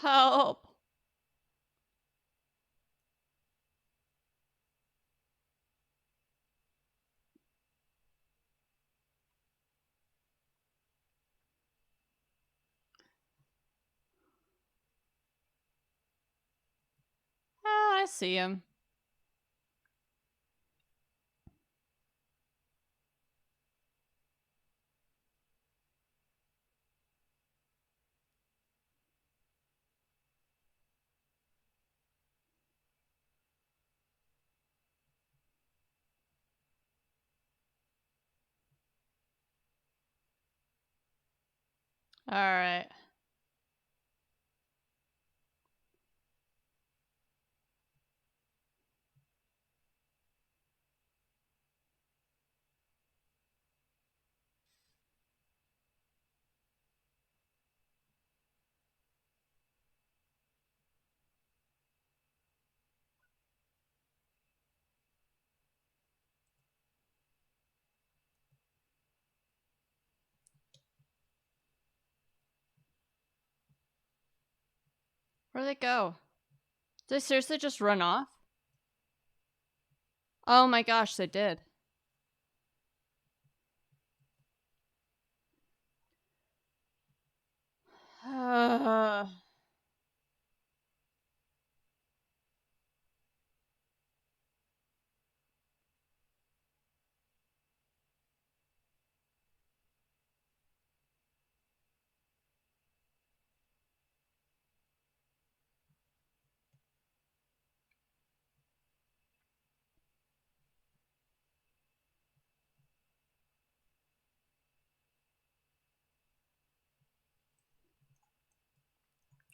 Speaker 1: Help. Ah, I see him. Alright. Where'd they go? Did they seriously just run off? Oh my gosh, they did.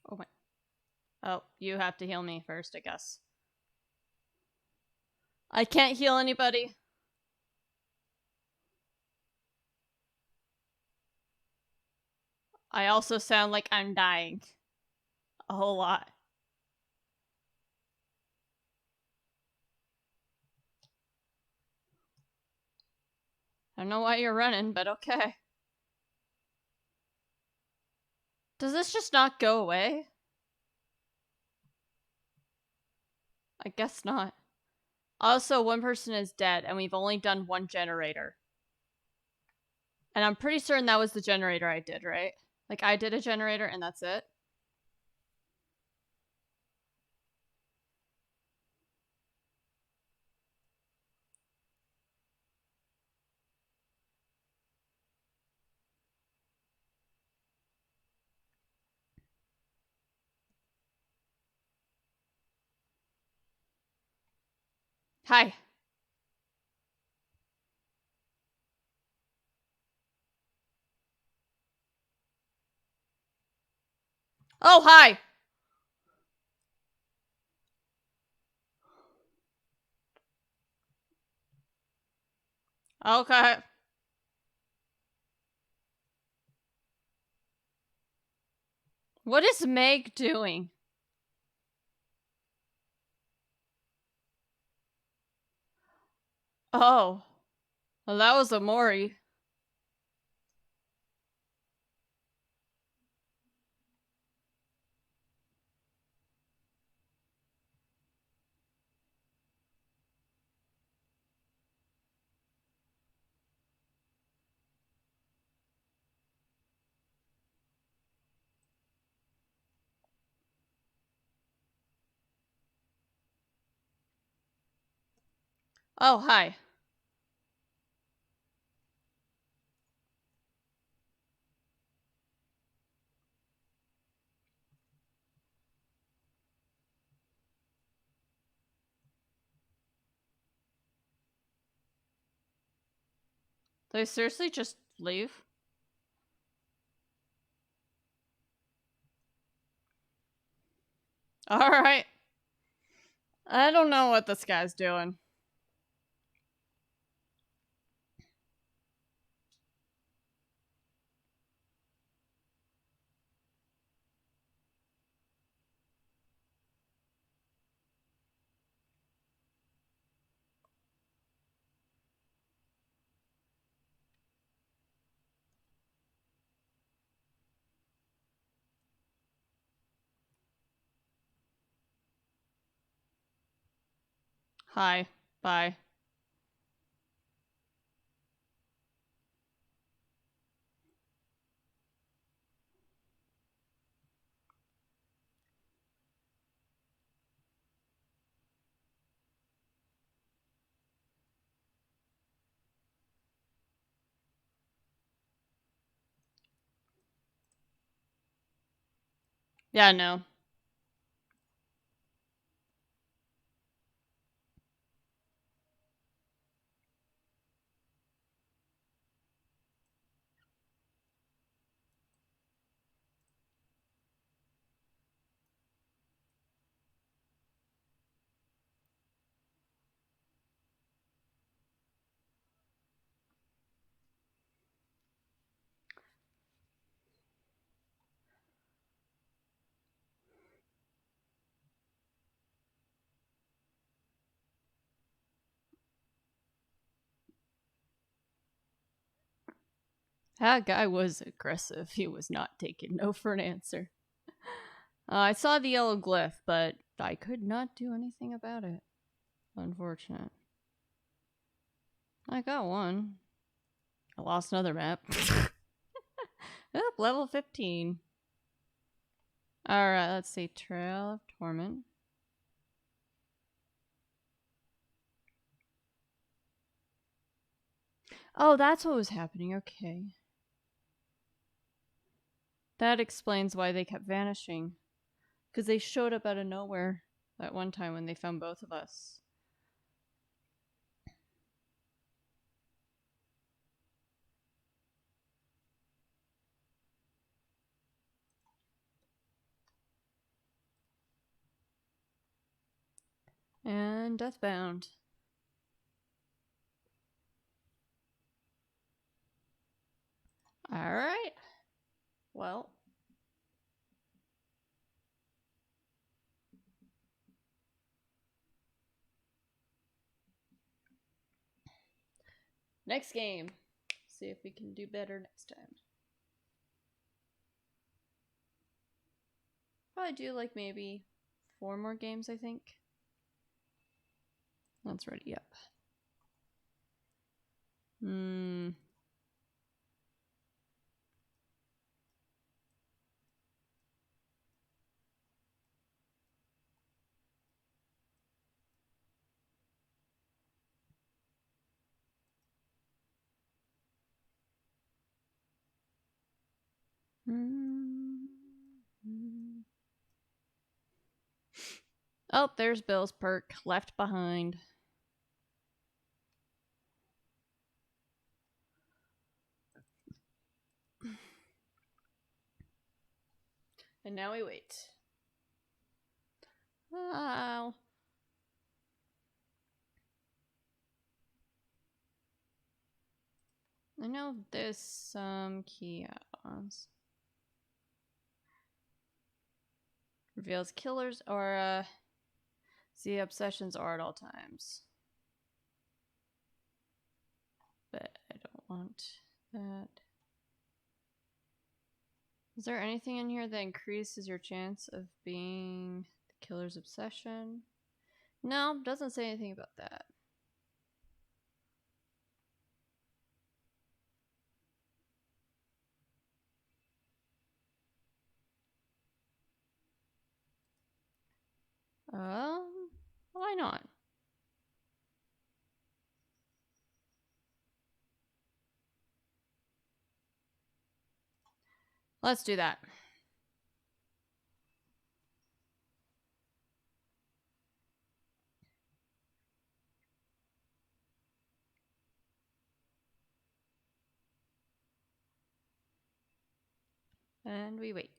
Speaker 1: Oh my. Oh, you have to heal me first, I guess. I can't heal anybody. I also sound like I'm dying. A whole lot. I don't know why you're running, but okay. Does this just not go away? I guess not. Also, one person is dead, and we've only done one generator. And I'm pretty certain that was the generator I did, right? Like, I did a generator, and that's it? Hi. Oh, hi! Okay. What is Meg doing? Oh. Well, that was Amori. Oh, hi. Did I seriously just leave? Alright. I don't know what this guy's doing. Hi. Bye. Yeah, no. That guy was aggressive. He was not taking no for an answer. I saw the yellow glyph, but I could not do anything about it. Unfortunate. I got one. I lost another map. Oh, level 15. Alright, let's see. Trail of Torment. Oh, that's what was happening. Okay. That explains why they kept vanishing. Because they showed up out of nowhere that one time when they found both of us. And Deathbound. Alright. Well. Next game. See if we can do better next time. Probably do like maybe 4 more games, I think. That's ready, yep. Oh, there's Bill's perk. Left behind. And now we wait. Wow. I know there's some key add-ons. Reveals killers or see obsessions are at all times. But I don't want that. Is there anything in here that increases your chance of being the killer's obsession? No, doesn't say anything about that. Why not? Let's do that. And we wait.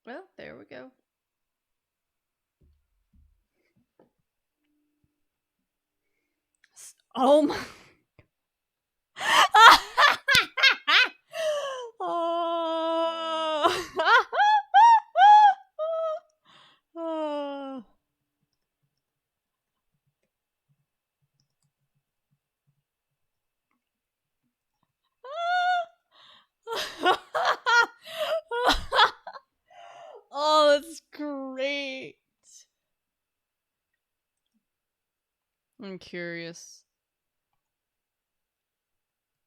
Speaker 1: Well, there we go. Oh my. Oh. I'm curious.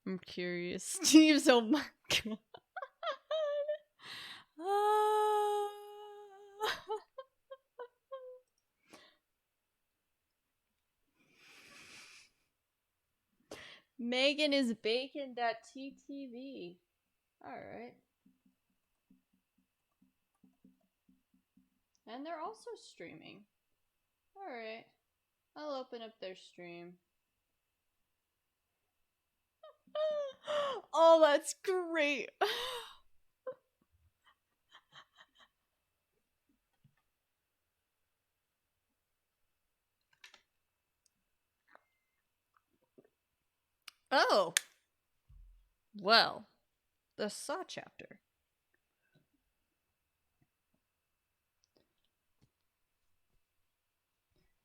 Speaker 1: I'm curious. Jeez, oh my god. Megan is bacon.ttv. Alright. And they're also streaming. Alright. I'll open up their stream. Oh, that's great. Oh. Well, the Saw chapter.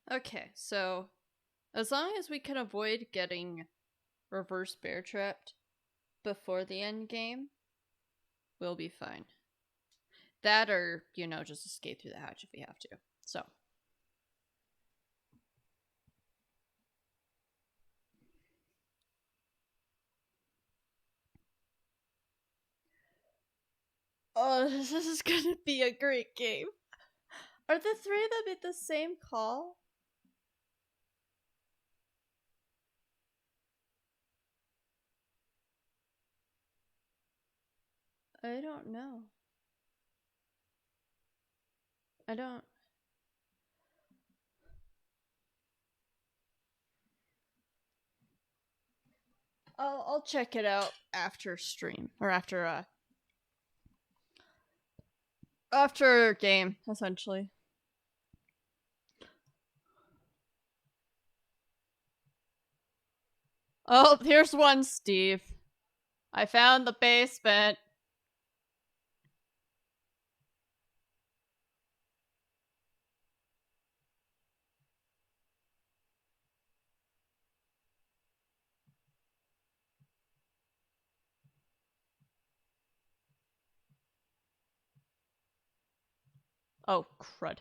Speaker 1: Okay, so as long as we can avoid getting reverse bear trapped before the end game, we'll be fine. That or, you know, just escape through the hatch if we have to. So. Oh, this is gonna be a great game. Are the three of them at the same call? I don't know. I don't... I'll check it out after stream. Or after game, essentially. Oh, here's one, Steve. I found the basement. Oh, crud.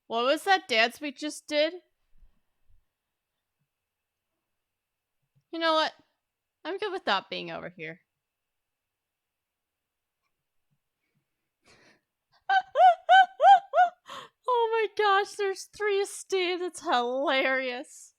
Speaker 1: What was that dance we just did? You know what? I'm good with that being over here. Oh my gosh, there's 3 Steve. That's hilarious.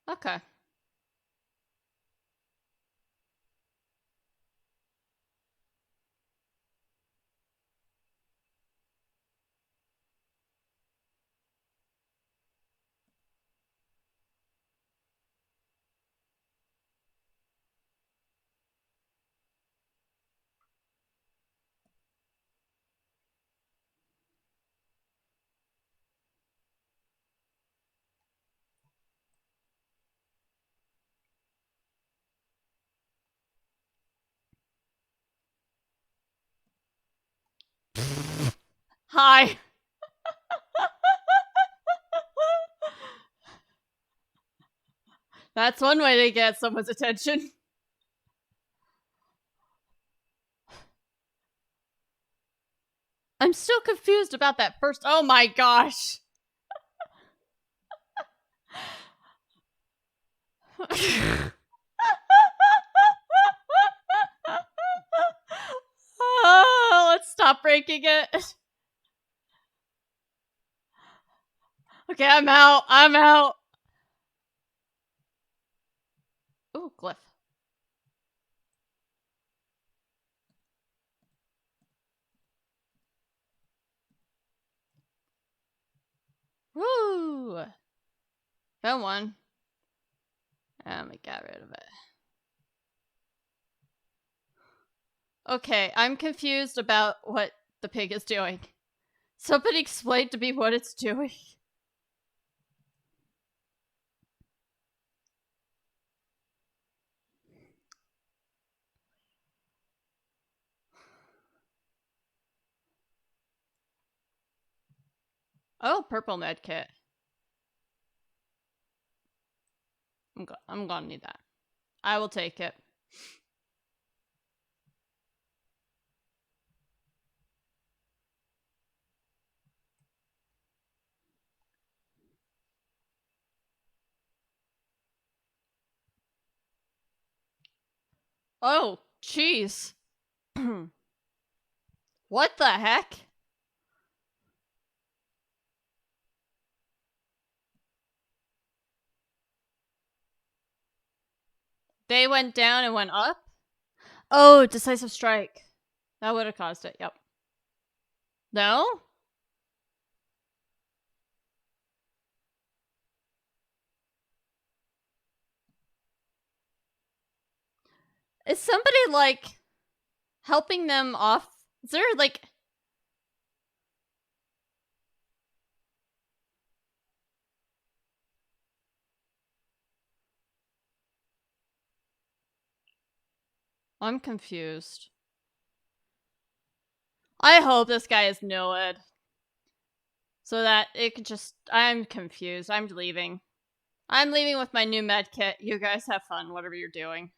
Speaker 1: Okay. Hi. That's one way to get someone's attention. I'm still confused about that first. Oh my gosh. Oh, let's stop breaking it. Okay, I'm out. I'm out. Ooh, glyph. Woo! Found one. And we got rid of it. Okay, I'm confused about what the pig is doing. Somebody explain to me what it's doing. Oh, purple med kit. I'm gonna need that. I will take it. Oh, jeez. What the heck? They went down and went up? Oh, decisive strike. That would have caused it, yep. No? Is somebody, like, helping them off? Is there, like... I'm confused. I hope this guy is NOED. So that it could just... I'm confused. I'm leaving. I'm leaving with my new med kit. You guys have fun, whatever you're doing.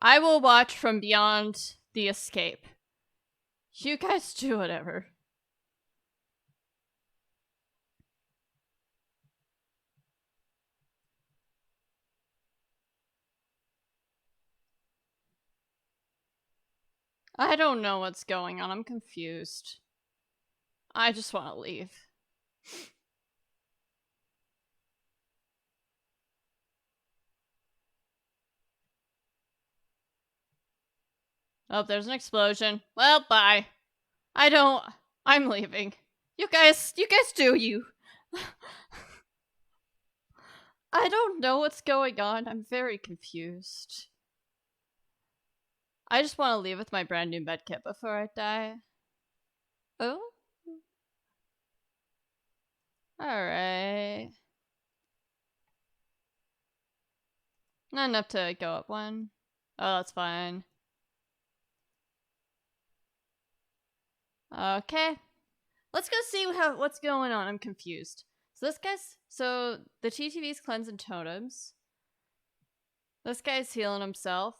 Speaker 1: I will watch from beyond the escape. You guys do whatever. I don't know what's going on. I'm confused. I just want to leave. Oh, there's an explosion. Well, bye. I'm leaving. You guys do you. I don't know what's going on. I'm very confused. I just want to leave with my brand new medkit before I die. Oh? Alright. Not enough to go up one. Oh, that's fine. Okay. Let's go see what's going on. I'm confused. So the TTV's cleansing totems. This guy's healing himself.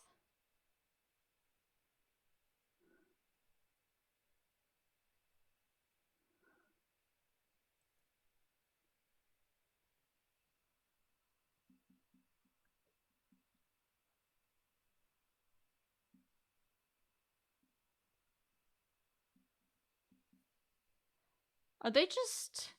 Speaker 1: Are they just...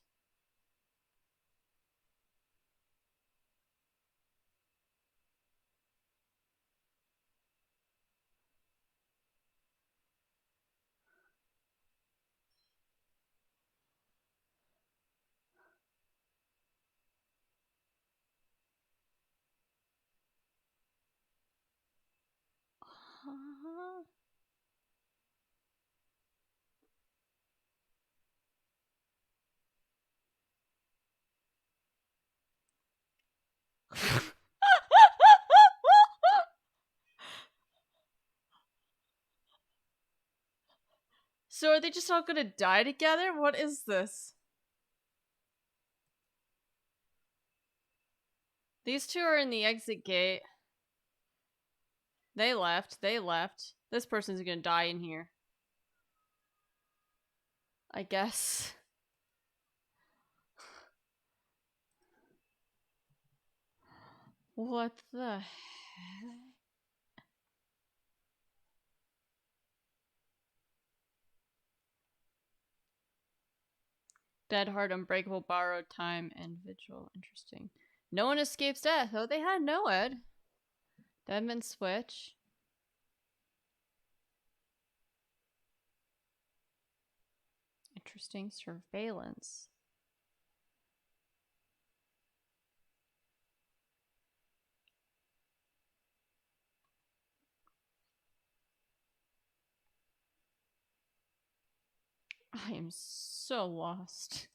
Speaker 1: So are they just all gonna die together? What is this? These two are in the exit gate. They left. This person's gonna die in here. I guess. What the heck? Dead Heart, Unbreakable, Borrowed Time, and Vigil. Interesting. No one escapes death. Oh, they had NOED. Deadman Switch. Interesting. Surveillance. I am so lost.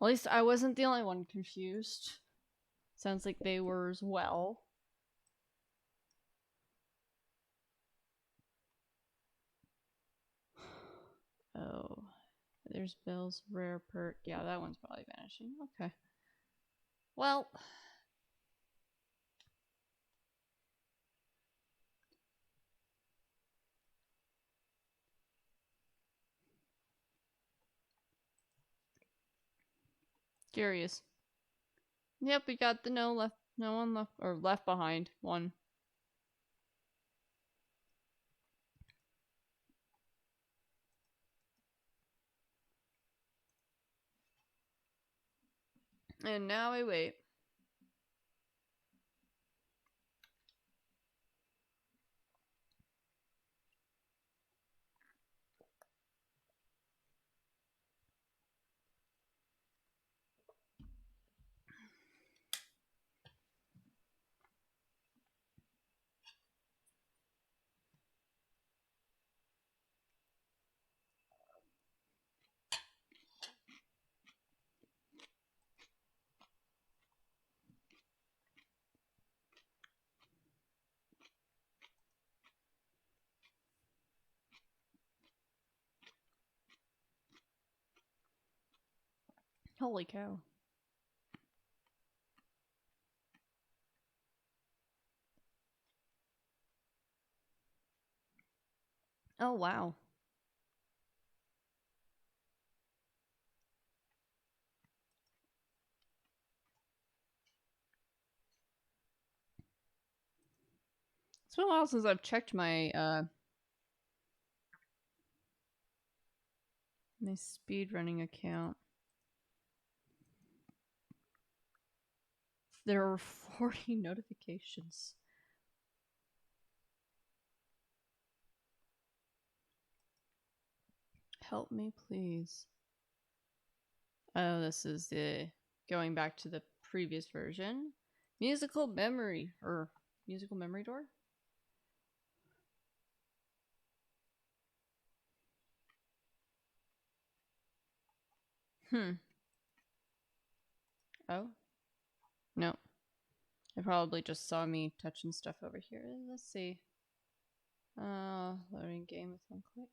Speaker 1: At least I wasn't the only one confused. Sounds like they were as well. Oh, there's Bill's rare perk. Yeah, that one's probably vanishing. Okay. Well. Curious. Yep, we got the no one left, or left behind one. And now we wait. Holy cow. Oh, wow. It's been a while since I've checked my, my speedrunning account. There are 40 notifications. Help me, please. Oh, this is the going back to the previous version. Musical memory, or musical memory door? Oh. No. It probably just saw me touching stuff over here. Let's see. Loading game with one click.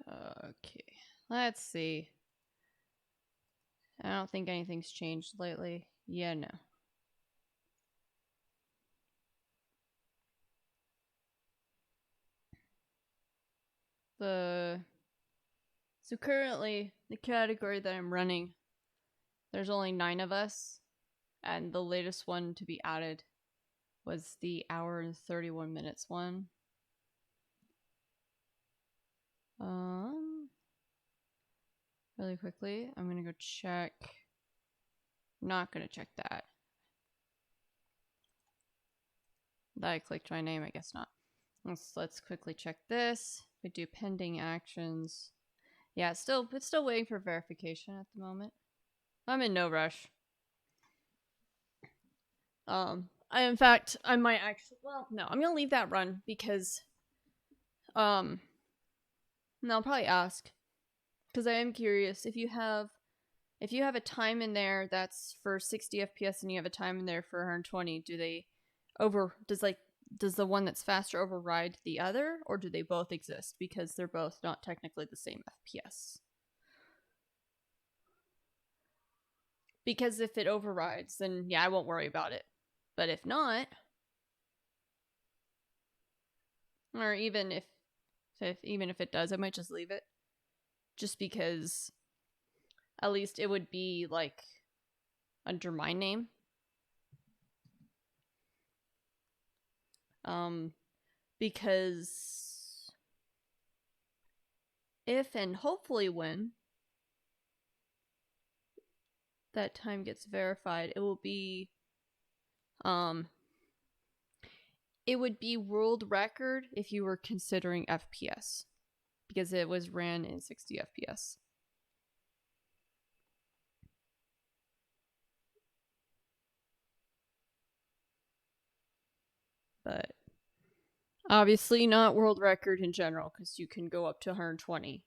Speaker 1: Okay. Let's see. I don't think anything's changed lately. Yeah, no. So currently, the category that I'm running, there's only 9 of us, and the latest one to be added was the hour and 31 minutes one. Really quickly, I'm gonna go check. Not gonna check that. That I clicked my name, I guess not. Let's quickly check this. We do pending actions. Yeah, it's still waiting for verification at the moment. I'm in no rush. In fact, I might actually, well, no, I'm gonna leave that run because, and I'll probably ask, because I am curious, if you have a time in there that's for 60 FPS and you have a time in there for 120, does the one that's faster override the other, or do they both exist because they're both not technically the same FPS? Because if it overrides, then yeah, I won't worry about it. But if not, or even if it does, I might just leave it. Just because at least it would be like under my name. Because if and hopefully when that time gets verified, it will be it would be world record if you were considering FPS. because it was ran in 60 FPS. But obviously not world record in general, because you can go up to 120.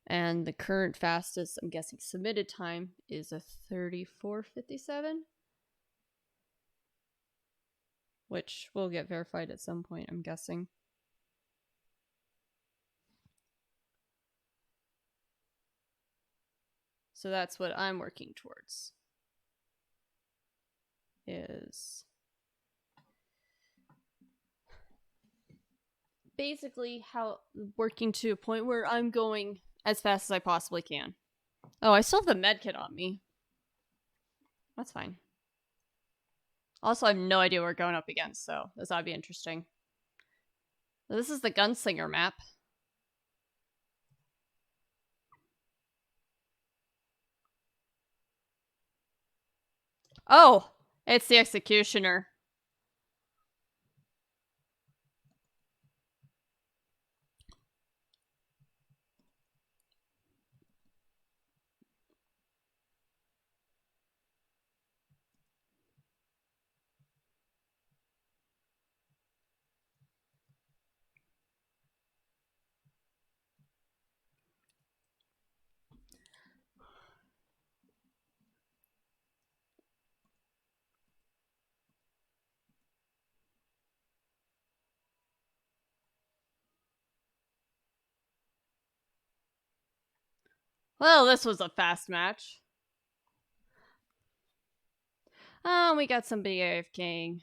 Speaker 1: And the current fastest, I'm guessing, submitted time is a 34:57, which will get verified at some point, I'm guessing. So that's what I'm working towards. Is basically how working to a point where I'm going as fast as I possibly can. Oh, I still have the med kit on me. That's fine. Also, I have no idea what we're going up against, so this ought to be interesting. This is the Gunslinger map. Oh, it's the Executioner. Well, this was a fast match. Oh, we got somebody AFKing.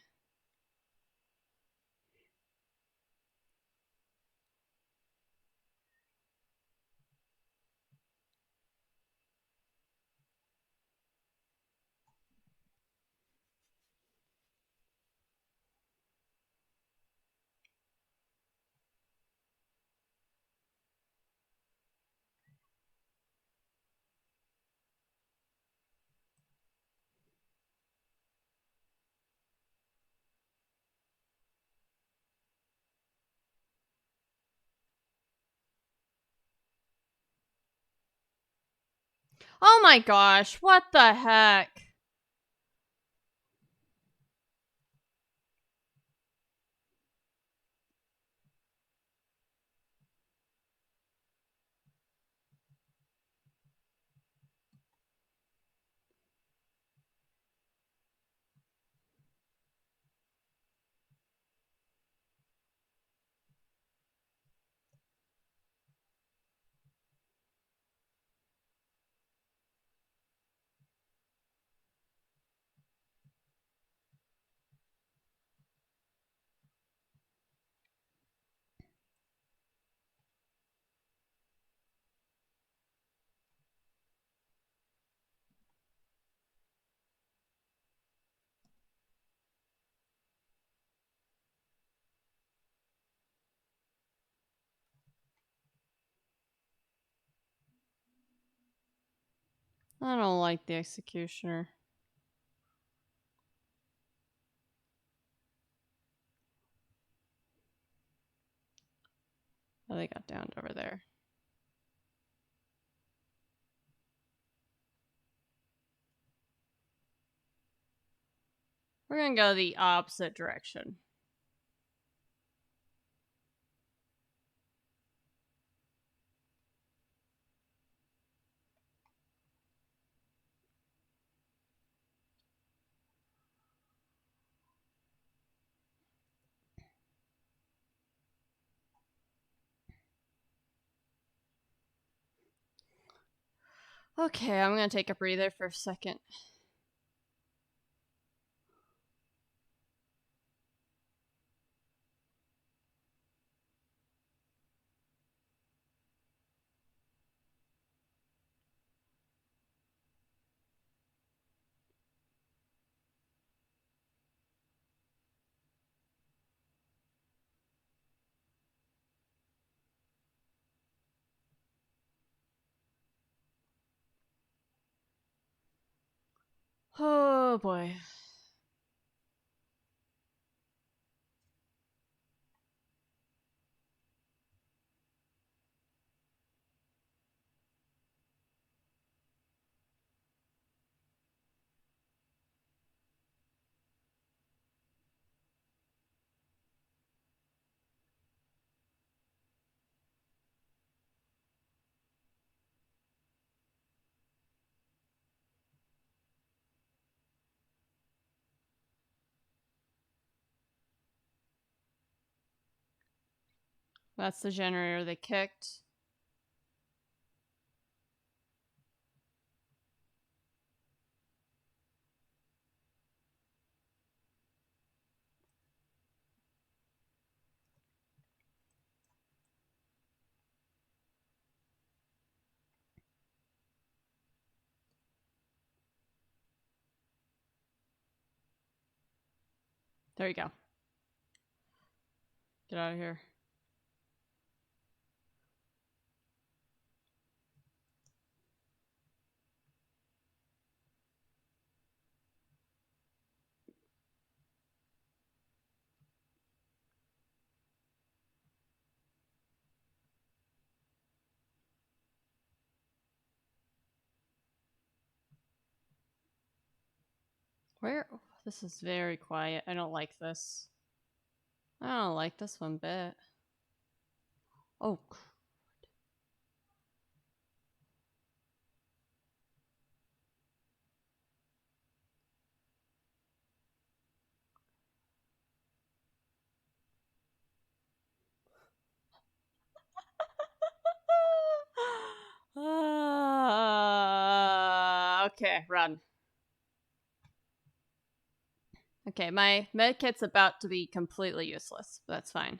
Speaker 1: Oh my gosh, what the heck? I don't like the Executioner. Oh, they got downed over there. We're gonna go the opposite direction. Okay, I'm gonna take a breather for a second. Oh boy. That's the generator they kicked. There you go. Get out of here. Where? This is very quiet. I don't like this. I don't like this one bit. Oh. Okay, run. Okay, my medkit's about to be completely useless, but that's fine.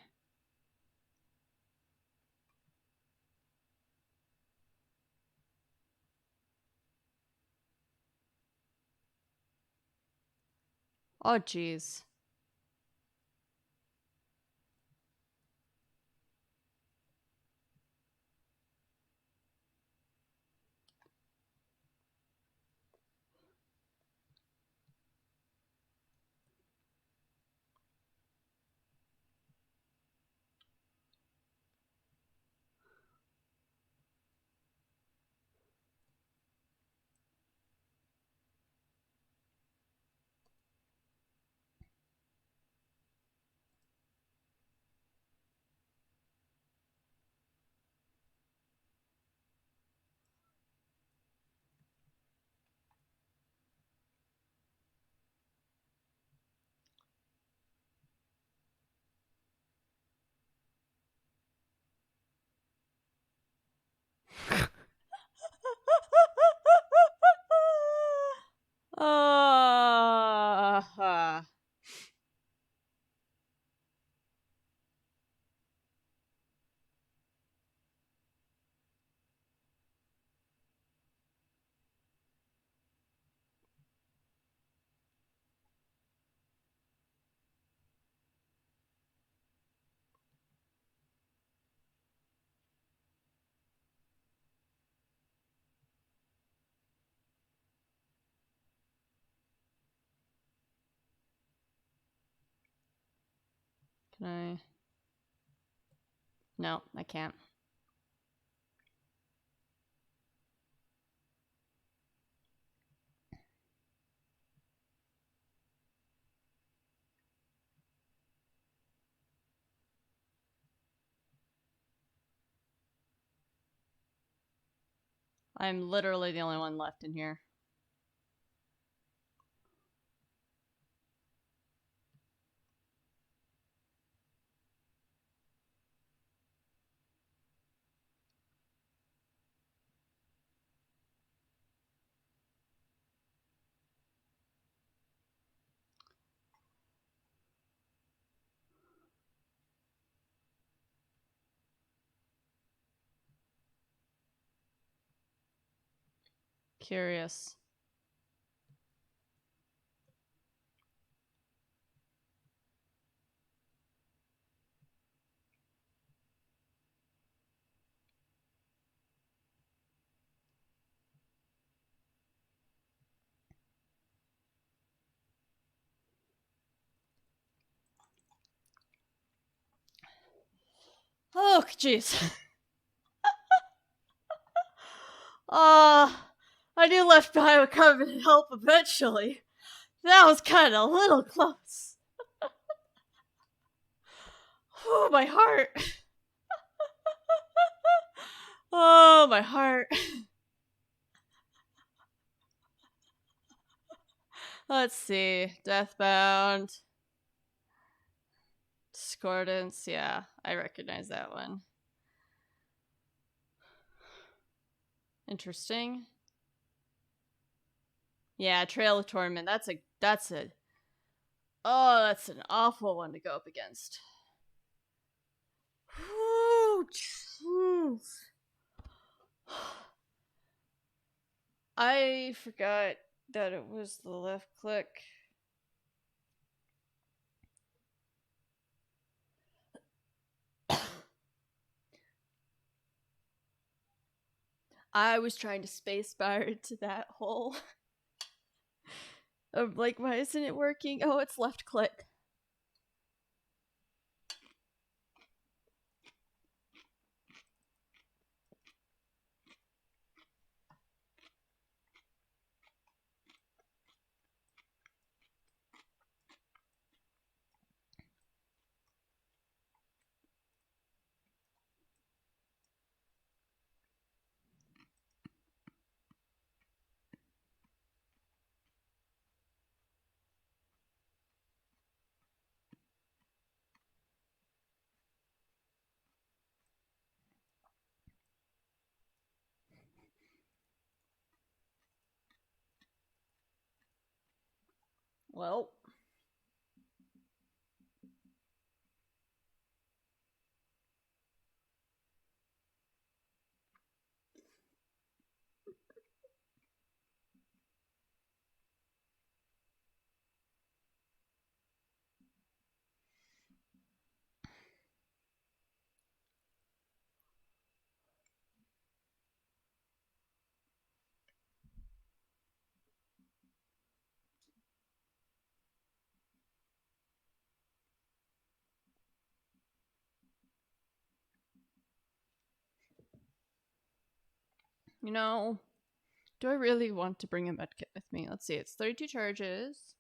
Speaker 1: Oh, jeez. Can I? No, I can't. I'm literally the only one left in here. Curious. Oh, jeez. I knew Left Behind would come and help eventually. That was kind of a little close. Oh, my heart. Oh, my heart. Let's see. Deathbound. Discordance, yeah, I recognize that one. Interesting. Yeah, Trail of Torment. That's an awful one to go up against. Whew, jeez. I forgot that it was the left click. I was trying to spacebar into that hole. Of like, why isn't it working? Oh, it's left click. Well. You know, do I really want to bring a medkit with me? Let's see, it's 32 charges.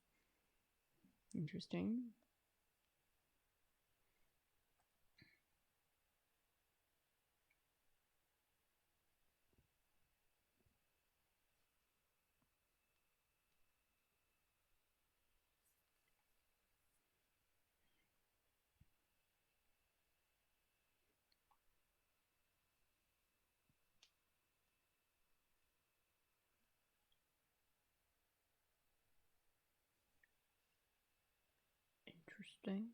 Speaker 1: Interesting. Interesting.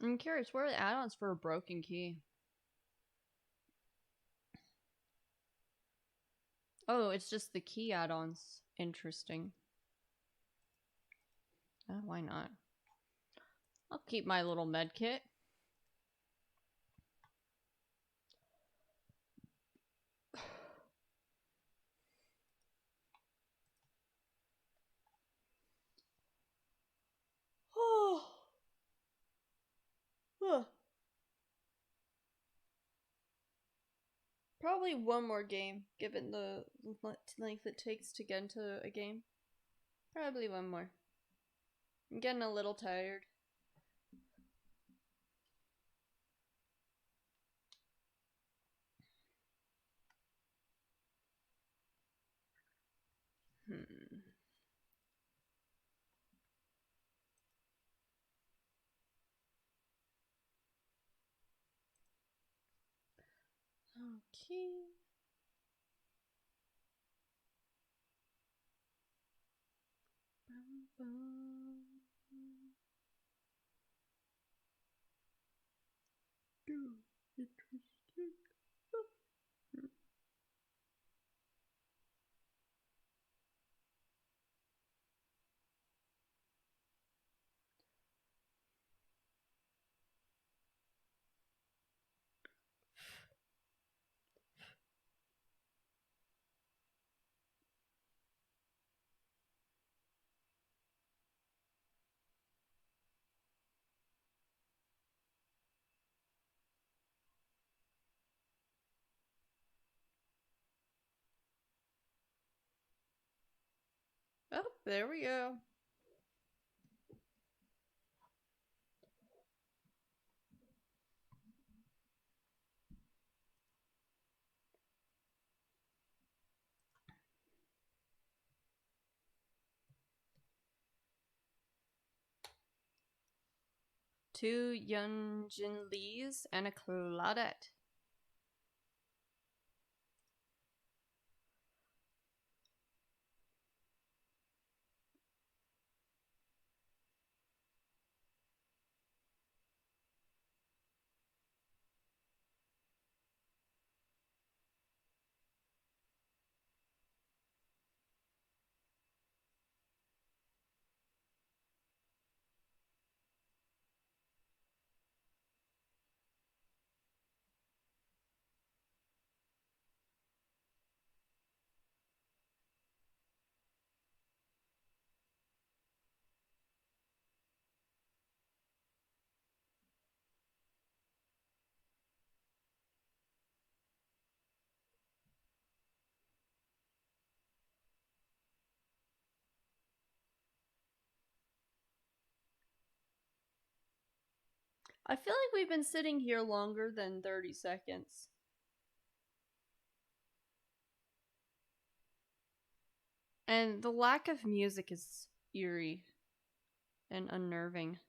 Speaker 1: I'm curious, what are the add-ons for a broken key? Oh, it's just the key add-ons. Interesting. Why not? I'll keep my little med kit. Probably one more game, given the length it takes to get into a game. Probably one more. I'm getting a little tired. Okay. Interesting. Oh, there we go. 2 Yunjin Lees and a Claudette. I feel like we've been sitting here longer than 30 seconds. And the lack of music is eerie and unnerving.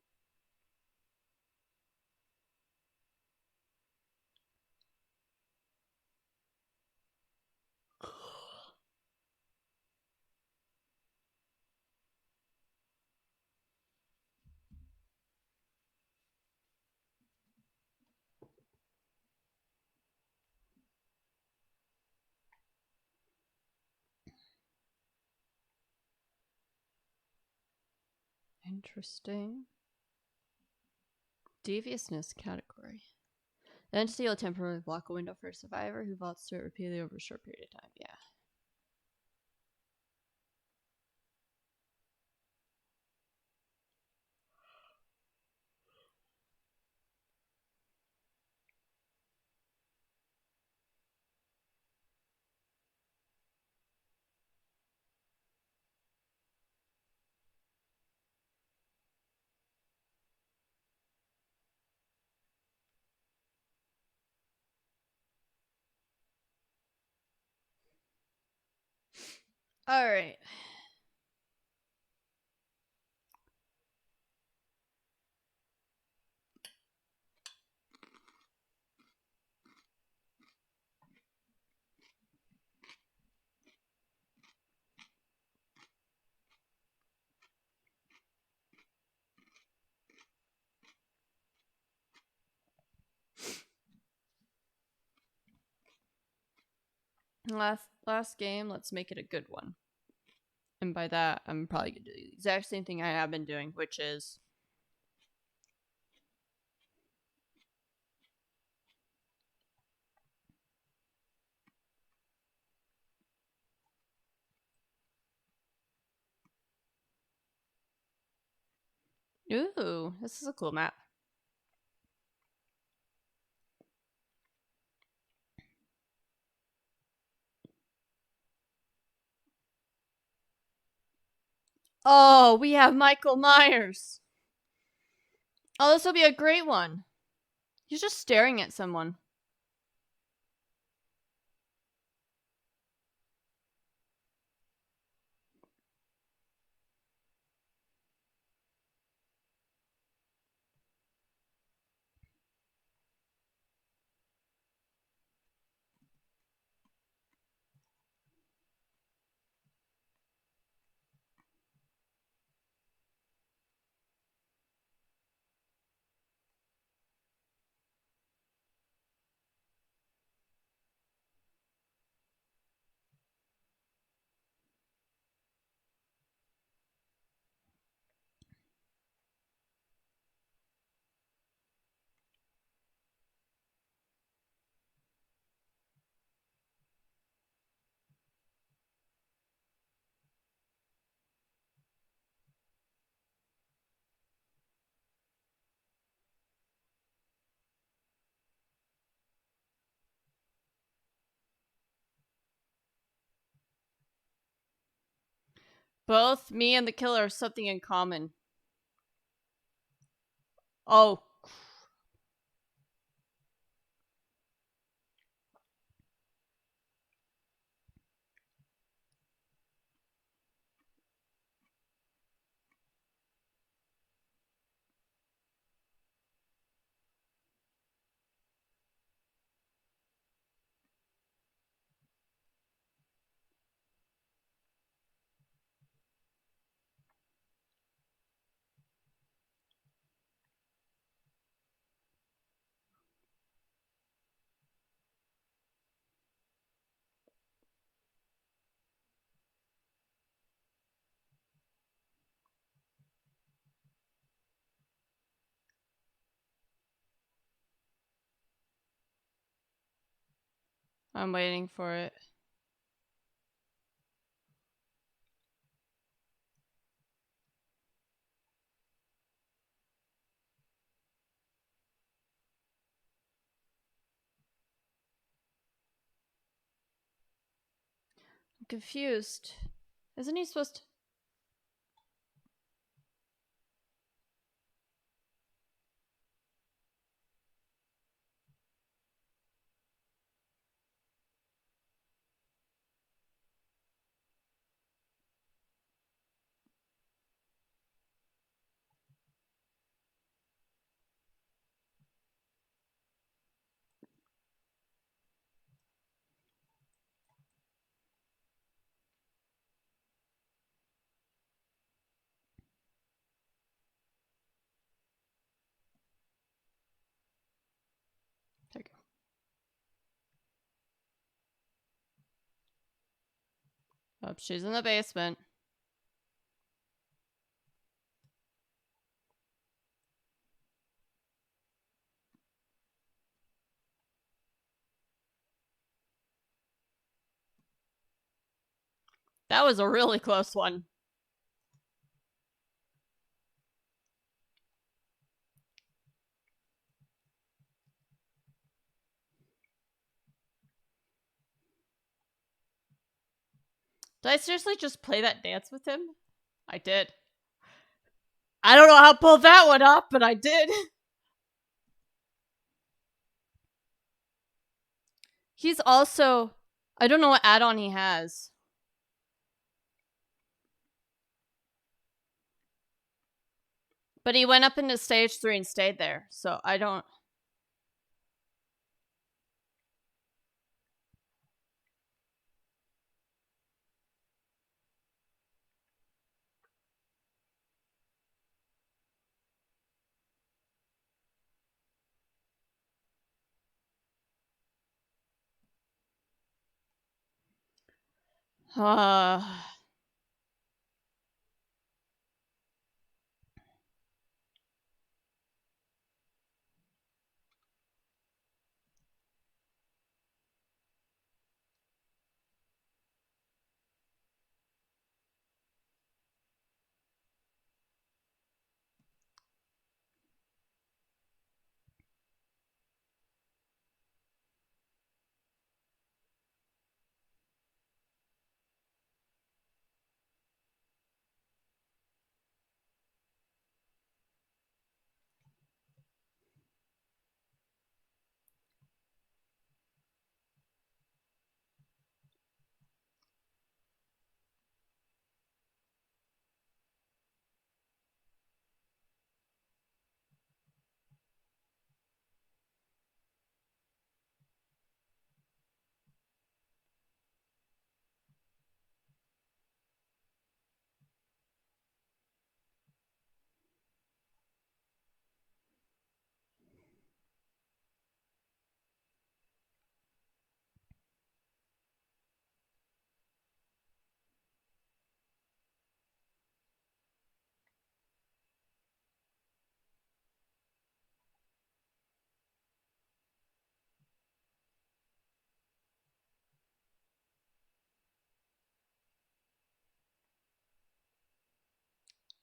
Speaker 1: Interesting. Deviousness category. The entity will temporarily block a window for a survivor who vaults through it repeatedly over a short period of time. Yeah. All right. Last game, let's make it a good one. And by that, I'm probably gonna do the exact same thing I have been doing, which is ooh, this is a cool map. Oh, we have Michael Myers. Oh, this will be a great one. He's just staring at someone. Both me and the killer have something in common. Oh. I'm waiting for it. I'm confused. Isn't he supposed to... There you go. Oh, she's in the basement. That was a really close one. Did I seriously just play that dance with him? I did. I don't know how to pull that one off, but I did. He's also... I don't know what add-on he has. But he went up into stage 3 and stayed there, so I don't...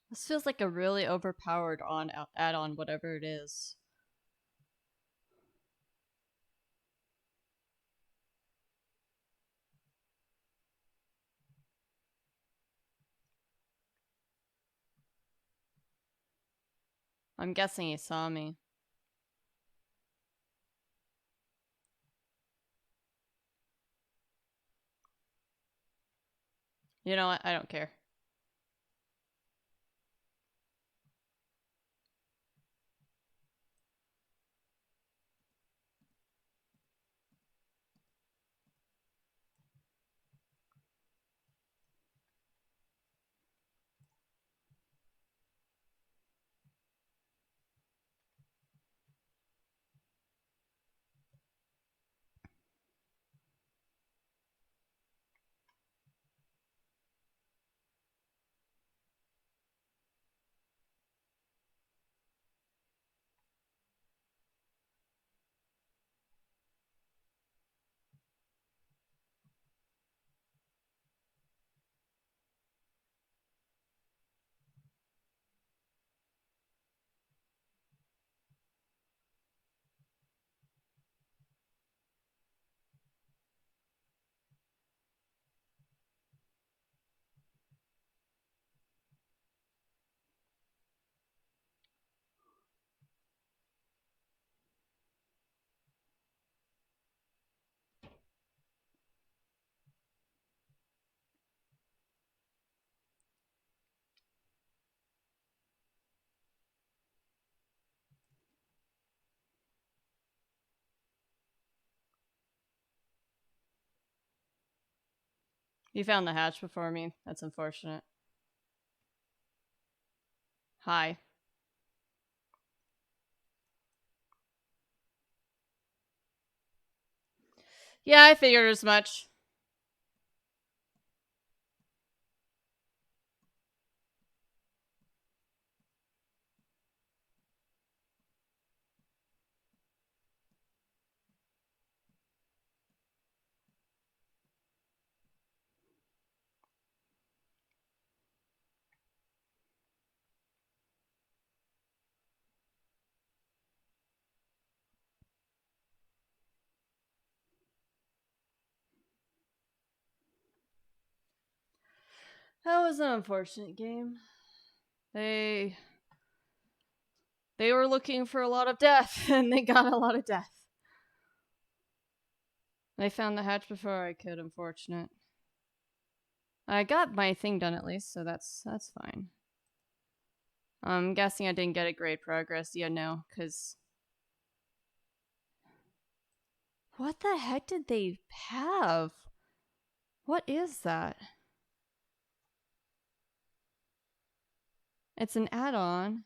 Speaker 1: This feels like a really overpowered add-on, whatever it is. I'm guessing he saw me. You know what? I don't care. You found the hatch before me. That's unfortunate. Hi. Yeah, I figured as much. That was an unfortunate game. They were looking for a lot of death, and they got a lot of death. They found the hatch before I could, unfortunate. I got my thing done at least, so that's fine. I'm guessing I didn't get a great progress. Yeah, no, because... What the heck did they have? What is that? It's an add-on.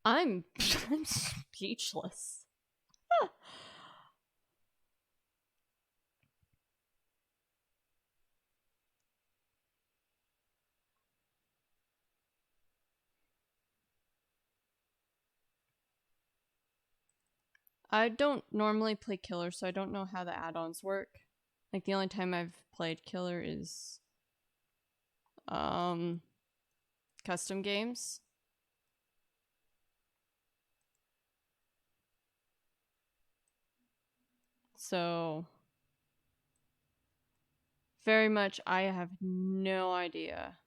Speaker 1: I'm speechless. I don't normally play Killer, so I don't know how the add-ons work. Like, the only time I've played Killer is custom games. So very much I have no idea.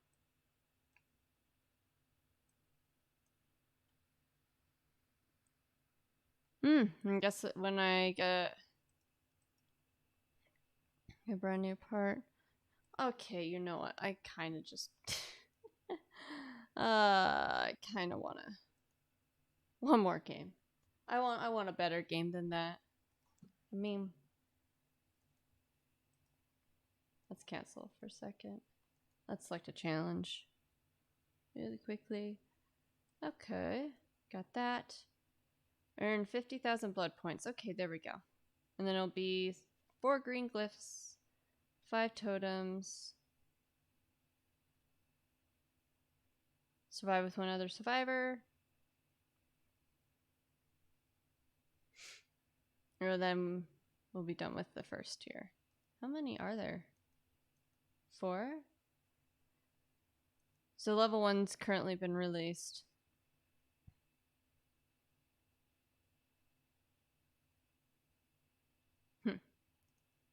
Speaker 1: I guess that when I get a brand new part. Okay, you know what? I kind of just I kind of want to one more game. I want a better game than that. I mean, let's cancel for a second. Let's select a challenge really quickly. Okay, got that. Earn 50,000 blood points. Okay, there we go. And then it'll be 4 green glyphs, 5 totems. Survive with one other survivor. Or then we'll be done with the first tier. How many are there? 4? So level 1's currently been released.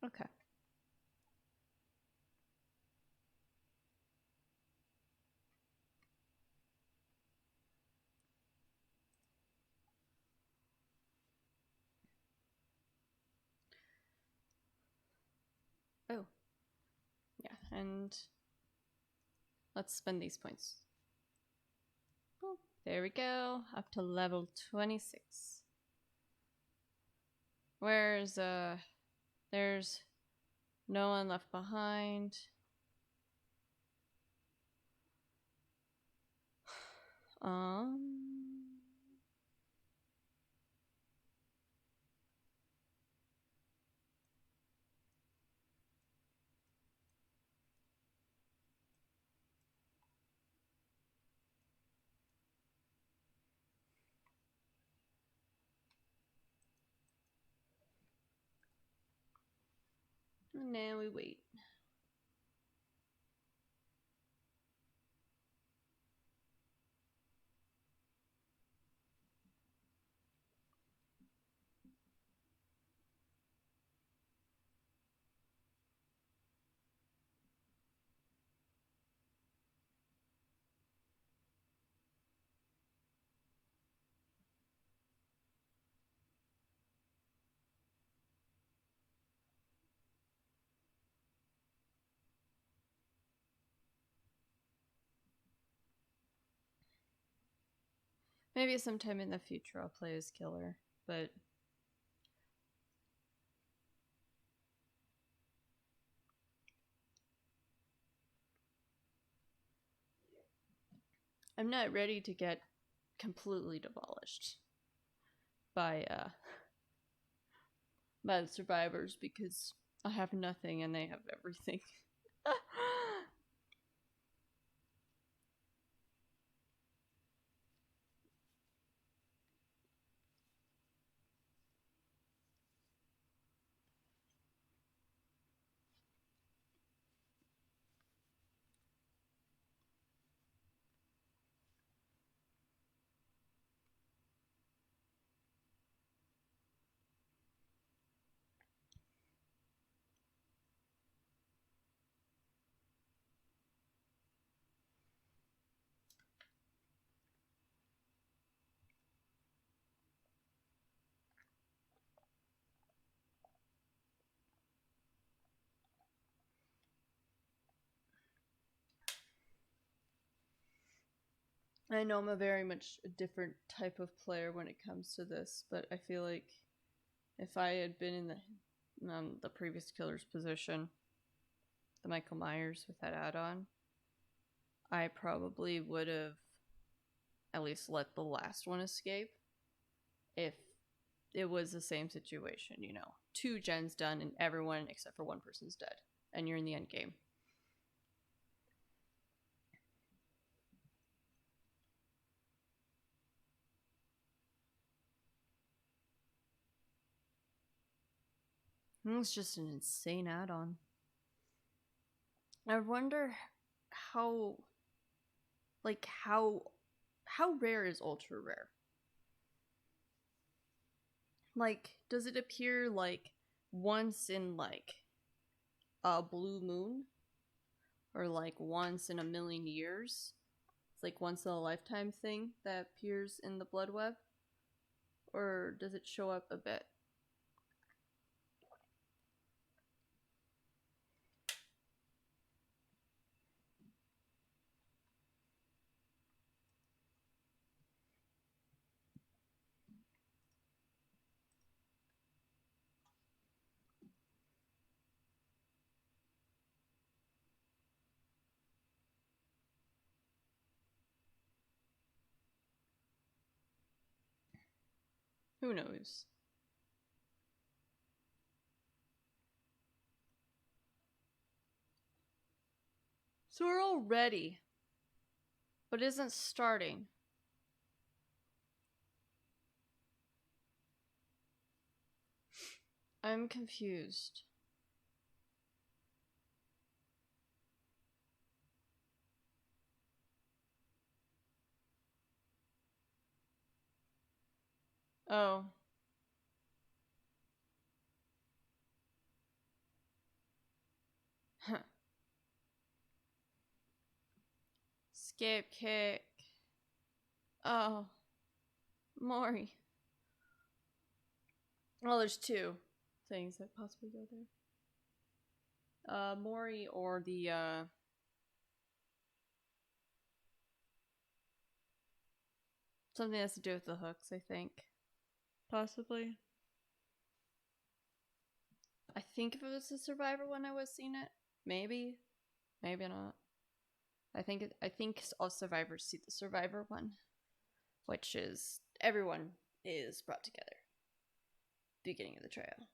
Speaker 1: Okay. Oh. Yeah, and let's spend these points. Boop. There we go. Up to level 26. There's no one left behind. And now we wait. Maybe sometime in the future I'll play as Killer, but I'm not ready to get completely demolished by the survivors because I have nothing and they have everything. I know I'm a very much a different type of player when it comes to this, but I feel like if I had been in the previous killer's position, the Michael Myers with that add-on, I probably would have at least let the last one escape if it was the same situation, you know. 2 gens done and everyone except for 1 person's dead, and you're in the end game. It's just an insane add-on. I wonder how, like, how rare is ultra rare? Like, does it appear like once in like a blue moon, or like once in a million years? It's like once in a lifetime thing that appears in the blood web, or does it show up a bit? Who knows? So we're all ready, but isn't starting. I'm confused. Oh. Huh. Escape kick. Oh. Mori. Well, there's 2 things that possibly go there. Mori or the, something that has to do with the hooks, I think. Possibly. I think if it was a survivor when I was seeing it, maybe. Maybe not. I think all survivors see the survivor one, which is everyone is brought together. Beginning of the trail.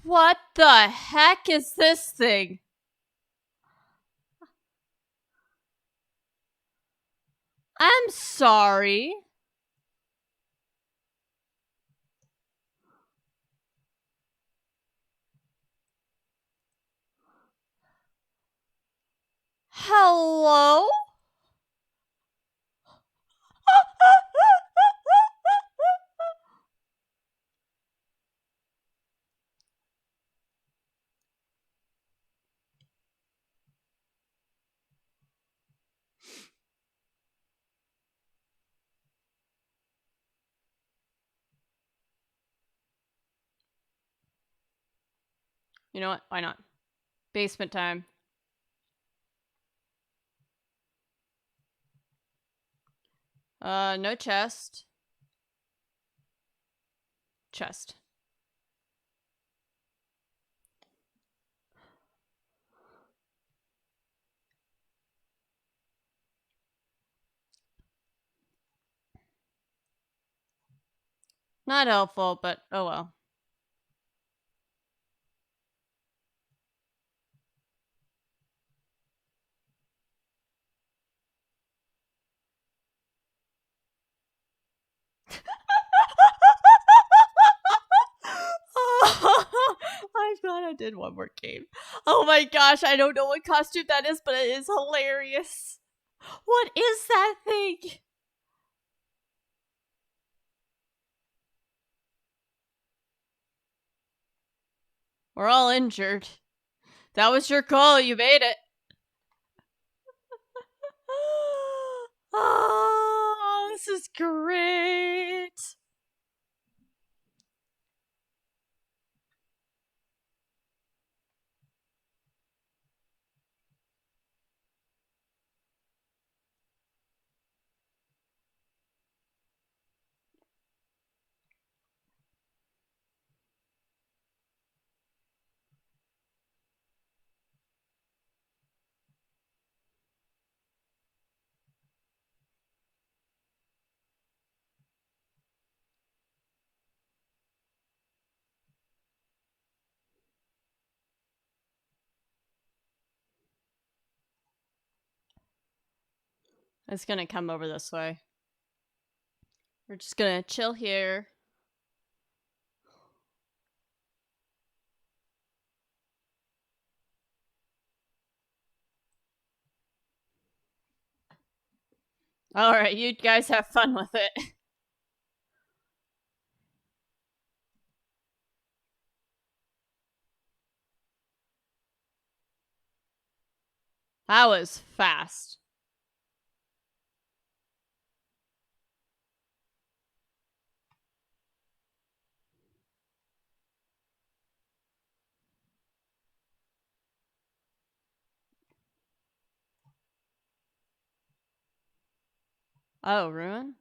Speaker 1: What the heck is this thing? I'm sorry. Hello? You know what? Why not? Basement time. No chest. Chest. Not helpful, but oh well. I'm glad I did one more game. Oh my gosh, I don't know what costume that is, but it is hilarious. What is that thing? We're all injured. That was your goal, you made it. Oh, this is great. It's gonna come over this way. We're just gonna chill here. Alright, you guys have fun with it. That was fast. Oh, ruin?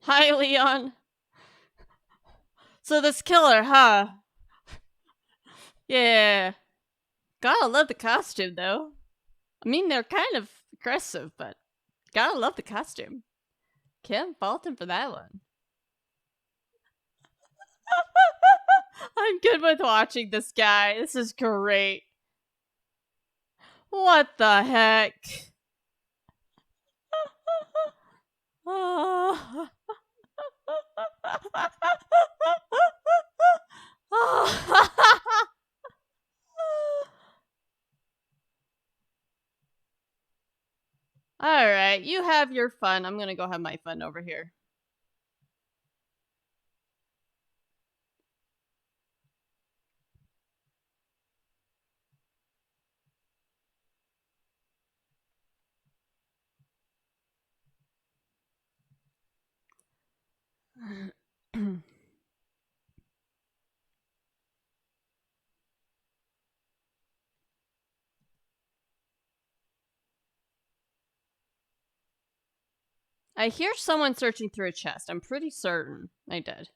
Speaker 1: Hi, Leon. So this killer, huh? Yeah. Gotta love the costume, though. I mean, they're kind of aggressive, but gotta love the costume. Can't fault him for that one. I'm good with watching this guy. This is great. What the heck? Alright, you have your fun. I'm gonna go have my fun over here. I hear someone searching through a chest. I'm pretty certain I did.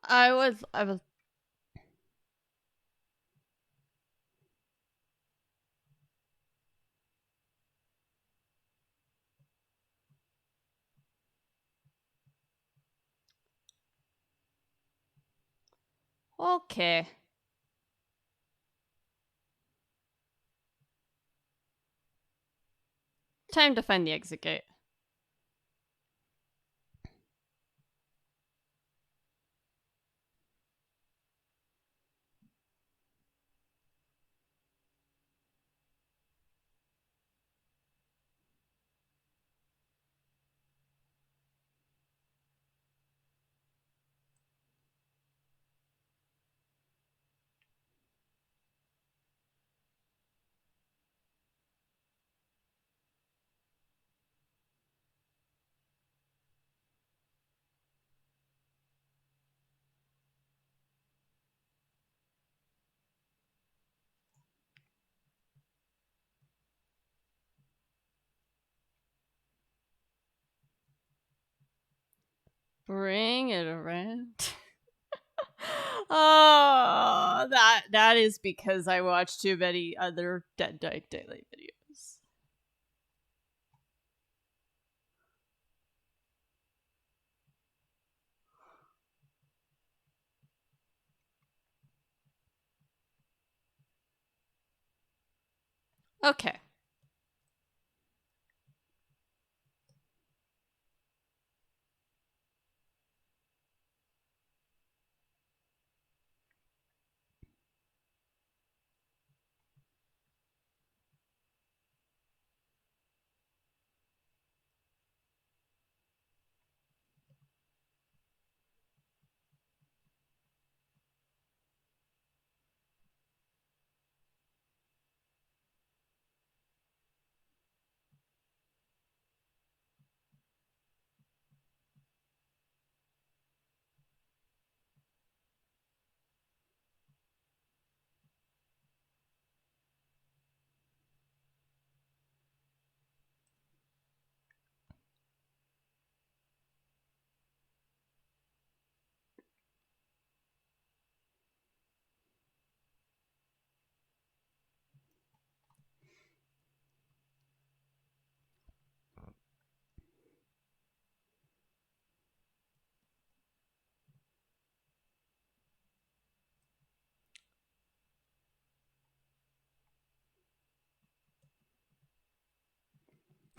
Speaker 1: I was okay. Time to find the exit gate. Bring it around. Oh, that is because I watched too many other Dead Dyke Daily videos. Okay.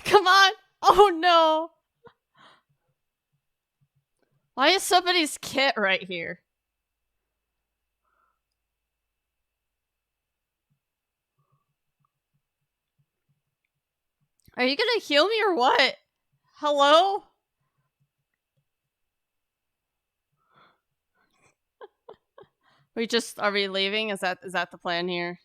Speaker 1: Come on! Oh no! Why is somebody's kit right here? Are you gonna heal me or what? Hello? Are we leaving? Is that the plan here?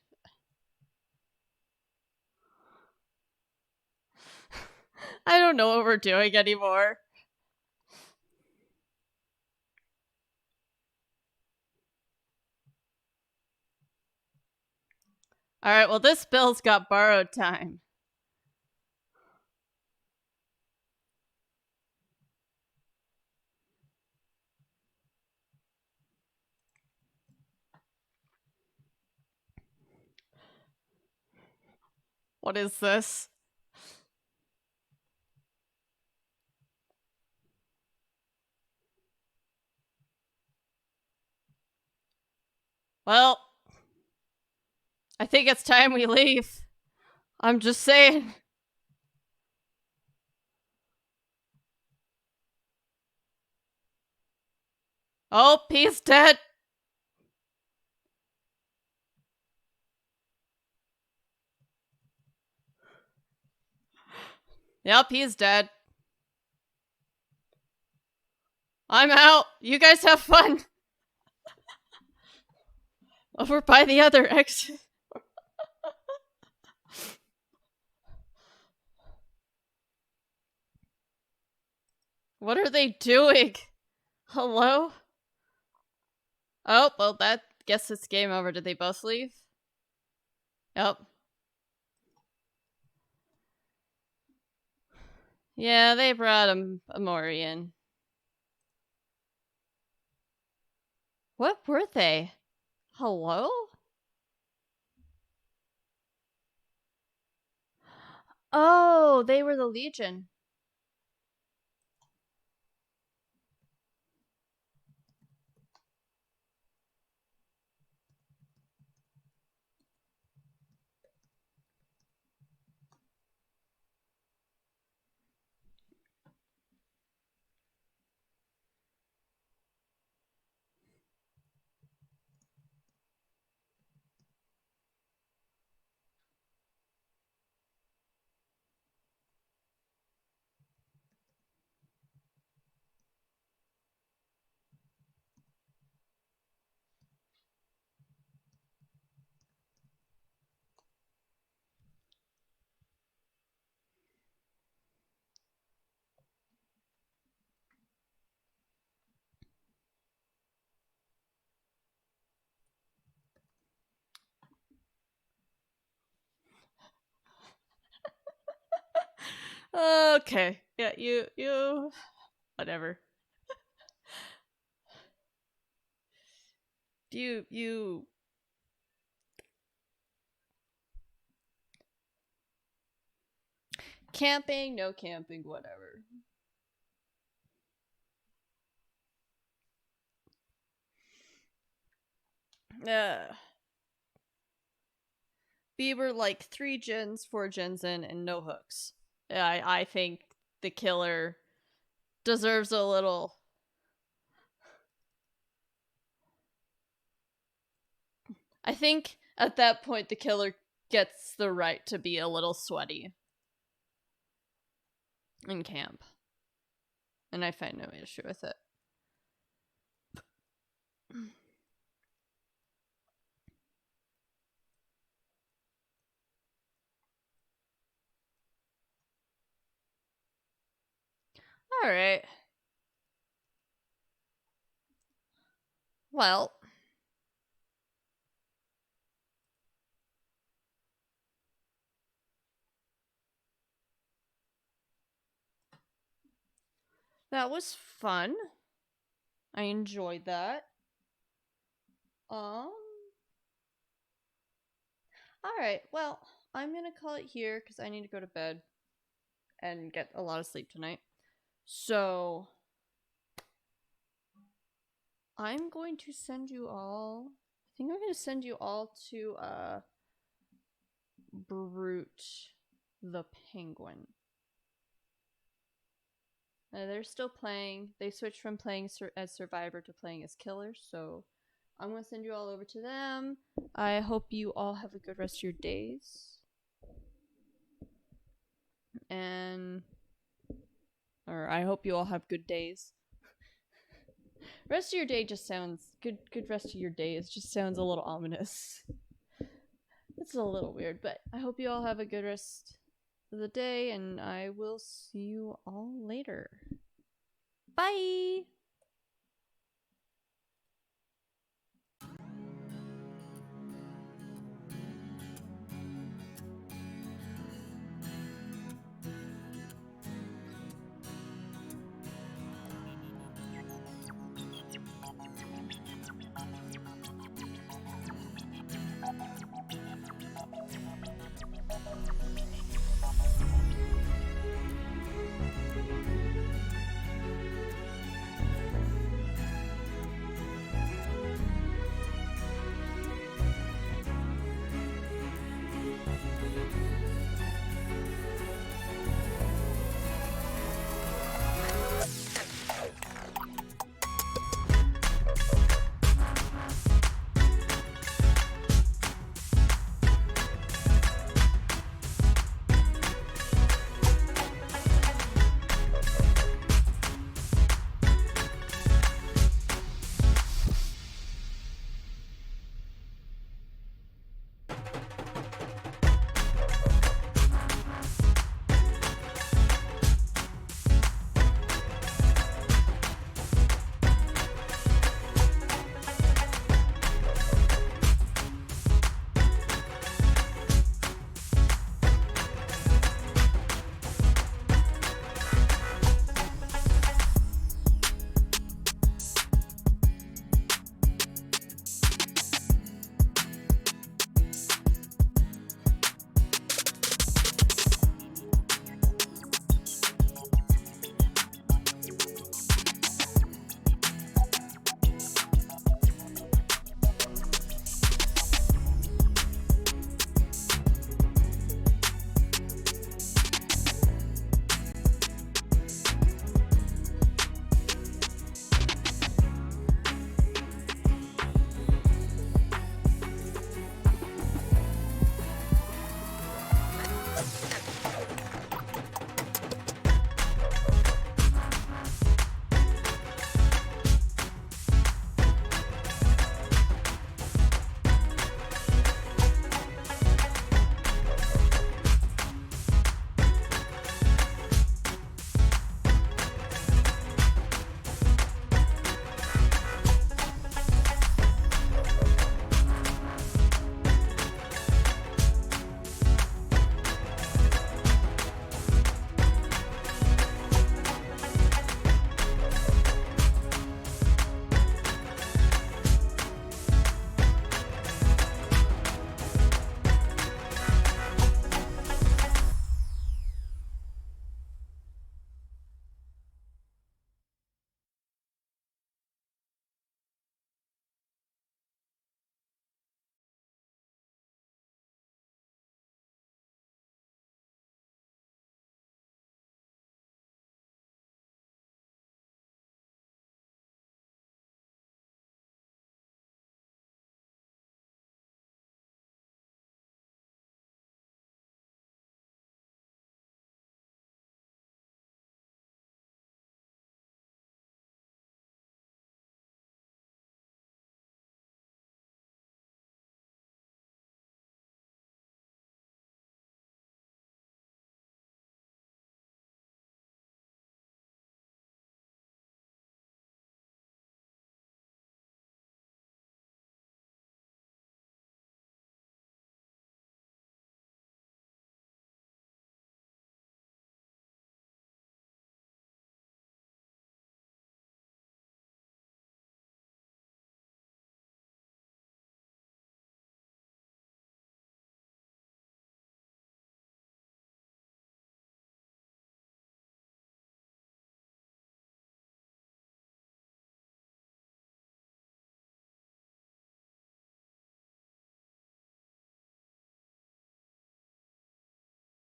Speaker 1: I don't know what we're doing anymore. Alright, well this bill's got borrowed time. What is this? Well, I think it's time we leave. I'm just saying. Oh, he's dead. Yep, he's dead. I'm out. You guys have fun. Over by the other exit. What are they doing? Hello? Oh, well, that guess it's game over. Did they both leave? Yep. Yeah, they brought Amori in. What were they? Hello? Oh, they were the Legion. Okay. Yeah, you whatever. You camping, no camping, whatever. Bieber like 3 gens, 4 gens in, and no hooks. I think the killer deserves a little. I think at that point the killer gets the right to be a little sweaty in camp. And I find no issue with it. Alright. Well. That was fun. I enjoyed that. Alright, well, I'm gonna call it here because I need to go to bed and get a lot of sleep tonight. So, I'm going to send you all. I think I'm going to send you all to Brute the Penguin. They're still playing. They switched from playing as Survivor to playing as Killer, so I'm going to send you all over to them. I hope you all have a good rest of your days. Or I hope you all have good days. Rest of your day just sounds good. Good rest of your days just sounds a little ominous. It's a little weird, but I hope you all have a good rest of the day, and I will see you all later. Bye!